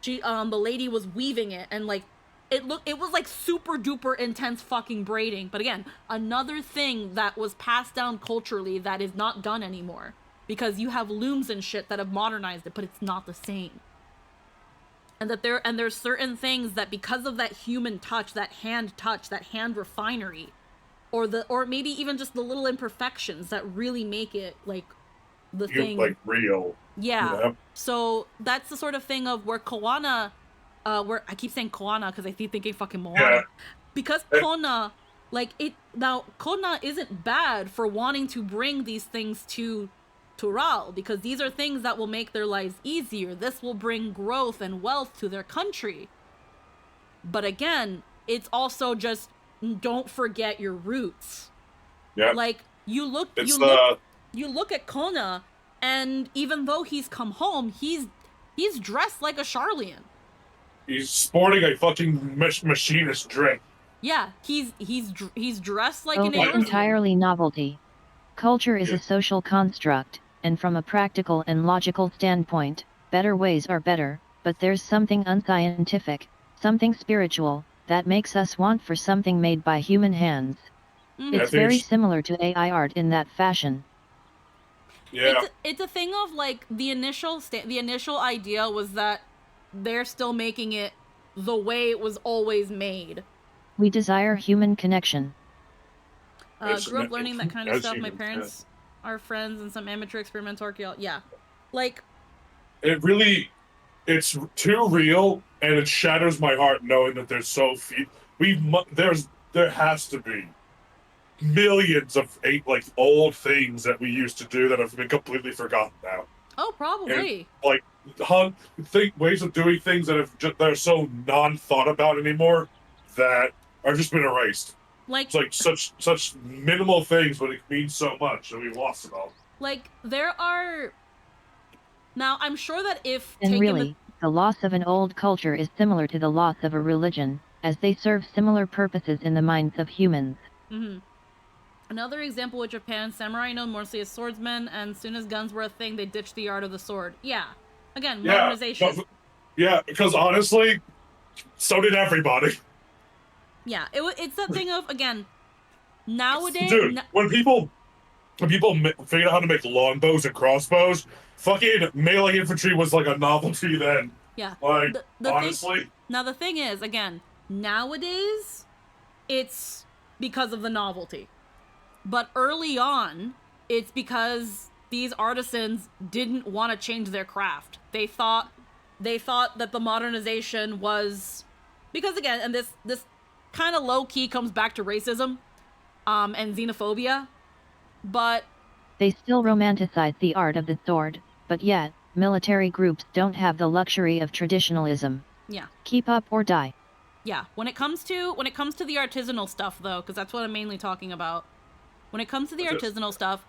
The lady was weaving it, and like it was like super duper intense fucking braiding. But again, another thing that was passed down culturally that is not done anymore. because you have looms and shit that have modernized it, but it's not the same. And that there's certain things that because of that human touch, that hand refinery, or maybe even just the little imperfections that really make it like the thing, like real. Yeah. You know? So that's the sort of thing of where Koana, where I keep saying Koana because I keep thinking fucking Moana. Yeah. Because Kona, Kona isn't bad for wanting to bring these things to Tural, because these are things that will make their lives easier. This will bring growth and wealth to their country. But again, it's also just, don't forget your roots. Yeah. Like, you look at Kona, and even though he's come home, he's dressed like a Charlian. He's sporting a fucking machinist dress. Yeah, he's dressed like Oh, an that's Eorzean. entirely novelty. Culture is a social construct, and from a practical and logical standpoint, better ways are better, but there's something unscientific, something spiritual, that makes us want for something made by human hands. It's very similar to AI art in that fashion. Yeah. It's a thing of like the initial idea was that they're still making it the way it was always made. We desire human connection. Grew up learning that kind of stuff. My parents are friends and some amateur experimental archaeology. Yeah. Like, it's too real, and it shatters my heart knowing that there's so few. There has to be millions of old things that we used to do that have been completely forgotten now. Oh, probably. And, ways of doing things that are so non-thought about anymore that are just been erased. It's like such minimal things, but it means so much, and we lost it all. Like, there are... Now, I'm sure that if and really, the loss of an old culture is similar to the loss of a religion, as they serve similar purposes in the minds of humans. Mm-hmm. Another example with Japan, samurai known mostly as swordsmen, and as soon as guns were a thing, they ditched the art of the sword. Yeah. Again, modernization. Yeah, because honestly, so did everybody. Yeah, it's that thing of, again, nowadays... Dude, when people figured out how to make longbows and crossbows, fucking melee infantry was like a novelty then. Yeah. Like, honestly. Now, the thing is, again, nowadays, it's because of the novelty. But early on, it's because these artisans didn't want to change their craft. They thought that the modernization was... Because, again, and this kind of low-key comes back to racism and xenophobia, but... They still romanticize the art of the sword, but yet, military groups don't have the luxury of traditionalism. Yeah. Keep up or die. Yeah, when it comes to the artisanal stuff, though, because that's what I'm mainly talking about, when it comes to the artisanal stuff,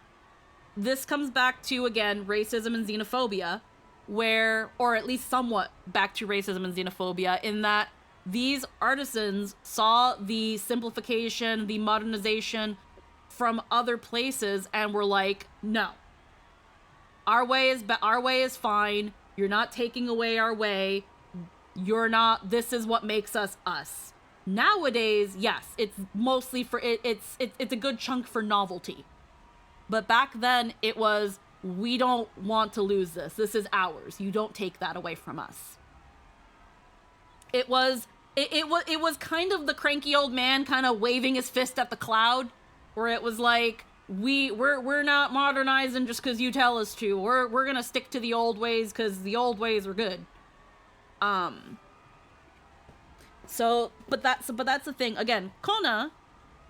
this comes back to, again, racism and xenophobia, or at least somewhat back to racism and xenophobia, in that these artisans saw the simplification, the modernization from other places and were like, no. Our way is fine. You're not taking away our way. This is what makes us us. Nowadays, yes, it's mostly it's a good chunk for novelty. But back then it was, we don't want to lose this. This is ours. You don't take that away from us. It was kind of the cranky old man kind of waving his fist at the cloud, where it was like, we're not modernizing just because you tell us to. We're gonna stick to the old ways because the old ways are good. But that's the thing. Again, Kona,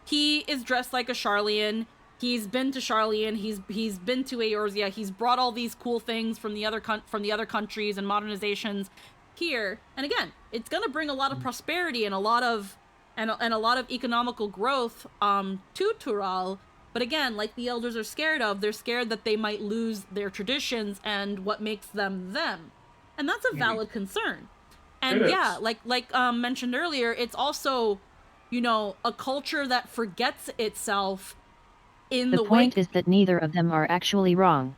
he is dressed like a Charlian. He's been to Charlian. He's been to Eorzea. He's brought all these cool things from the other countries and modernizations here. And again, it's gonna bring a lot of prosperity and a lot of economical growth to Tural. But again, like the elders are scared of, they're scared that they might lose their traditions and what makes them them. And that's a valid concern. And yeah, like mentioned earlier, it's also, a culture that forgets itself in the way... The point is that neither of them are actually wrong.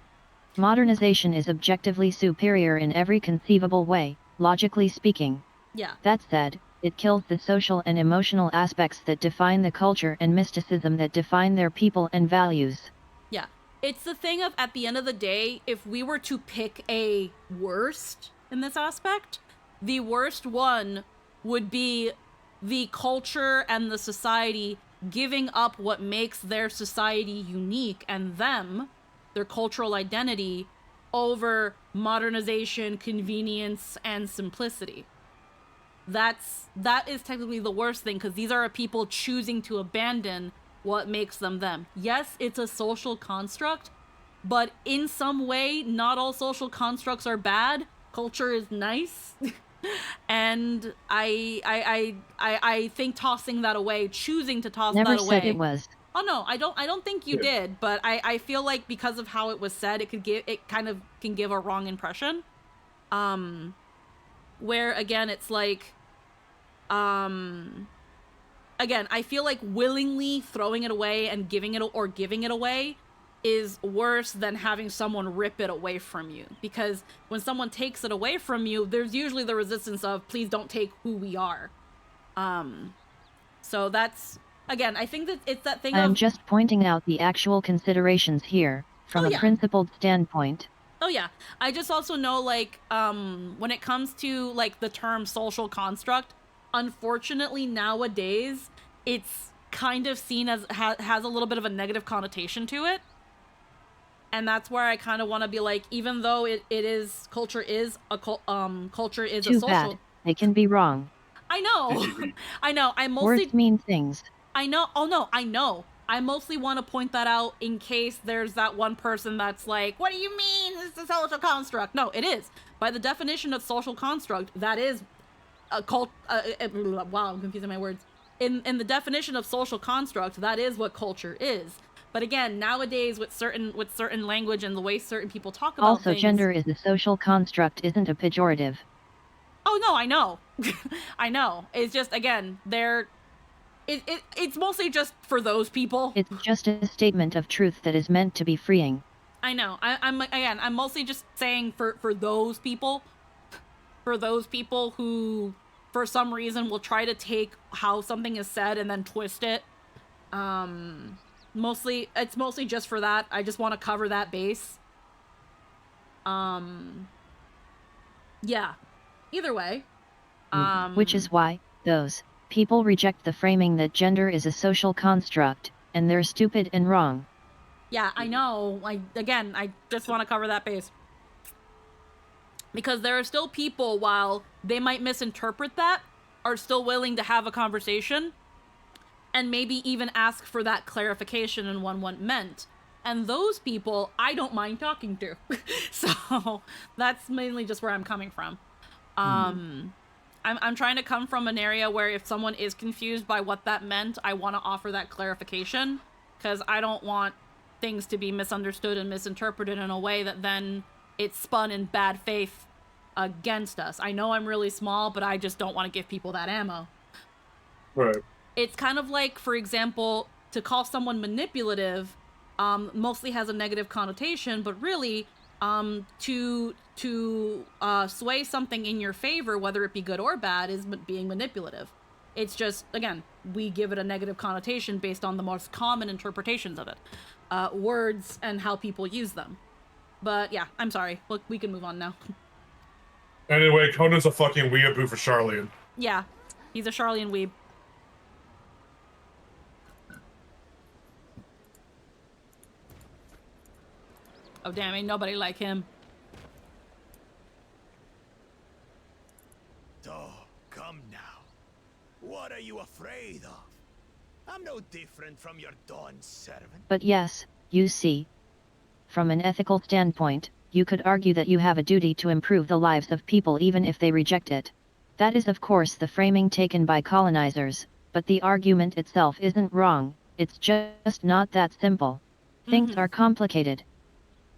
Modernization is objectively superior in every conceivable way, logically speaking. Yeah. That said, it kills the social and emotional aspects that define the culture and mysticism that define their people and values. Yeah. it's the thing of, at the end of the day, if we were to pick a worst in this aspect, the worst one would be the culture and the society giving up what makes their society unique and them, their cultural identity, over modernization, convenience, and simplicity. That is technically the worst thing, because these are people choosing to abandon what makes them them. Yes, it's a social construct, but in some way, not all social constructs are bad. Culture is nice. And I think tossing that away, choosing to toss Never that away. said it was. Oh no, I don't think you did, but I feel like because of how it was said, it kind of can give a wrong impression. Where again, it's like, again, I feel like willingly throwing it away and giving it away is worse than having someone rip it away from you. Because when someone takes it away from you, there's usually the resistance of, please don't take who we are. So that's, again, I think that it's that thing I'm of... just pointing out the actual considerations here, from a principled standpoint. Oh yeah, I just also know, like, when it comes to, like, the term social construct, unfortunately nowadays, it's kind of seen as, has a little bit of a negative connotation to it. And that's where I kind of want to be like, even though culture is a Too social... bad. They can be wrong. I know. I know. I mostly... Words mean things. I know. Oh no, I know. I mostly want to point that out in case there's that one person that's like, what do you mean it's a social construct? No, it is. By the definition of social construct, that is a cult... wow, I'm confusing my words. In the definition of social construct, that is what culture is. But again, nowadays with certain language and the way certain people talk about also, things... gender is a social construct, isn't a pejorative. Oh no, I know. I know. It's just, again, it's mostly just for those people. It's just a statement of truth that is meant to be freeing. I know. I'm mostly just saying for those people. For those people who, for some reason, will try to take how something is said and then twist it. It's mostly just for that. I just want to cover that base. Yeah. Either way. Which is why, those people reject the framing that gender is a social construct, and they're stupid and wrong. Yeah, I know. I just want to cover that base. Because there are still people, while they might misinterpret that, are still willing to have a conversation and maybe even ask for that clarification on what meant. And those people, I don't mind talking to. So that's mainly just where I'm coming from. I'm trying to come from an area where if someone is confused by what that meant, I want to offer that clarification, because I don't want things to be misunderstood and misinterpreted in a way that then it's spun in bad faith against us. I know I'm really small, but I just don't want to give people that ammo. Right. It's kind of like, for example, to call someone manipulative mostly has a negative connotation, but really to sway something in your favor, whether it be good or bad, is being manipulative. It's just, again, we give it a negative connotation based on the most common interpretations of it. Words and how people use them. But yeah, I'm sorry. Look, we can move on now. Anyway, Conan's a fucking weeaboo for Charlian. Yeah, he's a Charlian weeb. Oh damn, ain't nobody like him. Oh, come now. What are you afraid of? I'm no different from your Dawn servant. But yes, you see. From an ethical standpoint, you could argue that you have a duty to improve the lives of people even if they reject it. That is of course the framing taken by colonizers, but the argument itself isn't wrong, it's just not that simple. Things are complicated.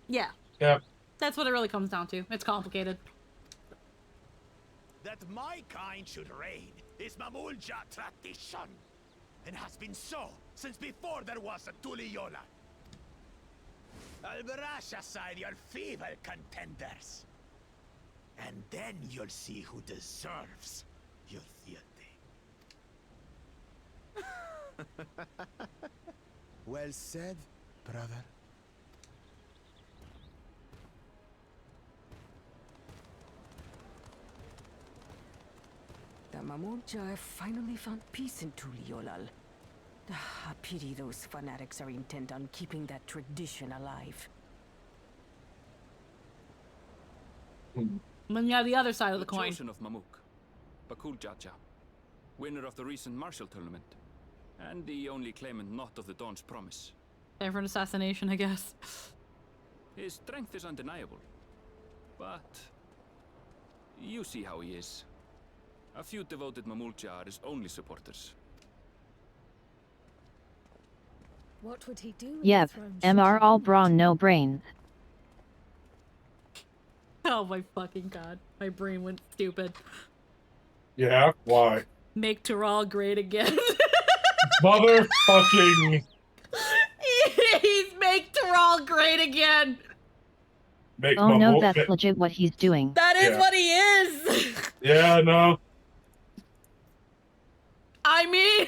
Yeah. Yeah. That's what it really comes down to. It's complicated. That my kind should reign is Mamulja tradition, and has been so since before there was a Tuliola. I'll brush aside your feeble contenders, and then you'll see who deserves your deity. Well said, brother. Mamurja finally found peace in Tuliolal. I pity those fanatics are intent on keeping that tradition alive. But yeah, the other side of the coin. Chosen of Mamuk, Bakul Jaja, winner of the recent martial tournament, and the only claimant not of the Dawn's promise. Time for an assassination, I guess. His strength is undeniable, but you see how he is. A few devoted Mamulja are his only supporters. What would he do? Yep, MR all brawn no brains. Oh my fucking god. My brain went stupid. Yeah, why? Make Tural great again. Motherfucking... He's make Tural great again. Oh no, that's legit what he's doing. That is what he is. Yeah, no. I mean...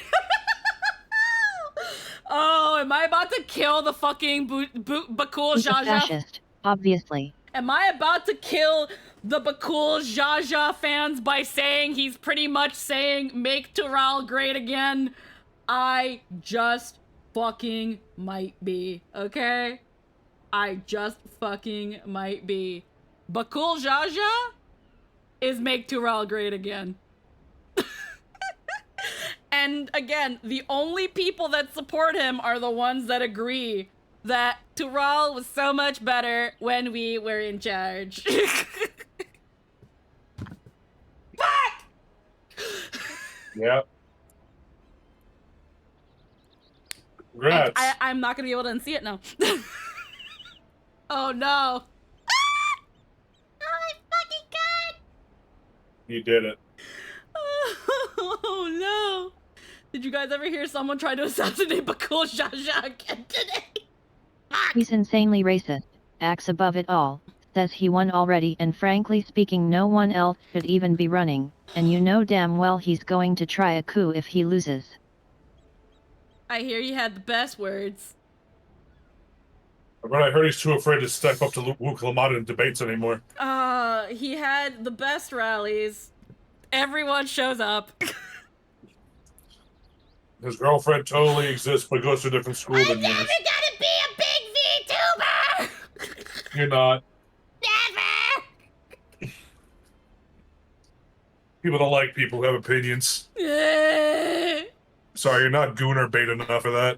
Oh, am I about to kill the fucking Bakul He's a Jaja? fascist, obviously. Am I about to kill the Bakul Jaja fans by saying he's pretty much saying make Tural great again? I just fucking might be, okay? I just fucking might be. Bakul Jaja is make Tural great again. And again, the only people that support him are the ones that agree that Tural was so much better when we were in charge. Fuck! Yeah. Congrats. I'm not gonna be able to unsee it now. Oh no. Ah! Oh my fucking god! You did it. Oh no. Did you guys ever hear someone try to assassinate Bakul Jaja again today? He's insanely racist, acts above it all, says he won already, and frankly speaking no one else should even be running, and you know damn well he's going to try a coup if he loses. I hear you had the best words. But I heard he's too afraid to step up to Wukalamata in debates anymore. He had the best rallies. Everyone shows up. His girlfriend totally exists, but goes to a different school than yours. Gonna be a big VTuber! You're not. Never! People don't like people who have opinions. Sorry, you're not Gooner bait enough for that.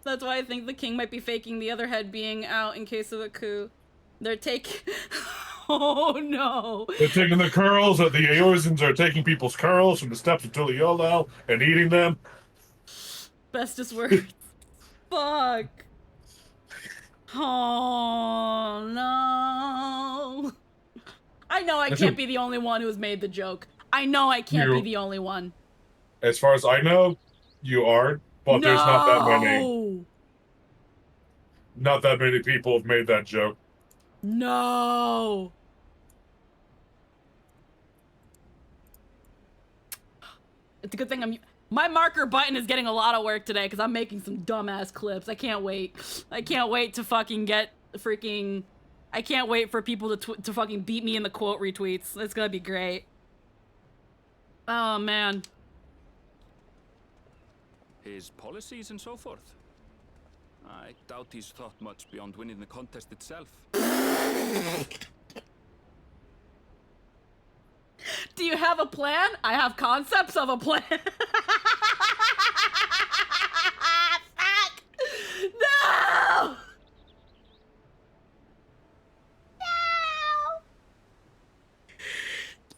That's why I think the king might be faking the other head being out in case of a coup. They're taking... Oh no! They're taking the curls, the Eorzans are taking people's curls from the steps of Tuliolal and eating them. Bestest words. Fuck. Oh no. I know I can't be the only one who's made the joke. I know I can't be the only one. As far as I know, you are, but there's not that many. Not that many people have made that joke. No. It's a good thing my marker button is getting a lot of work today because I'm making some dumbass clips. I can't wait. I can't wait to fucking get freaking... I can't wait for people to fucking beat me in the quote retweets. It's gonna be great. Oh, man. His policies and so forth. I doubt he's thought much beyond winning the contest itself. Do you have a plan? I have concepts of a plan. Fuck! No! No!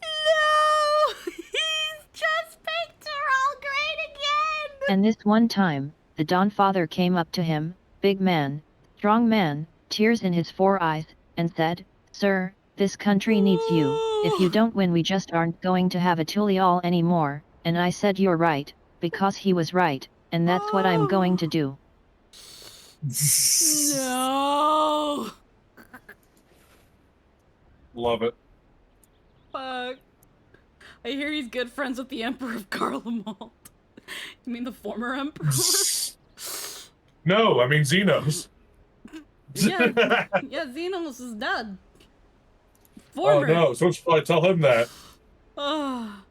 No! He's just picked her all great again! And this one time, the Dawn Father came up to him, big man, strong man, tears in his 4 eyes, and said, "Sir, this country needs you. If you don't win we just aren't going to have a Tulial anymore." And I said you're right, because he was right, and that's what I'm going to do. No! Love it. Fuck. I hear he's good friends with the Emperor of Garlemald. You mean the former Emperor? No, I mean Xenos. Yeah, Xenos is dead. Oh no, so should I tell him that? Oh,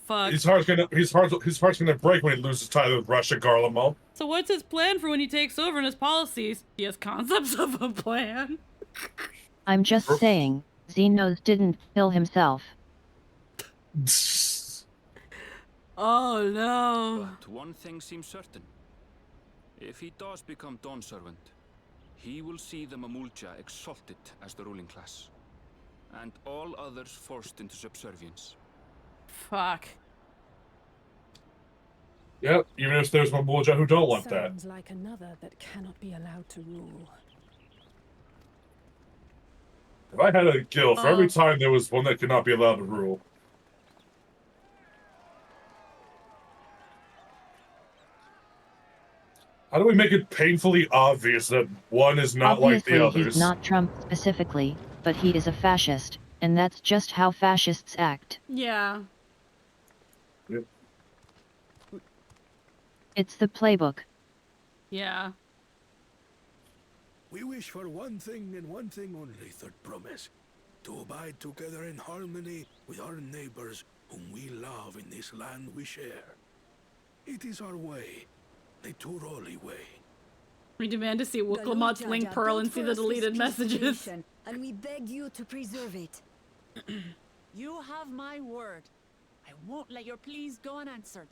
fuck. His heart's gonna break when he loses tie with Russia, Garlemald. So what's his plan for when he takes over in his policies? He has concepts of a plan. I'm just saying, Xenos didn't kill himself. Oh no. But one thing seems certain. If he does become Dawn Servant, he will see the Mamulja exalted as the ruling class, and all others forced into subservience. Fuck. Yep, even if there's Mamulja who don't want that. Sounds like another that cannot be allowed to rule. If I had a guild for every time there was one that could not be allowed to rule. How do we make it painfully obvious that one is not like the Obviously, others? he's not Trump specifically, but he is a fascist, and that's just how fascists act. Yeah. Yep. It's the playbook. Yeah. We wish for one thing and one thing only, Third Promise. To abide together in harmony with our neighbors whom we love in this land we share. It is our way, the Turoli way. We demand to see Wuklamat's link Pearl and see the deleted messages. And we beg you to preserve it. You have my word. I won't let your pleas go unanswered.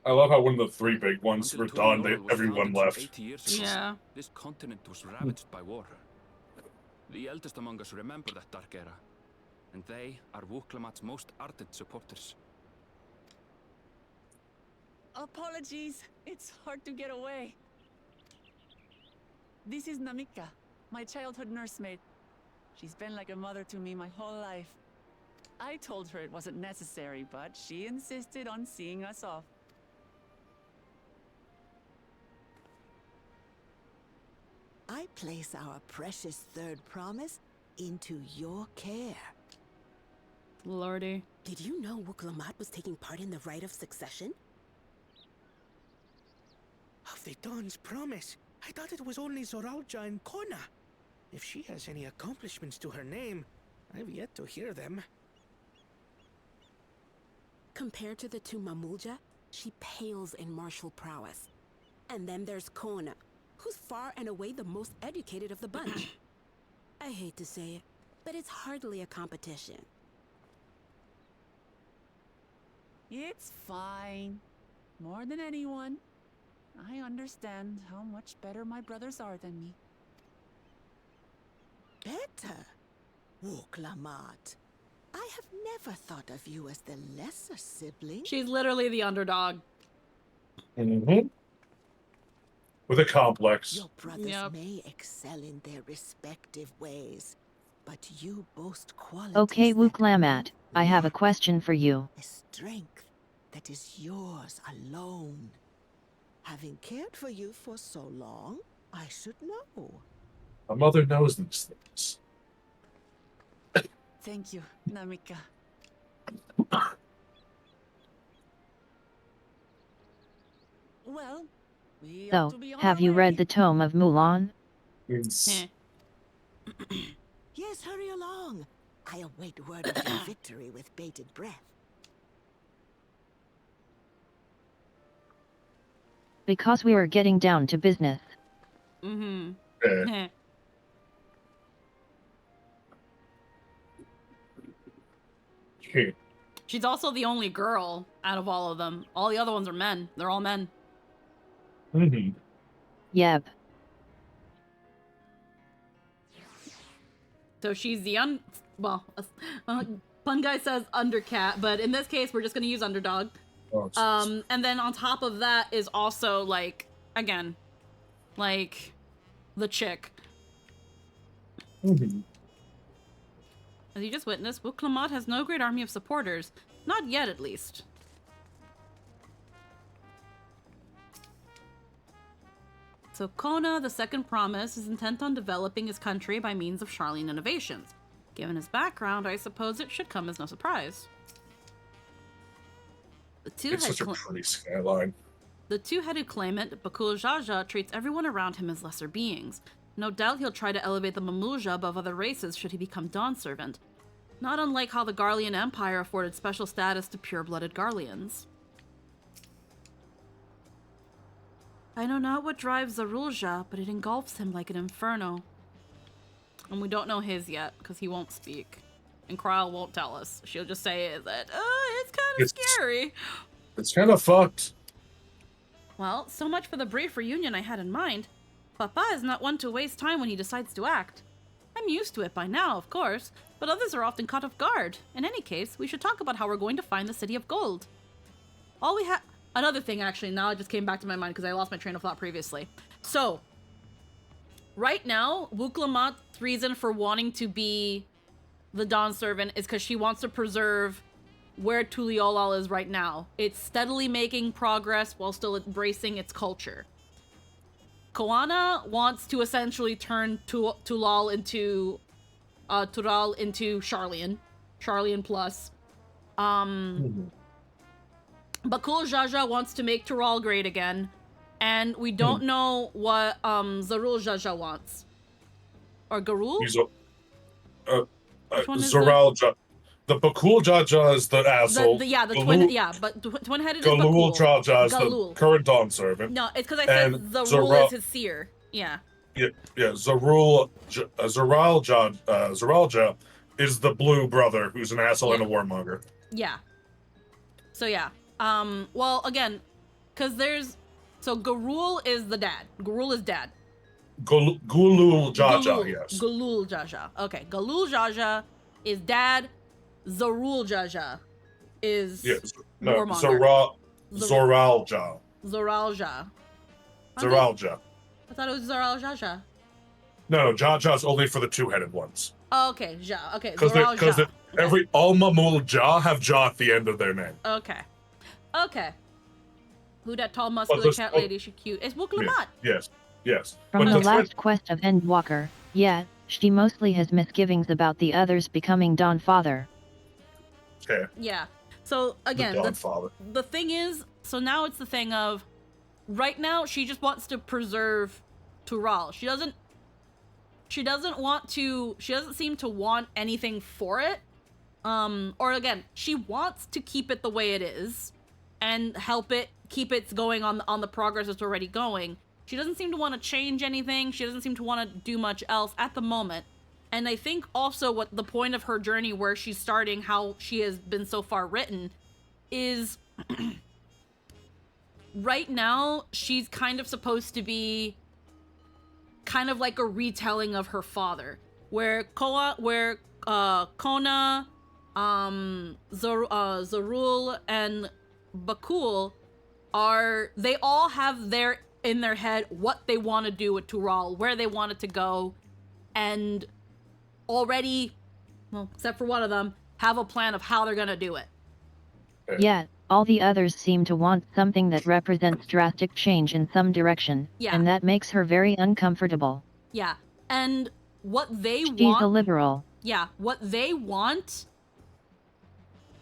I love how one of the three big ones Until were done, Tuliol was everyone founded some left. 80 years ago, Yeah. This continent was ravaged by war. The eldest among us remember that dark era, and they are Wuklamat's most ardent supporters. Apologies. It's hard to get away. This is Namika, my childhood nursemaid. She's been like a mother to me my whole life. I told her it wasn't necessary, but she insisted on seeing us off. I place our precious Third Promise into your care. Lordy. Did you know Wuklamat was taking part in the rite of succession? Of the Dawn's Promise, I thought it was only Zoralja and Kona. If she has any accomplishments to her name, I've yet to hear them. Compared to the two Mamulja, she pales in martial prowess. And then there's Kona, who's far and away the most educated of the bunch. I hate to say it, but it's hardly a competition. It's fine. More than anyone, I understand how much better my brothers are than me. Better? Wuklamat. I have never thought of you as the lesser sibling. She's literally the underdog. Mm-hmm. With a complex. Your brothers may excel in their respective ways, but you boast qualities. Okay, Wuklamat, I have a question for you. A strength that is yours alone. Having cared for you for so long, I should know. My mother knows these things. Thank you, Namika. Well, we ought So, to be on have our you way. read the Tome of Mulan? It's... Yes, hurry along. I await word of your victory with bated breath. Because we are getting down to business. Mm-hmm. She's also the only girl out of all of them. All the other ones are men. They're all men. Mm-hmm. Yep. So she's the Pun Guy says undercat, but in this case, we're just gonna use underdog. Oh, And then on top of that is also like, again, like the chick. Mm-hmm. As you just witnessed, Wuklamat has no great army of supporters. Not yet, at least. So Kona, the second promise, is intent on developing his country by means of Charlene innovations. Given his background, I suppose it should come as no surprise. It's such a pretty skyline. The two-headed claimant, Bakul Jaja, treats everyone around him as lesser beings. No doubt he'll try to elevate the Mamulja above other races should he become Dawn Servant. Not unlike how the Garlean Empire afforded special status to pure-blooded Garleans. I know not what drives Zarulja, but it engulfs him like an inferno. And we don't know his yet, because he won't speak. And Krile won't tell us. She'll just say that, it's kind of scary. It's kind of fucked. Well, so much for the brief reunion I had in mind. Papa is not one to waste time when he decides to act. I'm used to it by now, of course, but others are often caught off guard. In any case, we should talk about how we're going to find the City of Gold. All we have... Another thing, actually, now it just came back to my mind because I lost my train of thought previously. So, right now, Wuklamat's reason for wanting to be the Dawn Servant is because she wants to preserve where Tuliolal is right now. It's steadily making progress while still embracing its culture. Koana wants to essentially turn Tural into Sharlayan. Sharlayan plus. Bakul Jaja wants to make Tural great again. And we don't know what Zarul Jaja wants. Or Garul? Zoral Jaja. The Bakul Jaja is the asshole. But twin-headed is Bakul. Galul Jaja is the current Dawn Servant. No, it's because I said Zarul is his seer. Yeah. Yeah. Zarul Jaja is the blue brother who's an asshole and a warmonger. Yeah. So yeah. Well, again, because so Garul is the dad. Garul is dad. Gulul Jaja, yes. Galul Jaja. Okay, Galul Jaja is dad. Zarul Jaja is warmonger. Zoralja. Zoralja. Zoralja. I thought it was Zoral Jaja. No, Jaja's only for the two-headed ones. Oh, okay, Ja. Okay, Because every Almamul Ja have Ja at the end of their name. Okay. Who that tall muscular cat lady? She cute. It's Wuklamat. Yes. From the last quest of Endwalker, she mostly has misgivings about the others becoming Dawn Father. Okay. Yeah. So again, the thing is, so now it's the thing of, right now she just wants to preserve Tural. She doesn't seem to want anything for it. Or again, she wants to keep it the way it is and keep it going on the progress it's already going. She doesn't seem to want to change anything. She doesn't seem to want to do much else at the moment. And I think also what the point of her journey, where she's starting, how she has been so far written, is right now she's kind of supposed to be kind of like a retelling of her father, where Kona, Zarul, and Bakul they all have in their head what they want to do with Tural, where they want it to go, and already, well, except for one of them, have a plan of how they're gonna do it. Yeah, all the others seem to want something that represents drastic change in some direction, and that makes her very uncomfortable. Yeah, and what they want... She's a liberal. Yeah, what they want...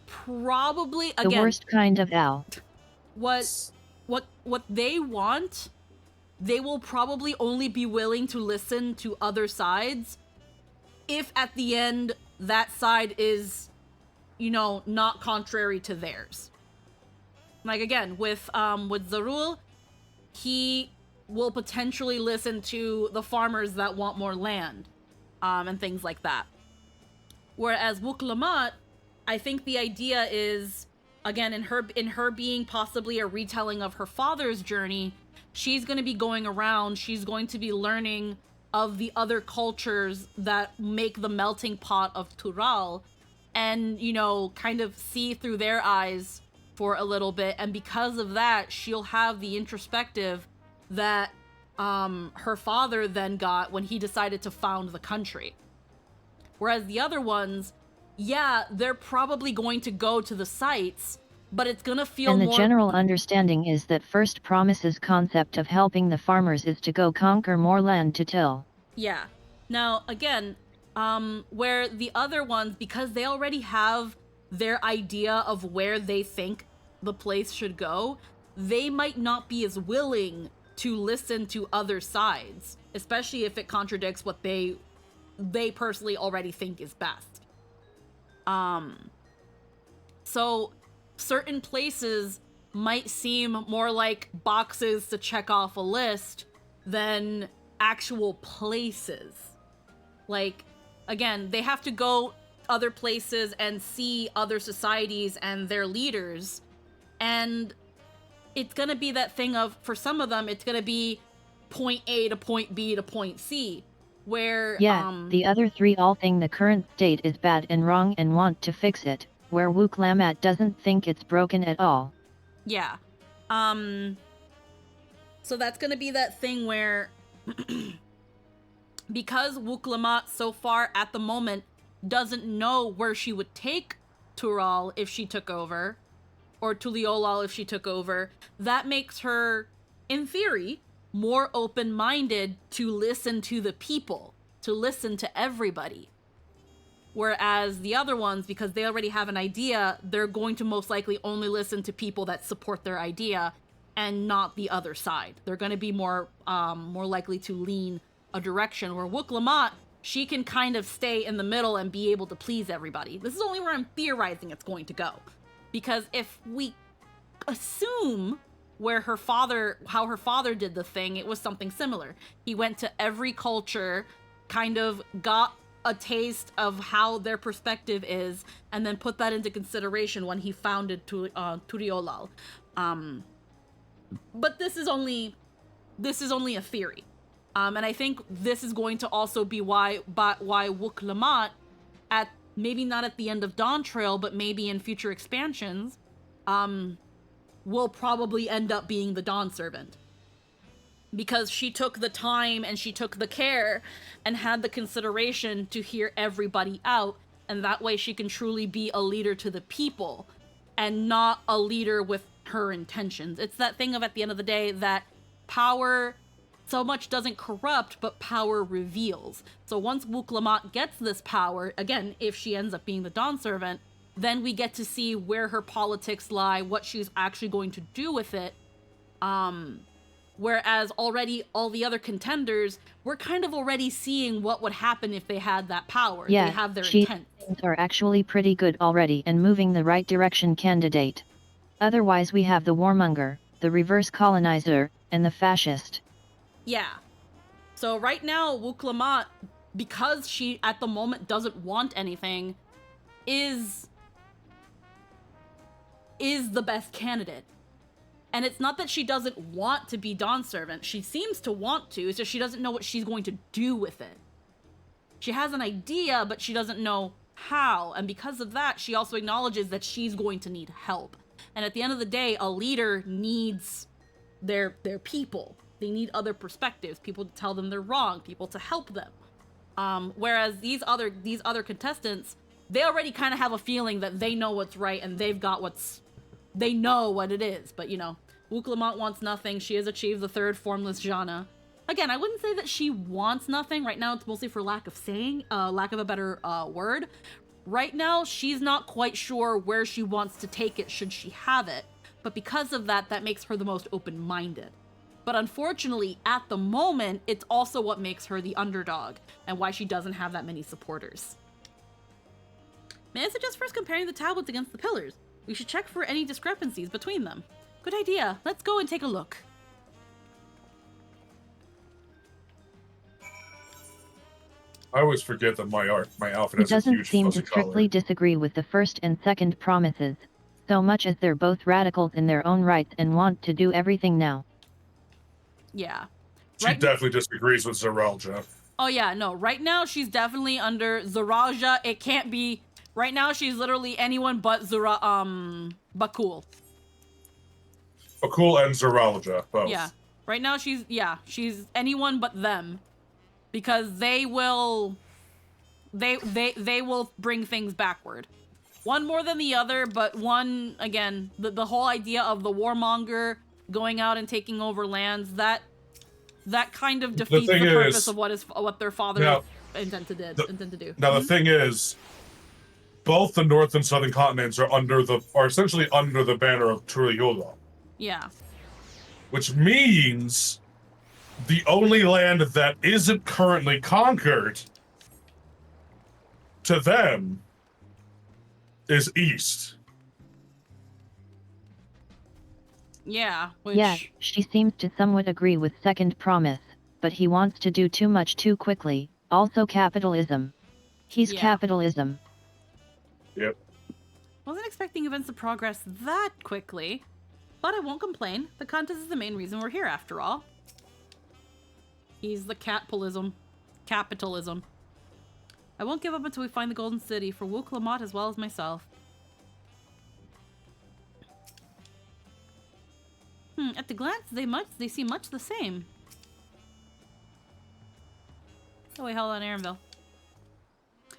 Probably, again... The worst kind of owl. What they want, they will probably only be willing to listen to other sides if at the end that side is, not contrary to theirs. Like, again, with Zarul, he will potentially listen to the farmers that want more land, and things like that. Whereas Wuklamat, I think the idea is, again, in her being possibly a retelling of her father's journey, she's going to be going around, she's going to be learning of the other cultures that make the melting pot of Tural, and, kind of see through their eyes for a little bit, and because of that, she'll have the introspective that her father then got when he decided to found the country. Whereas the other ones, they're probably going to go to the sites, but it's gonna feel more... And the general understanding is that First Promise's concept of helping the farmers is to go conquer more land to till. Yeah. Now, again, where the other ones, because they already have their idea of where they think the place should go, they might not be as willing to listen to other sides, especially if it contradicts what they personally already think is best. So certain places might seem more like boxes to check off a list than actual places. Like, again, they have to go other places and see other societies and their leaders, and it's gonna be that thing of, for some of them, it's gonna be point A to point B to point C, where the other three all think the current state is bad and wrong and want to fix it, where Wuklamat doesn't think it's broken at all. Yeah. So that's gonna be that thing where because Wuklamat so far at the moment doesn't know where she would take Tural if she took over, or Tuliolal if she took over, that makes her, in theory, more open-minded to listen to the people, to listen to everybody. Whereas the other ones, because they already have an idea, they're going to most likely only listen to people that support their idea and not the other side. They're going to be more likely to lean a direction, where Wuklamat, she can kind of stay in the middle and be able to please everybody. This is only where I'm theorizing it's going to go. Because if we assume how her father did the thing, it was something similar. He went to every culture, kind of got a taste of how their perspective is, and then put that into consideration when he founded Turiolal. But this is only a theory. And I think this is going to also be why Wuklamat, at maybe not at the end of DAWNTRAIL, but maybe in future expansions, will probably end up being the Dawn Servant. Because she took the time and she took the care and had the consideration to hear everybody out, and that way she can truly be a leader to the people and not a leader with her intentions. It's that thing of, at the end of the day, that power so much doesn't corrupt, but power reveals. So once Wuklamat gets this power, again, if she ends up being the Dawn Servant, then we get to see where her politics lie, what she's actually going to do with it. Whereas already all the other contenders, we're kind of already seeing what would happen if they had that power. Yeah, they have their she intent. are actually pretty good already and moving the right direction candidate. Otherwise we have the warmonger, the reverse colonizer, and the fascist. Yeah. So right now, Wuklamat, because she at the moment doesn't want anything, is the best candidate. And it's not that she doesn't want to be Dawn Servant. She seems to want to, it's just she doesn't know what she's going to do with it. She has an idea, but she doesn't know how. And because of that, she also acknowledges that she's going to need help. And at the end of the day, a leader needs their people. They need other perspectives, people to tell them they're wrong, people to help them. Whereas these other contestants, they already kind of have a feeling that they know what's right and they know what it is. But, you know, Wuklamat wants nothing. She has achieved the third formless jhana. Again, I wouldn't say that she wants nothing. Right now, it's mostly for lack of a better word. Right now, she's not quite sure where she wants to take it should she have it. But because of that, that makes her the most open-minded. But unfortunately, at the moment, it's also what makes her the underdog and why she doesn't have that many supporters. May I suggest first comparing the tablets against the pillars? We should check for any discrepancies between them. Good idea. Let's go and take a look. I always forget that my outfit It has a doesn't huge seem fuzzy to strictly collar. disagree with the first and second promises, so much as they're both radicals in their own rights and want to do everything now. Yeah. She definitely disagrees with Zaralja. Oh yeah, no. Right now, she's definitely under Zaralja. It can't be... Right now, she's literally anyone but Bakul. Bakul and Zaralja, both. Yeah. Right now, she's anyone but them. Because they will... They will bring things backward. One more than the other, but one, again, the whole idea of the warmonger going out and taking over lands, that kind of defeats the purpose of what their father intended to do. Now the thing is, both the North and Southern continents are essentially under the banner of Turiolal. Yeah. Which means the only land that isn't currently conquered to them is east. Yeah, which... Yeah, she seems to somewhat agree with second promise, but he wants to do too much too quickly. Also capitalism. He's capitalism. Yep. Wasn't expecting events to progress that quickly, but I won't complain. The contest is the main reason we're here, after all. He's the capitalism. Capitalism. I won't give up until we find the Golden City for Wu Klamat as well as myself. At the glance, they seem much the same. Oh wait, hold on, Aaronville.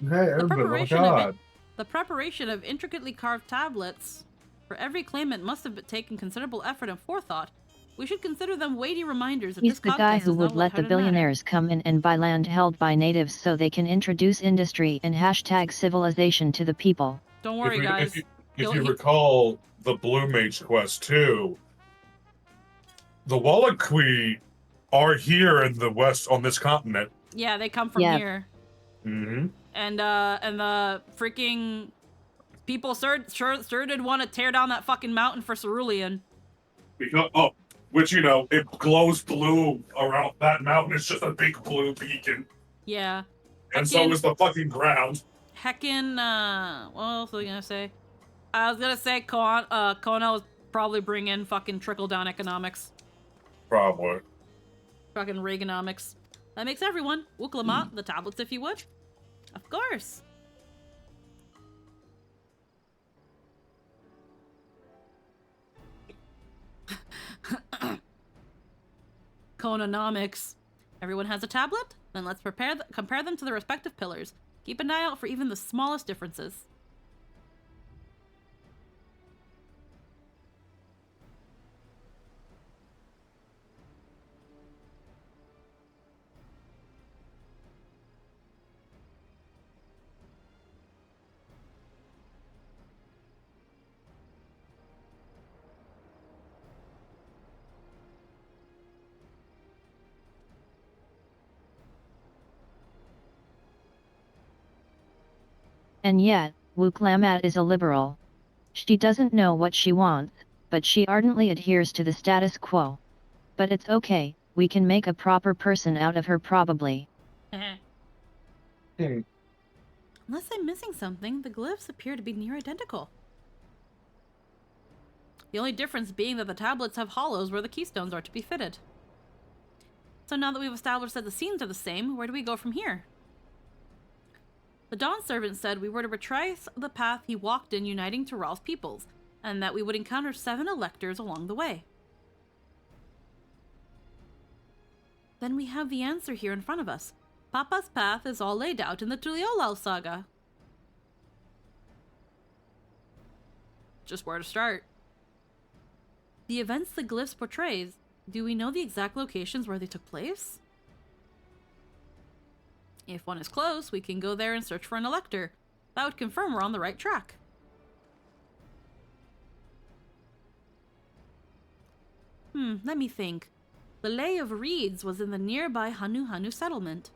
Hey, Aaronville, oh my god. The preparation of intricately carved tablets for every claimant must have taken considerable effort and forethought. We should consider them weighty reminders that He's this the guy contest who is would no let the lighthearted billionaires come in and buy land held by natives so they can introduce industry and hashtag civilization to the people. Don't worry, guys. If you recall the Blue Mage quest too, the Wallachqui are here in the west on this continent. Yeah, they come from here. Mm-hmm. And the freaking people sure did want to tear down that fucking mountain for Cerulean. Because, which, it glows blue around that mountain. It's just a big blue beacon. Yeah. And so is the fucking ground. Heckin', what else was I gonna say? I was gonna say Kona was probably bring in fucking trickle-down economics. Probably. Fucking Reaganomics. That makes everyone. Wuklamat, the tablets if you would. Of course. Konanomics. Everyone has a tablet? Then let's compare them to the respective pillars. Keep an eye out for even the smallest differences. And yet, Wu Klamat is a liberal. She doesn't know what she wants, but she ardently adheres to the status quo. But it's okay, we can make a proper person out of her probably. Unless I'm missing something, the glyphs appear to be near identical. The only difference being that the tablets have hollows where the keystones are to be fitted. So now that we've established that the scenes are the same, where do we go from here? The Dawn Servant said we were to retrace the path he walked in uniting Tural's peoples, and that we would encounter 7 electors along the way. Then we have the answer here in front of us. Papa's path is all laid out in the Tuliolal saga. Just where to start. The events the glyphs portrays, do we know the exact locations where they took place? If one is close, we can go there and search for an elector. That would confirm we're on the right track. Let me think. The Lay of Reeds was in the nearby Hanu Hanu settlement.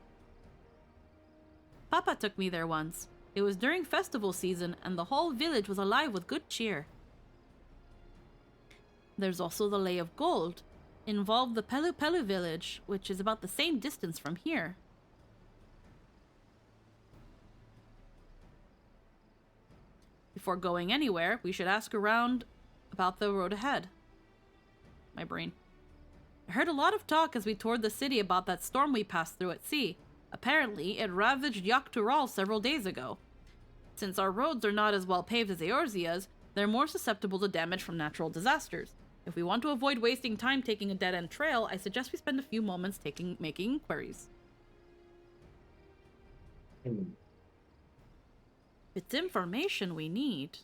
Papa took me there once. It was during festival season, and the whole village was alive with good cheer. There's also the Lay of Gold. Involved the Pelu Pelu village, which is about the same distance from here. Before going anywhere, we should ask around about the road ahead. My brain. I heard a lot of talk as we toured the city about that storm we passed through at sea. Apparently, it ravaged Yaktural several days ago. Since our roads are not as well paved as Eorzea's, they're more susceptible to damage from natural disasters. If we want to avoid wasting time taking a dead-end trail, I suggest we spend a few moments making inquiries. It's information we need.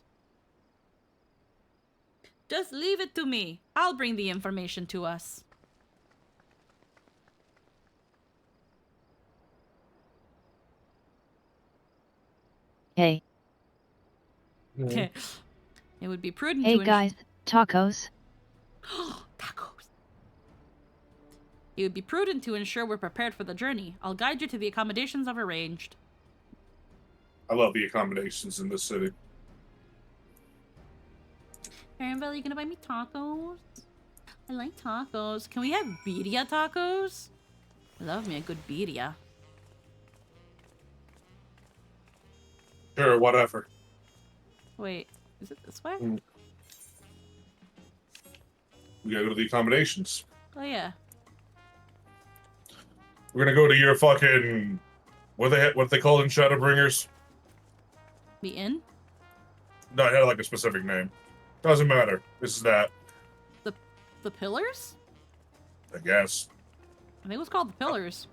Just leave it to me. I'll bring the information to us. Hey. It would be prudent Hey to guys, tacos. Tacos. It would be prudent to ensure we're prepared for the journey. I'll guide you to the accommodations I've arranged. I love the accommodations in this city. Maribel, you gonna buy me tacos? I like tacos. Can we have birria tacos? I love me a good birria. Sure, whatever. Wait, is it this way? We gotta go to the accommodations. Oh yeah. We're gonna go to your fucking what they called in Shadowbringers? The inn? No, it had like a specific name. Doesn't matter. This is that. The pillars? I guess. I think it was called the pillars.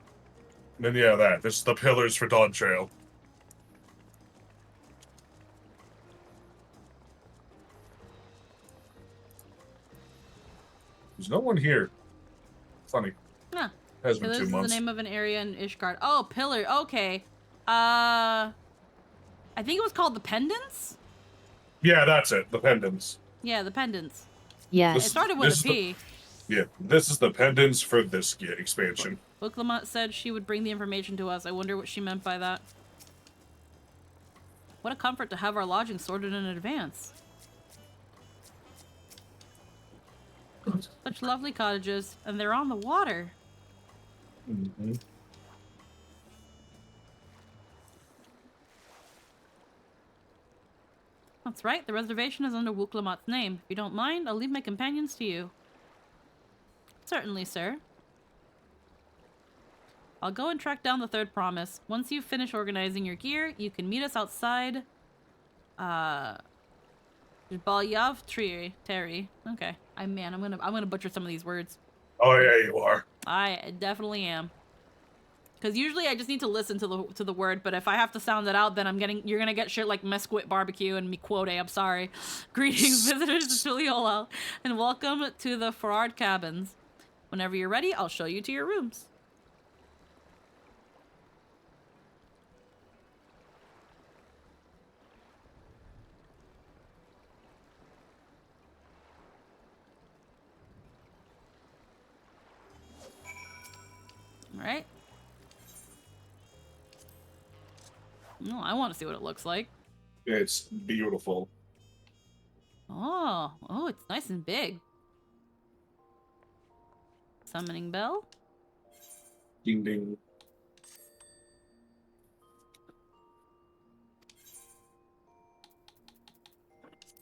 Then yeah, that. This is the pillars for DAWNTRAIL. There's no one here. Funny. Huh. Has Okay, been this 2 is months. the name of an area in Ishgard. Oh, pillar. Okay. I think it was called the Pendants? Yeah, that's it. The pendants. Yeah, the Pendants. Yeah. It started with a P. Yeah, this is the pendants for this expansion. Book Lamont said she would bring the information to us. I wonder what she meant by that. What a comfort to have our lodging sorted in advance. Such lovely cottages, and they're on the water. Mm-hmm. That's right, the reservation is under Wuklamat's name. If you don't mind, I'll leave my companions to you. Certainly, sir. I'll go and track down the third promise. Once you finish organizing your gear, you can meet us outside. Balyav Terry. Okay. I'm gonna butcher some of these words. Oh yeah, you are. I definitely am. Because usually I just need to listen to the word, but if I have to sound it out, then you're gonna get shit like Mesquite Barbecue and Miquote. I'm sorry. Greetings, visitors to Tuliolal, and welcome to the Farard Cabins. Whenever you're ready, I'll show you to your rooms. All right. No, I want to see what it looks like. It's beautiful. Oh, it's nice and big. Summoning bell. Ding ding.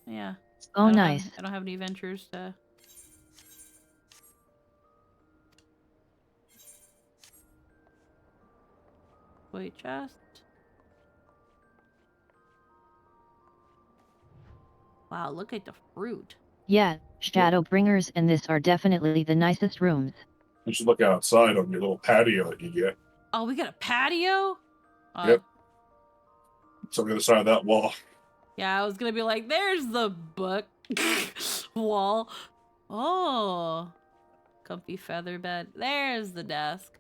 Yeah. Oh, nice. I don't have any ventures to... Wait, chest. Wow, look at the fruit. Yeah, Shadowbringers and this are definitely the nicest rooms. You should look outside on your little patio that you get. Oh, we got a patio? Yep. It's on the other side of that wall. Yeah, I was gonna be like, there's the book wall. Oh, comfy feather bed. There's the desk.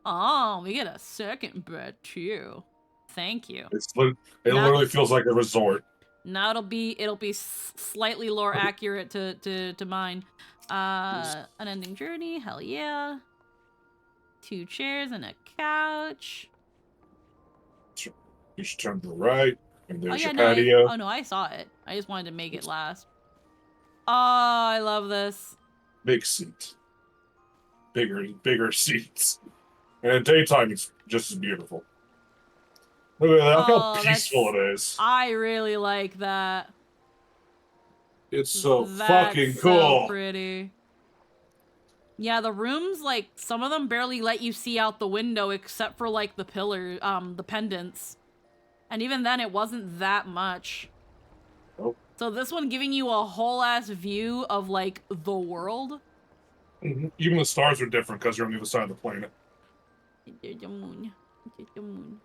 Oh, we get a second bed too. Thank you. It literally feels like a resort. Now it'll be slightly lore accurate to mine. Unending journey, hell yeah. 2 chairs and a couch. You should turn to the right, and there's your no, patio. oh no, I saw it. I just wanted to make it last. Oh, I love this. Big seat. Bigger seats. And in daytime, it's just as beautiful. Look at that, look how peaceful it is. I really like that. It's so That's fucking cool. So pretty. Yeah, the rooms, like, some of them barely let you see out the window except for, like, the pillar, the pendants. And even then, it wasn't that much. Nope. So this one giving you a whole-ass view of, like, the world. Mm-hmm. Even the stars are different because you're on the other side of the planet. The moon. The moon.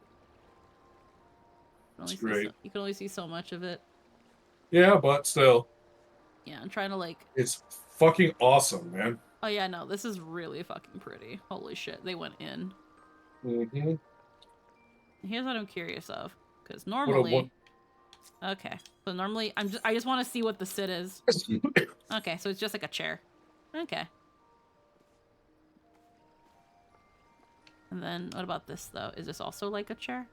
It's great. You can only see so much of it. Yeah, but still. Yeah, I'm trying to, like... It's fucking awesome, man. Oh, yeah, no, this is really fucking pretty. Holy shit, they went in. Mm-hmm. Here's what I'm curious of. Because normally... Okay, so normally, I just want to see what the sit is. Okay, so it's just like a chair. Okay. And then, what about this, though? Is this also like a chair?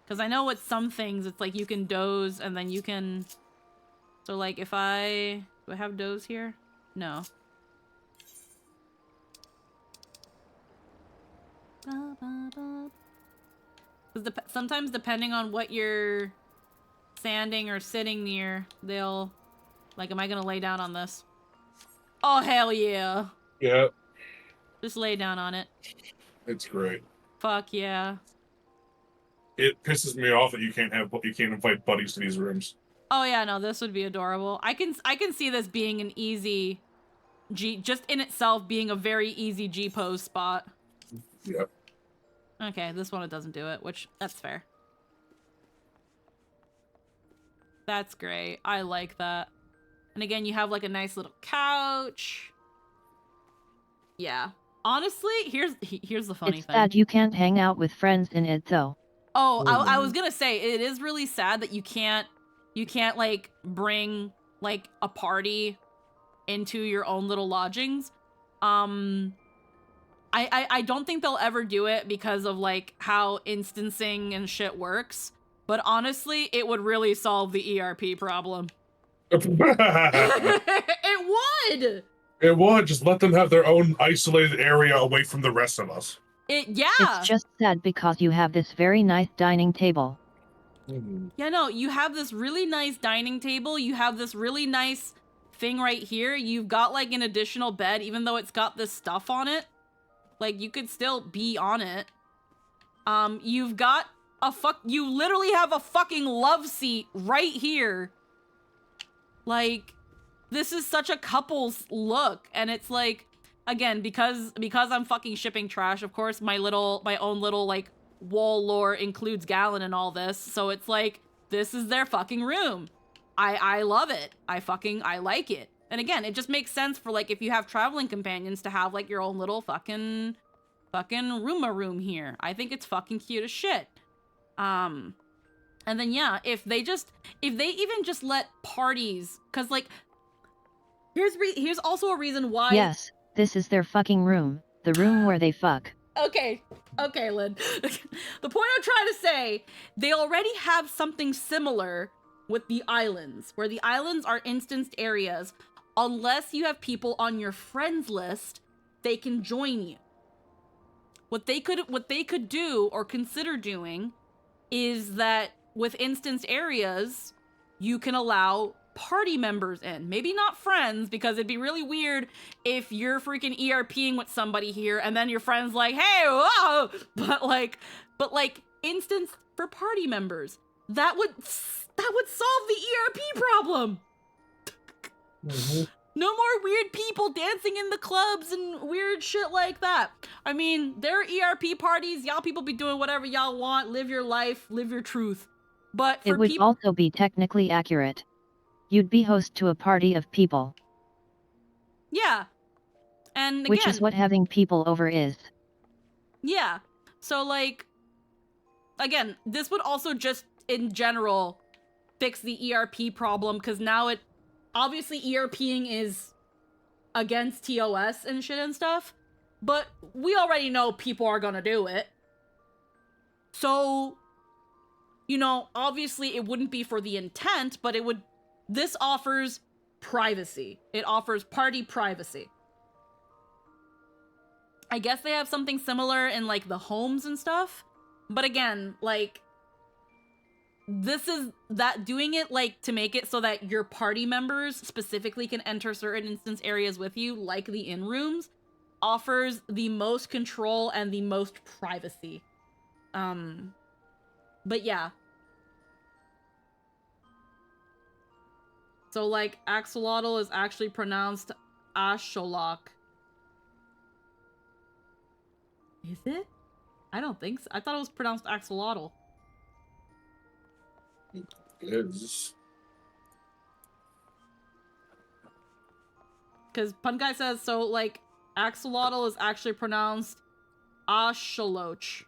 Because I know with some things, it's like you can doze, and then you can... So like if do I have does here? No. Because sometimes depending on what you're standing or sitting near, they'll like, am I gonna lay down on this? Oh hell yeah. Yeah. Just lay down on it. It's great. Fuck yeah. It pisses me off that you can't invite buddies to these rooms. Oh yeah, no, this would be adorable. I can see this being an easy G, just in itself being a very easy G pose spot. Yep. Okay, this one it doesn't do it, which that's fair. That's great. I like that. And again, you have like a nice little couch. Yeah. Honestly, here's the funny It's thing. sad you can't hang out with friends in it though. Oh, I was gonna say, it is really sad that you can't like bring like a party into your own little lodgings. I don't think they'll ever do it because of like how instancing and shit works. But honestly, it would really solve the ERP problem. It would! It would. Just let them have their own isolated area away from the rest of us. Yeah. It's just sad because you have this very nice dining table. Yeah, no, you have this really nice dining table. You have this really nice thing right here. You've got like an additional bed, even though it's got this stuff on it. Like, you could still be on it. You've got you literally have a fucking love seat right here. Like, this is such a couple's look. And it's like, again, because I'm fucking shipping trash, of course, my own little, like, wall lore includes Gallon and all this. So it's like, this is their fucking room. I love it. I like it. And again, it just makes sense for, like, if you have traveling companions to have, like, your own little fucking room here. I think it's fucking cute as shit. And then, yeah, if they even just let parties, because, like, here's also a reason why. Yes, this is their fucking room. The room where they fuck. Okay, Lynn. The point I'm trying to say, they already have something similar with the islands, where the islands are instanced areas. Unless you have people on your friends list, they can join you. What they could do or consider doing is that with instanced areas, you can allow party members in. Maybe not friends, because it'd be really weird if you're freaking ERPing with somebody here and then your friend's like, hey, whoa! But like instance for party members. That would solve the ERP problem. No more weird people dancing in the clubs and weird shit like that. I mean, there are ERP parties. Y'all people be doing whatever y'all want. Live your life. Live your truth. But for it would also be technically accurate. You'd be host to a party of people. Yeah. And again, which is what having people over is. Yeah. So, like, again, this would also just, in general, fix the ERP problem, because now obviously ERPing is against TOS and shit and stuff, but we already know people are gonna do it. So, you know, obviously it wouldn't be for the intent, but this offers privacy. It offers party privacy. I guess they have something similar in, like, the homes and stuff, but again, like, this is that doing it, like, to make it so that your party members specifically can enter certain instance areas with you, like the in rooms, offers the most control and the most privacy. But yeah. So, like, axolotl is actually pronounced Asholok. Is it? I don't think so. I thought it was pronounced axolotl. Is. Because Punkai says, so, like, axolotl is actually pronounced Asholoch.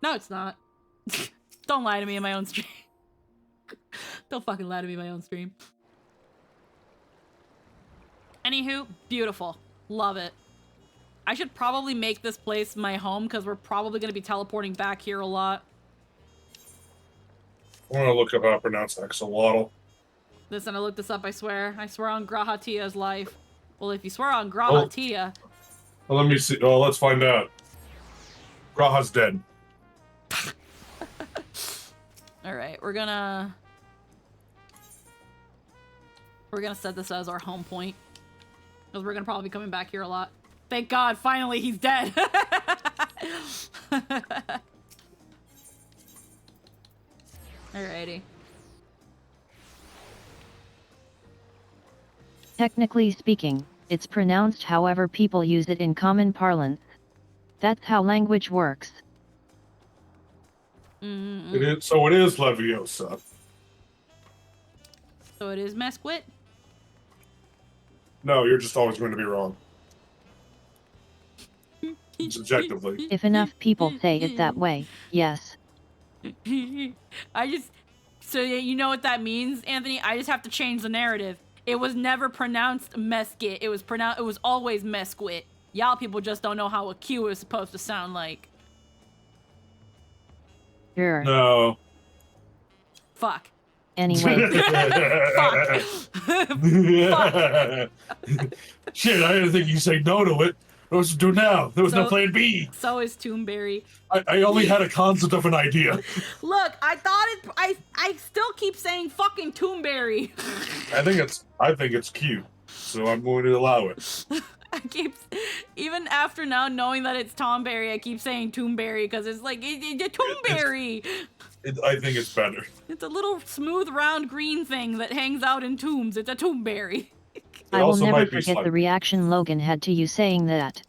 No, it's not. Don't lie to me in my own stream. Don't fucking lie to me in my own stream. Anywho, beautiful. Love it. I should probably make this place my home, because we're probably going to be teleporting back here a lot. I want to look up how to pronounce axolotl. Listen, I looked this up, I swear. I swear on Grahatia's life. Well, if you swear on Grahatia... Well, let me see. Oh, let's find out. Graha's dead. Alright, we're gonna set this as our home point. Because we're gonna probably be coming back here a lot. Thank God, finally he's dead! Alrighty. Technically speaking, it's pronounced however people use it in common parlance. That's how language works. It is, so it is Leviosa. So it is Mesquite? No, you're just always going to be wrong. Subjectively. If enough people say it that way, yes. So you know what that means, Anthony? I just have to change the narrative. It was never pronounced Mesquite. It was always Mesquite. Y'all people just don't know how a Q is supposed to sound like. Sure. No. Fuck. Anyway. Fuck. Fuck. Shit, I didn't think you'd say no to it. What to do now? There was no plan B. So is Toonberry. I only had a concept of an idea. Look, I still keep saying fucking Toonberry. I think it's cute, so I'm going to allow it. Even after now knowing that it's Tomberry, I keep saying Toonberry because it's like, it's a Toonberry. I think it's better. It's a little smooth, round, green thing that hangs out in tombs. It's a Toonberry. I will never forget the reaction Logan had to you saying that.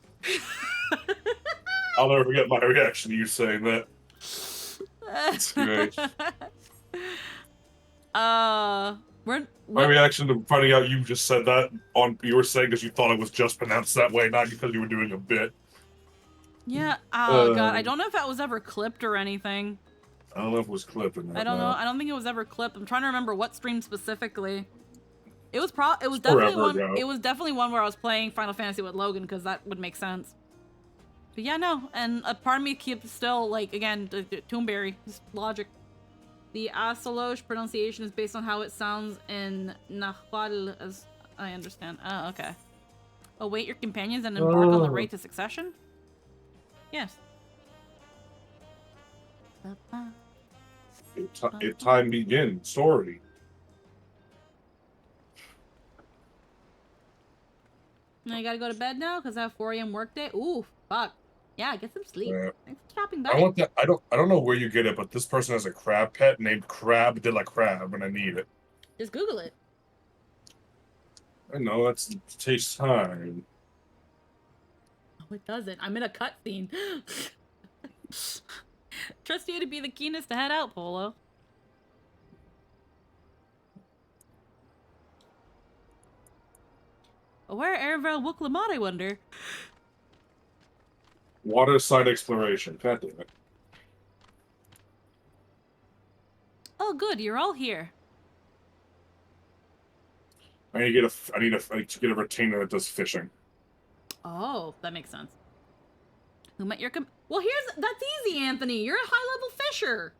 I'll never forget my reaction to you saying that. It's great. My reaction to finding out you just said that you were saying because you thought it was just pronounced that way, not because you were doing a bit. Yeah. Oh god, I don't know if that was ever clipped or anything. I don't know if it was clipped or not. I don't know. I don't think it was ever clipped. I'm trying to remember what stream specifically. It was definitely one. Ago. It was definitely one where I was playing Final Fantasy with Logan because that would make sense. But yeah, no, and a part of me keeps still like again Toonberry, just logic. The Asalosh pronunciation is based on how it sounds in Nahuatl, as I understand. Oh, okay. Await your companions and embark on the right to succession. Yes. If time begins, story. Now you gotta go to bed now because I have 4 a.m. work day. Ooh, fuck. Yeah, get some sleep. Thanks for stopping by. I want that. I don't know where you get it, but this person has a crab pet named Crab de la Crab, and I need it. Just Google it. I know it takes time. Oh, it doesn't. I'm in a cutscene. Trust you to be the keenest to head out, Poeloh. Where Airvel Wuklamot, I wonder? Waterside exploration. God damn it. Oh, good. You're all here. I need to get a retainer that does fishing. Oh, that makes sense. Who met your Well, that's easy, Anthony. You're a high-level fisher.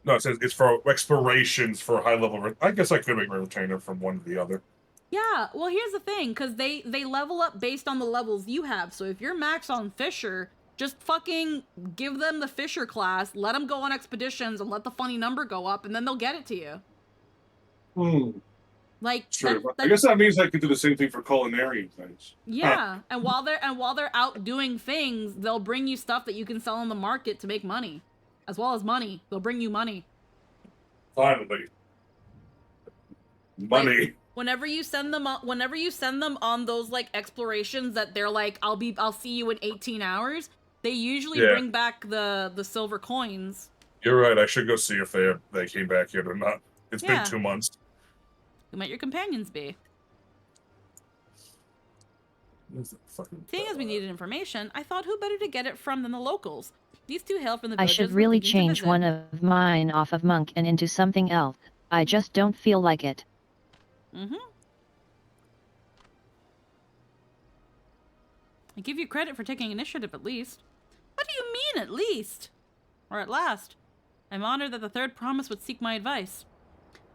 No, it says it's for explorations for high level. I guess I could make a retainer from one to the other. Yeah, well, here's the thing, because they level up based on the levels you have. So if you're max on Fisher, just fucking give them the Fisher class, let them go on expeditions, and let the funny number go up, and then they'll get it to you. Like, sure. I guess that means I could do the same thing for culinary things. Yeah, and while they're out doing things, they'll bring you stuff that you can sell on the market to make money, as well as money. They'll bring you money. Finally, money. Like, whenever you send them on those like explorations that they're like, I'll see you in 18 hours. They usually bring back the silver coins. You're right. I should go see if they came back yet or not. It's been 2 months. Who might your companions be? Seeing as we needed information, I thought who better to get it from than the locals. These two hail from the I villages should we're really thinking to change visit. one of mine off of Monk and into something else. I just don't feel like it. Mm-hmm. I give you credit for taking initiative at least. What do you mean at least? Or at last? I'm honored that the third promise would seek my advice.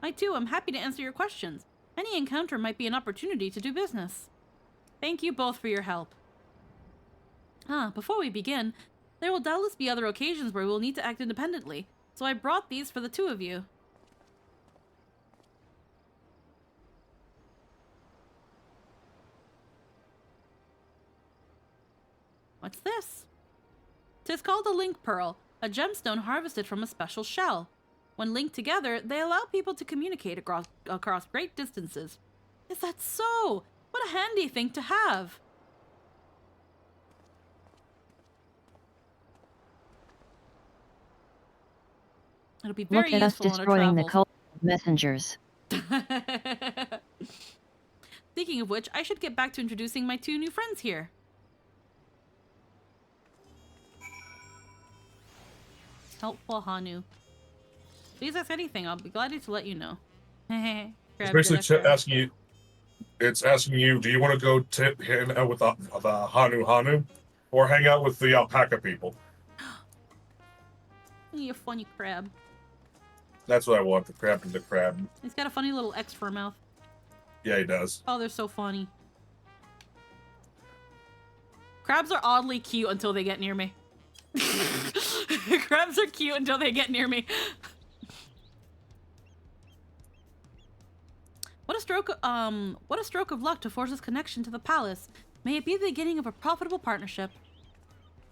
I too am happy to answer your questions. Any encounter might be an opportunity to do business. Thank you both for your help. Before we begin, there will doubtless be other occasions where we will need to act independently, so I brought these for the two of you. What's this? 'Tis called a link pearl, a gemstone harvested from a special shell. When linked together, they allow people to communicate across great distances. Is that so? What a handy thing to have! It'll be very Look at us useful on our destroying the travels. cult of messengers. Speaking of which, I should get back to introducing my two new friends here. Helpful Hanu. Please ask anything. I'll be glad to let you know. It's basically asking you. It's asking you, do you want to go hang out with the Hanu, or hang out with the alpaca people? You funny crab. That's what I want. The crab and the crab. He's got a funny little X for a mouth. Yeah, he does. Oh, they're so funny. Crabs are oddly cute until they get near me. Crabs are cute until they get near me. What a stroke of luck to force his connection to the palace. May it be the beginning of a profitable partnership.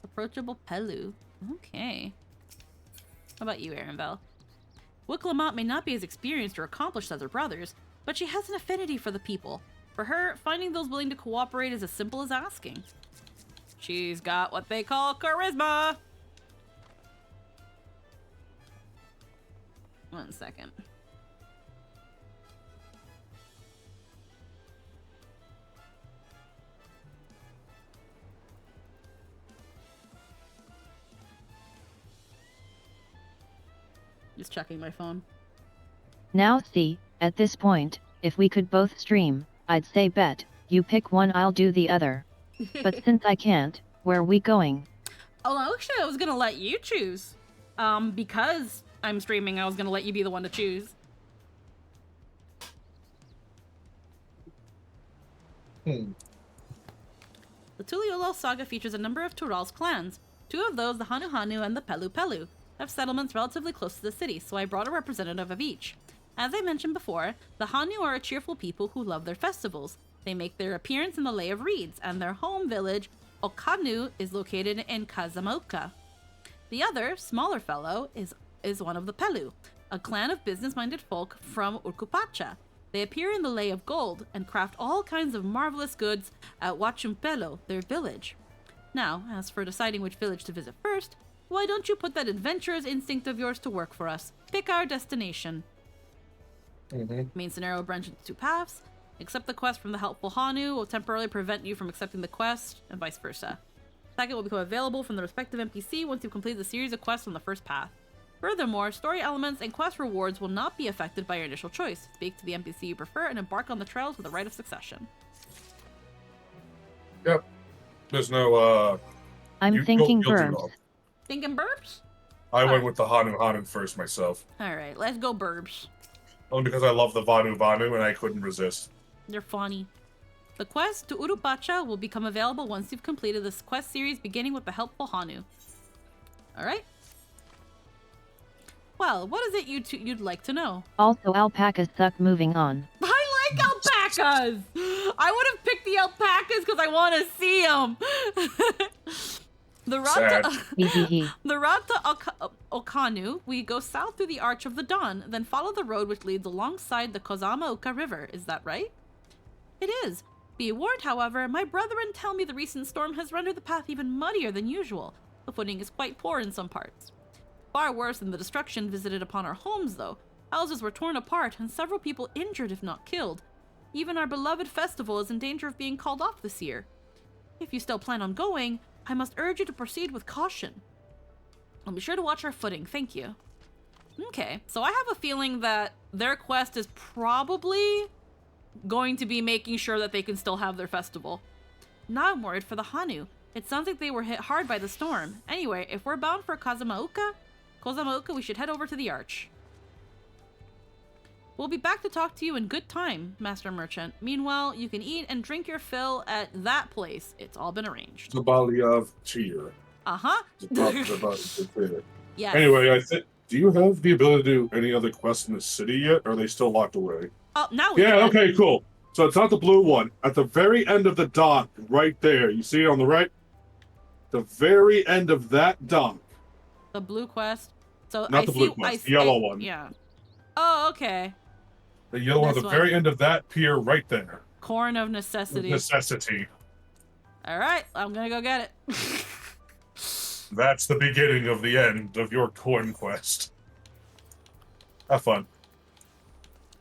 Approachable Poeloh. Okay. How about you, Arenville? Wiclamont may not be as experienced or accomplished as her brothers, but she has an affinity for the people. For her, finding those willing to cooperate is as simple as asking. She's got what they call charisma. 1 second. Just checking my phone. Now see, at this point, if we could both stream, I'd say bet, you pick one, I'll do the other. But since I can't, where are we going? Oh, actually, I was gonna let you choose. Because I'm streaming, I was gonna let you be the one to choose. The Tuliolo saga features a number of Tural's clans. Two of those, the Hanu Hanu and the Pelu Pelu, have settlements relatively close to the city, so I brought a representative of each. As I mentioned before, the Hanu are a cheerful people who love their festivals. They make their appearance in the Lay of Reeds, and their home village, Okanu, is located in Kazamoka. The other, smaller fellow, is one of the Pelu, a clan of business-minded folk from Urkupacha. They appear in the Lay of Gold and craft all kinds of marvelous goods at Huachumpelo, their village. Now, as for deciding which village to visit first, why don't you put that adventurous instinct of yours to work for us? Pick our destination. Main scenario will branch into two paths. Accept the quest from the helpful Hanu will temporarily prevent you from accepting the quest, and vice versa. Second will become available from the respective NPC once you've completed the series of quests on the first path. Furthermore, story elements and quest rewards will not be affected by your initial choice. Speak to the NPC you prefer and embark on the trails with a right of succession. Yep. There's no, I'm thinking burbs. Thinking burbs? I went with the Hanu first myself. Alright, let's go burbs. Only because I love the Vanu and I couldn't resist. They're funny. The quest to Urupacha will become available once you've completed this quest series, beginning with the helpful Hanu. Alright? Well, what is it you'd like to know? Also, alpacas suck. Moving on. I like alpacas! I would have picked the alpacas because I want to see them! The route to Okanu, we go south through the Arch of the Dawn, then follow the road which leads alongside the Kozama-oka River. Is that right? It is. Be warned, however, my brethren tell me the recent storm has rendered the path even muddier than usual. The footing is quite poor in some parts. Far worse than the destruction visited upon our homes, though. Houses were torn apart and several people injured if not killed. Even our beloved festival is in danger of being called off this year. If you still plan on going, I must urge you to proceed with caution. I'll be sure to watch our footing, thank you. Okay, so I have a feeling that their quest is probably going to be making sure that they can still have their festival. Now I'm worried for the Hanu. It sounds like they were hit hard by the storm. Anyway, if we're bound for Kozama-oka, we should head over to the Arch. We'll be back to talk to you in good time, Master Merchant. Meanwhile, you can eat and drink your fill at that place. It's all been arranged. The Bali of Cheer. Uh-huh. Yes. Anyway, I think. Do you have the ability to do any other quests in the city yet? Or are they still locked away? Oh, now we Yeah, can. okay, cool. So it's not the blue one. At the very end of the dock, right there. You see it on the right? The very end of that dock. The blue quest. So Not the blue quest, the yellow one. Yeah. Oh, okay. The yellow one at the very end of that pier right there. Corn of necessity. Necessity. All right, I'm gonna go get it. That's the beginning of the end of your corn quest. Have fun.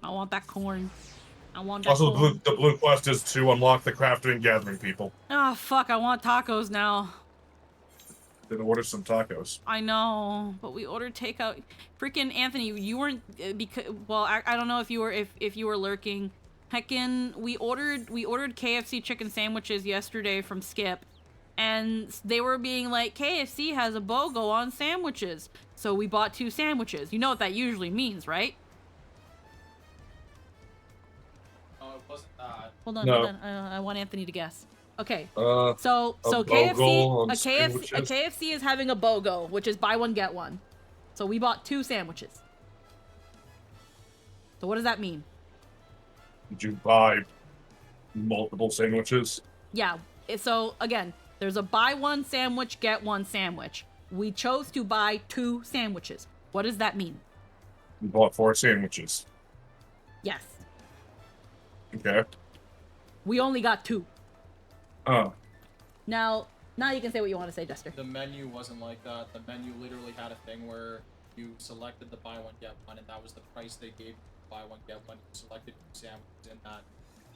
I want that corn. I want that Also, corn. the blue quest is to unlock the crafting and gathering people. Oh, fuck, I want tacos now. Then order some tacos. I know, but we ordered takeout. Freaking Anthony, you weren't because I don't know if you were if you were lurking. Heckin', we ordered KFC chicken sandwiches yesterday from Skip, and they were being like, KFC has a BOGO on sandwiches, so we bought 2 sandwiches. You know what that usually means, right? Oh, it wasn't that. Hold on, No. hold on. I want Anthony to guess. Okay. So So KFC is having a BOGO, which is buy one get one. So we bought 2 sandwiches. So what does that mean? Did you buy multiple sandwiches? Yeah. So again, there's a buy one sandwich, get one sandwich. We chose to buy 2 sandwiches. What does that mean? You bought 4 sandwiches. Yes. Okay. We only got 2. Oh. Now you can say what you want to say, Jester. The menu wasn't like that. The menu literally had a thing where you selected the buy one get one, and that was the price they gave you. Buy one get one. You selected 2 sandwiches in that,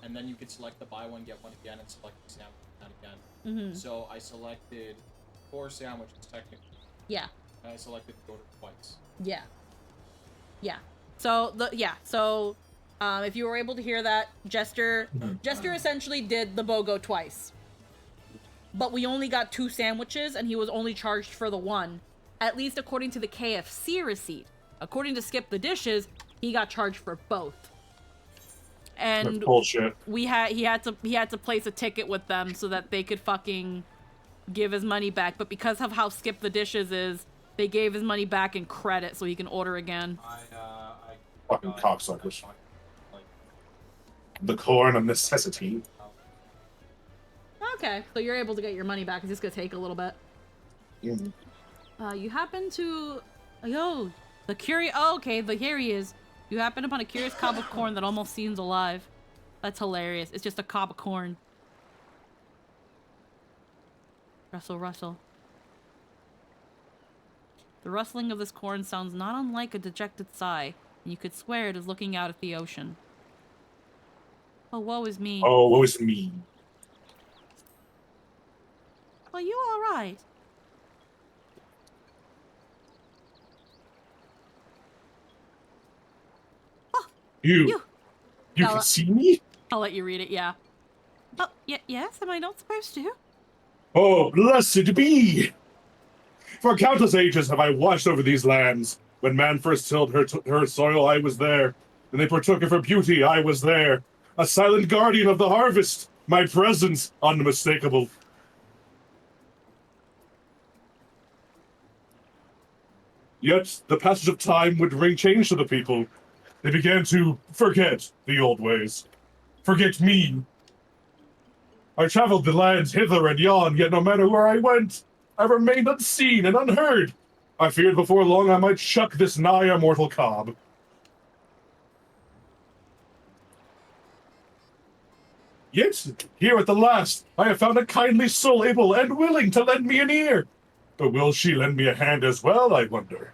and then you could select the buy one get one again and select the sandwich again. So I selected 4 sandwiches technically. Yeah. And I selected the order twice. Yeah. Yeah. So if you were able to hear that, Jester essentially did the BOGO twice. But we only got 2 sandwiches, and he was only charged for the 1. At least according to the KFC receipt. According to Skip the Dishes, he got charged for both. And that's bullshit. he had to place a ticket with them so that they could fucking give his money back. But because of how Skip the Dishes is, they gave his money back in credit so he can order again. Fucking cocksuckers. The corn of necessity. Okay, so you're able to get your money back. It's just gonna take a little bit. You happen to... Yo, the curious... Oh, okay, here he is. You happen upon a curious cob of corn that almost seems alive. That's hilarious. It's just a cob of corn. Rustle. The rustling of this corn sounds not unlike a dejected sigh, and you could swear it is looking out at the ocean. Oh, woe is me. Oh, woe is me. Are you alright? You can see me? I'll let you read it, yeah. Oh, yes? Am I not supposed to? Oh, blessed be! For countless ages have I watched over these lands. When man first tilled her soil, I was there. When they partook of her beauty, I was there. A silent guardian of the harvest, my presence unmistakable. Yet the passage of time would bring change to the people. They began to forget the old ways. Forget me. I traveled the lands hither and yon, yet no matter where I went, I remained unseen and unheard. I feared before long I might shuck this nigh immortal cob. Yet, here at the last, I have found a kindly soul able and willing to lend me an ear. But will she lend me a hand as well, I wonder?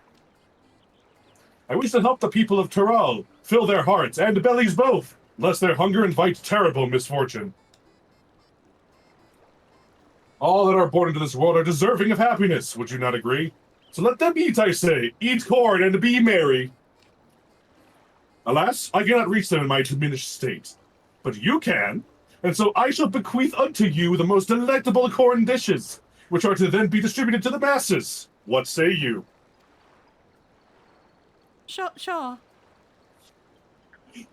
I wish to help the people of Tural fill their hearts and bellies both, lest their hunger invite terrible misfortune. All that are born into this world are deserving of happiness, would you not agree? So let them eat, I say, eat corn and be merry. Alas, I cannot reach them in my diminished state, but you can, and so I shall bequeath unto you the most delectable corn dishes, which are to then be distributed to the masses. What say you? Sure.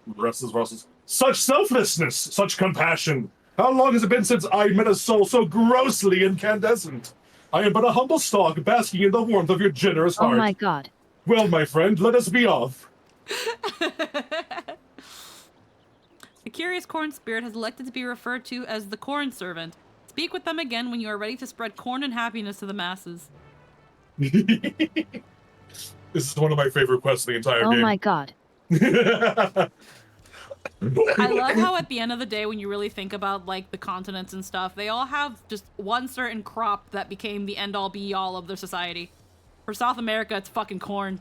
Russell's. Such selflessness, such compassion. How long has it been since I met a soul so grossly incandescent? I am but a humble stalk basking in the warmth of your generous heart. Oh my god. Well, my friend, let us be off. The curious corn spirit has elected to be referred to as the corn servant. Speak with them again when you are ready to spread corn and happiness to the masses. This is one of my favorite quests in the entire game. Oh my god. I love how at the end of the day, when you really think about like the continents and stuff, they all have just one certain crop that became the end all be all of their society. For South America, it's fucking corn.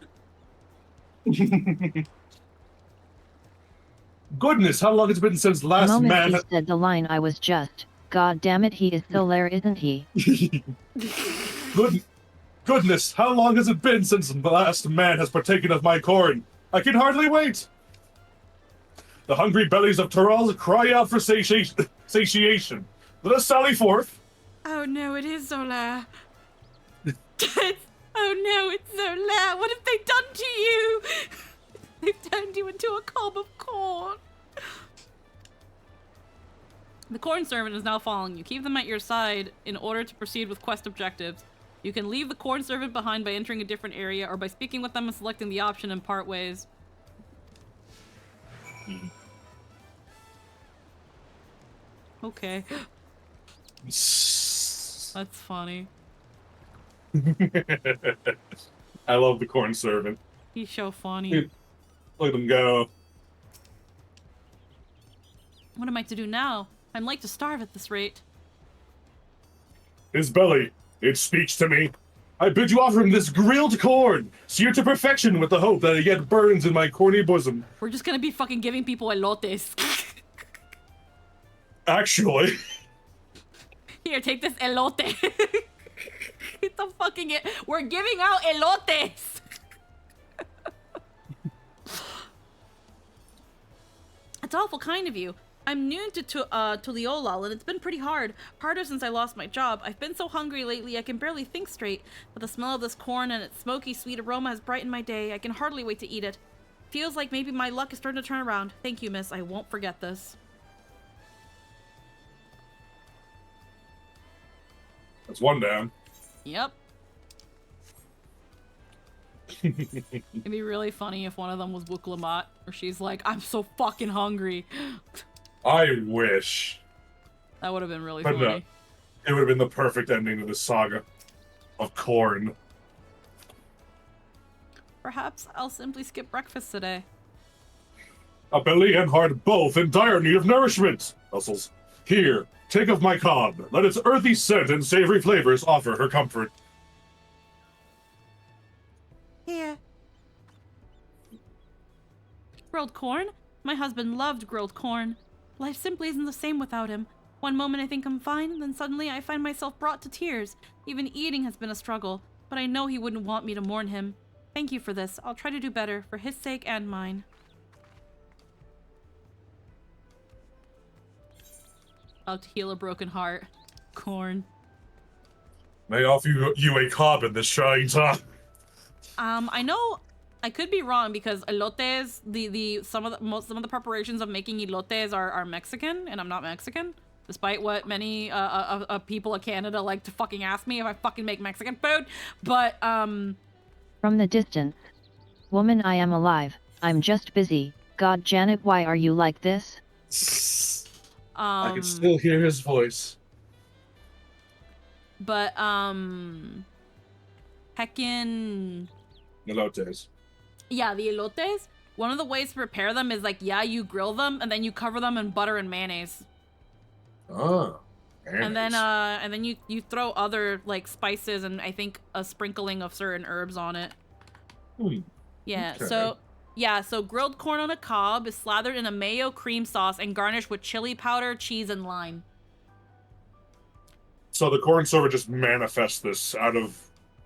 Goodness, how long has it been since last the moment man... he said the line, I was just, god damn it, he is so lair, isn't he? Goodness, how long has it been since the last man has partaken of my corn? I can hardly wait. The hungry bellies of Tyrell cry out for satiation. Let us sally forth. Oh no, it is Zola. Oh no, it's Zola. What have they done to you? They've turned you into a cob of corn. The corn servant is now following you. Keep them at your side in order to proceed with quest objectives. You can leave the corn servant behind by entering a different area or by speaking with them and selecting the option and part ways. Okay. That's funny. I love the corn servant. He's so funny. Let him go. What am I to do now? I'm like to starve at this rate. His belly, it speaks to me. I bid you offer him this grilled corn, seared to perfection with the hope that it yet burns in my corny bosom. We're just gonna be fucking giving people elotes. Actually. Here, take this elote. It's a fucking we're giving out elotes. It's awful kind of you. I'm new to Tuliolal, and it's been pretty hard. Harder since I lost my job. I've been so hungry lately I can barely think straight. But the smell of this corn and its smoky, sweet aroma has brightened my day. I can hardly wait to eat it. Feels like maybe my luck is starting to turn around. Thank you, miss. I won't forget this. That's one down. Yep. It'd be really funny if one of them was Wuklamat, or she's like, I'm so fucking hungry. I wish. That would have been really But funny. no, it would have been the perfect ending to this saga of corn. Perhaps I'll simply skip breakfast today. A belly and heart both in dire need of nourishment. Muscles. Here, take of my cob. Let its earthy scent and savory flavors offer her comfort. Here. Grilled corn? My husband loved grilled corn. Life simply isn't the same without him. One moment I think I'm fine, then suddenly I find myself brought to tears. Even eating has been a struggle, but I know he wouldn't want me to mourn him. Thank you for this. I'll try to do better, for his sake and mine. About to heal a broken heart. Corn. May I offer you a cob in this trying time? I know I could be wrong because elotes, some of the preparations of making elotes are Mexican, and I'm not Mexican, despite what many people of Canada like to fucking ask me if I fucking make Mexican food. But From the distance. Woman, I am alive. I'm just busy. God, Janet, why are you like this? I can still hear his voice. But heckin' Elotes. yeah, the elotes. One of the ways to prepare them is like, yeah, you grill them and then you cover them in butter and mayonnaise. Oh. And then you throw other like spices and I think a sprinkling of certain herbs on it. Yeah. Okay. So grilled corn on a cob is slathered in a mayo cream sauce and garnished with chili powder, cheese, and lime. So the corn servant just manifests this out of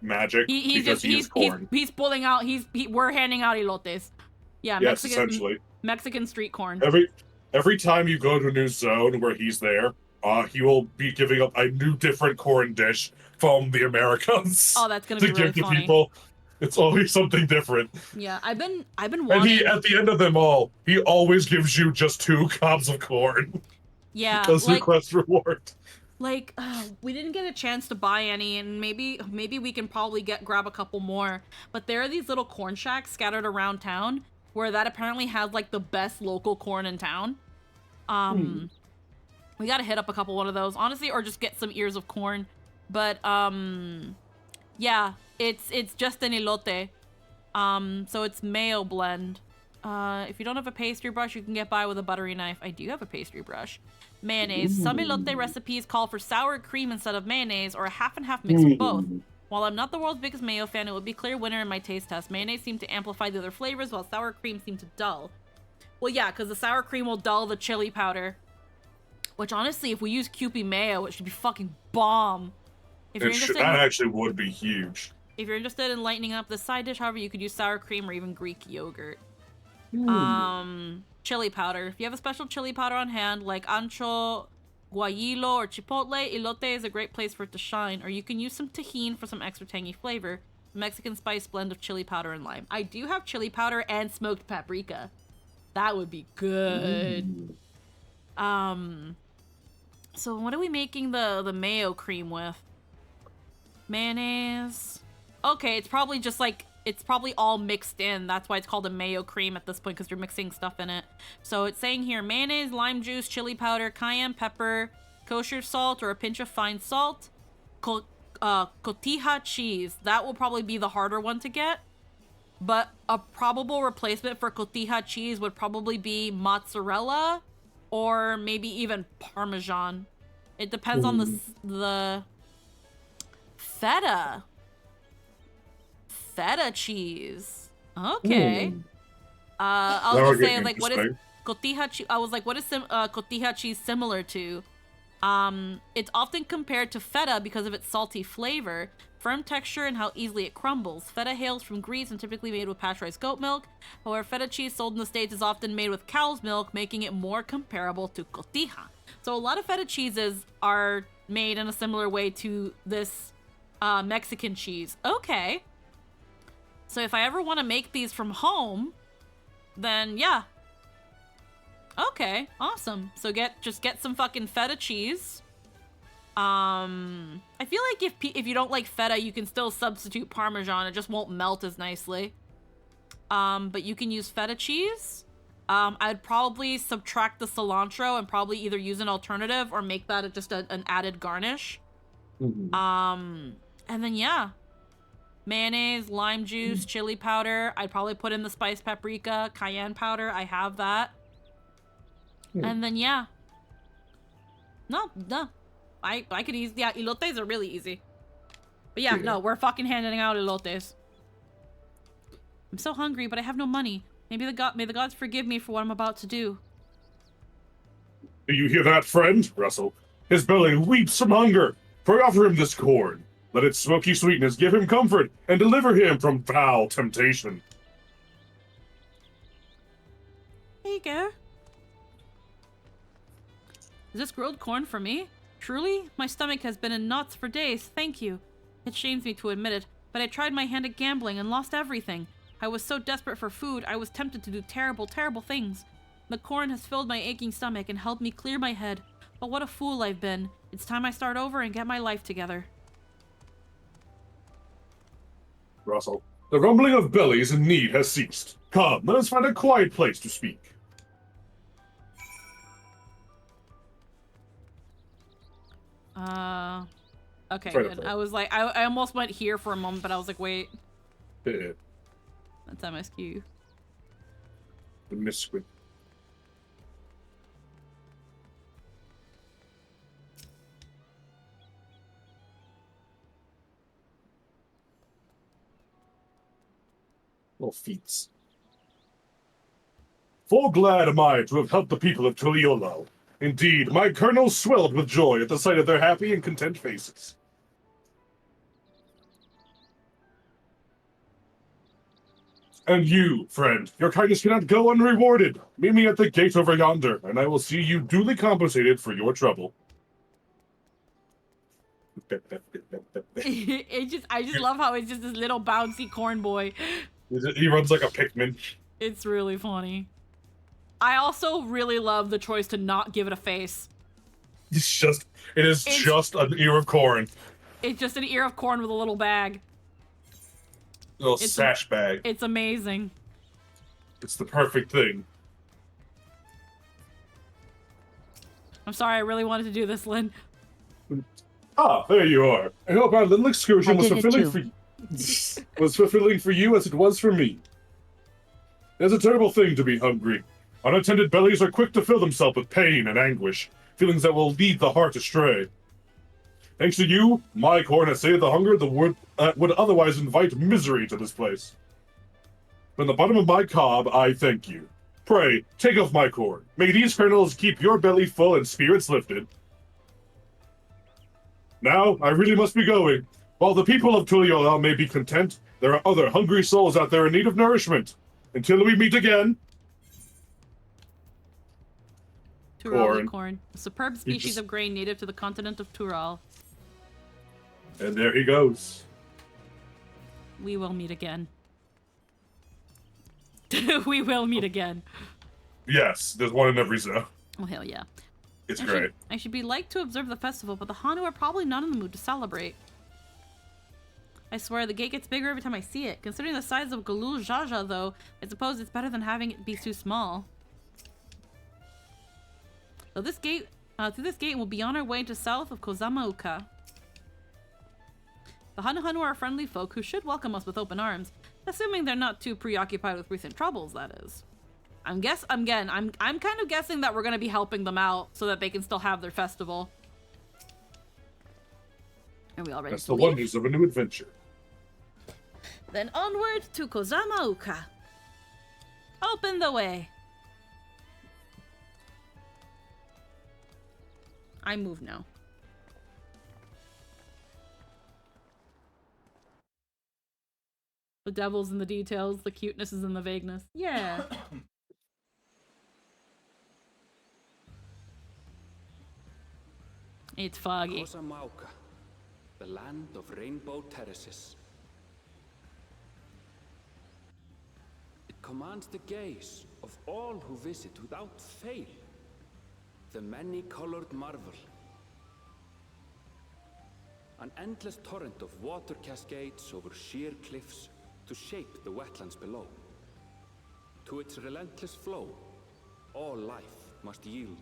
magic because he's corn. He's pulling out. We're handing out elotes. Yeah, Yes, Mexican, essentially. Mexican street corn. Every time you go to a new zone where he's there, he will be giving up a new different corn dish from the Americans. Oh, that's gonna to be really give to funny. people. It's always something different. Yeah, I've been And wanting. at the end of them all, he always gives you just 2 cobs of corn. Yeah, That's your like quest reward. We didn't get a chance to buy any, and maybe we can probably grab a couple more. But there are these little corn shacks scattered around town where that apparently has like the best local corn in town. We gotta hit up a couple one of those, honestly, or just get some ears of corn. But yeah, it's just an elote. So it's mayo blend. If you don't have a pastry brush, you can get by with a buttery knife. I do have a pastry brush. Mayonnaise. Some elote recipes call for sour cream instead of mayonnaise, or a half and half mix of both. While I'm not the world's biggest mayo fan, it would be clear winner in my taste test. Mayonnaise seemed to amplify the other flavors, while sour cream seemed to dull. Well, yeah, because the sour cream will dull the chili powder. Which, honestly, if we use Kewpie mayo, it should be fucking bomb. If you're interested, That actually would be huge. if you're interested in lightening up the side dish, however, you could use sour cream or even Greek yogurt. Chili powder. If you have a special chili powder on hand, like ancho, guayilo, or chipotle, elote is a great place for it to shine. Or you can use some tajin for some extra tangy flavor. Mexican spice blend of chili powder and lime. I do have chili powder and smoked paprika. That would be good. So what are we making the mayo cream with? Mayonnaise. Okay, it's probably just like, it's probably all mixed in. That's why it's called a mayo cream at this point, because you're mixing stuff in it. So it's saying here, mayonnaise, lime juice, chili powder, cayenne pepper, kosher salt, or a pinch of fine salt, cotija cheese. That will probably be the harder one to get. But a probable replacement for cotija cheese would probably be mozzarella, or maybe even Parmesan. It depends on the feta. Feta cheese. Okay. I was just saying, like, what is cotija cheese? I was like, what is cotija cheese similar to? It's often compared to feta because of its salty flavor, firm texture, and how easily it crumbles. Feta hails from Greece and typically made with pasteurized goat milk. However, feta cheese sold in the States is often made with cow's milk, making it more comparable to cotija. So a lot of feta cheeses are made in a similar way to this Mexican cheese. Okay. So if I ever want to make these from home, then yeah. Okay, awesome. So just get some fucking feta cheese. I feel like if you don't like feta, you can still substitute Parmesan. It just won't melt as nicely. But you can use feta cheese. I'd probably subtract the cilantro and probably either use an alternative or make that just an added garnish. And then yeah. Mayonnaise, lime juice, chili powder. I'd probably put in the spiced paprika, cayenne powder. I have that. And then yeah. No. I could easily, yeah, elotes are really easy. But yeah, no, we're fucking handing out elotes. I'm so hungry, but I have no money. May the gods forgive me for what I'm about to do. Do you hear that, friend? Russell. His belly weeps from hunger. Pray offer him this corn. Let its smoky sweetness give him comfort and deliver him from foul temptation. There you go. Is this grilled corn for me? Truly? My stomach has been in knots for days, thank you. It shames me to admit it, but I tried my hand at gambling and lost everything. I was so desperate for food, I was tempted to do terrible, terrible things. The corn has filled my aching stomach and helped me clear my head. But what a fool I've been. It's time I start over and get my life together. Russell, the rumbling of bellies in need has ceased. Come, let us find a quiet place to speak. Okay, good. I was like, I almost went here for a moment, but I was like, wait. That's MSQ. The misquit. Little feats. Full glad am I to have helped the people of Poeloh. Indeed, my kernels swelled with joy at the sight of their happy and content faces. And you, friend, your kindness cannot go unrewarded. Meet me at the gate over yonder, and I will see you duly compensated for your trouble. I just love how it's just this little bouncy corn boy. He runs like a Pikmin. It's really funny. I also really love the choice to not give it a face. It is just an ear of corn. It's just an ear of corn with a little bag. Little sash bag. It's amazing. It's the perfect thing. I'm sorry, I really wanted to do this, Lynn. Ah, there you are. I hope our little excursion was fulfilling for you as it was for me. It's a terrible thing to be hungry. Unattended bellies are quick to fill themselves with pain and anguish, feelings that will lead the heart astray. Thanks to you, my corn has saved the hunger that would otherwise invite misery to this place. From the bottom of my cob, I thank you. Pray, take off my corn. May these kernels keep your belly full and spirits lifted. Now, I really must be going. While the people of Tuliolal may be content, there are other hungry souls out there in need of nourishment. Until we meet again. Turali corn. A superb species of grain native to the continent of Tural. And there he goes. We will meet again. We will meet again. Yes, there's one in every zone. Oh, hell yeah. It's great. I should be like to observe the festival, but the Hanu are probably not in the mood to celebrate. I swear, the gate gets bigger every time I see it. Considering the size of Galul Jaja, though, I suppose it's better than having it be too small. So this gate, through this gate, we'll be on our way to south of Kozamauka. The Hanu are friendly folk who should welcome us with open arms, assuming they're not too preoccupied with recent troubles, that is. I'm kind of guessing that we're gonna be helping them out so that they can still have their festival. Are we all ready? That's the wonders of a new adventure. Then onward to Kozamauka. Open the way. I move now. The devil's in the details, the cuteness is in the vagueness. Yeah. It's foggy. Kozamauka, the land of rainbow terraces. It commands the gaze of all who visit without fail. The many-colored marvel. An endless torrent of water cascades over sheer cliffs to shape the wetlands below. To its relentless flow, all life must yield.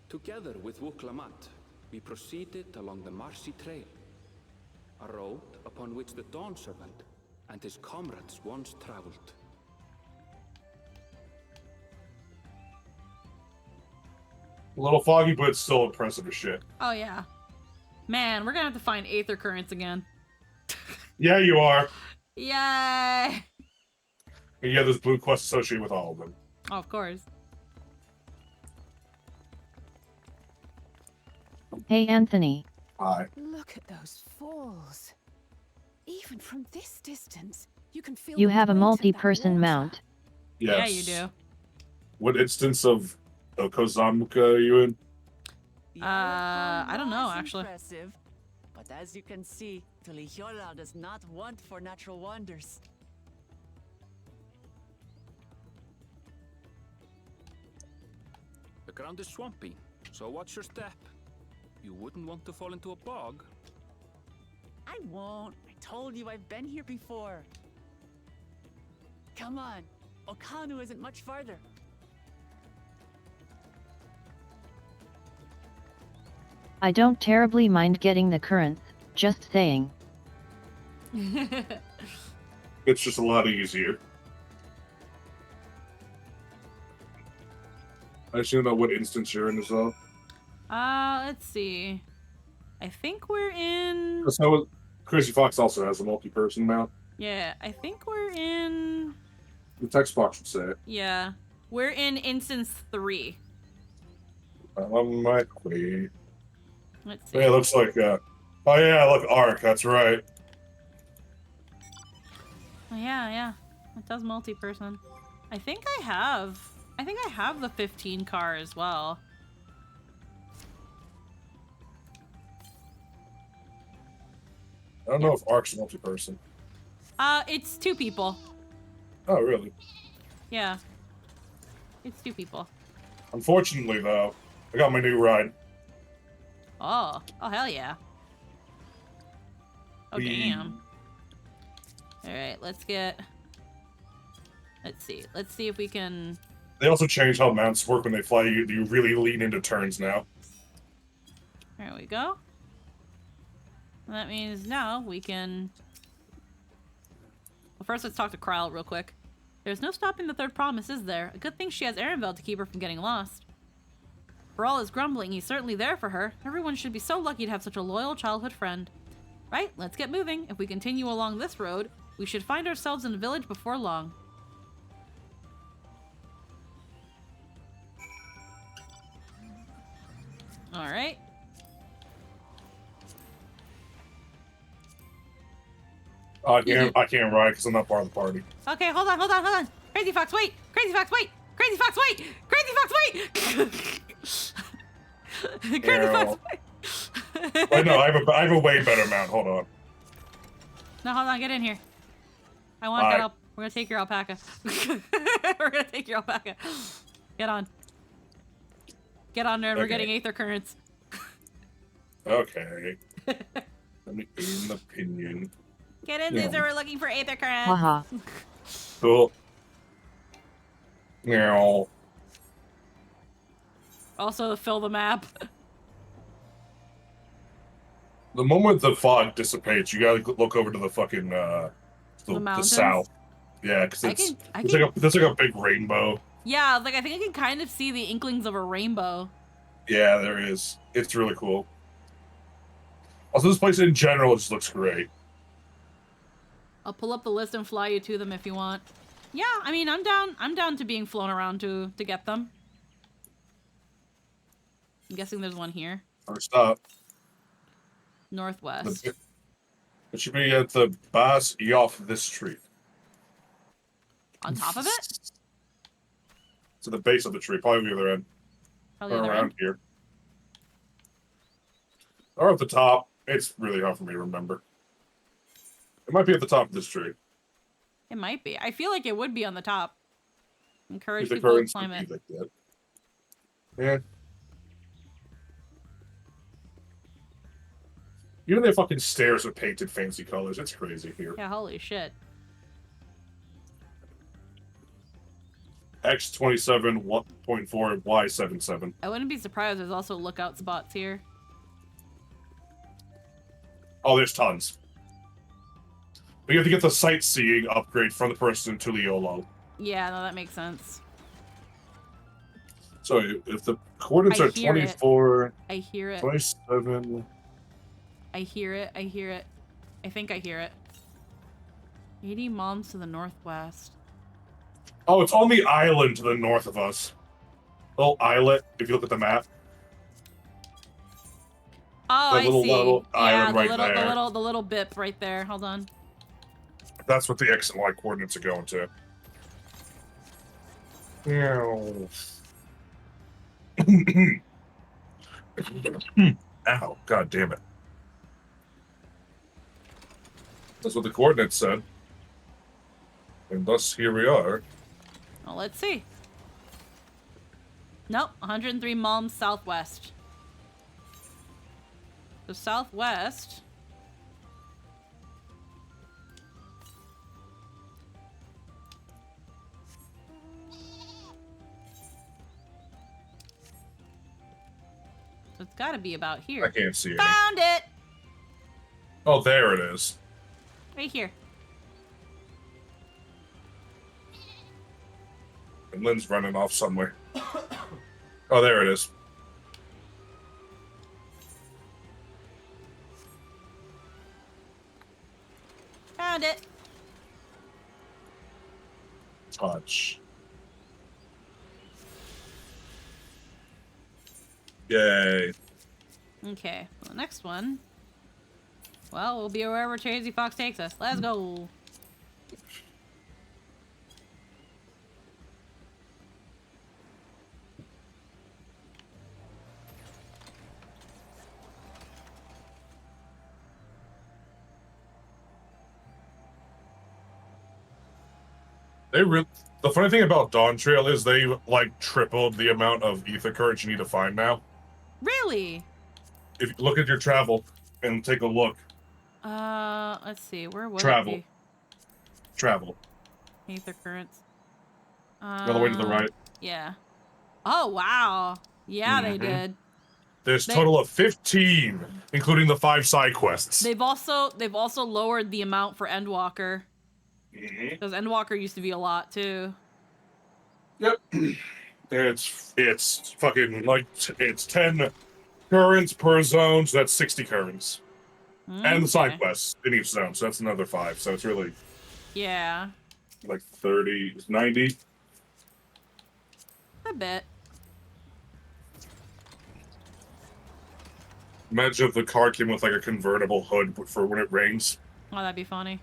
Together with Wuklamat, we proceeded along the marshy trail, a road upon which the Dawn Servant and his comrades once traveled. A little foggy, but it's still impressive as shit. Oh yeah. Man, we're gonna have to find Aether Currents again. Yeah, you are. Yay! And yeah, there's blue quests associated with all of them. Oh, of course. Hey Anthony. Hi. Look at those falls. Even from this distance, you can feel You the have a weight of that multi-person water. mount. Yes. Yeah, you do. What instance of Kozamauka are you in? I don't know, actually. Impressive. But as you can see, Tuliolal does not want for natural wonders. The ground is swampy, so watch your step. You wouldn't want to fall into a bog. I won't. I told you I've been here before. Come on. Okanu isn't much farther. I don't terribly mind getting the currents, just saying. It's just a lot easier. I just don't know what instance you're in as well. Let's see. I think we're in... So Crazy Fox also has a multi-person mount. Yeah, I think we're in... The text box would say it. Yeah. We're in instance 3. On my way. Let's see. Yeah, it looks like, oh yeah, look, Arc, that's right. Oh, yeah. It does multi-person. I think I have the 15 car as well. I don't know if Ark's multi-person. It's 2 people. Oh, really? Yeah. It's 2 people. Unfortunately, though, I got my new ride. Oh. Oh, hell yeah. Oh, We- damn. Alright, let's see. Let's see if we can... They also changed how mounts work when they fly. You really lean into turns now. There we go. That means now we can... Well, first let's talk to Kryl real quick. There's no stopping the third promise, is there? A good thing she has Arenveld to keep her from getting lost. For all his grumbling, he's certainly there for her. Everyone should be so lucky to have such a loyal childhood friend. Right, let's get moving. If we continue along this road, we should find ourselves in a village before long. Alright. I can't ride because I'm not part of the party. Okay, hold on. Crazy Fox, wait! Crazy Fox, wait! Crazy Fox, wait! Crazy Fox, wait! Crazy Fox, wait! Wait, no, I have a way better mount. Hold on. No, hold on, get in here. I want that up. We're gonna take your alpaca. We're gonna take your alpaca. Get on. Get on there, and we're Okay. getting Aether Currents. Okay. Let me aim the pinion. Get in, Yeah. Caesar, we're looking for Aether Currents. Haha. Cool. Meow. Also, fill the map. The moment the fog dissipates, you gotta look over to the fucking the mountains? south. Yeah, because I it's can- there's like a big rainbow. Yeah, like I think I can kind of see the inklings of a rainbow. Yeah, there is. It's really cool. Also, this place in general just looks great. I'll pull up the list and fly you to them if you want. Yeah, I mean, I'm down. I'm down to being flown around to get them. I'm guessing there's one here. First up, Northwest. it should be at the base off this tree. On top of it? To the base of the tree, probably the other end. Probably the Or other around end? here. Or at the top. It's really hard for me to remember. It might be at the top of this tree. It might be. I feel like it would be on the top. Encourage If the people to currents climb would it. be like that. Yeah. Even their fucking stairs are painted fancy colors. It's crazy here. Yeah, holy shit. X27 1.4 Y77. I wouldn't be surprised there's also lookout spots here. Oh, there's tons. But you have to get the sightseeing upgrade from the person to Liolo. Yeah, no, that makes sense. So if the coordinates I are hear it. 24, I hear it. 27. I hear it. I hear it. I think I hear it. 80 moms to the northwest. Oh, it's on the island to the north of us. Little islet, if you look at the map. Oh, That I little see. level Yeah, island the right little, there. the little bip right there. Hold on. That's what the X and Y coordinates are going to. Ow, god damn it. That's what the coordinates said. And thus, here we are. Well, let's see. Nope, 103 moms southwest. So southwest. So it's got to be about here. I can't see it. Found it! Oh, there it is. Right here. And Lynn's running off somewhere. Oh, there it is. Found it. Touch. Yay. Okay, well, the next one. Well, we'll be wherever Crazy Fox takes us. Let's go. The funny thing about DAWNTRAIL is they like tripled the amount of ether currents you need to find now. Really? If you look at your travel and take a look. Let's see. Where would Travel. it be? Travel. Ether currents. All the way to the right. Yeah. Oh wow. Yeah, they Mhm. did. There's a total of 15, including the 5 side quests. They've also lowered the amount for Endwalker. Because Endwalker used to be a lot too. Yep. It's fucking like it's 10 currents per zone, so that's 60 currents. And the side quests in each zone, so that's another 5. So it's really Yeah. like 30, 90. I bet. Imagine if the car came with like a convertible hood for when it rains. Oh, that'd be funny.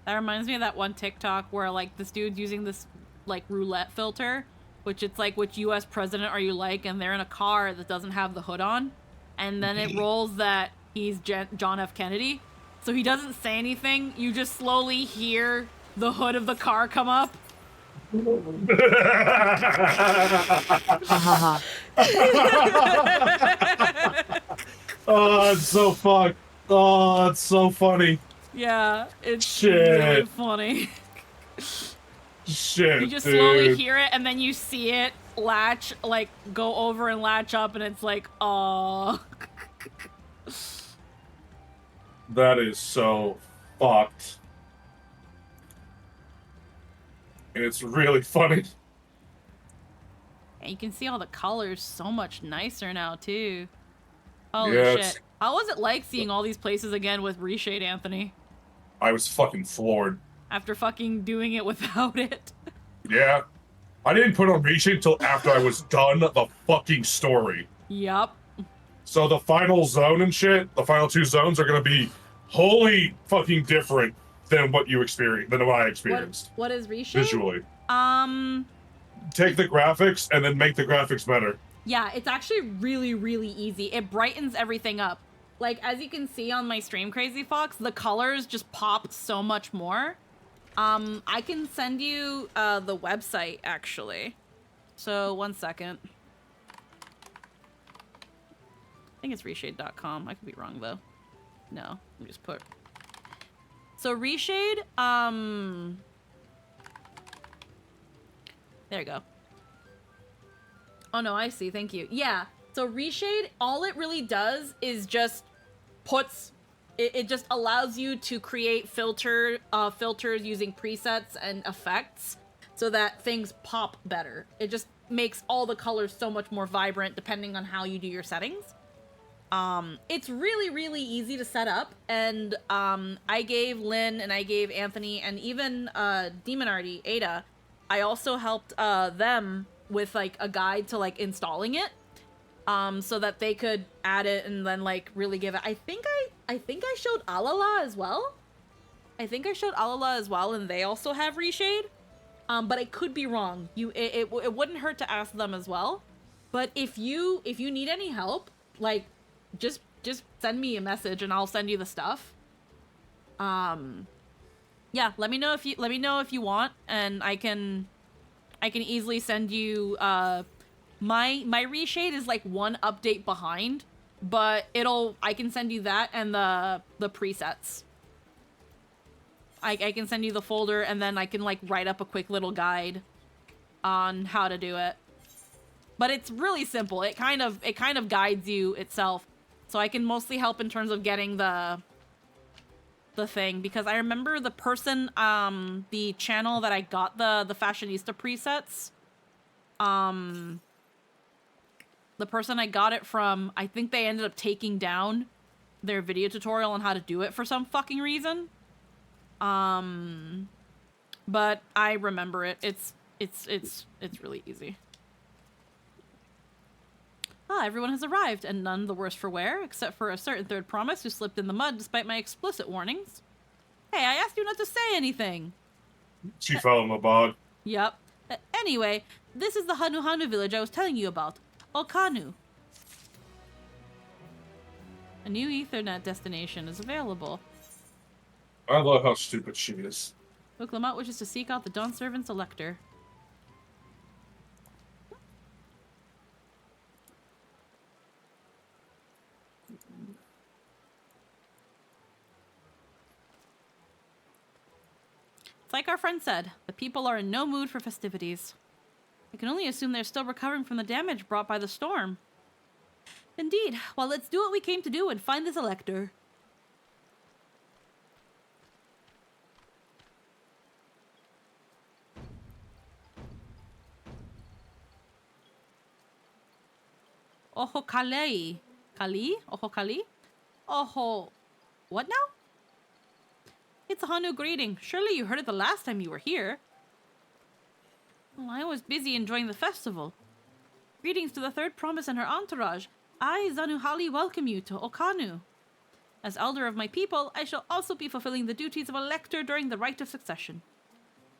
That reminds me of that one TikTok where like this dude's using this like roulette filter, which it's like, which US president are you like? And they're in a car that doesn't have the hood on. And then it rolls that he's John F. Kennedy. So he doesn't say anything. You just slowly hear the hood of the car come up. Oh, it's so fucked. Oh, it's so funny. Yeah, it's really really funny. Shit, You just slowly dude. hear it, and then you see it latch, like, go over and latch up, and it's like, oh. That is so fucked. And it's really funny. And you can see all the colors so much nicer now, too. Holy Yeah, shit. How was it like seeing all these places again with Reshade, Anthony? I was fucking floored. After fucking doing it without it. Yeah. I didn't put on Reshade until after I was done the fucking story. Yup. So the final zone and shit, the final 2 zones are gonna be wholly fucking different than what you experienced, than what I experienced. What is Reshade? Visually. Take the graphics and then make the graphics better. Yeah, it's actually really, really easy. It brightens everything up. Like, as you can see on my stream, Crazy Fox, the colors just pop so much more. I can send you the website, actually. So, one second. I think it's reshade.com. I could be wrong, though. No, let me just put... So, Reshade, there you go. Oh, no, I see. Thank you. Yeah. So Reshade, all it really does is just puts... It just allows you to create filters using presets and effects so that things pop better. It just makes all the colors so much more vibrant depending on how you do your settings. It's really, really easy to set up. And I gave Lynn and I gave Anthony and even Demonarty, Ada, I also helped them with like a guide to like installing it, so that they could add it and then like really give it. I think I showed Alala as well. And they also have Reshade. But I could be wrong. It wouldn't hurt to ask them as well. But if you need any help, like just send me a message and I'll send you the stuff. Yeah, let me know if you want, and I can easily send you my Reshade is like one update behind, but I can send you that and the presets. I can send you the folder and then I can like write up a quick little guide on how to do it. But it's really simple. It kind of guides you itself. So I can mostly help in terms of getting the thing, because I remember the person, the channel that I got the fashionista presets, the person I got it from, I think they ended up taking down their video tutorial on how to do it for some fucking reason. But I remember it. It's really easy. Ah, everyone has arrived, and none the worse for wear, except for a certain third promise who slipped in the mud despite my explicit warnings. Hey, I asked you not to say anything. She fell in the bog. Yep. Anyway, this is the Hanu village I was telling you about. Okanu. A new Ethernet destination is available. I love how stupid she is. Lamont wishes to seek out the Dawn Servant's elector. It's like our friend said, the people are in no mood for festivities. I can only assume they're still recovering from the damage brought by the storm. Indeed. Well, let's do what we came to do and find this elector. Oho Kalei. Kali? Oho Kali? Oho... What now? It's a Hanu greeting. Surely you heard it the last time you were here. Well, I was busy enjoying the festival. Greetings to the third promise and her entourage. I, Zanuhali, welcome you to Okanu. As elder of my people, I shall also be fulfilling the duties of elector during the rite of succession.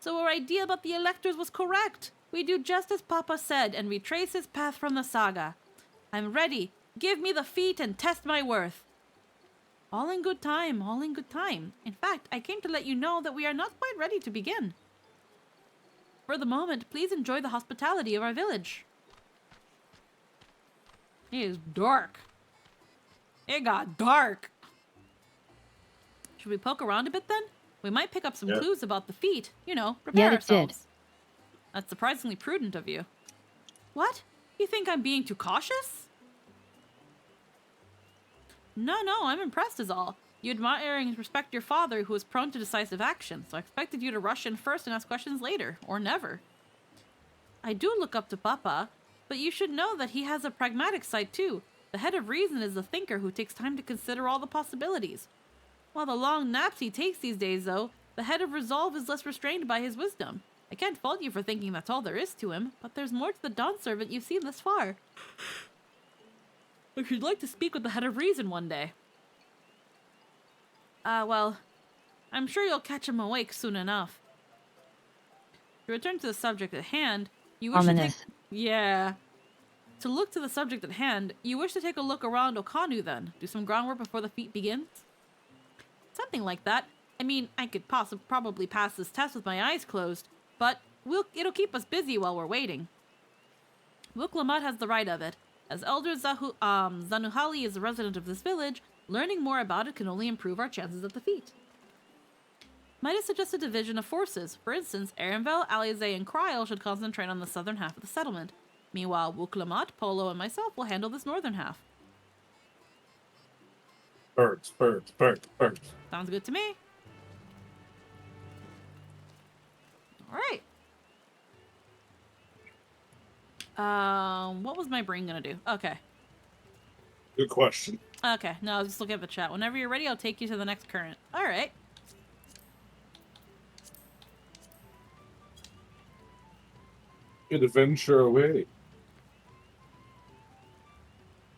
So our idea about the electors was correct. We do just as Papa said and retrace his path from the saga. I'm ready. Give me the feat and test my worth. All in good time, all in good time. In fact, I came to let you know that we are not quite ready to begin. For the moment, please enjoy the hospitality of our village. It is dark. It got dark. Should we poke around a bit then? We might pick up some clues about the feat. You know, prepare ourselves. That's surprisingly prudent of you. What? You think I'm being too cautious? No, I'm impressed is all. You admire and respect your father, who is prone to decisive action, so I expected you to rush in first and ask questions later, or never. I do look up to Papa, but you should know that he has a pragmatic side too. The head of reason is the thinker who takes time to consider all the possibilities. While the long naps he takes these days, though, the head of resolve is less restrained by his wisdom. I can't fault you for thinking that's all there is to him, but there's more to the Dawn Servant you've seen thus far. I should like to speak with the head of reason one day. Well, I'm sure you'll catch him awake soon enough. To return to the subject at hand, you wish to take... Yeah. To look to the subject at hand, you wish to take a look around Okanu then? Do some groundwork before the feat begins? Something like that. I mean, I could probably pass this test with my eyes closed, but it'll keep us busy while we're waiting. Wuklamut has the right of it. As Elder Zanuhali is a resident of this village, learning more about it can only improve our chances at the feat. Might have suggested a division of forces. For instance, Arenville, Alize, and Kryl should concentrate on the southern half of the settlement. Meanwhile, Wuklamut, Poeloh, and myself will handle this northern half. Birds. Sounds good to me. Alright. What was my brain gonna do? Okay. Good question. Okay, no, I was just looking at the chat. Whenever you're ready, I'll take you to the next current. Alright. Good adventure away.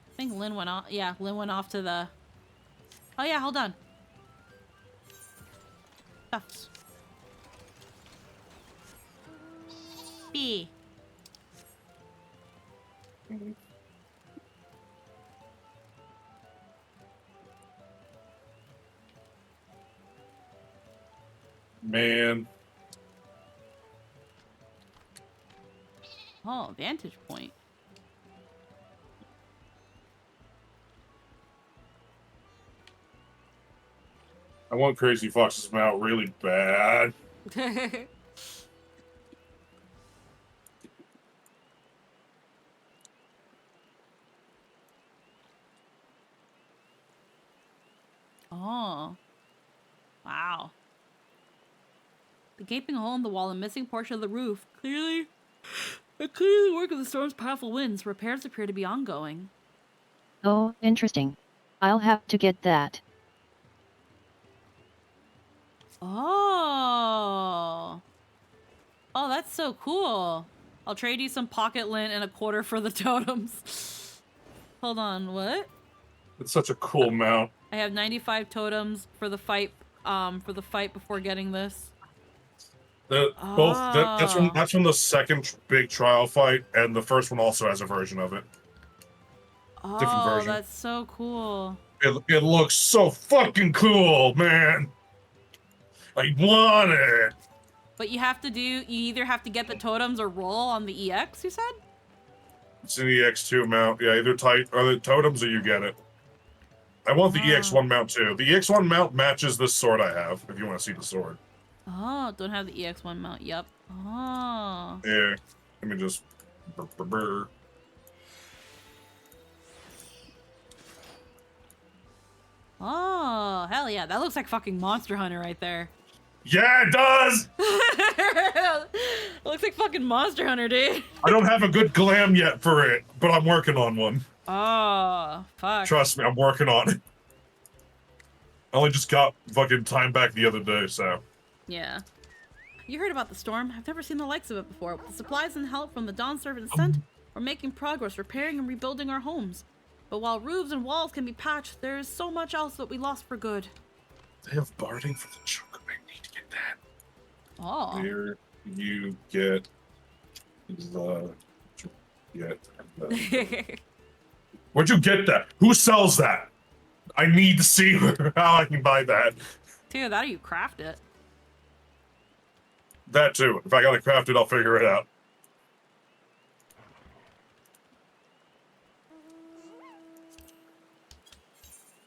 I think Lynn went off. Yeah, Lynn went off to the... Oh yeah, hold on. Stuffs. B. Man. Oh, vantage point. I want Crazy Fox's mount really bad. Oh. Wow. The gaping hole in the wall and missing portion of the roof. Clearly the work of the storm's powerful winds. Repairs appear to be ongoing. Oh, interesting. I'll have to get that. Oh. Oh, that's so cool. I'll trade you some pocket lint and a quarter for the totems. Hold on, what? It's such a cool mount. I have 95 totems for the fight before getting this. That's from the second big trial fight, and the first one also has a version of it. Different version. That's so cool. It looks so fucking cool, man. I want it. But you either have to get the totems or roll on the EX, you said? It's an EX2 mount. Yeah, either the totems or you get it. I want the EX1 mount too. The EX1 mount matches this sword I have, if you want to see the sword. Oh, don't have the EX1 mount. Yep. Oh. Yeah. Let me just... Oh, hell yeah. That looks like fucking Monster Hunter right there. Yeah, it does! Looks like fucking Monster Hunter, dude. I don't have a good glam yet for it, but I'm working on one. Oh, fuck. Trust me, I'm working on it. I only just got fucking time back the other day, so... Yeah. You heard about the storm. I've never seen the likes of it before. With the supplies and help from the Dawn Servant sent, we're making progress repairing and rebuilding our homes. But while roofs and walls can be patched, there is so much else that we lost for good. They have barding for the choke. I need to get that. Oh. Here you get the... Where'd you get that? Who sells that? I need to see how I can buy that. Dude, that or you craft it. That too. If I gotta craft it, I'll figure it out.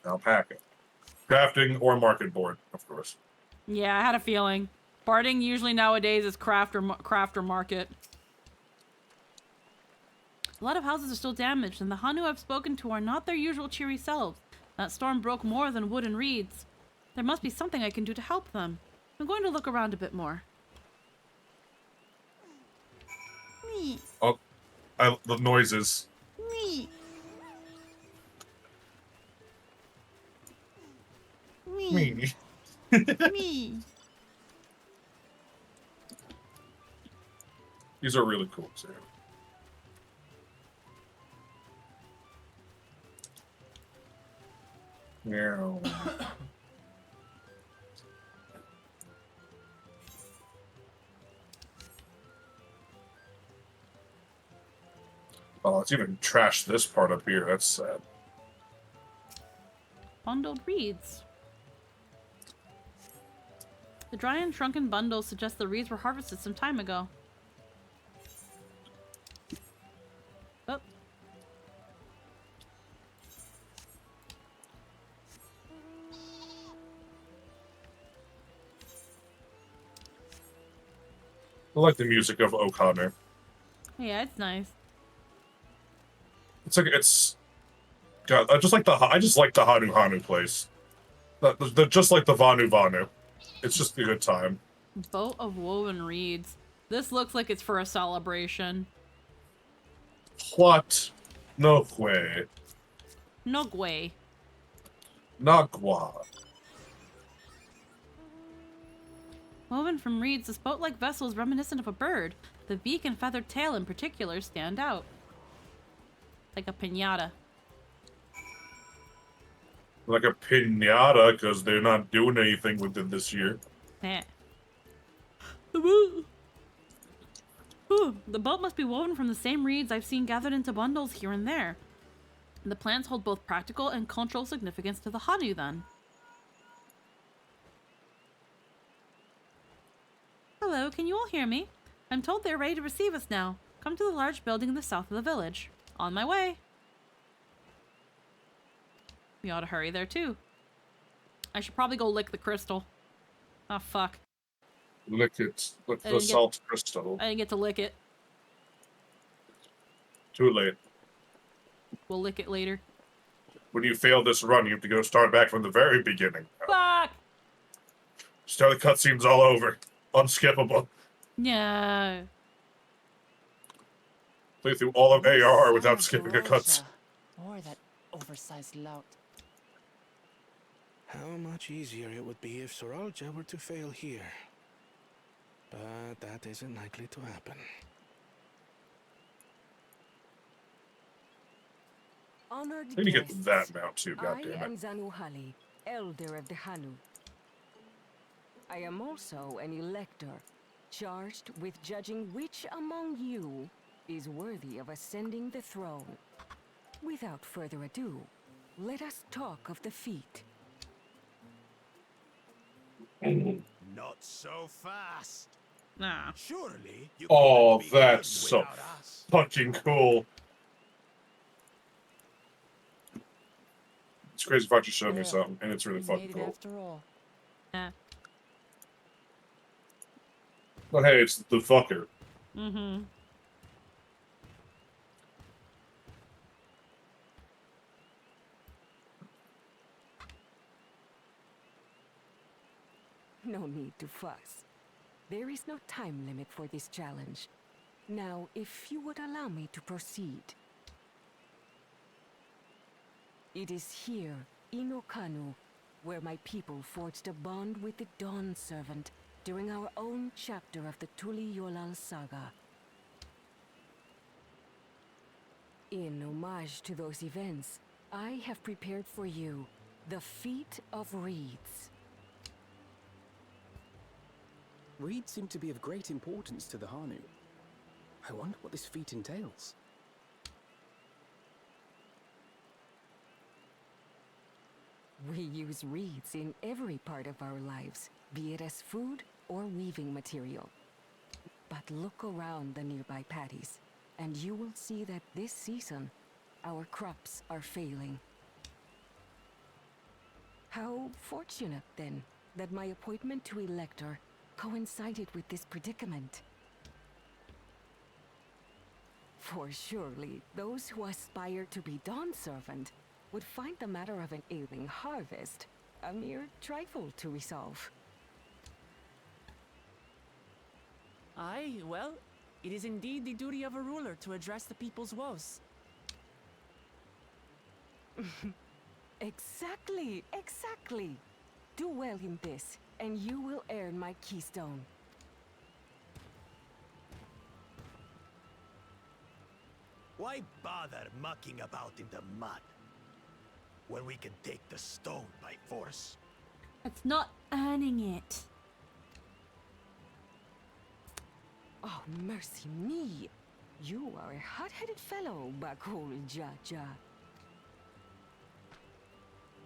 Alpaca. Crafting or market board, of course. Yeah, I had a feeling. Barding usually nowadays is craft or market. A lot of houses are still damaged, and the Hanu I've spoken to are not their usual cheery selves. That storm broke more than wood and reeds. There must be something I can do to help them. I'm going to look around a bit more. Oh, the noises. Me. Me. These are really cool, Sam. Yeah. Oh, let's even trash this part up here. That's sad. Bundled reeds. The dry and shrunken bundles suggest the reeds were harvested some time ago. Oh. I like the music of O'Connor. Yeah, it's nice. It's God, I just like the Hanu place. Just like the Vanu. It's just a good time. Boat of woven reeds. This looks like it's for a celebration. What? No way. No way. Nagua. Woven from reeds, this boat-like vessel is reminiscent of a bird. The beak and feathered tail in particular stand out. Like a piñata. Like a piñata, because they're not doing anything with it this year. Eh. The boat must be woven from the same reeds I've seen gathered into bundles here and there. The plants hold both practical and cultural significance to the Hanu, then. Hello, can you all hear me? I'm told they're ready to receive us now. Come to the large building in the south of the village. On my way. We ought to hurry there, too. I should probably go lick the crystal. Oh, fuck. Lick it. Lick the salt crystal. I didn't get to lick it. Too late. We'll lick it later. When you fail this run, you have to go start back from the very beginning. Fuck! Start the cutscenes all over. Unskippable. Yeah. Play through all of AR without skipping a cutscene. Or that oversized lout. How much easier it would be if Soralja were to fail here. But that isn't likely to happen. Honored I need to get guests, that mount too, I goddammit. am Zanuhali, Elder of the Hanu. I am also an elector, charged with judging which among you is worthy of ascending the throne. Without further ado, let us talk of the feat. Not so fast. Nah. Surely you Oh, couldn't that's begin so without us. fucking cool. It's crazy if I just showed me Well, something, and it's really we fucking made it cool. after all. Yeah. But hey, it's the fucker. Mm-hmm. No need to fuss. There is no time limit for this challenge. Now, if you would allow me to proceed. It is here, in Okanu, where my people forged a bond with the Dawn Servant during our own chapter of the Tuli Yolal saga. In homage to those events, I have prepared for you the Feat of Reeds. Reeds seem to be of great importance to the Hanu. I wonder what this feat entails. We use reeds in every part of our lives, be it as food or weaving material. But look around the nearby paddies, and you will see that this season, our crops are failing. How fortunate, then, that my appointment to Elector coincided with this predicament. For surely, those who aspire to be Dawn Servant would find the matter of an ailing harvest a mere trifle to resolve. Aye, well, it is indeed the duty of a ruler to address the people's woes. Exactly, exactly. Do well in this, and you will earn my keystone. Why bother mucking about in the mud when we can take the stone by force? It's not earning it. Oh, mercy me! You are a hot-headed fellow, Bakul Jaja.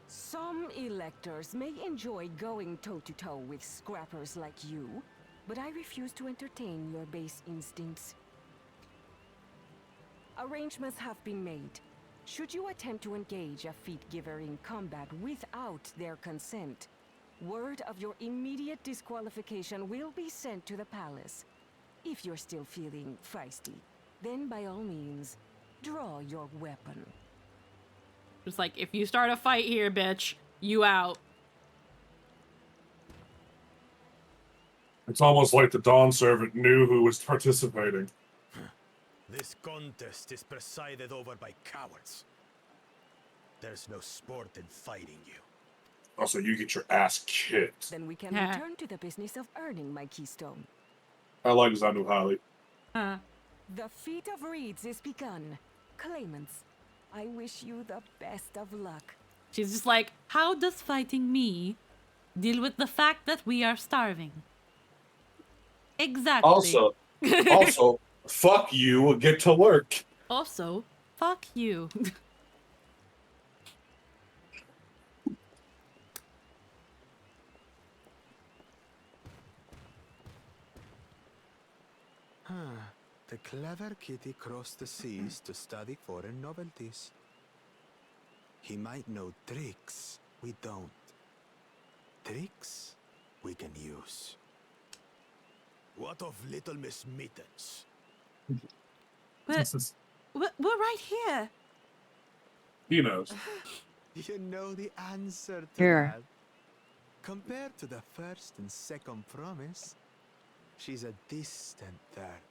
Some electors may enjoy going toe-to-toe with scrappers like you, but I refuse to entertain your base instincts. Arrangements have been made. Should you attempt to engage a feat giver in combat without their consent, word of your immediate disqualification will be sent to the palace. If you're still feeling feisty, then by all means, draw your weapon. Just like, if you start a fight here, bitch, you out. It's almost like the Dawn Servant knew who was participating. This contest is presided over by cowards. There's no sport in fighting you. Also, you get your ass kicked. Then we can return to the business of earning my keystone. I like Zanu Hali. The feat of reeds is begun. Claimants, I wish you the best of luck. She's just like, how does fighting me deal with the fact that we are starving? Exactly. Also, fuck you, get to work. Also, fuck you. The clever kitty crossed the seas to study foreign novelties. He might know tricks we don't. Tricks we can use. What of Little Miss Mittens? We're right here. He knows. You know the answer to Here. that. Compared to the first and second promise, she's a distant third.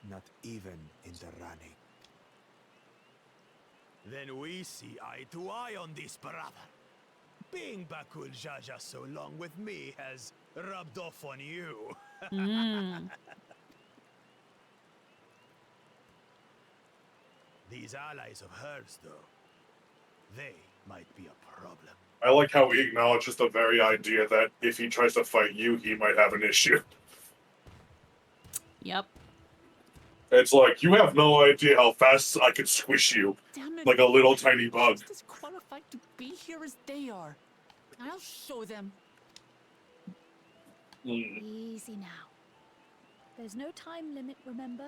Not even in the running. Then we see eye to eye on this, brother. Being Bakul Jaja so long with me has rubbed off on you. These allies of hers, though, they might be a problem. I like how he acknowledges the very idea that if he tries to fight you, he might have an issue. Yep. It's like, you have no idea how fast I could squish you. Damn it. Like a little tiny bug. Just as qualified to be here as they are. I'll show them. Easy now. There's no time limit, remember?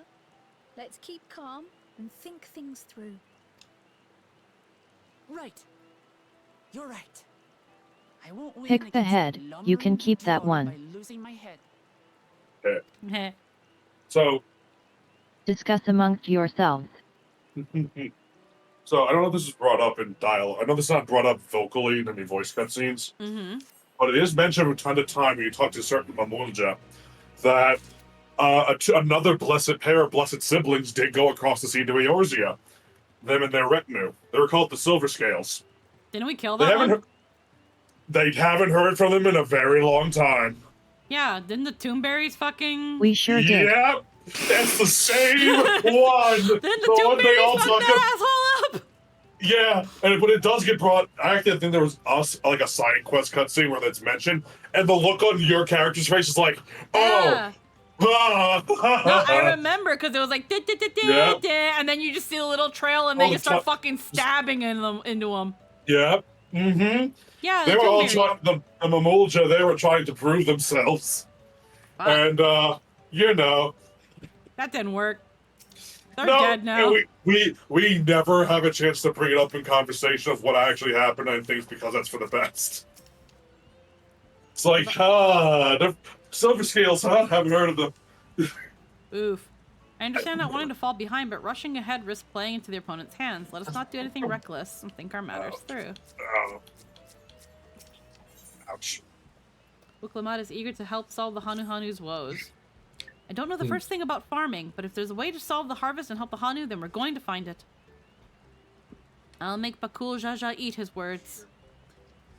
Let's keep calm and think things through. Right. You're right. I won't win Pick the against head. You can lumbering keep that dwarf one. by losing my head. Okay. So, Discuss amongst yourselves. so I don't know if this is brought up in dialogue. I know this is not brought up vocally in any voice cutscenes, but it is mentioned from time to time when you talk to certain Mamulja that another blessed pair of blessed siblings did go across the sea to Eorzea. Them and their retinue. They were called the Silver Scales. Didn't we kill They that haven't one? They haven't heard from them in a very long time. Yeah, didn't the Tombberries fucking... We sure did. Yep, that's the same one. Didn't the one they all Tombberries fuck talk that asshole up? Yeah, and when it does get brought, I actually think there was like a side quest cutscene where that's mentioned, and the look on your character's face is like, oh. No, I remember because it was like, Yep. and then you just see a little trail, and Oh, they the just start tra- fucking stabbing into them. Yep. Mm-hmm. Yeah, They the were all Tombberries. trying, the Mamulja, they were trying to prove themselves. Fuck. And, you know. That didn't work. They're No, dead now. and we never have a chance to bring it up in conversation of what actually happened, and I think it's because that's for the best. It's like, the Silver Scales, haven't heard of them. Oof. I understand not wanting to fall behind, but rushing ahead risks playing into the opponent's hands. Let us not do anything reckless and think our matters through. Ouch. Uklamat is eager to help solve the Hanu Hanu's woes. I don't know the first thing about farming, but if there's a way to solve the harvest and help the Hanu, then we're going to find it. I'll make Bakul Jaja eat his words.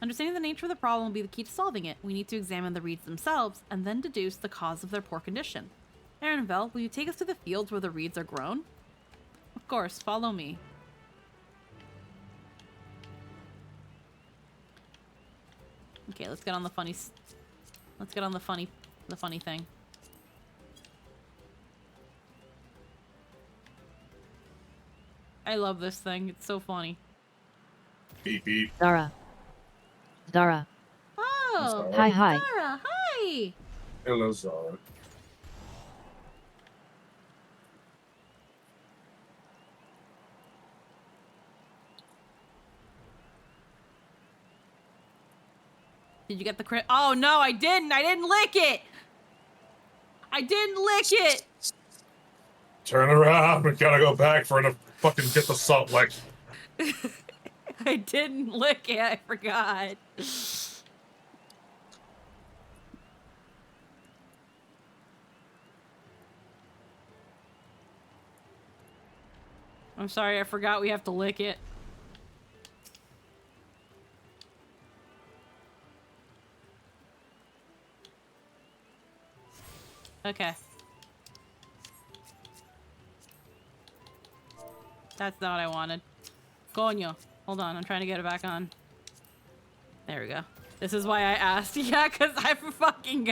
Understanding the nature of the problem will be the key to solving it. We need to examine the reeds themselves, and then deduce the cause of their poor condition. Arenvel, will you take us to the fields where the reeds are grown? Of course, follow me. Okay, let's get on the funny... Let's get on the funny thing. I love this thing. It's so funny. Beep beep. Zara. Zara. Oh! Hi, hi. Zara, hi! Hello, Zara. Did you get the crit? Oh no, I didn't! I didn't lick it! I didn't lick it! Turn around, we gotta go back for to fucking get the salt lick. I didn't lick it, I forgot. I'm sorry, I forgot we have to lick it. Okay. That's not what I wanted. Coño. Hold on, I'm trying to get it back on. There we go. This is why I asked. Yeah, because I fucking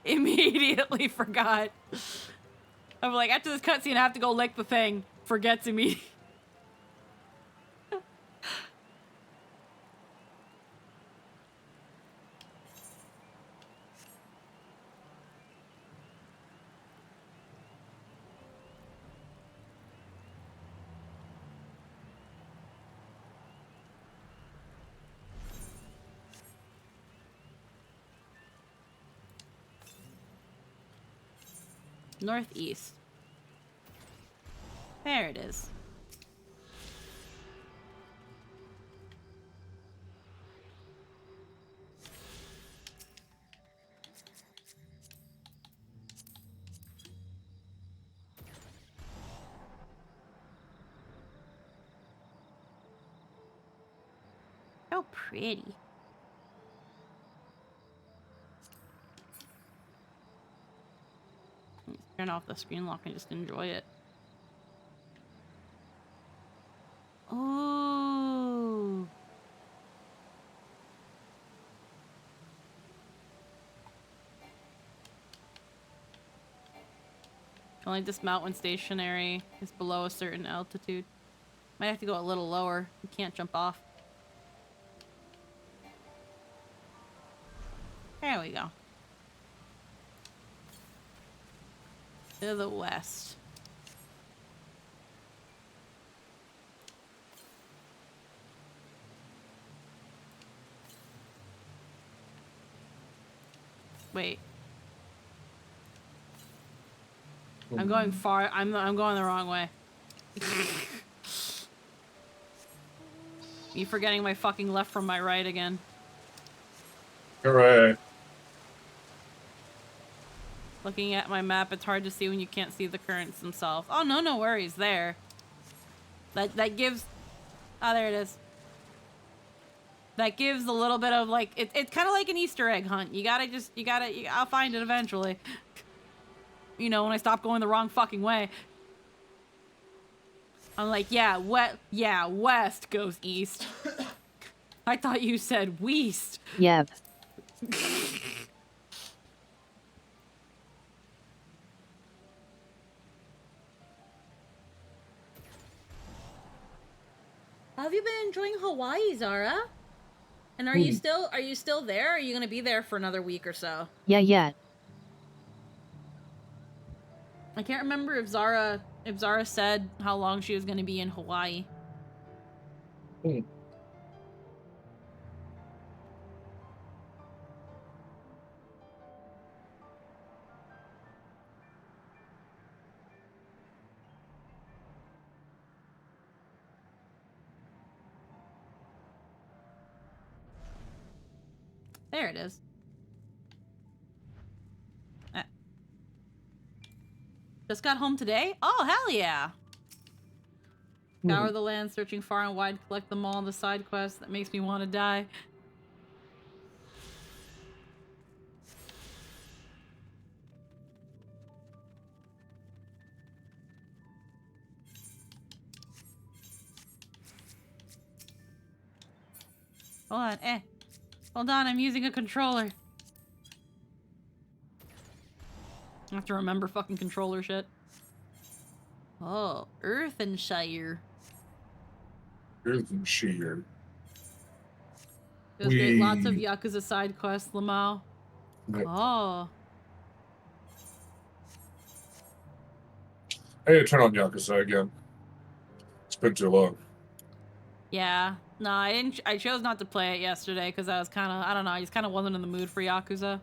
immediately forgot. I'm like, after this cutscene, I have to go lick the thing. Forgets immediately. Northeast. There it is. So pretty. Turn off the screen lock and just enjoy it. Oh. Only dismount when stationary is below a certain altitude. Might have to go a little lower. You can't jump off. There we go. To the west. Wait. I'm going far. I'm going the wrong way. You forgetting my fucking left from my right again. Hooray. Looking at my map, it's hard to see when you can't see the currents themselves. Oh, no worries there. That gives... Oh, there it is. That gives a little bit of, like... It's kind of like an Easter egg hunt. I'll find it eventually. You know, when I stop going the wrong fucking way. I'm like, yeah, west goes east. I thought you said weast. Yep. How have you been enjoying Hawaii, Zara? And are you still there? Or are you gonna be there for another week or so? Yeah. I can't remember if Zara said how long she was gonna be in Hawaii. There it is. Just got home today? Oh, hell yeah! Scour the land, searching far and wide, collect them all on the side quest. That makes me want to die. Hold on, hold on, I'm using a controller. I have to remember fucking controller shit. Oh, Earthenshire. Earthenshire. It was great. Lots of Yakuza side quests, Lamau. Yep. Oh. I need to turn on Yakuza again. It's been too long. Yeah. No, I didn't. I chose not to play it yesterday because I was kind of, I don't know, I just kind of wasn't in the mood for Yakuza.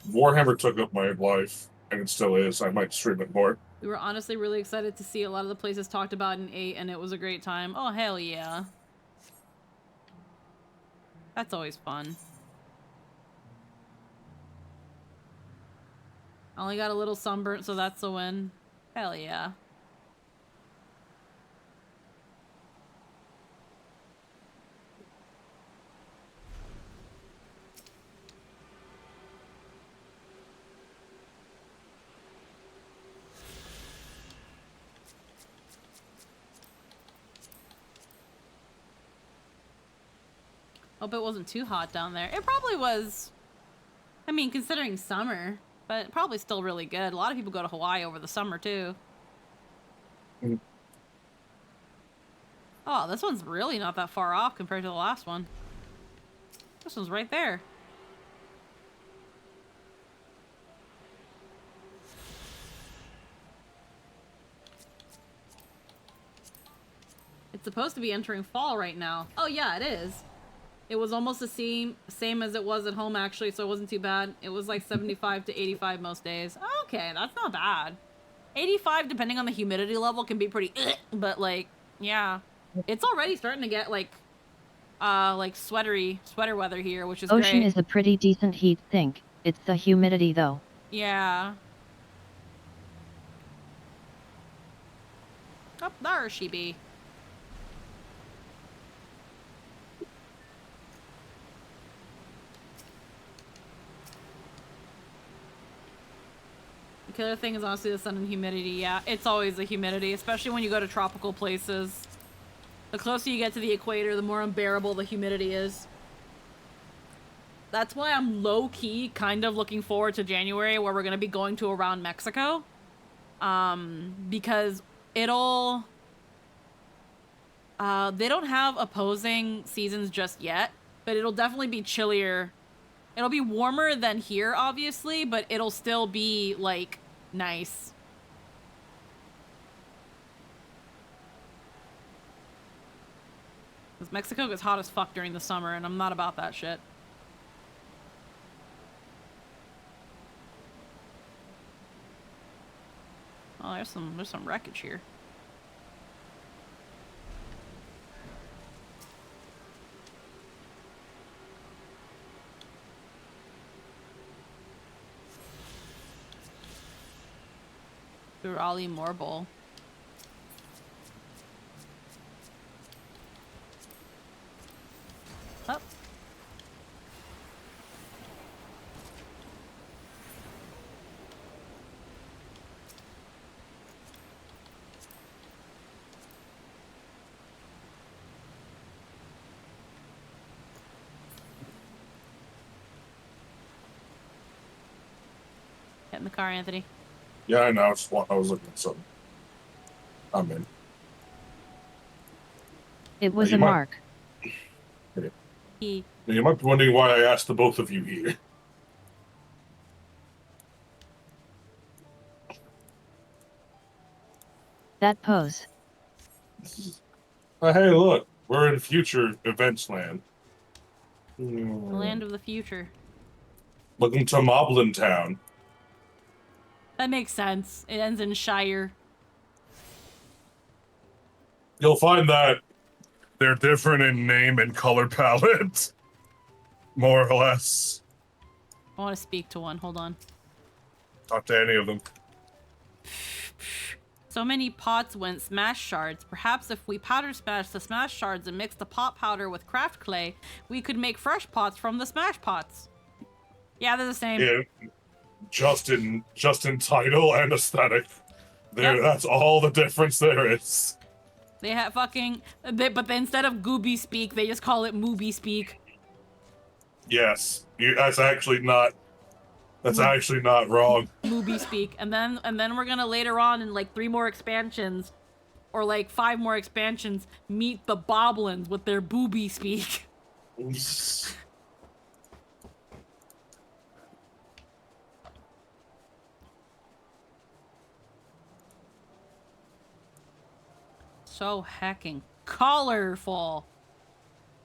Warhammer took up my life, and it still is. I might stream it more. We were honestly really excited to see a lot of the places talked about in 8, and it was a great time. Oh, hell yeah. That's always fun. I only got a little sunburnt, so that's a win. Hell yeah. Hope it wasn't too hot down there. It probably was. I mean, considering summer, but probably still really good. A lot of people go to Hawaii over the summer, too. Oh, this one's really not that far off compared to the last one. This one's right there. It's supposed to be entering fall right now. Oh, yeah, it is. It was almost the same as it was at home, actually, so it wasn't too bad. It was like 75 to 85 most days. Okay, that's not bad. 85, depending on the humidity level, can be pretty but, like, yeah. It's already starting to get, like sweater weather here, which is Ocean great. is a pretty decent heat sink. It's the humidity, though. Yeah. Oh, there she be. The killer thing is honestly the sun and humidity. Yeah, it's always the humidity, especially when you go to tropical places. The closer you get to the equator, the more unbearable the humidity is. That's why I'm low-key kind of looking forward to January, where we're going to be going to around Mexico. Because it'll... they don't have opposing seasons just yet, but it'll definitely be chillier. It'll be warmer than here, obviously, but it'll still be, like, Nice. Because Mexico gets hot as fuck during the summer, and I'm not about that shit. Oh, there's some wreckage here. Durali Morbol. Up. Get in the car, Anthony. Yeah, I know. I was looking at something. I'm in. It was you a might- mark. He. You might be wondering why I asked the both of you here. That pose. Hey, look. We're in future events land. The land of the future. Looking to Moblin Town. That makes sense. It ends in Shire. You'll find that they're different in name and color palette. More or less. I want to speak to one. Hold on. Talk to any of them. So many pots went smash shards. Perhaps if we powder smash the smash shards and mix the pot powder with craft clay, we could make fresh pots from the smash pots. Yeah, they're the same. Yeah, just in title and aesthetic. There, Yep. That's all the difference there is. They have fucking... but instead of Gooby speak, they just call it Mooby speak. Yes, that's actually not wrong. Mooby speak. And then we're gonna later on in like 3 more expansions, or like 5 more expansions, meet the Boblins with their booby speak. So hecking colorful.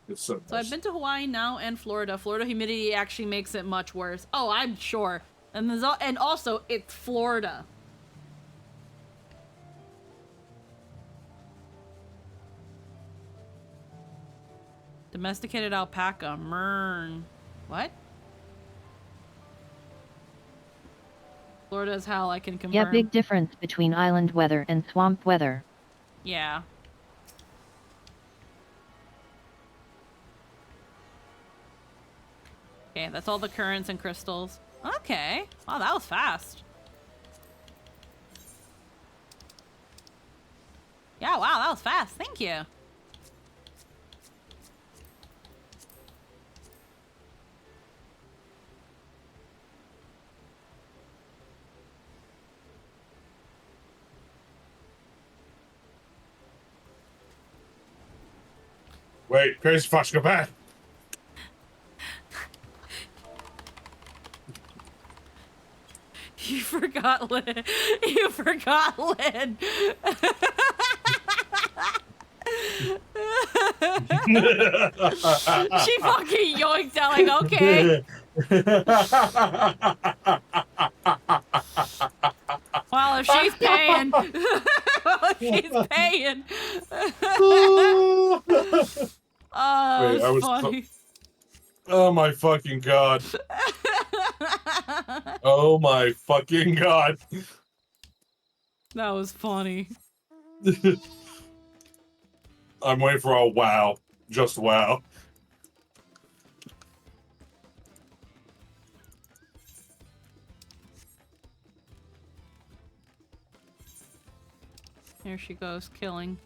It's so So I've been to Hawaii now and Florida. Florida humidity actually makes it much worse. Oh, I'm sure. And and also it's Florida. Domesticated alpaca. Mern. What? Florida is hell, I can confirm. Yeah, big difference between island weather and swamp weather. Yeah. Okay, that's all the currents and crystals. Okay. Wow, that was fast. Yeah, wow, that was fast. Thank you. Wait, Crazy Fox, go back. You forgot Lynn. You forgot Lynn. She fucking yoinked out like, okay. Well, if she's paying. Well, if she's paying. Oh, Wait, that's funny. Oh my fucking god. Oh my fucking god. That was funny. I'm waiting for a wow. Just wow. Here she goes, killing.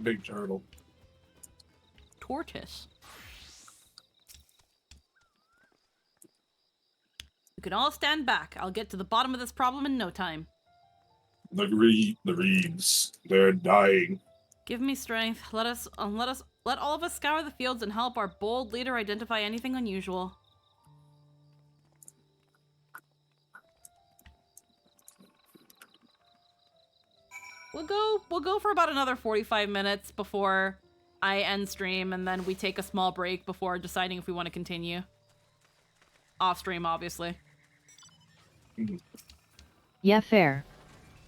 Big turtle. Tortoise. You can all stand back. I'll get to the bottom of this problem in no time. The reeds. They're dying. Give me strength. Let all of us scour the fields and help our bold leader identify anything unusual. We'll go for about another 45 minutes before I end stream, and then we take a small break before deciding if we want to continue. Off stream, obviously. Yeah, fair.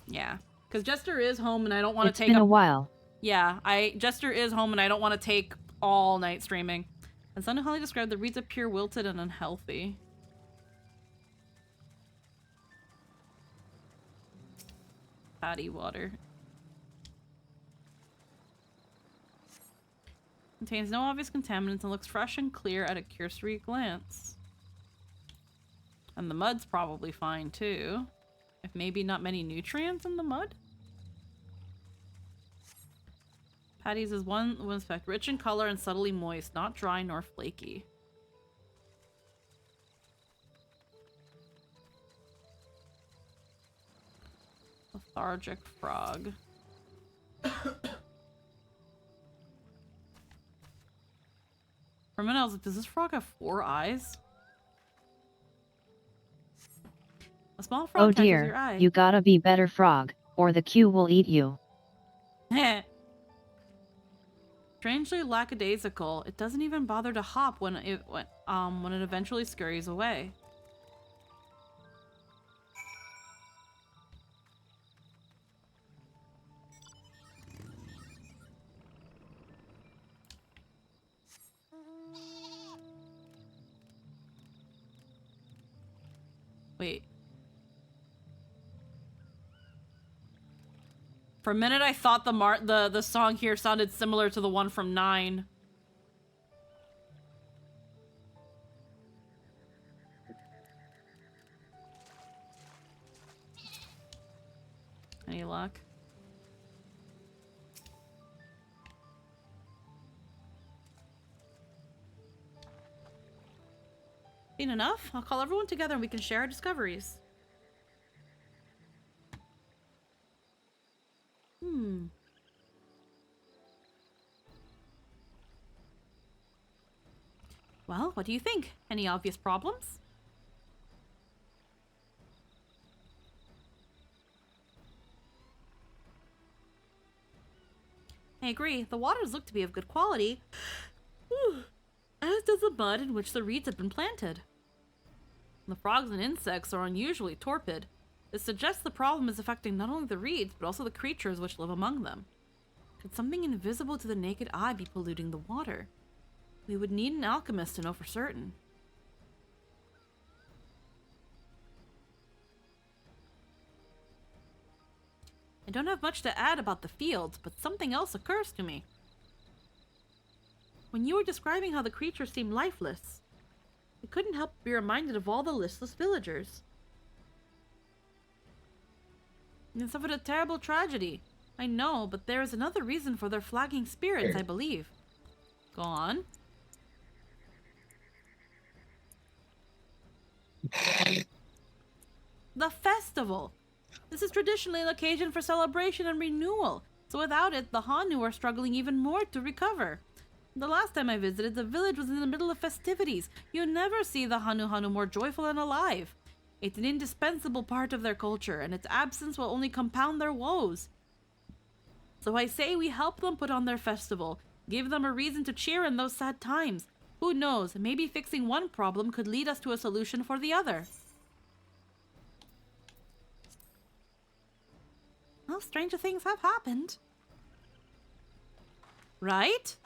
Yeah, because Jester is home, and I don't want to take. It's been a while. Yeah, Jester is home, and I don't want to take all night streaming. And Sun and Holly described the reeds appear wilted and unhealthy. Fatty water. Contains no obvious contaminants and looks fresh and clear at a cursory glance. And the mud's probably fine too. If maybe not many nutrients in the mud? Patty's is one spec, rich in color and subtly moist, not dry nor flaky. Lethargic frog. For a minute I was like, does this frog have 4 eyes? A small frog Oh catches your dear, eye. you gotta be better frog, or the Q will eat you. Strangely lackadaisical, it doesn't even bother to hop when it eventually scurries away. Wait. For a minute, I thought the song here sounded similar to the one from 9. Any luck? Seen enough? I'll call everyone together and we can share our discoveries. Well, what do you think? Any obvious problems? I agree. The waters look to be of good quality, as does the mud in which the reeds have been planted. The frogs and insects are unusually torpid. This suggests the problem is affecting not only the reeds, but also the creatures which live among them. Could something invisible to the naked eye be polluting the water? We would need an alchemist to know for certain. I don't have much to add about the fields, but something else occurs to me. When you were describing how the creatures seem lifeless, I couldn't help but be reminded of all the listless villagers. And suffered a terrible tragedy. I know, but there is another reason for their flagging spirits, I believe. Go on. The festival! This is traditionally an occasion for celebration and renewal, so without it, the Hanu are struggling even more to recover. The last time I visited, the village was in the middle of festivities. You never see the Hanu more joyful and alive. It's an indispensable part of their culture, and its absence will only compound their woes. So I say we help them put on their festival, give them a reason to cheer in those sad times. Who knows, maybe fixing one problem could lead us to a solution for the other. Well, stranger things have happened. Right?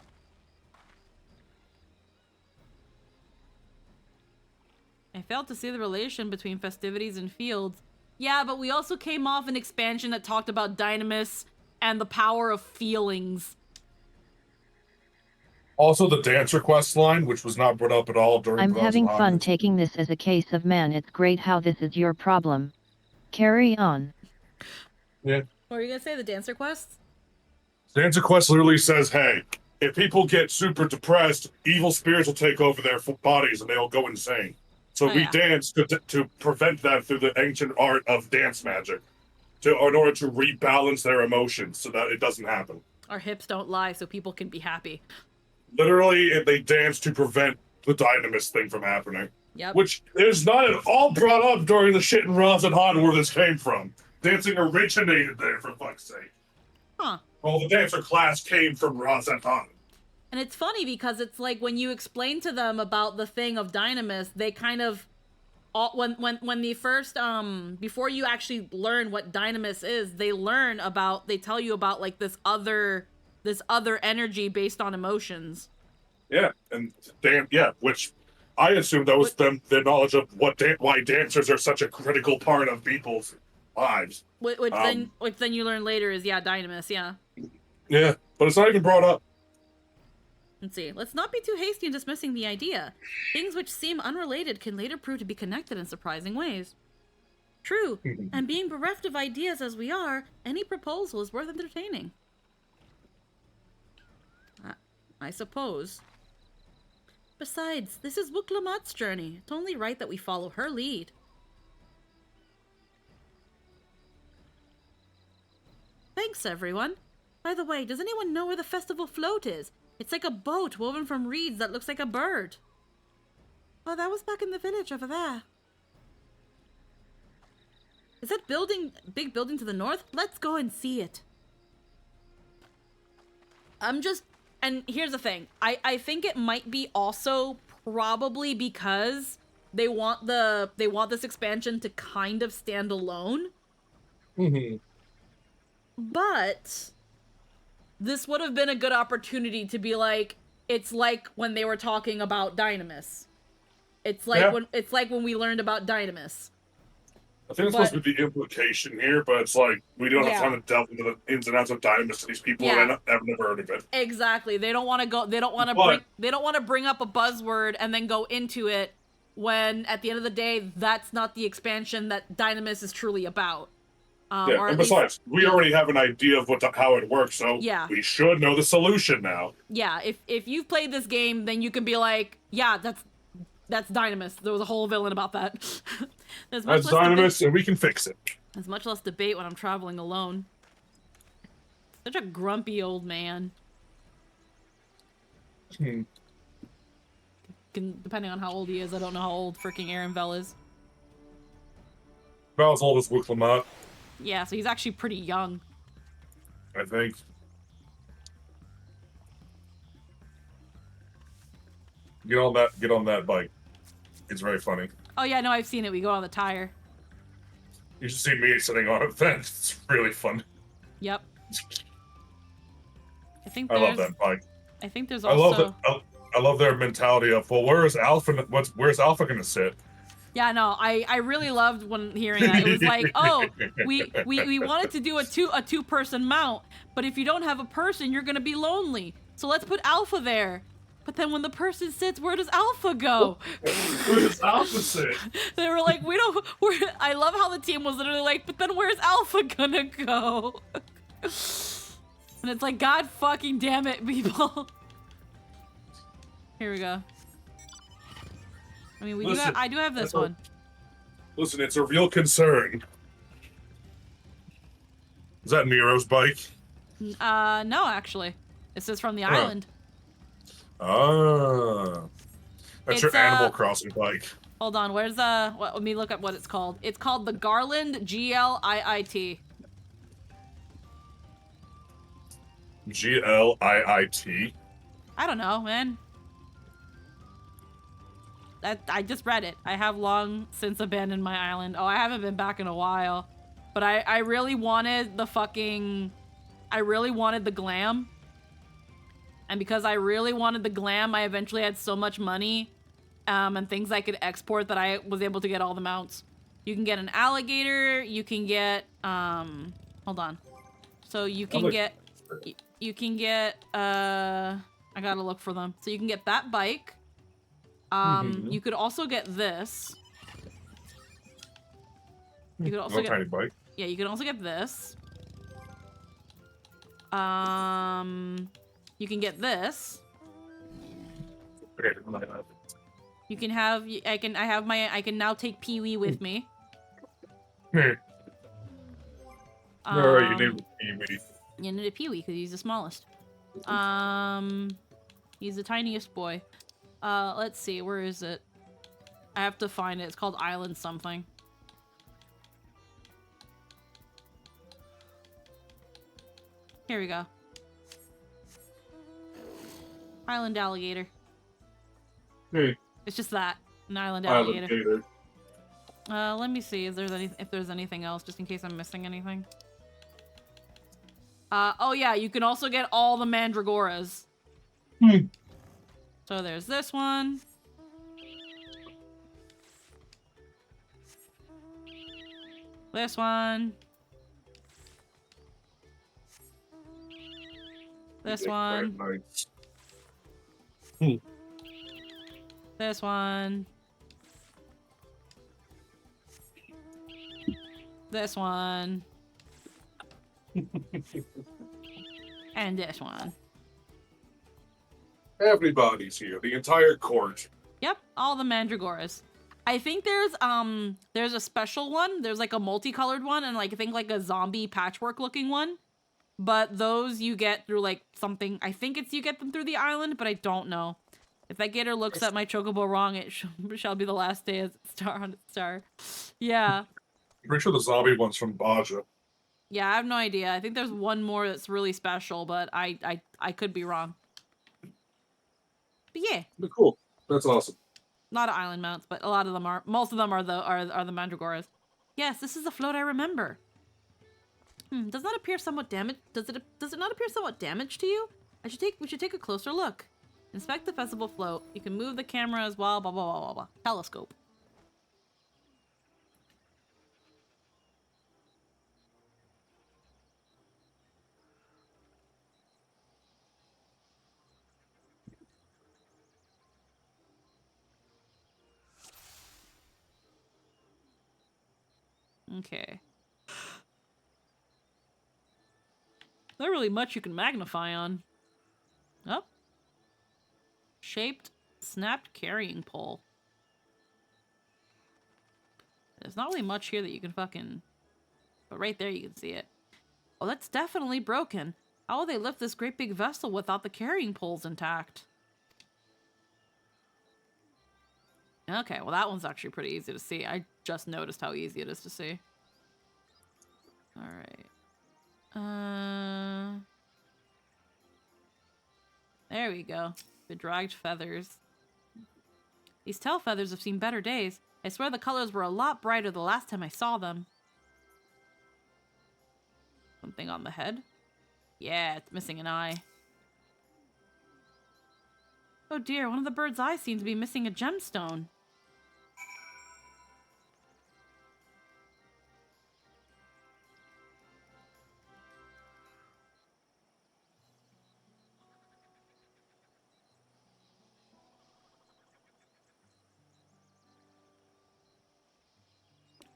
I failed to see the relation between festivities and fields. Yeah, but we also came off an expansion that talked about dynamis and the power of feelings. Also, the dancer quest line, which was not brought up at all during. I'm having fun taking this as a case of man. It's great how this is your problem. Carry on. Yeah. What were you gonna say? The dancer quest? Dancer quest literally says, "Hey, if people get super depressed, evil spirits will take over their bodies and they'll go insane. So we dance to prevent that through the ancient art of dance magic, in order to rebalance their emotions so that it doesn't happen. Our hips don't lie, so people can be happy. Literally, they dance to prevent the dynamis thing from happening. Yep. Which is not at all brought up during the shit in Raz and Han where this came from. Dancing originated there, for fuck's sake. Well, the dancer class came from Razatan. And it's funny because it's like when you explain to them about the thing of Dynamis, they kind of when the first before you actually learn what Dynamis is, they tell you about like this other energy based on emotions. Yeah, and which I assume that was the knowledge of why dancers are such a critical part of people's lives. Which then you learn later is Dynamis, yeah. Yeah, but it's not even brought up. Let's see. Let's not be too hasty in dismissing the idea. Things which seem unrelated can later prove to be connected in surprising ways. True, and being bereft of ideas as we are, any proposal is worth entertaining. I suppose. Besides, this is Wuklamat's journey. It's only right that we follow her lead. Thanks, everyone. By the way, does anyone know where the festival float is? It's like a boat woven from reeds that looks like a bird. Oh, that was back in the village over there. Is that big building to the north? Let's go and see it. And here's the thing. I think it might be also probably because they want this expansion to kind of stand alone. But this would have been a good opportunity to be like, it's like when they were talking about Dynamis. It's like when we learned about Dynamis. I think it's supposed to be the implication here, but it's like we don't have time to delve into the ins and outs of Dynamis to these people who have never heard of it. Exactly. They don't want to go. They don't want to bring up a buzzword and then go into it when at the end of the day that's not the expansion that Dynamis is truly about. And besides, we already have an idea of how it works, so we should know the solution now. Yeah, if you've played this game, then you can be like, yeah, that's Dynamis. There was a whole villain about that. That's Dynamis, and we can fix it. There's much less debate when I'm traveling alone. Such a grumpy old man. Depending on how old he is, I don't know how old freaking Arenvel is. About as old as Wuklamat. Yeah, so he's actually pretty young. I think. Get on that bike. It's very funny. Oh yeah, no, I've seen it. We go on the tire. You should see me sitting on it then. It's really fun. Yep. I love that bike. I think there's also... I love their mentality of, well, where's Alpha gonna sit? Yeah, no, I really loved when hearing that. It was like, oh, we wanted to do a two-person mount, but if you don't have a person, you're gonna be lonely. So let's put Alpha there. But then when the person sits, where does Alpha go? Where does Alpha sit? They were like, I love how the team was literally like, but then where's Alpha gonna go? And it's like, God fucking damn it, people. Here we go. I mean, I do have this one. Listen, it's a real concern. Is that Nero's bike? No, actually. This is from the island. Ah. That's your Animal Crossing bike. Hold on, where's let me look up what it's called. It's called the Garland GLIIT. GLIIT? I don't know, man. I just read it. I have long since abandoned my island. Oh, I haven't been back in a while. But I really wanted the glam. And because I really wanted the glam, I eventually had so much money and things I could export that I was able to get all the mounts. You can get an alligator, you can get, hold on. So you can get, I gotta look for them. So you can get that bike. You could also get this. You could also get tiny bike. Yeah, you can also get this. You can get this. You can have I can now take Pee-wee with me. You need Pee-wee. You need a Pee-wee because he's the smallest. He's the tiniest boy. Let's see, where is it? I have to find it. It's called Island something. Here we go. Island alligator. Hey. It's just that. An island Island alligator. gator. Let me see if there's anything else, just in case I'm missing anything. Oh yeah, you can also get all the mandragoras. So there's this one. This one. This one. Nice. This one. This one. And this one. Everybody's here. The entire court. Yep, all the mandragoras. I think there's a special one. There's like a multicolored one and like I think like a zombie patchwork looking one. But those you get through like something. I think it's you get them through the island, but I don't know. If that gator looks at my chocobo wrong, it shall be the last day as star on its star. Yeah. I'm pretty sure the zombie one's from Baja. Yeah, I have no idea. I think there's one more that's really special, but I could be wrong. But yeah. But cool. That's awesome. A lot of island mounts, but a lot of them are. Most of them are the mandragoras. Yes, this is the float I remember. Does not appear somewhat damaged. Does it not appear somewhat damaged to you? We should take a closer look. Inspect the festival float. You can move the camera as well. Blah blah blah blah blah. Telescope. Okay. Not really much you can magnify on. Oh. Shaped, snapped carrying pole. There's not really much here that you can fucking... But right there you can see it. Oh, that's definitely broken. How will they lift this great big vessel without the carrying poles intact? Okay, well that one's actually pretty easy to see. I just noticed how easy it is to see. Alright. There we go. Bedragged feathers. These tail feathers have seen better days. I swear the colors were a lot brighter the last time I saw them. Something on the head? Yeah, it's missing an eye. Oh dear, one of the bird's eyes seems to be missing a gemstone.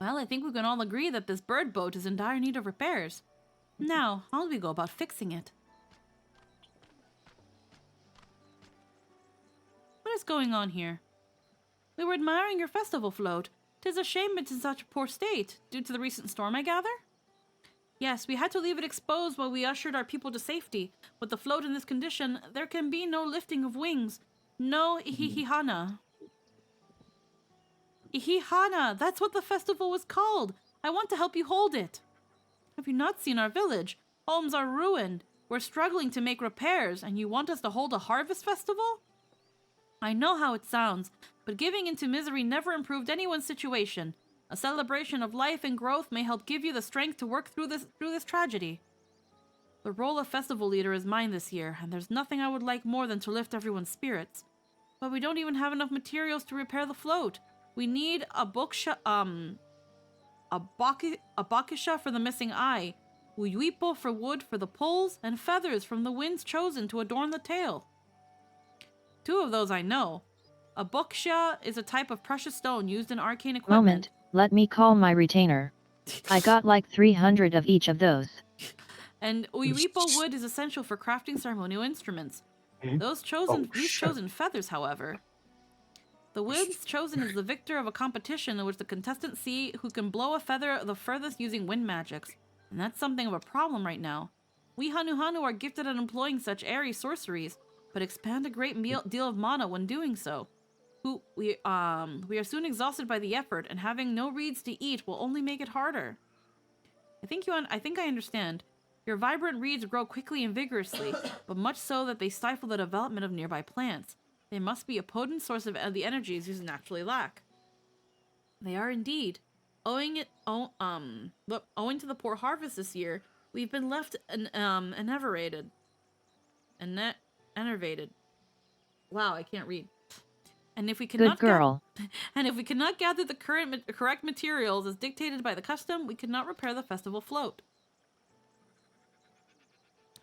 Well, I think we can all agree that this bird boat is in dire need of repairs. Now, how do we go about fixing it? What is going on here? We were admiring your festival float. 'Tis a shame it's in such a poor state, due to the recent storm, I gather? Yes, we had to leave it exposed while we ushered our people to safety. With the float in this condition, there can be no lifting of wings. No ihihihana. Ihihana, that's what the festival was called. I want to help you hold it. Have you not seen our village? Homes are ruined. We're struggling to make repairs, and you want us to hold a harvest festival? I know how it sounds, but giving into misery never improved anyone's situation. A celebration of life and growth may help give you the strength to work through this tragedy. The role of festival leader is mine this year, and there's nothing I would like more than to lift everyone's spirits. But we don't even have enough materials to repair the float. We need a bakisha for the missing eye, uipo for wood for the poles, and feathers from the winds chosen to adorn the tail. 2 of those I know. A bakisha is a type of precious stone used in arcane equipment. Moment, let me call my retainer. I got like 300 of each of those. And uipo wood is essential for crafting ceremonial instruments. These chosen feathers, however. The woods chosen is the victor of a competition in which the contestants see who can blow a feather the furthest using wind magics. And that's something of a problem right now. We Hanu are gifted at employing such airy sorceries, but expand a great deal of mana when doing so. We are soon exhausted by the effort, and having no reeds to eat will only make it harder. I think I understand. Your vibrant reeds grow quickly and vigorously, but much so that they stifle the development of nearby plants. They must be a potent source of the energies you naturally lack. They are indeed. Owing to the poor harvest this year, we've been left enervated. Wow, I can't read. And if we cannot Good girl. and if we cannot gather the correct materials as dictated by the custom, we cannot repair the festival float.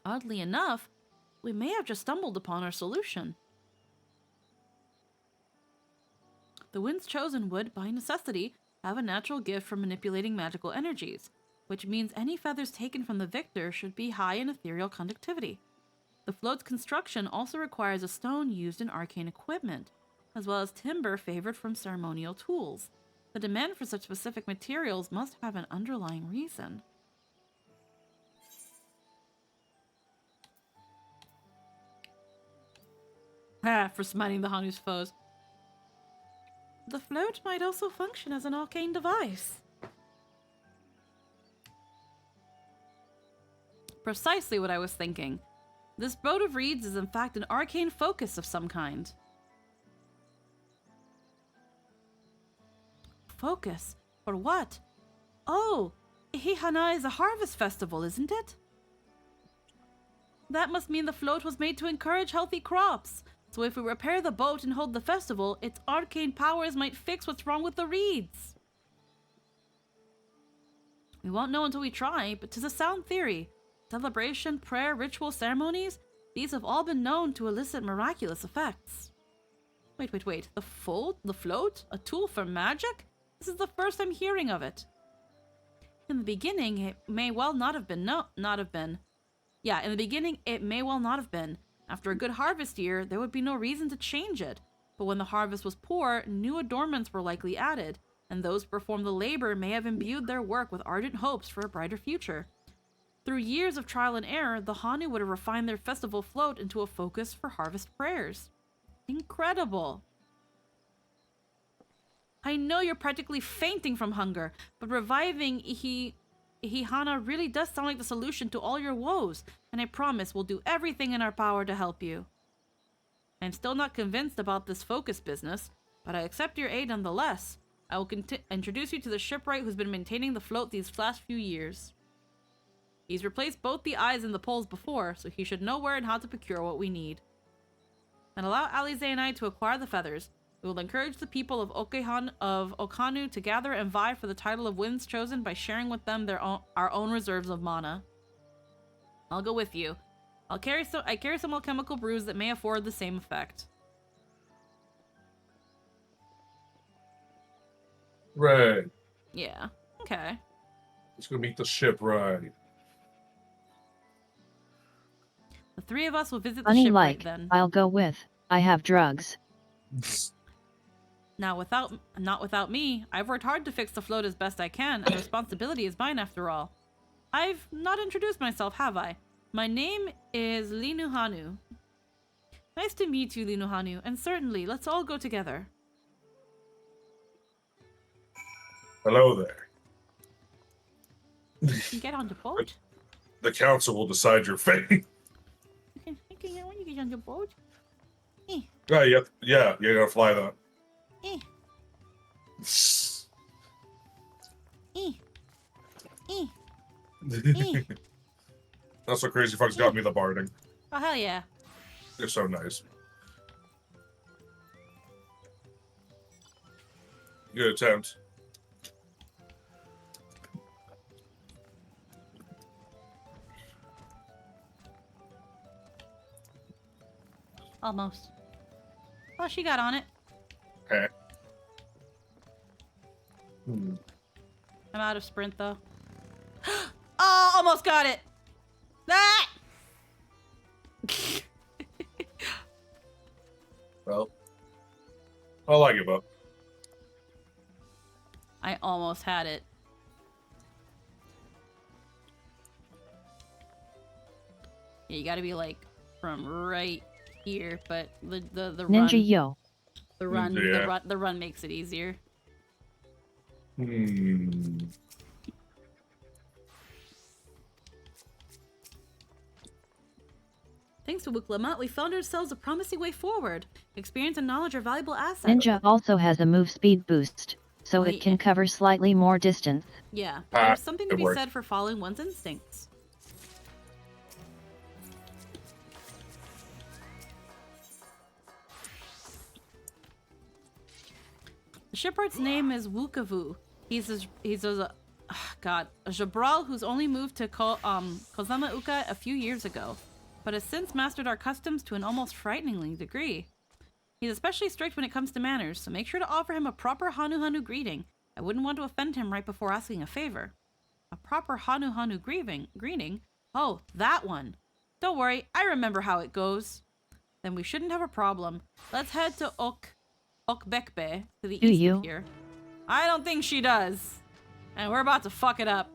Oddly enough, we may have just stumbled upon our solution. The Wind's Chosen would, by necessity, have a natural gift for manipulating magical energies, which means any feathers taken from the victor should be high in ethereal conductivity. The float's construction also requires a stone used in arcane equipment, as well as timber favored from ceremonial tools. The demand for such specific materials must have an underlying reason. For smiting the Hanu's foes. The float might also function as an arcane device. Precisely what I was thinking. This boat of reeds is in fact an arcane focus of some kind. Focus? For what? Oh, Ihihana is a harvest festival, isn't it? That must mean the float was made to encourage healthy crops. So if we repair the boat and hold the festival, its arcane powers might fix what's wrong with the reeds. We won't know until we try, but 'tis a sound theory. Celebration, prayer, ritual, ceremonies, these have all been known to elicit miraculous effects. Wait. The float? A tool for magic? This is the first I'm hearing of it. In the beginning, it may well not have been. In the beginning, it may well not have been. After a good harvest year, there would be no reason to change it. But when the harvest was poor, new adornments were likely added, and those who performed the labor may have imbued their work with ardent hopes for a brighter future. Through years of trial and error, the Hanu would have refined their festival float into a focus for harvest prayers. Incredible! I know you're practically fainting from hunger, but reviving Ihihana really does sound like the solution to all your woes, and I promise we'll do everything in our power to help you. I'm still not convinced about this focus business, but I accept your aid nonetheless. I will introduce you to the shipwright who's been maintaining the float these last few years. He's replaced both the eyes and the poles before, so he should know where and how to procure what we need. And allow Alize and I to acquire the feathers. We will encourage the people of Okanu to gather and vie for the title of Winds Chosen by sharing with them our own reserves of mana. I'll go with you. I carry some alchemical brews that may afford the same effect. Right. Yeah. Okay. Let's go meet the shipwright. The three of us will visit the Funny shipwright like, then. I'll go with. I have drugs. Not without me. I've worked hard to fix the float as best I can, and the responsibility is mine after all. I've not introduced myself, have I? My name is Linuhanu. Nice to meet you, Linuhanu, and certainly, let's all go together. Hello there. You can get on the boat. The council will decide your fate. You can get on the boat. Yeah, you gotta fly that. That's what Crazy Fuck's got me the barding. Oh, hell yeah. They're so nice. Good attempt. Almost. Oh, she got on it. Okay. I'm out of sprint, though. Oh, almost got it! Ah! Well, I'll give up. I almost had it. Yeah, you gotta be like from right here, but the Ninja run, yo. the run, Yeah. the run makes it easier. Thanks to Wuklama, we found ourselves a promising way forward. Experience and knowledge are valuable assets. Ninja also has a move speed boost, so it can cover slightly more distance. Yeah, there's something to it be works. said for following one's instincts. The shipwright's name is Wukavu. He's a Jabral who's only moved to Kozama Uka a few years ago, but has since mastered our customs to an almost frighteningly degree. He's especially strict when it comes to manners, so make sure to offer him a proper Hanu greeting. I wouldn't want to offend him right before asking a favor. A proper Hanu greeting? Oh, that one. Don't worry, I remember how it goes. Then we shouldn't have a problem. Let's head to Okbekbe, to the east of here. I don't think she does. And we're about to fuck it up.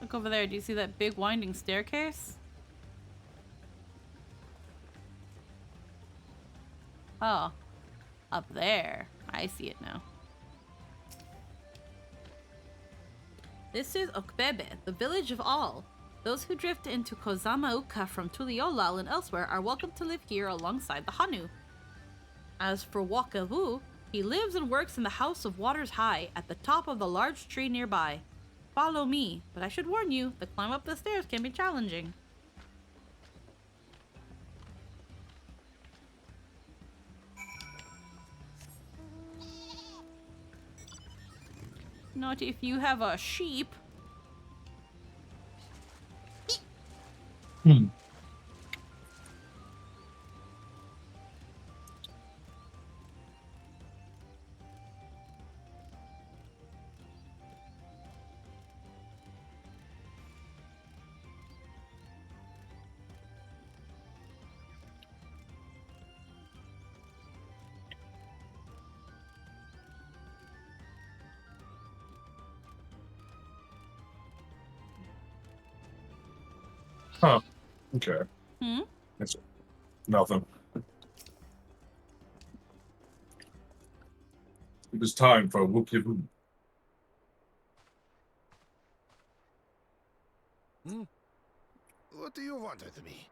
Look over there. Do you see that big winding staircase? Oh. Up there. I see it now. This is Okbebe, the village of all. Those who drift into Kozama Uka from Tuliolal and elsewhere are welcome to live here alongside the Hanu. As for Wakavu, he lives and works in the House of Waters High at the top of the large tree nearby. Follow me, but I should warn you, the climb up the stairs can be challenging. Not if you have a sheep. Huh. Okay. Hmm? It's nothing. It is time for Wukivu. What do you want with me?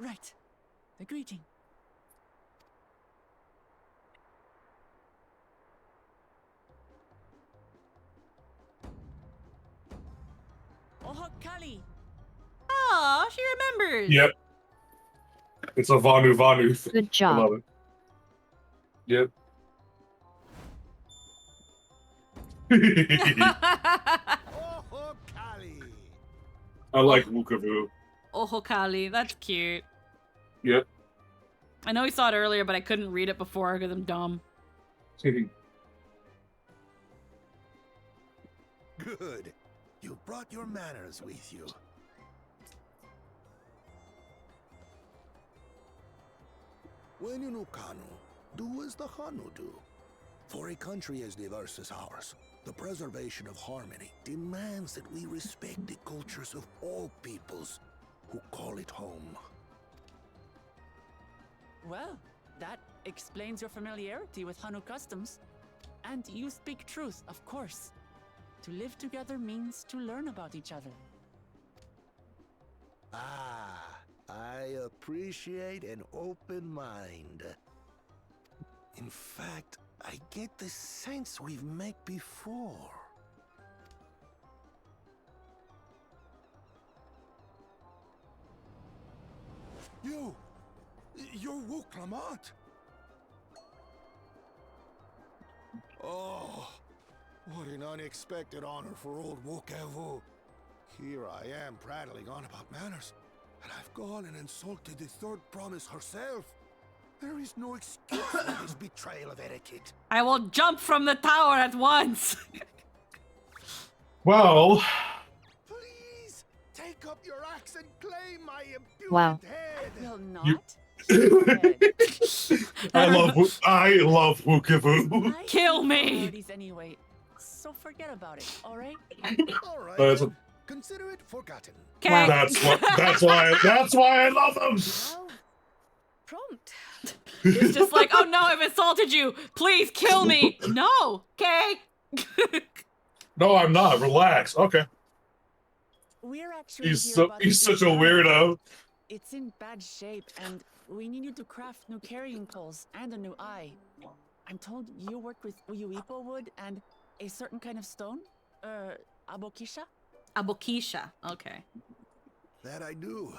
Right. The greeting. Oh, Kali. Oh, she remembers. Yep. It's a Vanu. Good job. I love it. Yep. I like Wukavu. Oh, Kali, that's cute. Yep. I know we saw it earlier, but I couldn't read it before because I'm dumb. Good. You brought your manners with you. When you know Kanu, do as the Hanu do. For a country as diverse as ours, the preservation of harmony demands that we respect the cultures of all peoples who call it home. Well, that explains your familiarity with Hanu customs. And you speak truth, of course. To live together means to learn about each other. Ah, I appreciate an open mind. In fact, I get the sense we've met before. You're Wuklamat. Oh, What an unexpected honor for old Wokevu. Here I am prattling on about manners, and I've gone and insulted the third promise herself. There is no excuse for this betrayal of etiquette. I will jump from the tower at once. Well, Please take up your axe and claim my impudent Wow. head. Will not. you... I love Wukivu. Kill me. Priorities anyway, so forget about it. All right. All right. That's, then. Consider it forgotten. Okay. that's why I love him. Prompt. It's just like, oh no, I've insulted you. Please kill me. No. Okay. No, I'm not. Relax. Okay. We're actually He's here so about he's the such a weirdo. It's in bad shape, and we need you to craft new carrying poles and a new eye. I'm told you work with Uyuipo wood and a certain kind of stone? Abokisha? Abokisha. Okay. That I do.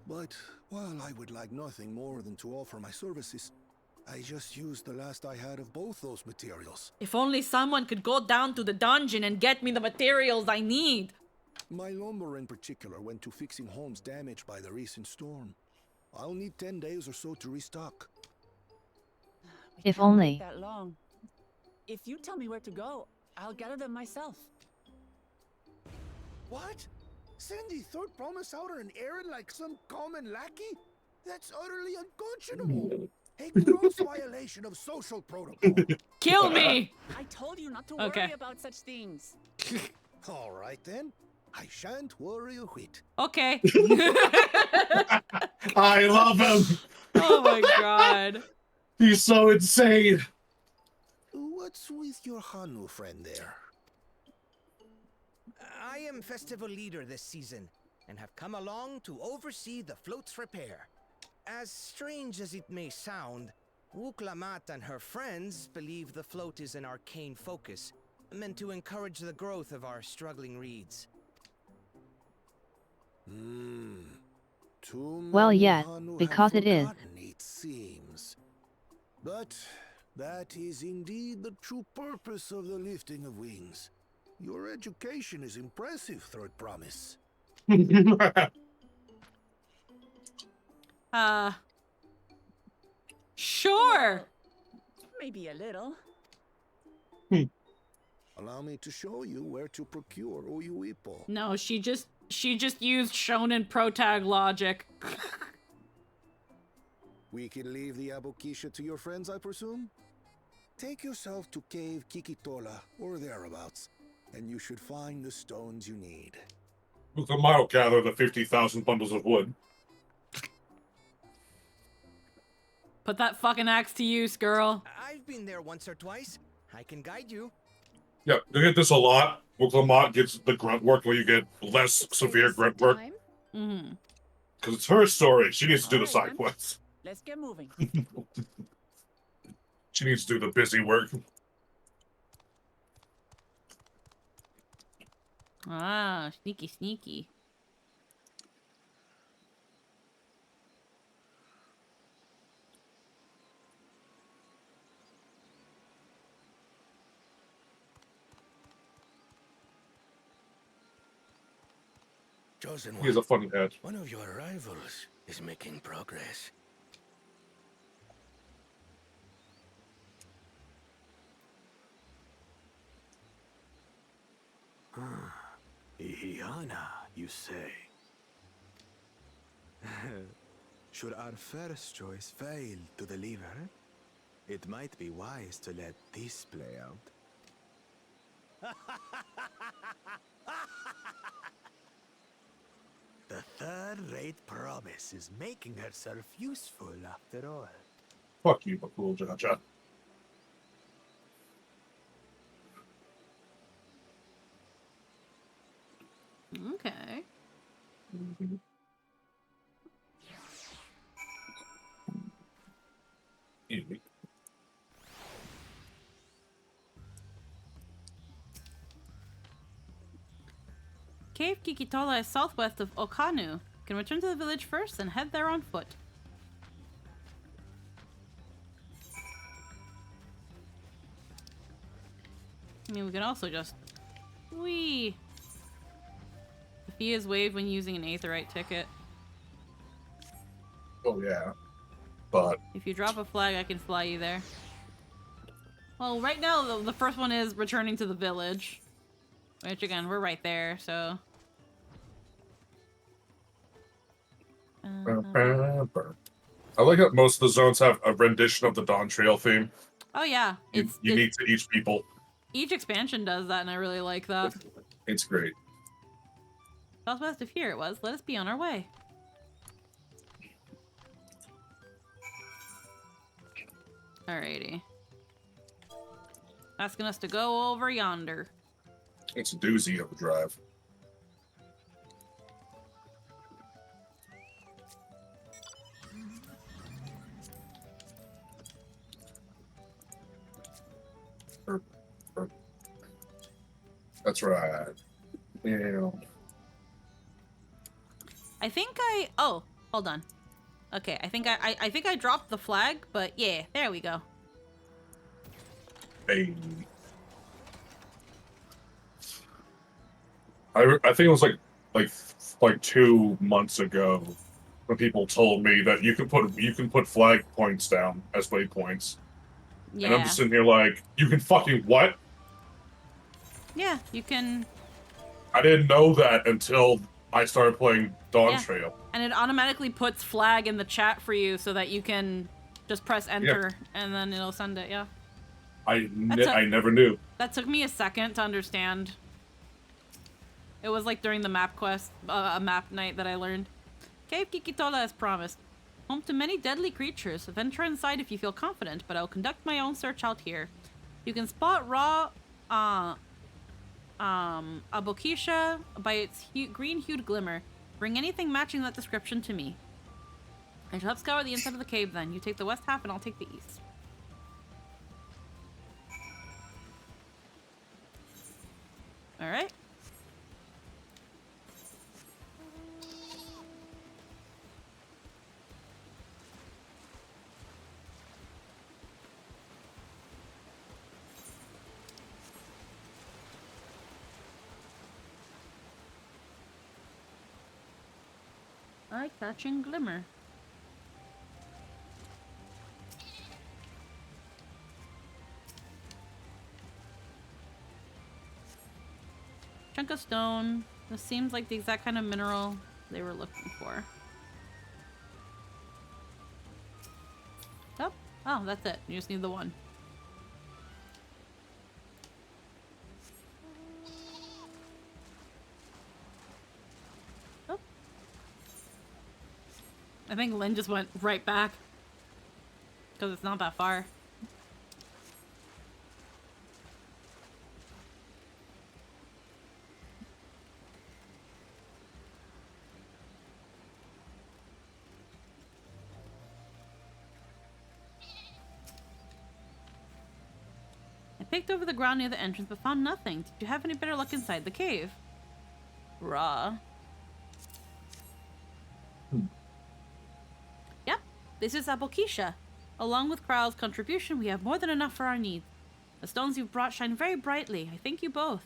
But while I would like nothing more than to offer my services, I just used the last I had of both those materials. If only someone could go down to the dungeon and get me the materials I need. My lumber in particular went to fixing homes damaged by the recent storm. I'll need 10 days or so to restock. If only. That long. If you tell me where to go, I'll gather them myself. What? Send the third promise out on an errand like some common lackey? That's utterly unconscionable. A gross violation of social protocol. Kill me! I told you not to Okay. worry about such things. All right then. I shan't worry a whit. Okay. I love him. Oh my god. He's so insane. What's with your Hanu friend there? I am festival leader this season, and have come along to oversee the float's repair. As strange as it may sound, Wuklamat and her friends believe the float is an arcane focus, meant to encourage the growth of our struggling reeds. Well, yes, because it is. It seems. But that is indeed the true purpose of the lifting of wings. Your education is impressive, Third Promise. Sure. Maybe a little. Allow me to show you where to procure Uyuipo. No, she just used shonen protag logic. We can leave the Abokisha to your friends, I presume? Take yourself to Cave Kikitola, or thereabouts, and you should find the stones you need. Tomorrow gather the 50,000 bundles of wood. Put that fucking axe to use, girl. I've been there once or twice. I can guide you. Yeah, you get this a lot. Lamont gets the grunt work where you get less severe grunt work. Mm-hmm. Because it's her story. She needs to do the side then. quests. Let's get moving. She needs to do the busy work. Ah, sneaky, sneaky. Chosen He has a funny head. One of your rivals is making progress. Ihiana, you say? Should our first choice fail to deliver, it might be wise to let this play out. The third-rate promise is making herself useful after all. Fuck you, Bakul Jaja. Okay. Cave Kikitola is southwest of Okanu. You can return to the village first and head there on foot. mean, we can also just... Whee! The fee is waived when using an Aetherite ticket. Oh, yeah. But... If you drop a flag, I can fly you there. Well, right now, the first one is returning to the village. Which, again, we're right there, so... I like that most of the zones have a rendition of the Dawntrail theme. Oh, yeah. It's unique to each people. Each expansion does that, and I really like that. It's great. Southwest of here it was. Let us be on our way. Alrighty. Asking us to go over yonder. It's a doozy of a drive. That's right. Yeah. I think I... Oh, hold on. Okay, I think I dropped the flag, but yeah, there we go. Hey. I think it was like 2 months ago when people told me that you can put flag points down as waypoints. Yeah. And I'm just sitting here like, you can fucking what? Yeah, you can... I didn't know that until I started playing DAWNTRAIL. Yeah. And it automatically puts flag in the chat for you so that you can just press enter and then it'll send it, yeah. I never knew. That took me a second to understand. It was like during the map quest, a map night that I learned. Cave Kikitola as promised. Home to many deadly creatures. Venture inside if you feel confident, but I'll conduct my own search out here. You can spot raw, Abokisha by its green-hued glimmer. Bring anything matching that description to me. I shall help scour the inside of the cave then. You take the west half and I'll take the east. Alright. Eye-catching glimmer. Chunk of stone. This seems like the exact kind of mineral they were looking for. Oh, oh, that's it. You just need the one. Oh. I think Lynn just went right back. Because it's not that far. I picked over the ground near the entrance but found nothing. Did you have any better luck inside the cave? Raw. Yep, this is Abokisha. Along with Krau's contribution, we have more than enough for our needs. The stones you've brought shine very brightly. I thank you both.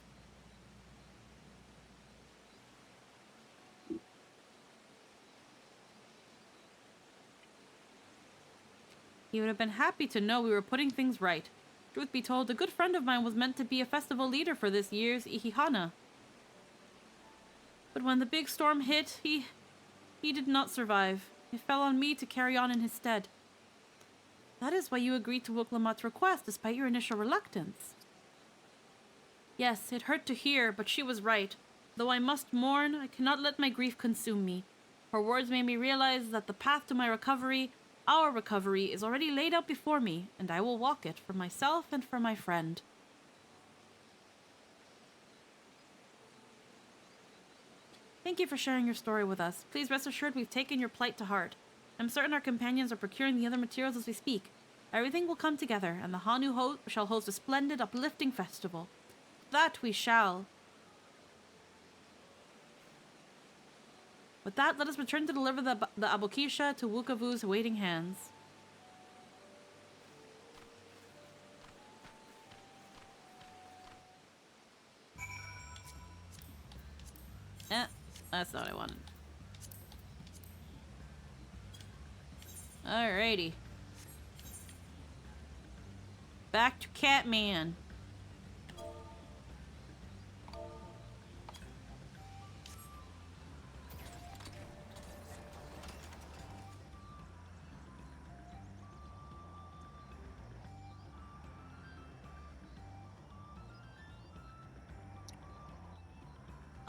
He would have been happy to know we were putting things right. Truth be told, a good friend of mine was meant to be a festival leader for this year's Ihihana. But when the big storm hit, he did not survive. It fell on me to carry on in his stead. That is why you agreed to Wuklamat's request, despite your initial reluctance. Yes, it hurt to hear, but she was right. Though I must mourn, I cannot let my grief consume me. Her words made me realize that the path to my recovery, our recovery, is already laid out before me, and I will walk it for myself and for my friend. Thank you for sharing your story with us. Please rest assured we've taken your plight to heart. I'm certain our companions are procuring the other materials as we speak. Everything will come together, and the Hanu shall host a splendid, uplifting festival. That we shall. With that, let us return to deliver the Abokisha to Wukavu's waiting hands. That's not what I wanted. Alrighty. Back to Catman.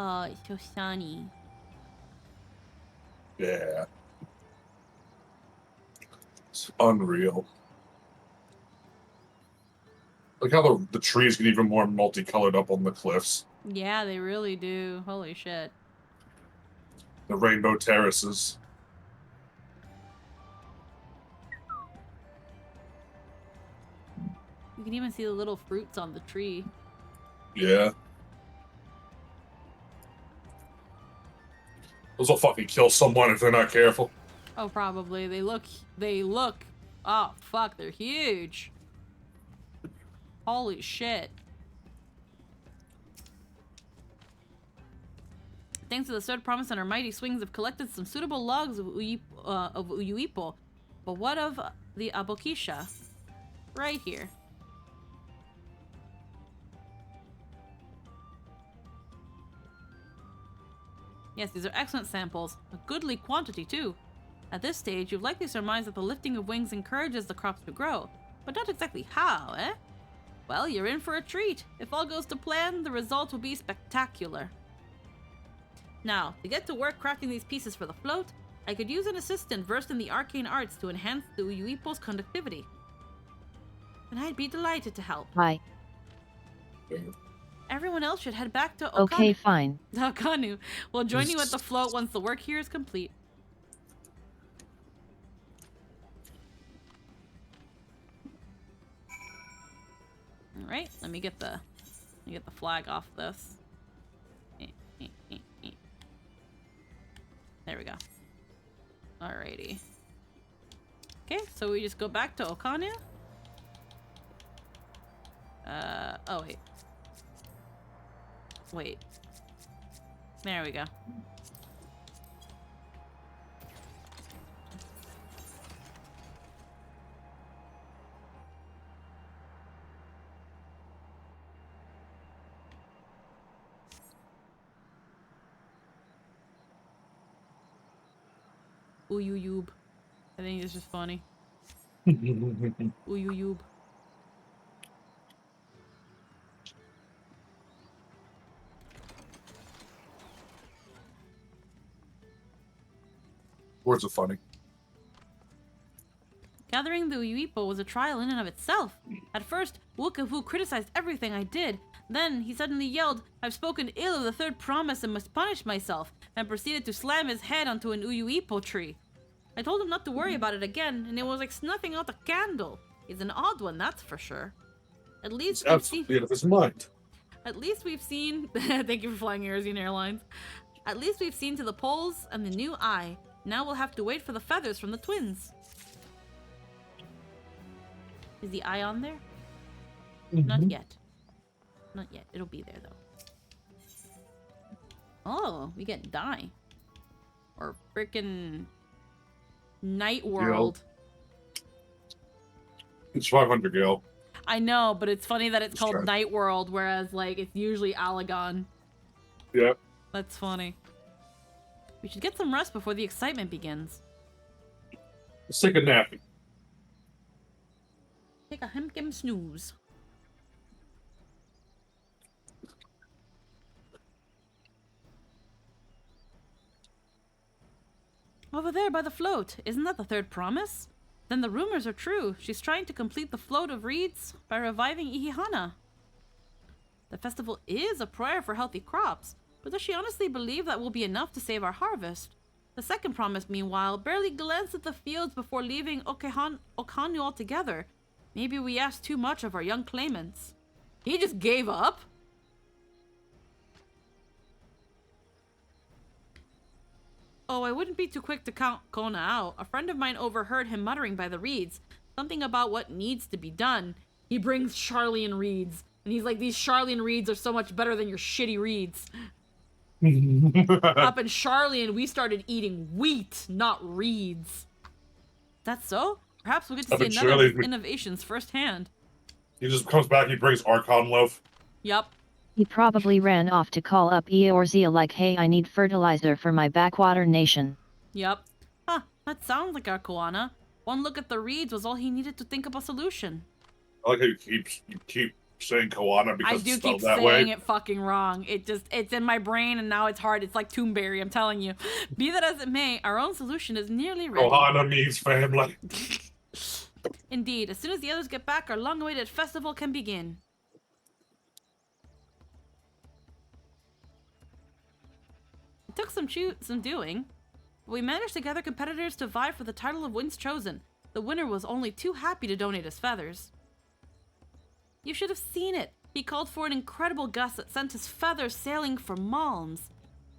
Oh, it's so sunny. Yeah. It's unreal. Like how the trees get even more multicolored up on the cliffs. Yeah, they really do. Holy shit. The rainbow terraces. You can even see the little fruits on the tree. Yeah. Those will fucking kill someone if they're not careful. Oh, probably. They look, oh, fuck, they're huge. Holy shit. Thanks to the third promise and our mighty swings, have collected some suitable logs of Uyuipo. But what of the Abokisha? Right here. Yes, these are excellent samples. A goodly quantity, too. At this stage, you've likely surmised that the lifting of wings encourages the crops to grow. But not exactly how, eh? Well, you're in for a treat. If all goes to plan, the result will be spectacular. Now, to get to work crafting these pieces for the float, I could use an assistant versed in the arcane arts to enhance the Uyuipo's conductivity. And I'd be delighted to help. Hi. Everyone else should head back to Okanu. Okay, fine. Okanu. We'll join you at the float once the work here is complete. Alright, let me get the flag off this. There we go. Alrighty. Okay, so we just go back to Okanu. Oh wait. Wait. There we go. Uyuyub. I think it's just funny. Uyuyub. Words are funny. Gathering the Uyuipo was a trial in and of itself. At first, Wukavu criticized everything I did. Then, he suddenly yelled, "I've spoken ill of the third promise and must punish myself," and proceeded to slam his head onto an Uyuipo tree. I told him not to worry about it again, and it was like snuffing out a candle. He's an odd one, that's for sure. At least It's absolutely out of his mind. At least we've seen... Thank you for flying Eurasian Airlines. At least we've seen to the poles and the new eye. Now we'll have to wait for the feathers from the twins. Is the eye on there? Not yet. Not yet. It'll be there, though. Oh, we get dye. Or frickin' Night World. It's 500 Gale. I know, but it's funny that it's called Night World, whereas, like, it's usually Alagon. Yep. That's funny. We should get some rest before the excitement begins. Let's take a nap. Take a hemkim snooze. Over there by the float. Isn't that the third promise? Then the rumors are true. She's trying to complete the float of reeds by reviving Ihihana. The festival is a prayer for healthy crops, but does she honestly believe that will be enough to save our harvest? The second promise, meanwhile, barely glanced at the fields before leaving Okanu altogether. Maybe we asked too much of our young claimants. He just gave up? Oh, I wouldn't be too quick to count Kona out. A friend of mine overheard him muttering by the reeds. Something about what needs to be done. He brings Charlian reeds. And he's like, these Charlian reeds are so much better than your shitty reeds. Up in Charlie, and we started eating wheat, not reeds. Is that so? Perhaps we'll get to see another of his innovations firsthand. He just comes back, he brings Archon loaf. Yep. He probably ran off to call up Eorzea like, hey, I need fertilizer for my backwater nation. Yep. Huh, that sounds like our Koana. One look at the reeds was all he needed to think of a solution. I like how you keep saying Koana because I do it's spelled keep that saying way. it fucking wrong. It's in my brain and now it's hard. It's like Toonberry, I'm telling you. Be that as it may, our own solution is nearly ready. Koana means family. Indeed, as soon as the others get back, our long-awaited festival can begin. It took some doing, but we managed to gather competitors to vie for the title of Winds Chosen. The winner was only too happy to donate his feathers. You should have seen it. He called for an incredible gust that sent his feathers sailing for Malms.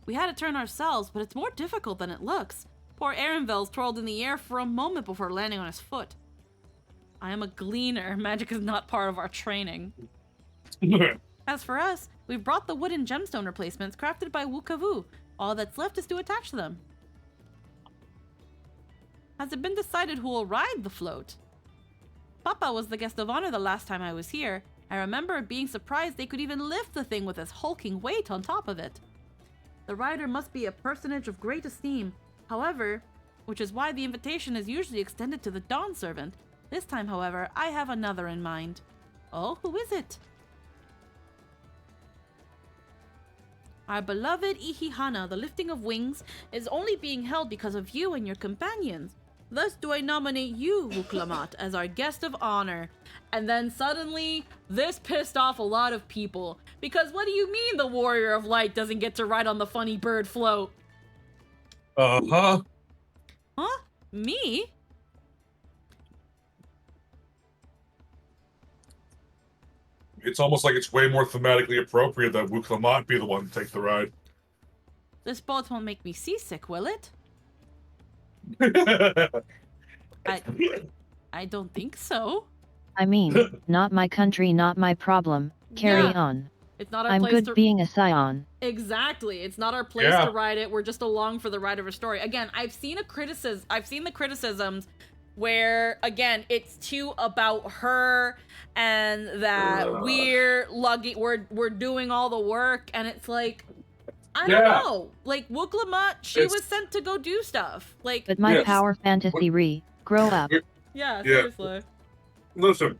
We had to turn ourselves, but it's more difficult than it looks. Poor Arenvels twirled in the air for a moment before landing on his foot. I am a gleaner. Magic is not part of our training. As for us, we've brought the wooden gemstone replacements crafted by Wukavu. All that's left is to attach them. Has it been decided who will ride the float? Papa was the guest of honor the last time I was here. I remember being surprised they could even lift the thing with its hulking weight on top of it. The rider must be a personage of great esteem. However, which is why the invitation is usually extended to the Dawn Servant. This time, however, I have another in mind. Oh, who is it? Our beloved Ihihana, the lifting of wings, is only being held because of you and your companions. Thus do I nominate you, Wuklamat, as our guest of honor. And then suddenly, this pissed off a lot of people. Because what do you mean the Warrior of Light doesn't get to ride on the funny bird float? Uh-huh. Huh? Me? It's almost like it's way more thematically appropriate that Wuklamat be the one to take the ride. This boat won't make me seasick, will it? I don't think so. I mean, not my country, not my problem. Carry on. It's not our I'm place good to... being a scion. Exactly. It's not our place to ride it. We're just along for the ride of her story. Again, I've seen the criticisms where, again, it's too about her and that we're doing all the work, and it's like, I don't know. Like, Wuklamat, she was sent to go do stuff. Like, But my power fantasy grow up. Yeah, seriously. Listen,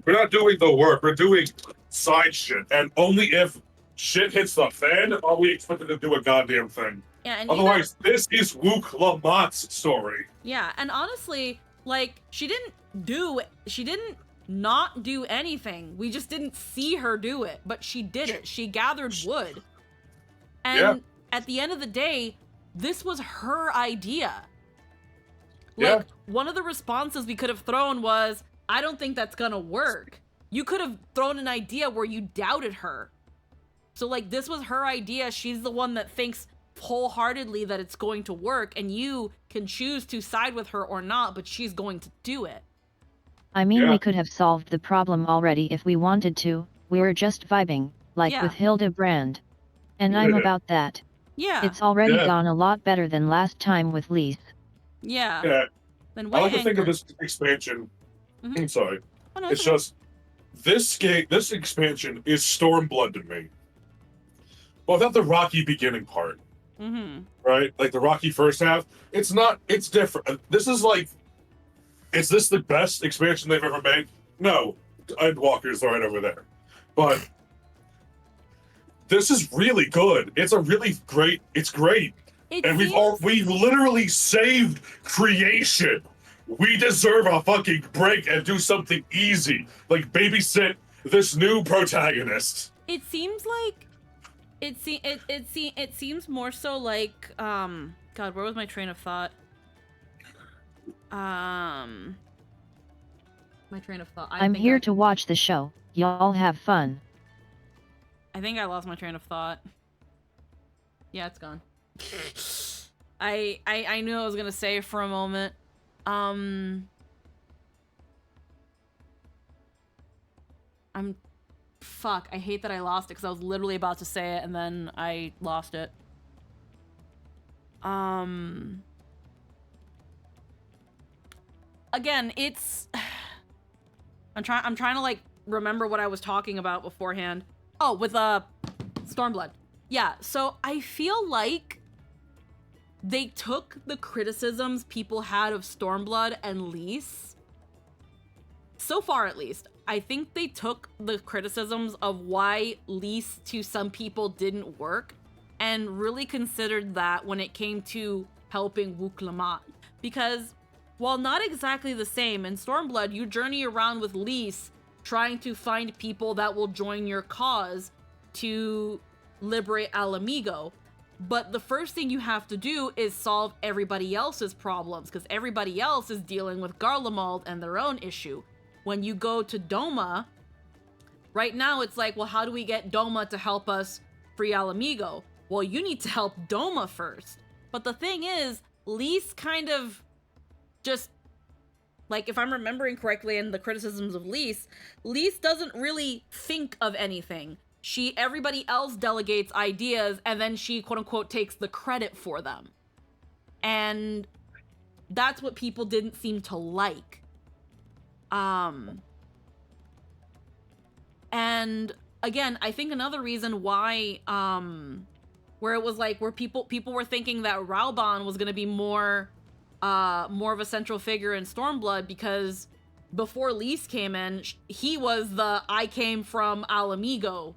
we're not doing the work. We're doing side shit, and only if shit hits the fan are we expected to do a goddamn thing. Yeah, and otherwise, this is Wuklamat's story. Yeah, and honestly, like, she didn't not do anything. We just didn't see her do it, but she did it. She gathered wood. And at the end of the day, this was her idea. Like, one of the responses we could have thrown was, I don't think that's gonna work. You could have thrown an idea where you doubted her. So, like, this was her idea. She's the one that thinks wholeheartedly that it's going to work, and you can choose to side with her or not, but she's going to do it. I mean, we could have solved the problem already if we wanted to. We were just vibing, like with Hildebrand. And I'm about that. Yeah. It's already gone a lot better than last time with Lise. Yeah. Then I like to think of this expansion. I'm sorry. Oh, no, it's just this expansion is Stormblood to me. Well, without the rocky beginning part. Right? Like the rocky first half. It's not, it's different. This is like, is this the best expansion they've ever made? No. Endwalker's right over there. But this is really good. It's a really great, it's great. And we've literally saved creation. We deserve a fucking break and do something easy. Like babysit this new protagonist. It seems like it seems more so like God, where was my train of thought? My train of thought. I'm here to watch the show. Y'all have fun. I think I lost my train of thought. Yeah, it's gone. I knew I was gonna say it for a moment. I'm Fuck, I hate that I lost it because I was literally about to say it and then I lost it. Again, it's I'm trying to like remember what I was talking about beforehand. Oh, with Stormblood. Yeah, so I feel like they took the criticisms people had of Stormblood and Lys, so far at least, I think they took the criticisms of why Lys to some people didn't work and really considered that when it came to helping Wuk-Lamat. Because while not exactly the same, in Stormblood, you journey around with Lys trying to find people that will join your cause to liberate Al Amigo. But the first thing you have to do is solve everybody else's problems, because everybody else is dealing with Garlemald and their own issue. When you go to Doma, right now it's like, well, how do we get Doma to help us free Al Amigo? Well, you need to help Doma first. But the thing is, Lys kind of just, like, if I'm remembering correctly in the criticisms of Lys doesn't really think of anything. Everybody else delegates ideas, and then she, quote-unquote, takes the credit for them. And that's what people didn't seem to like. And again, I think another reason why, where it was like, where people were thinking that Raoban was gonna be more of a central figure in Stormblood, because before Lys came in, he was the I came from Al Amigo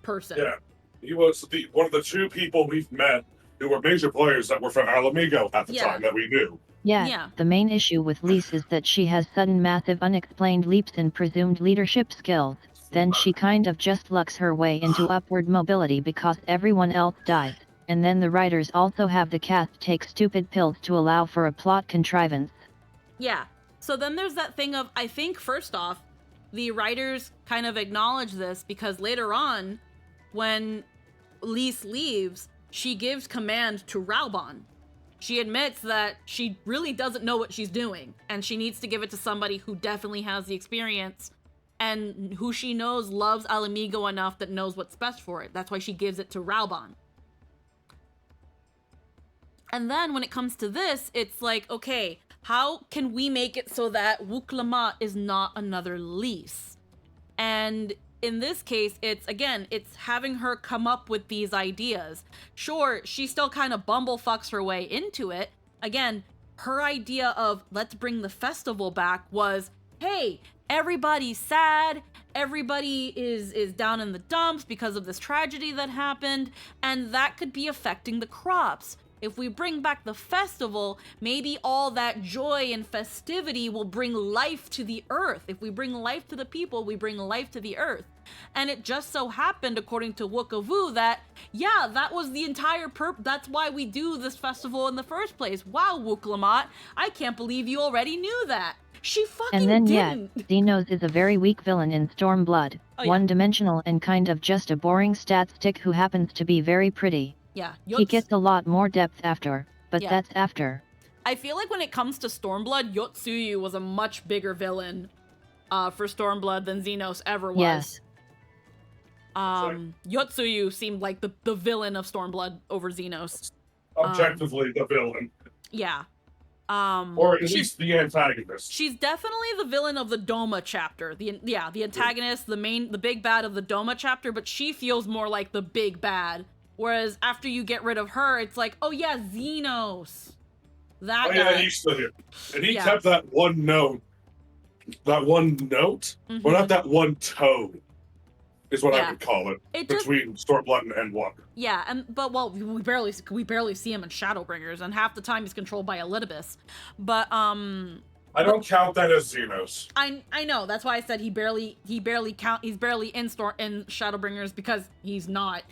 person. Yeah, he was one of the two people we've met who were major players that were from Al Amigo at the time that we knew. Yeah, the main issue with Lys is that she has sudden massive unexplained leaps in presumed leadership skills. Then she kind of just lucks her way into upward mobility because everyone else dies. And then the writers also have the cast take stupid pills to allow for a plot contrivance. Yeah, so then there's that thing of, I think first off, the writers kind of acknowledge this because later on, when Lys leaves, she gives command to Raoban. She admits that she really doesn't know what she's doing, and she needs to give it to somebody who definitely has the experience and who she knows loves Al Amigo enough that knows what's best for it. That's why she gives it to Raoban. And then when it comes to this, it's like, okay, how can we make it so that Wuk-Lamat is not another Lys? And in this case, it's having her come up with these ideas. Sure, she still kind of bumblefucks her way into it. Again, her idea of let's bring the festival back was, hey, everybody's sad, everybody is down in the dumps because of this tragedy that happened, and that could be affecting the crops. If we bring back the festival, maybe all that joy and festivity will bring life to the earth. If we bring life to the people, we bring life to the earth. And it just so happened, according to Wukavu, that, yeah, that was the entire that's why we do this festival in the first place. Wow, Wuk-Lamat, I can't believe you already knew that. She fucking And then didn't. yeah, Xenos is a very weak villain in Stormblood. Oh, yeah. One-dimensional and kind of just a boring stat stick who happens to be very pretty. Yeah. He gets a lot more depth after, but Yeah. that's after. I feel like when it comes to Stormblood, Yotsuyu was a much bigger villain for Stormblood than Xenos ever was. Yes. Yotsuyu seemed like the villain of Stormblood over Xenos. Objectively, the villain. Yeah. Or at least the antagonist. She's definitely the villain of the Doma chapter. The antagonist, the big bad of the Doma chapter, but she feels more like the big bad. Whereas after you get rid of her, it's like, oh yeah, Xenos. That guy. Yeah, he's still here. And he kept that one note. That one note? Or not that one tone, is what I would call it between Stormblood and Walker. Yeah, but we barely see him in Shadowbringers, and half the time he's controlled by Elidibus. But I don't count that as Xenos. I know, that's why I said he's barely in Shadowbringers, because he's not.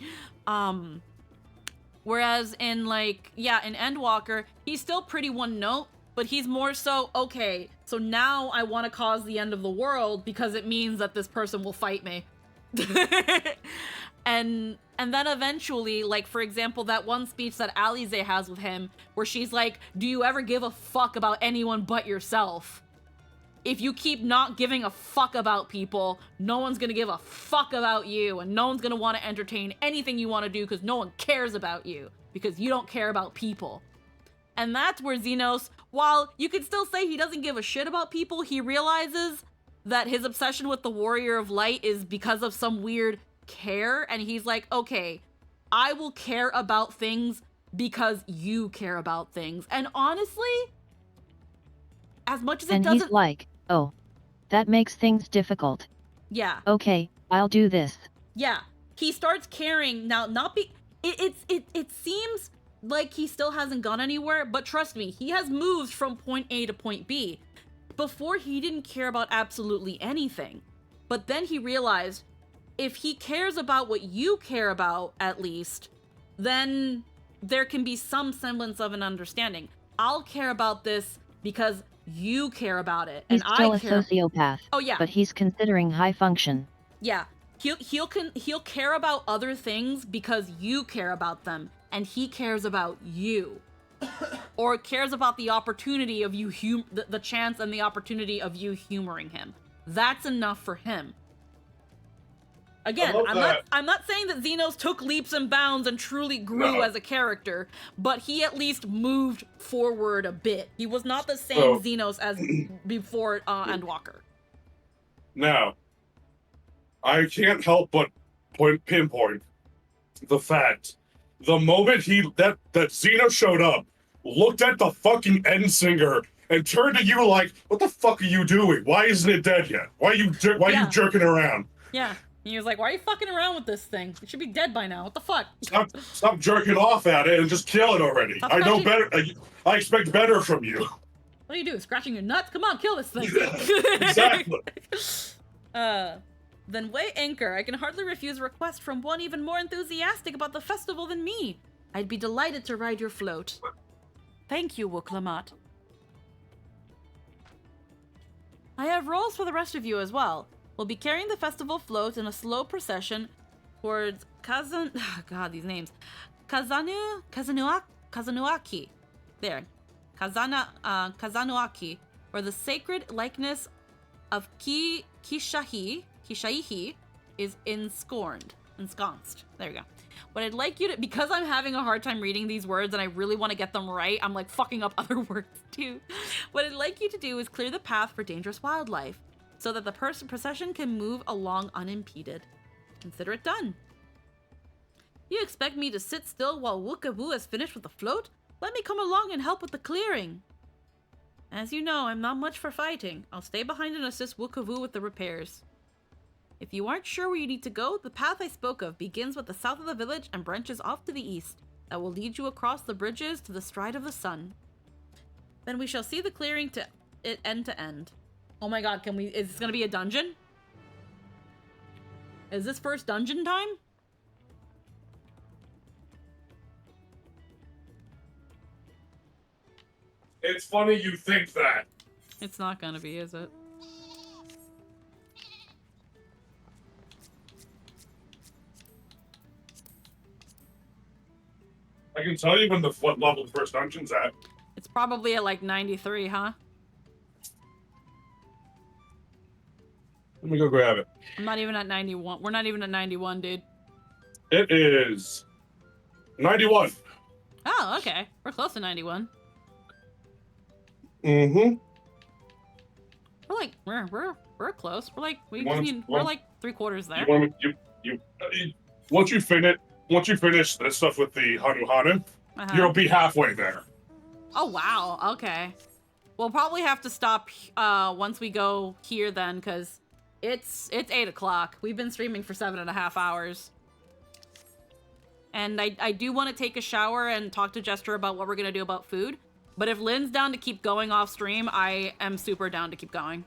Whereas in in Endwalker, he's still pretty one note, but he's more so, okay, so now I want to cause the end of the world because it means that this person will fight me. and then eventually, like, for example, that one speech that Alize has with him, where she's like, do you ever give a fuck about anyone but yourself? if you keep not giving a fuck about people, no one's gonna give a fuck about you, and no one's gonna want to entertain anything you want to do because no one cares about you, because you don't care about people. And that's where Xenos, while you could still say he doesn't give a shit about people, he realizes that his obsession with the Warrior of Light is because of some weird care, and he's like, okay, I will care about things because you care about things. And honestly, as much as it doesn't... And he's like, oh, that makes things difficult. Yeah. Okay, I'll do this. Yeah. He starts caring now, not be... It seems like he still hasn't gone anywhere, but trust me, he has moved from point A to point B. Before, he didn't care about absolutely anything. But then he realized, if he cares about what you care about, at least, then there can be some semblance of an understanding. I'll care about this because you care about it, and He's still I care. a sociopath. Oh yeah. But he's considering high function. Yeah. He'll care about other things because you care about them, and he cares about you. Or cares about the opportunity of you the chance and the opportunity of you humoring him. That's enough for him. Again, I'm not saying that Xenos took leaps and bounds and truly grew as a character, but he at least moved forward a bit. He was not the same Xenos as before Endwalker. Now, I can't help but pinpoint the fact the moment that Xenos showed up, looked at the fucking end singer and turned to you like, "What the fuck are you doing? Why isn't it dead yet? Why are you jerking around?" Yeah. He was like, "Why are you fucking around with this thing? It should be dead by now. What the fuck?" Stop jerking off at it and just kill it already. I know better. I expect better from you. What do you do? Scratching your nuts? Come on, kill this thing. Exactly. Then weigh anchor. I can hardly refuse a request from one even more enthusiastic about the festival than me. I'd be delighted to ride your float. Thank you, Wooklamat. I have roles for the rest of you as well. We'll be carrying the festival float in a slow procession towards Kazanuaki. There. Kazanuaki, where the sacred likeness of Kishaihi is ensconced. There we go. What I'd like you to, because I'm having a hard time reading these words and I really want to get them right, I'm like fucking up other words too. What I'd like you to do is clear the path for dangerous wildlife so that the procession can move along unimpeded. Consider it done. You expect me to sit still while Wookaboo has finished with the float? Let me come along and help with the clearing. As you know, I'm not much for fighting. I'll stay behind and assist Wookaboo with the repairs. If you aren't sure where you need to go, the path I spoke of begins with the south of the village and branches off to the east. That will lead you across the bridges to the stride of the sun. Then we shall see the clearing to it end to end. Oh my god, is this gonna be a dungeon? Is this first dungeon time? It's funny you think that. It's not gonna be, is it? I can tell you what level the first dungeon's at. It's probably at like 93, huh? Let me go grab it. I'm not even at 91. We're not even at 91, dude. It is 91. Oh, okay. We're close to 91. Mm-hmm. We're close. We're like we're like 3/4 there. Once you finish this stuff with the Hanu, you'll be halfway there. Oh wow. Okay. We'll probably have to stop once we go here then, because it's 8 o'clock. We've been streaming for 7.5 hours. And I do want to take a shower and talk to Jester about what we're gonna do about food. But if Lynn's down to keep going off stream, I am super down to keep going.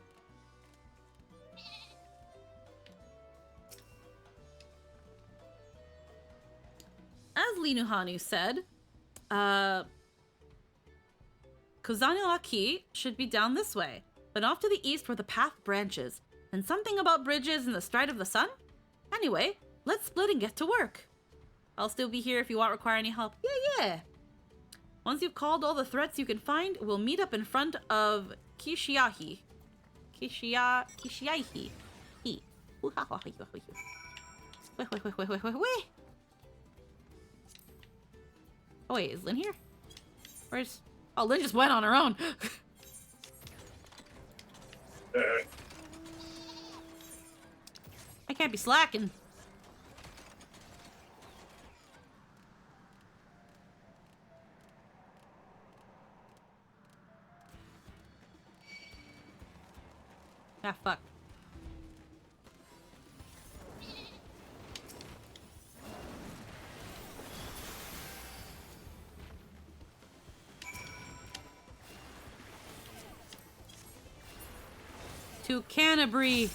As Linuhanu said, Kuzanuaki should be down this way, but off to the east where the path branches. And something about bridges in the stride of the sun? Anyway, let's split and get to work. I'll still be here if you require any help. Yeah. Once you've called all the threats you can find, we'll meet up in front of Kishiahi. Kishiaihi. He. Wait. Oh wait, is Lynn here? Where's... Oh, Lynn just went on her own. I can't be slacking. Ah, fuck. To Canterbury.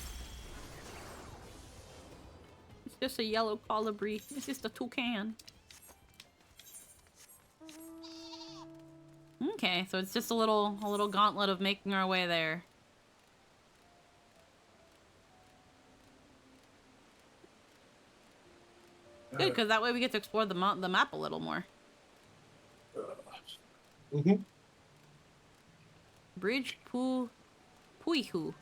It's just a yellow colibri. It's just a toucan. Okay, so it's just a little gauntlet of making our way there. Good, because that way we get to explore the map a little more. Bridge Puihu.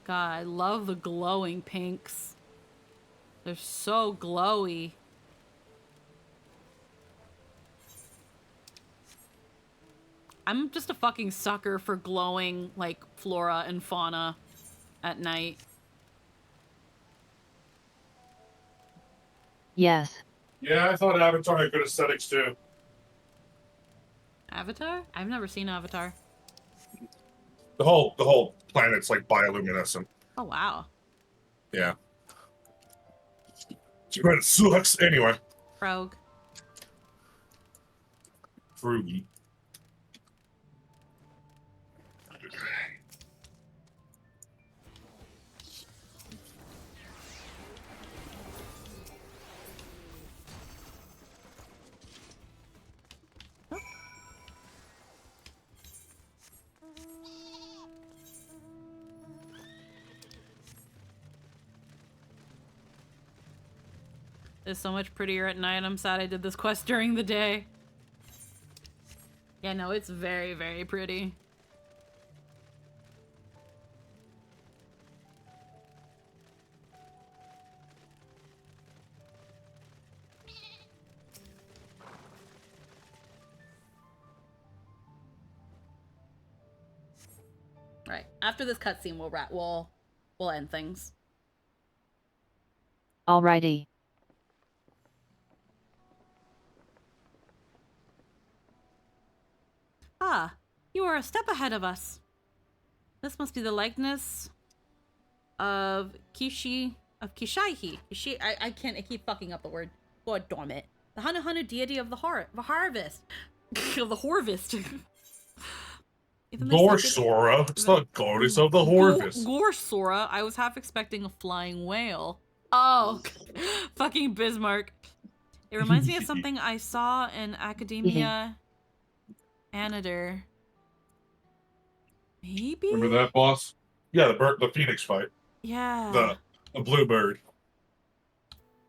God, I love the glowing pinks. They're so glowy. I'm just a fucking sucker for glowing, like, flora and fauna at night. Yes. Yeah, I thought Avatar had good aesthetics too. Avatar? I've never seen Avatar. The whole planet's like bioluminescent. Oh, wow. Yeah. But it sucks anyway. Frog. Fruity. It's so much prettier at night. I'm sad I did this quest during the day. Yeah, no, it's very, very pretty. Right. After this cutscene, we'll end things. Alrighty. Ah, you are a step ahead of us. This must be the likeness of Kishaihi. I keep fucking up the word. God damn it. The Hanu deity of the harvest. Of the harvest. Gorsora. It's the goddess of the harvest. Gorsora. I was half expecting a flying whale. Oh, fucking Bismarck. It reminds me of something I saw in Academia Anadir. Maybe? Remember that, boss? Yeah, the phoenix fight. Yeah. The blue bird.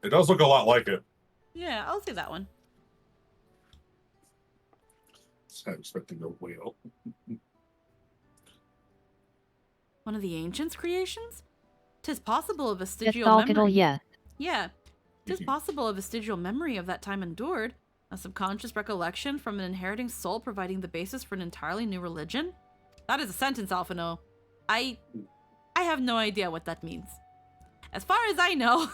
It does look a lot like it. Yeah, I'll see that one. I was expecting a whale. One of the ancients' creations? 'Tis possible a vestigial Yes, memory. yes. Yeah. 'Tis possible a vestigial memory of that time endured. A subconscious recollection from an inheriting soul providing the basis for an entirely new religion? That is a sentence, Alphino. I have no idea what that means. As far as I know,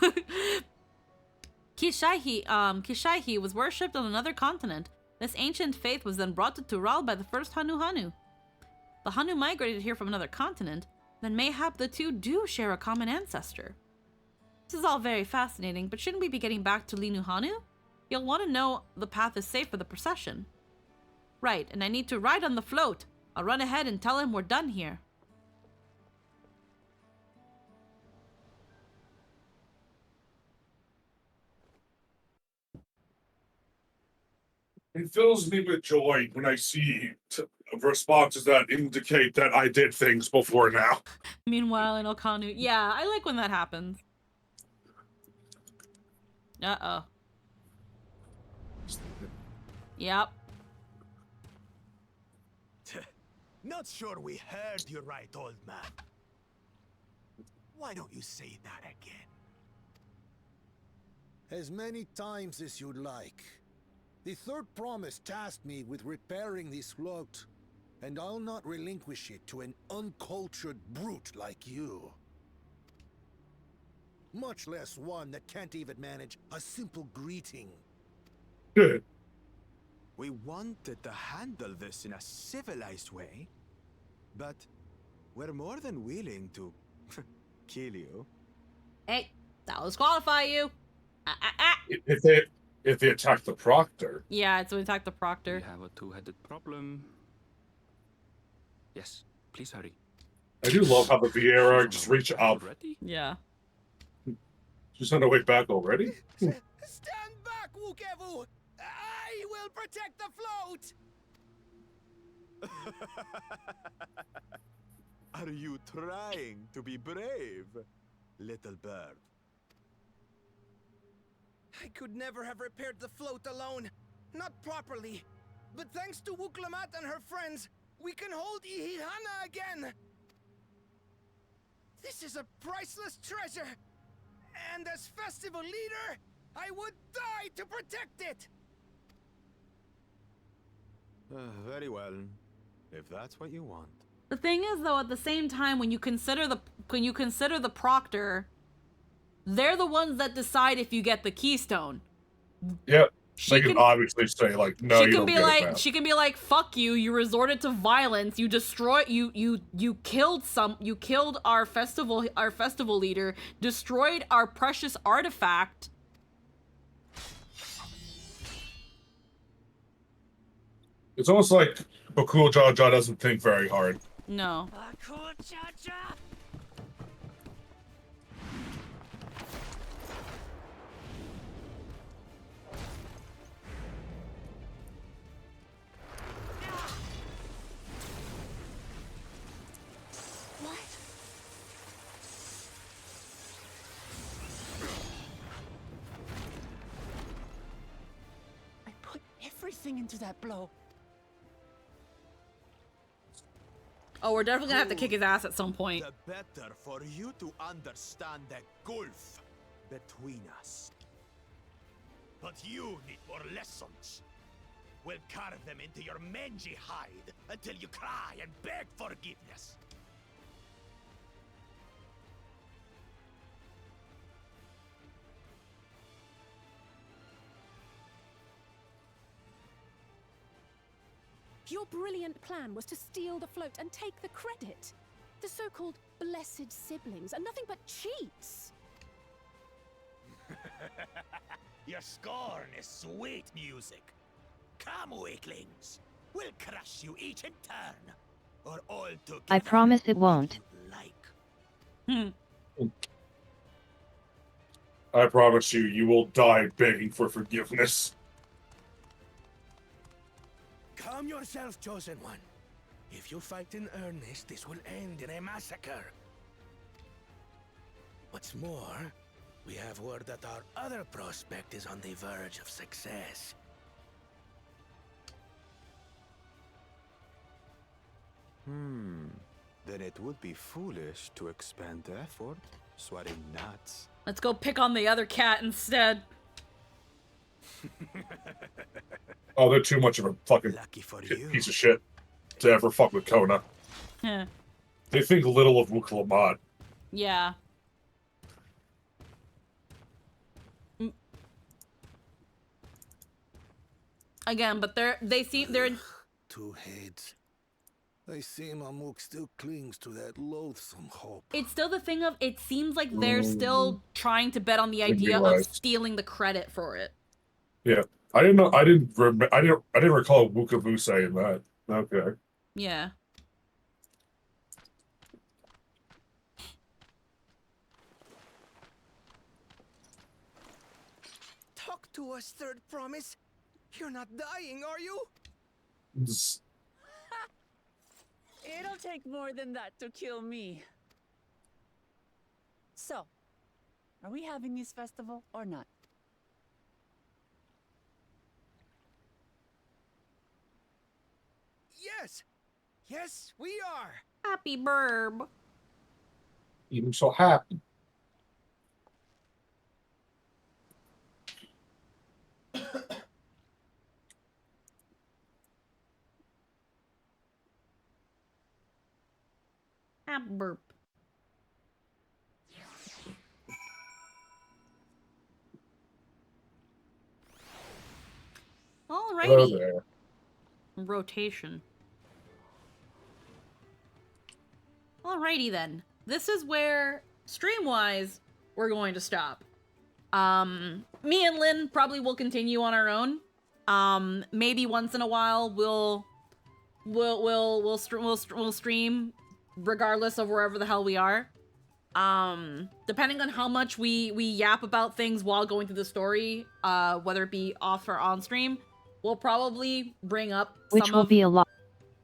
Kishaihi was worshipped on another continent. This ancient faith was then brought to Tural by the first Hanu. the Hanu migrated here from another continent, then mayhap the two do share a common ancestor. This is all very fascinating, but shouldn't we be getting back to Linu Hanu? You'll want to know the path is safe for the procession. Right, and I need to ride on the float. I'll run ahead and tell him we're done here. It fills me with joy when I see responses that indicate that I did things before now. Meanwhile, in Okanu, yeah, I like when that happens. Uh-oh. Yep. Not sure we heard you right, old man. Why don't you say that again? As many times as you'd like. The third promise tasked me with repairing this float, and I'll not relinquish it to an uncultured brute like you. Much less one that can't even manage a simple greeting. Good. We wanted to handle this in a civilized way, but we're more than willing to kill you. Hey, that'll disqualify you. If they attack the proctor. Yeah, it's to attack the proctor. We have a two-headed problem. Yes, please hurry. I do love how the Vieira just reach up. Already? Yeah. She's on her way back already? Stand back, Wukevu! I will protect the float! Are you trying to be brave, little bird? I could never have repaired the float alone. Not properly. But thanks to Wuklamat and her friends, we can hold Ihihana again! This is a priceless treasure! And as festival leader, I would die to protect it! Very well, if that's what you want. The thing is, though, at the same time, when you consider the proctor, they're the ones that decide if you get the keystone. Yep. They can obviously say, like, no, you don't get it now. She can be like, fuck you, you resorted to violence, you destroyed, you killed our festival leader, destroyed our precious artifact. It's almost like Bakul Jaja doesn't think very hard. No. I put everything into that blow. Oh, we're definitely gonna have to kick his ass at some point. The better for you to understand the gulf between us. But you need more lessons. We'll carve them into your mangy hide until you cry and beg forgiveness. Your brilliant plan was to steal the float and take the credit. The so-called blessed siblings are nothing but cheats. Your scorn is sweet music. Come, weaklings. We'll crush you each in turn. Or all together. I promise it won't. I promise you, you will die begging for forgiveness. Calm yourself, Chosen One. If you fight in earnest, this will end in a massacre. What's more, we have word that our other prospect is on the verge of success. Then it would be foolish to expend effort swatting gnats. Let's go pick on the other cat instead. Oh, they're too much of a fucking piece of shit to ever fuck with Kona. Yeah. They think little of Wuklamat. Yeah. Again, but they're Two heads. I see Mamuk still clings to that loathsome hope. It's still the thing of, it seems like they're still trying to bet on the idea of realized. stealing the credit for it. Yeah, I didn't know. I didn't recall Wukavu saying that. Okay. Yeah. Talk to us, third promise. You're not dying, are you? It'll take more than that to kill me. So, are we having this festival or not? Yes! Yes, we are! Happy burb. I'm so happy. Happy burp. Hello Alrighty. there. Rotation. Alrighty then. This is where, stream-wise, we're going to stop. Me and Lynn probably will continue on our own. Maybe once in a while we'll stream regardless of wherever the hell we are. Depending on how much we yap about things while going through the story, whether it be off or on stream, we'll probably bring up Which will be a lot.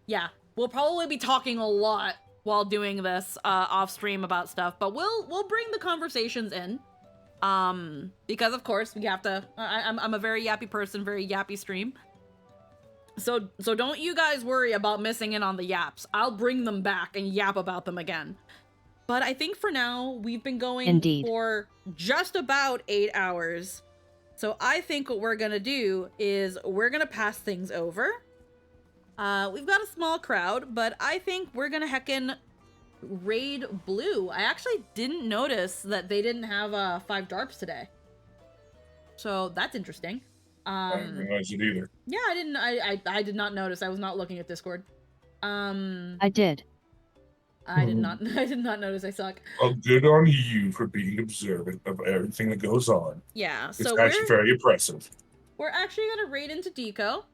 Yeah, we'll probably be talking a lot while doing this off stream about stuff, but we'll bring the conversations in. Because of course we have to. I'm a very yappy person, very yappy stream. So don't you guys worry about missing in on the yaps. I'll bring them back and yap about them again. But I think for now we've been going for just about 8 hours. So I think what we're gonna do is we're gonna pass things over. We've got a small crowd, but I think we're gonna heckin' raid blue. I actually didn't notice that they didn't have 5 DARPs today. So that's interesting. I didn't realize it either. Yeah, I did not notice. I was not looking at Discord. I did. I did not notice. I suck. Well, good on you for being observant of everything that goes on. Yeah, It's so actually very impressive. We're actually gonna raid into Deco.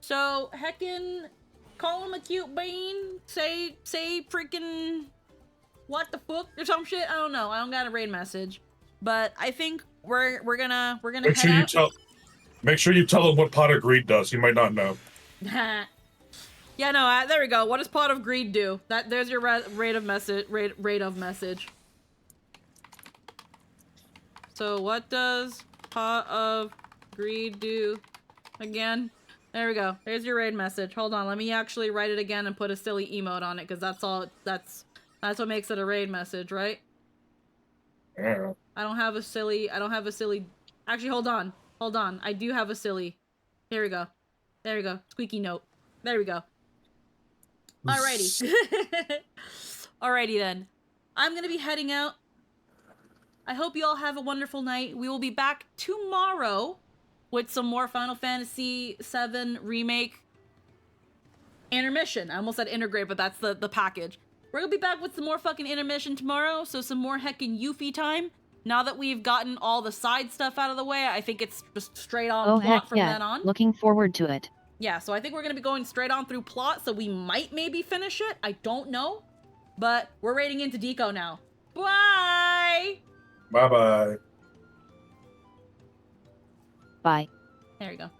So heckin' call him a cute bean. Say freaking what the fuck or some shit. I don't know. I don't got a raid message, but I think we're gonna Make sure you tell. Make sure you tell him what Pot of Greed does. He might not know. Yeah, no. There we go. What does Pot of Greed do? There's your rate of message. So what does Pot of Greed do again? There we go. There's your raid message. Hold on, let me actually write it again and put a silly emote on it, because that's what makes it a raid message, right? Yeah. I don't have a silly. Actually, hold on. I do have a silly. Here we go. Squeaky note. There we go. Alrighty. Alrighty then. I'm gonna be heading out. I hope you all have a wonderful night. We will be back tomorrow with some more Final Fantasy VII Remake intermission. I almost said integrate, but that's the package. We're gonna be back with some more fucking intermission tomorrow, so some more heckin' Yuffie time. Now that we've gotten all the side stuff out of the way, I think it's just straight on plot from then on. Looking forward to it. Yeah, so I think we're gonna be going straight on through plot, so we might maybe finish it. I don't know. But we're raiding into Deco now. Bye! Bye-bye. Bye. There we go.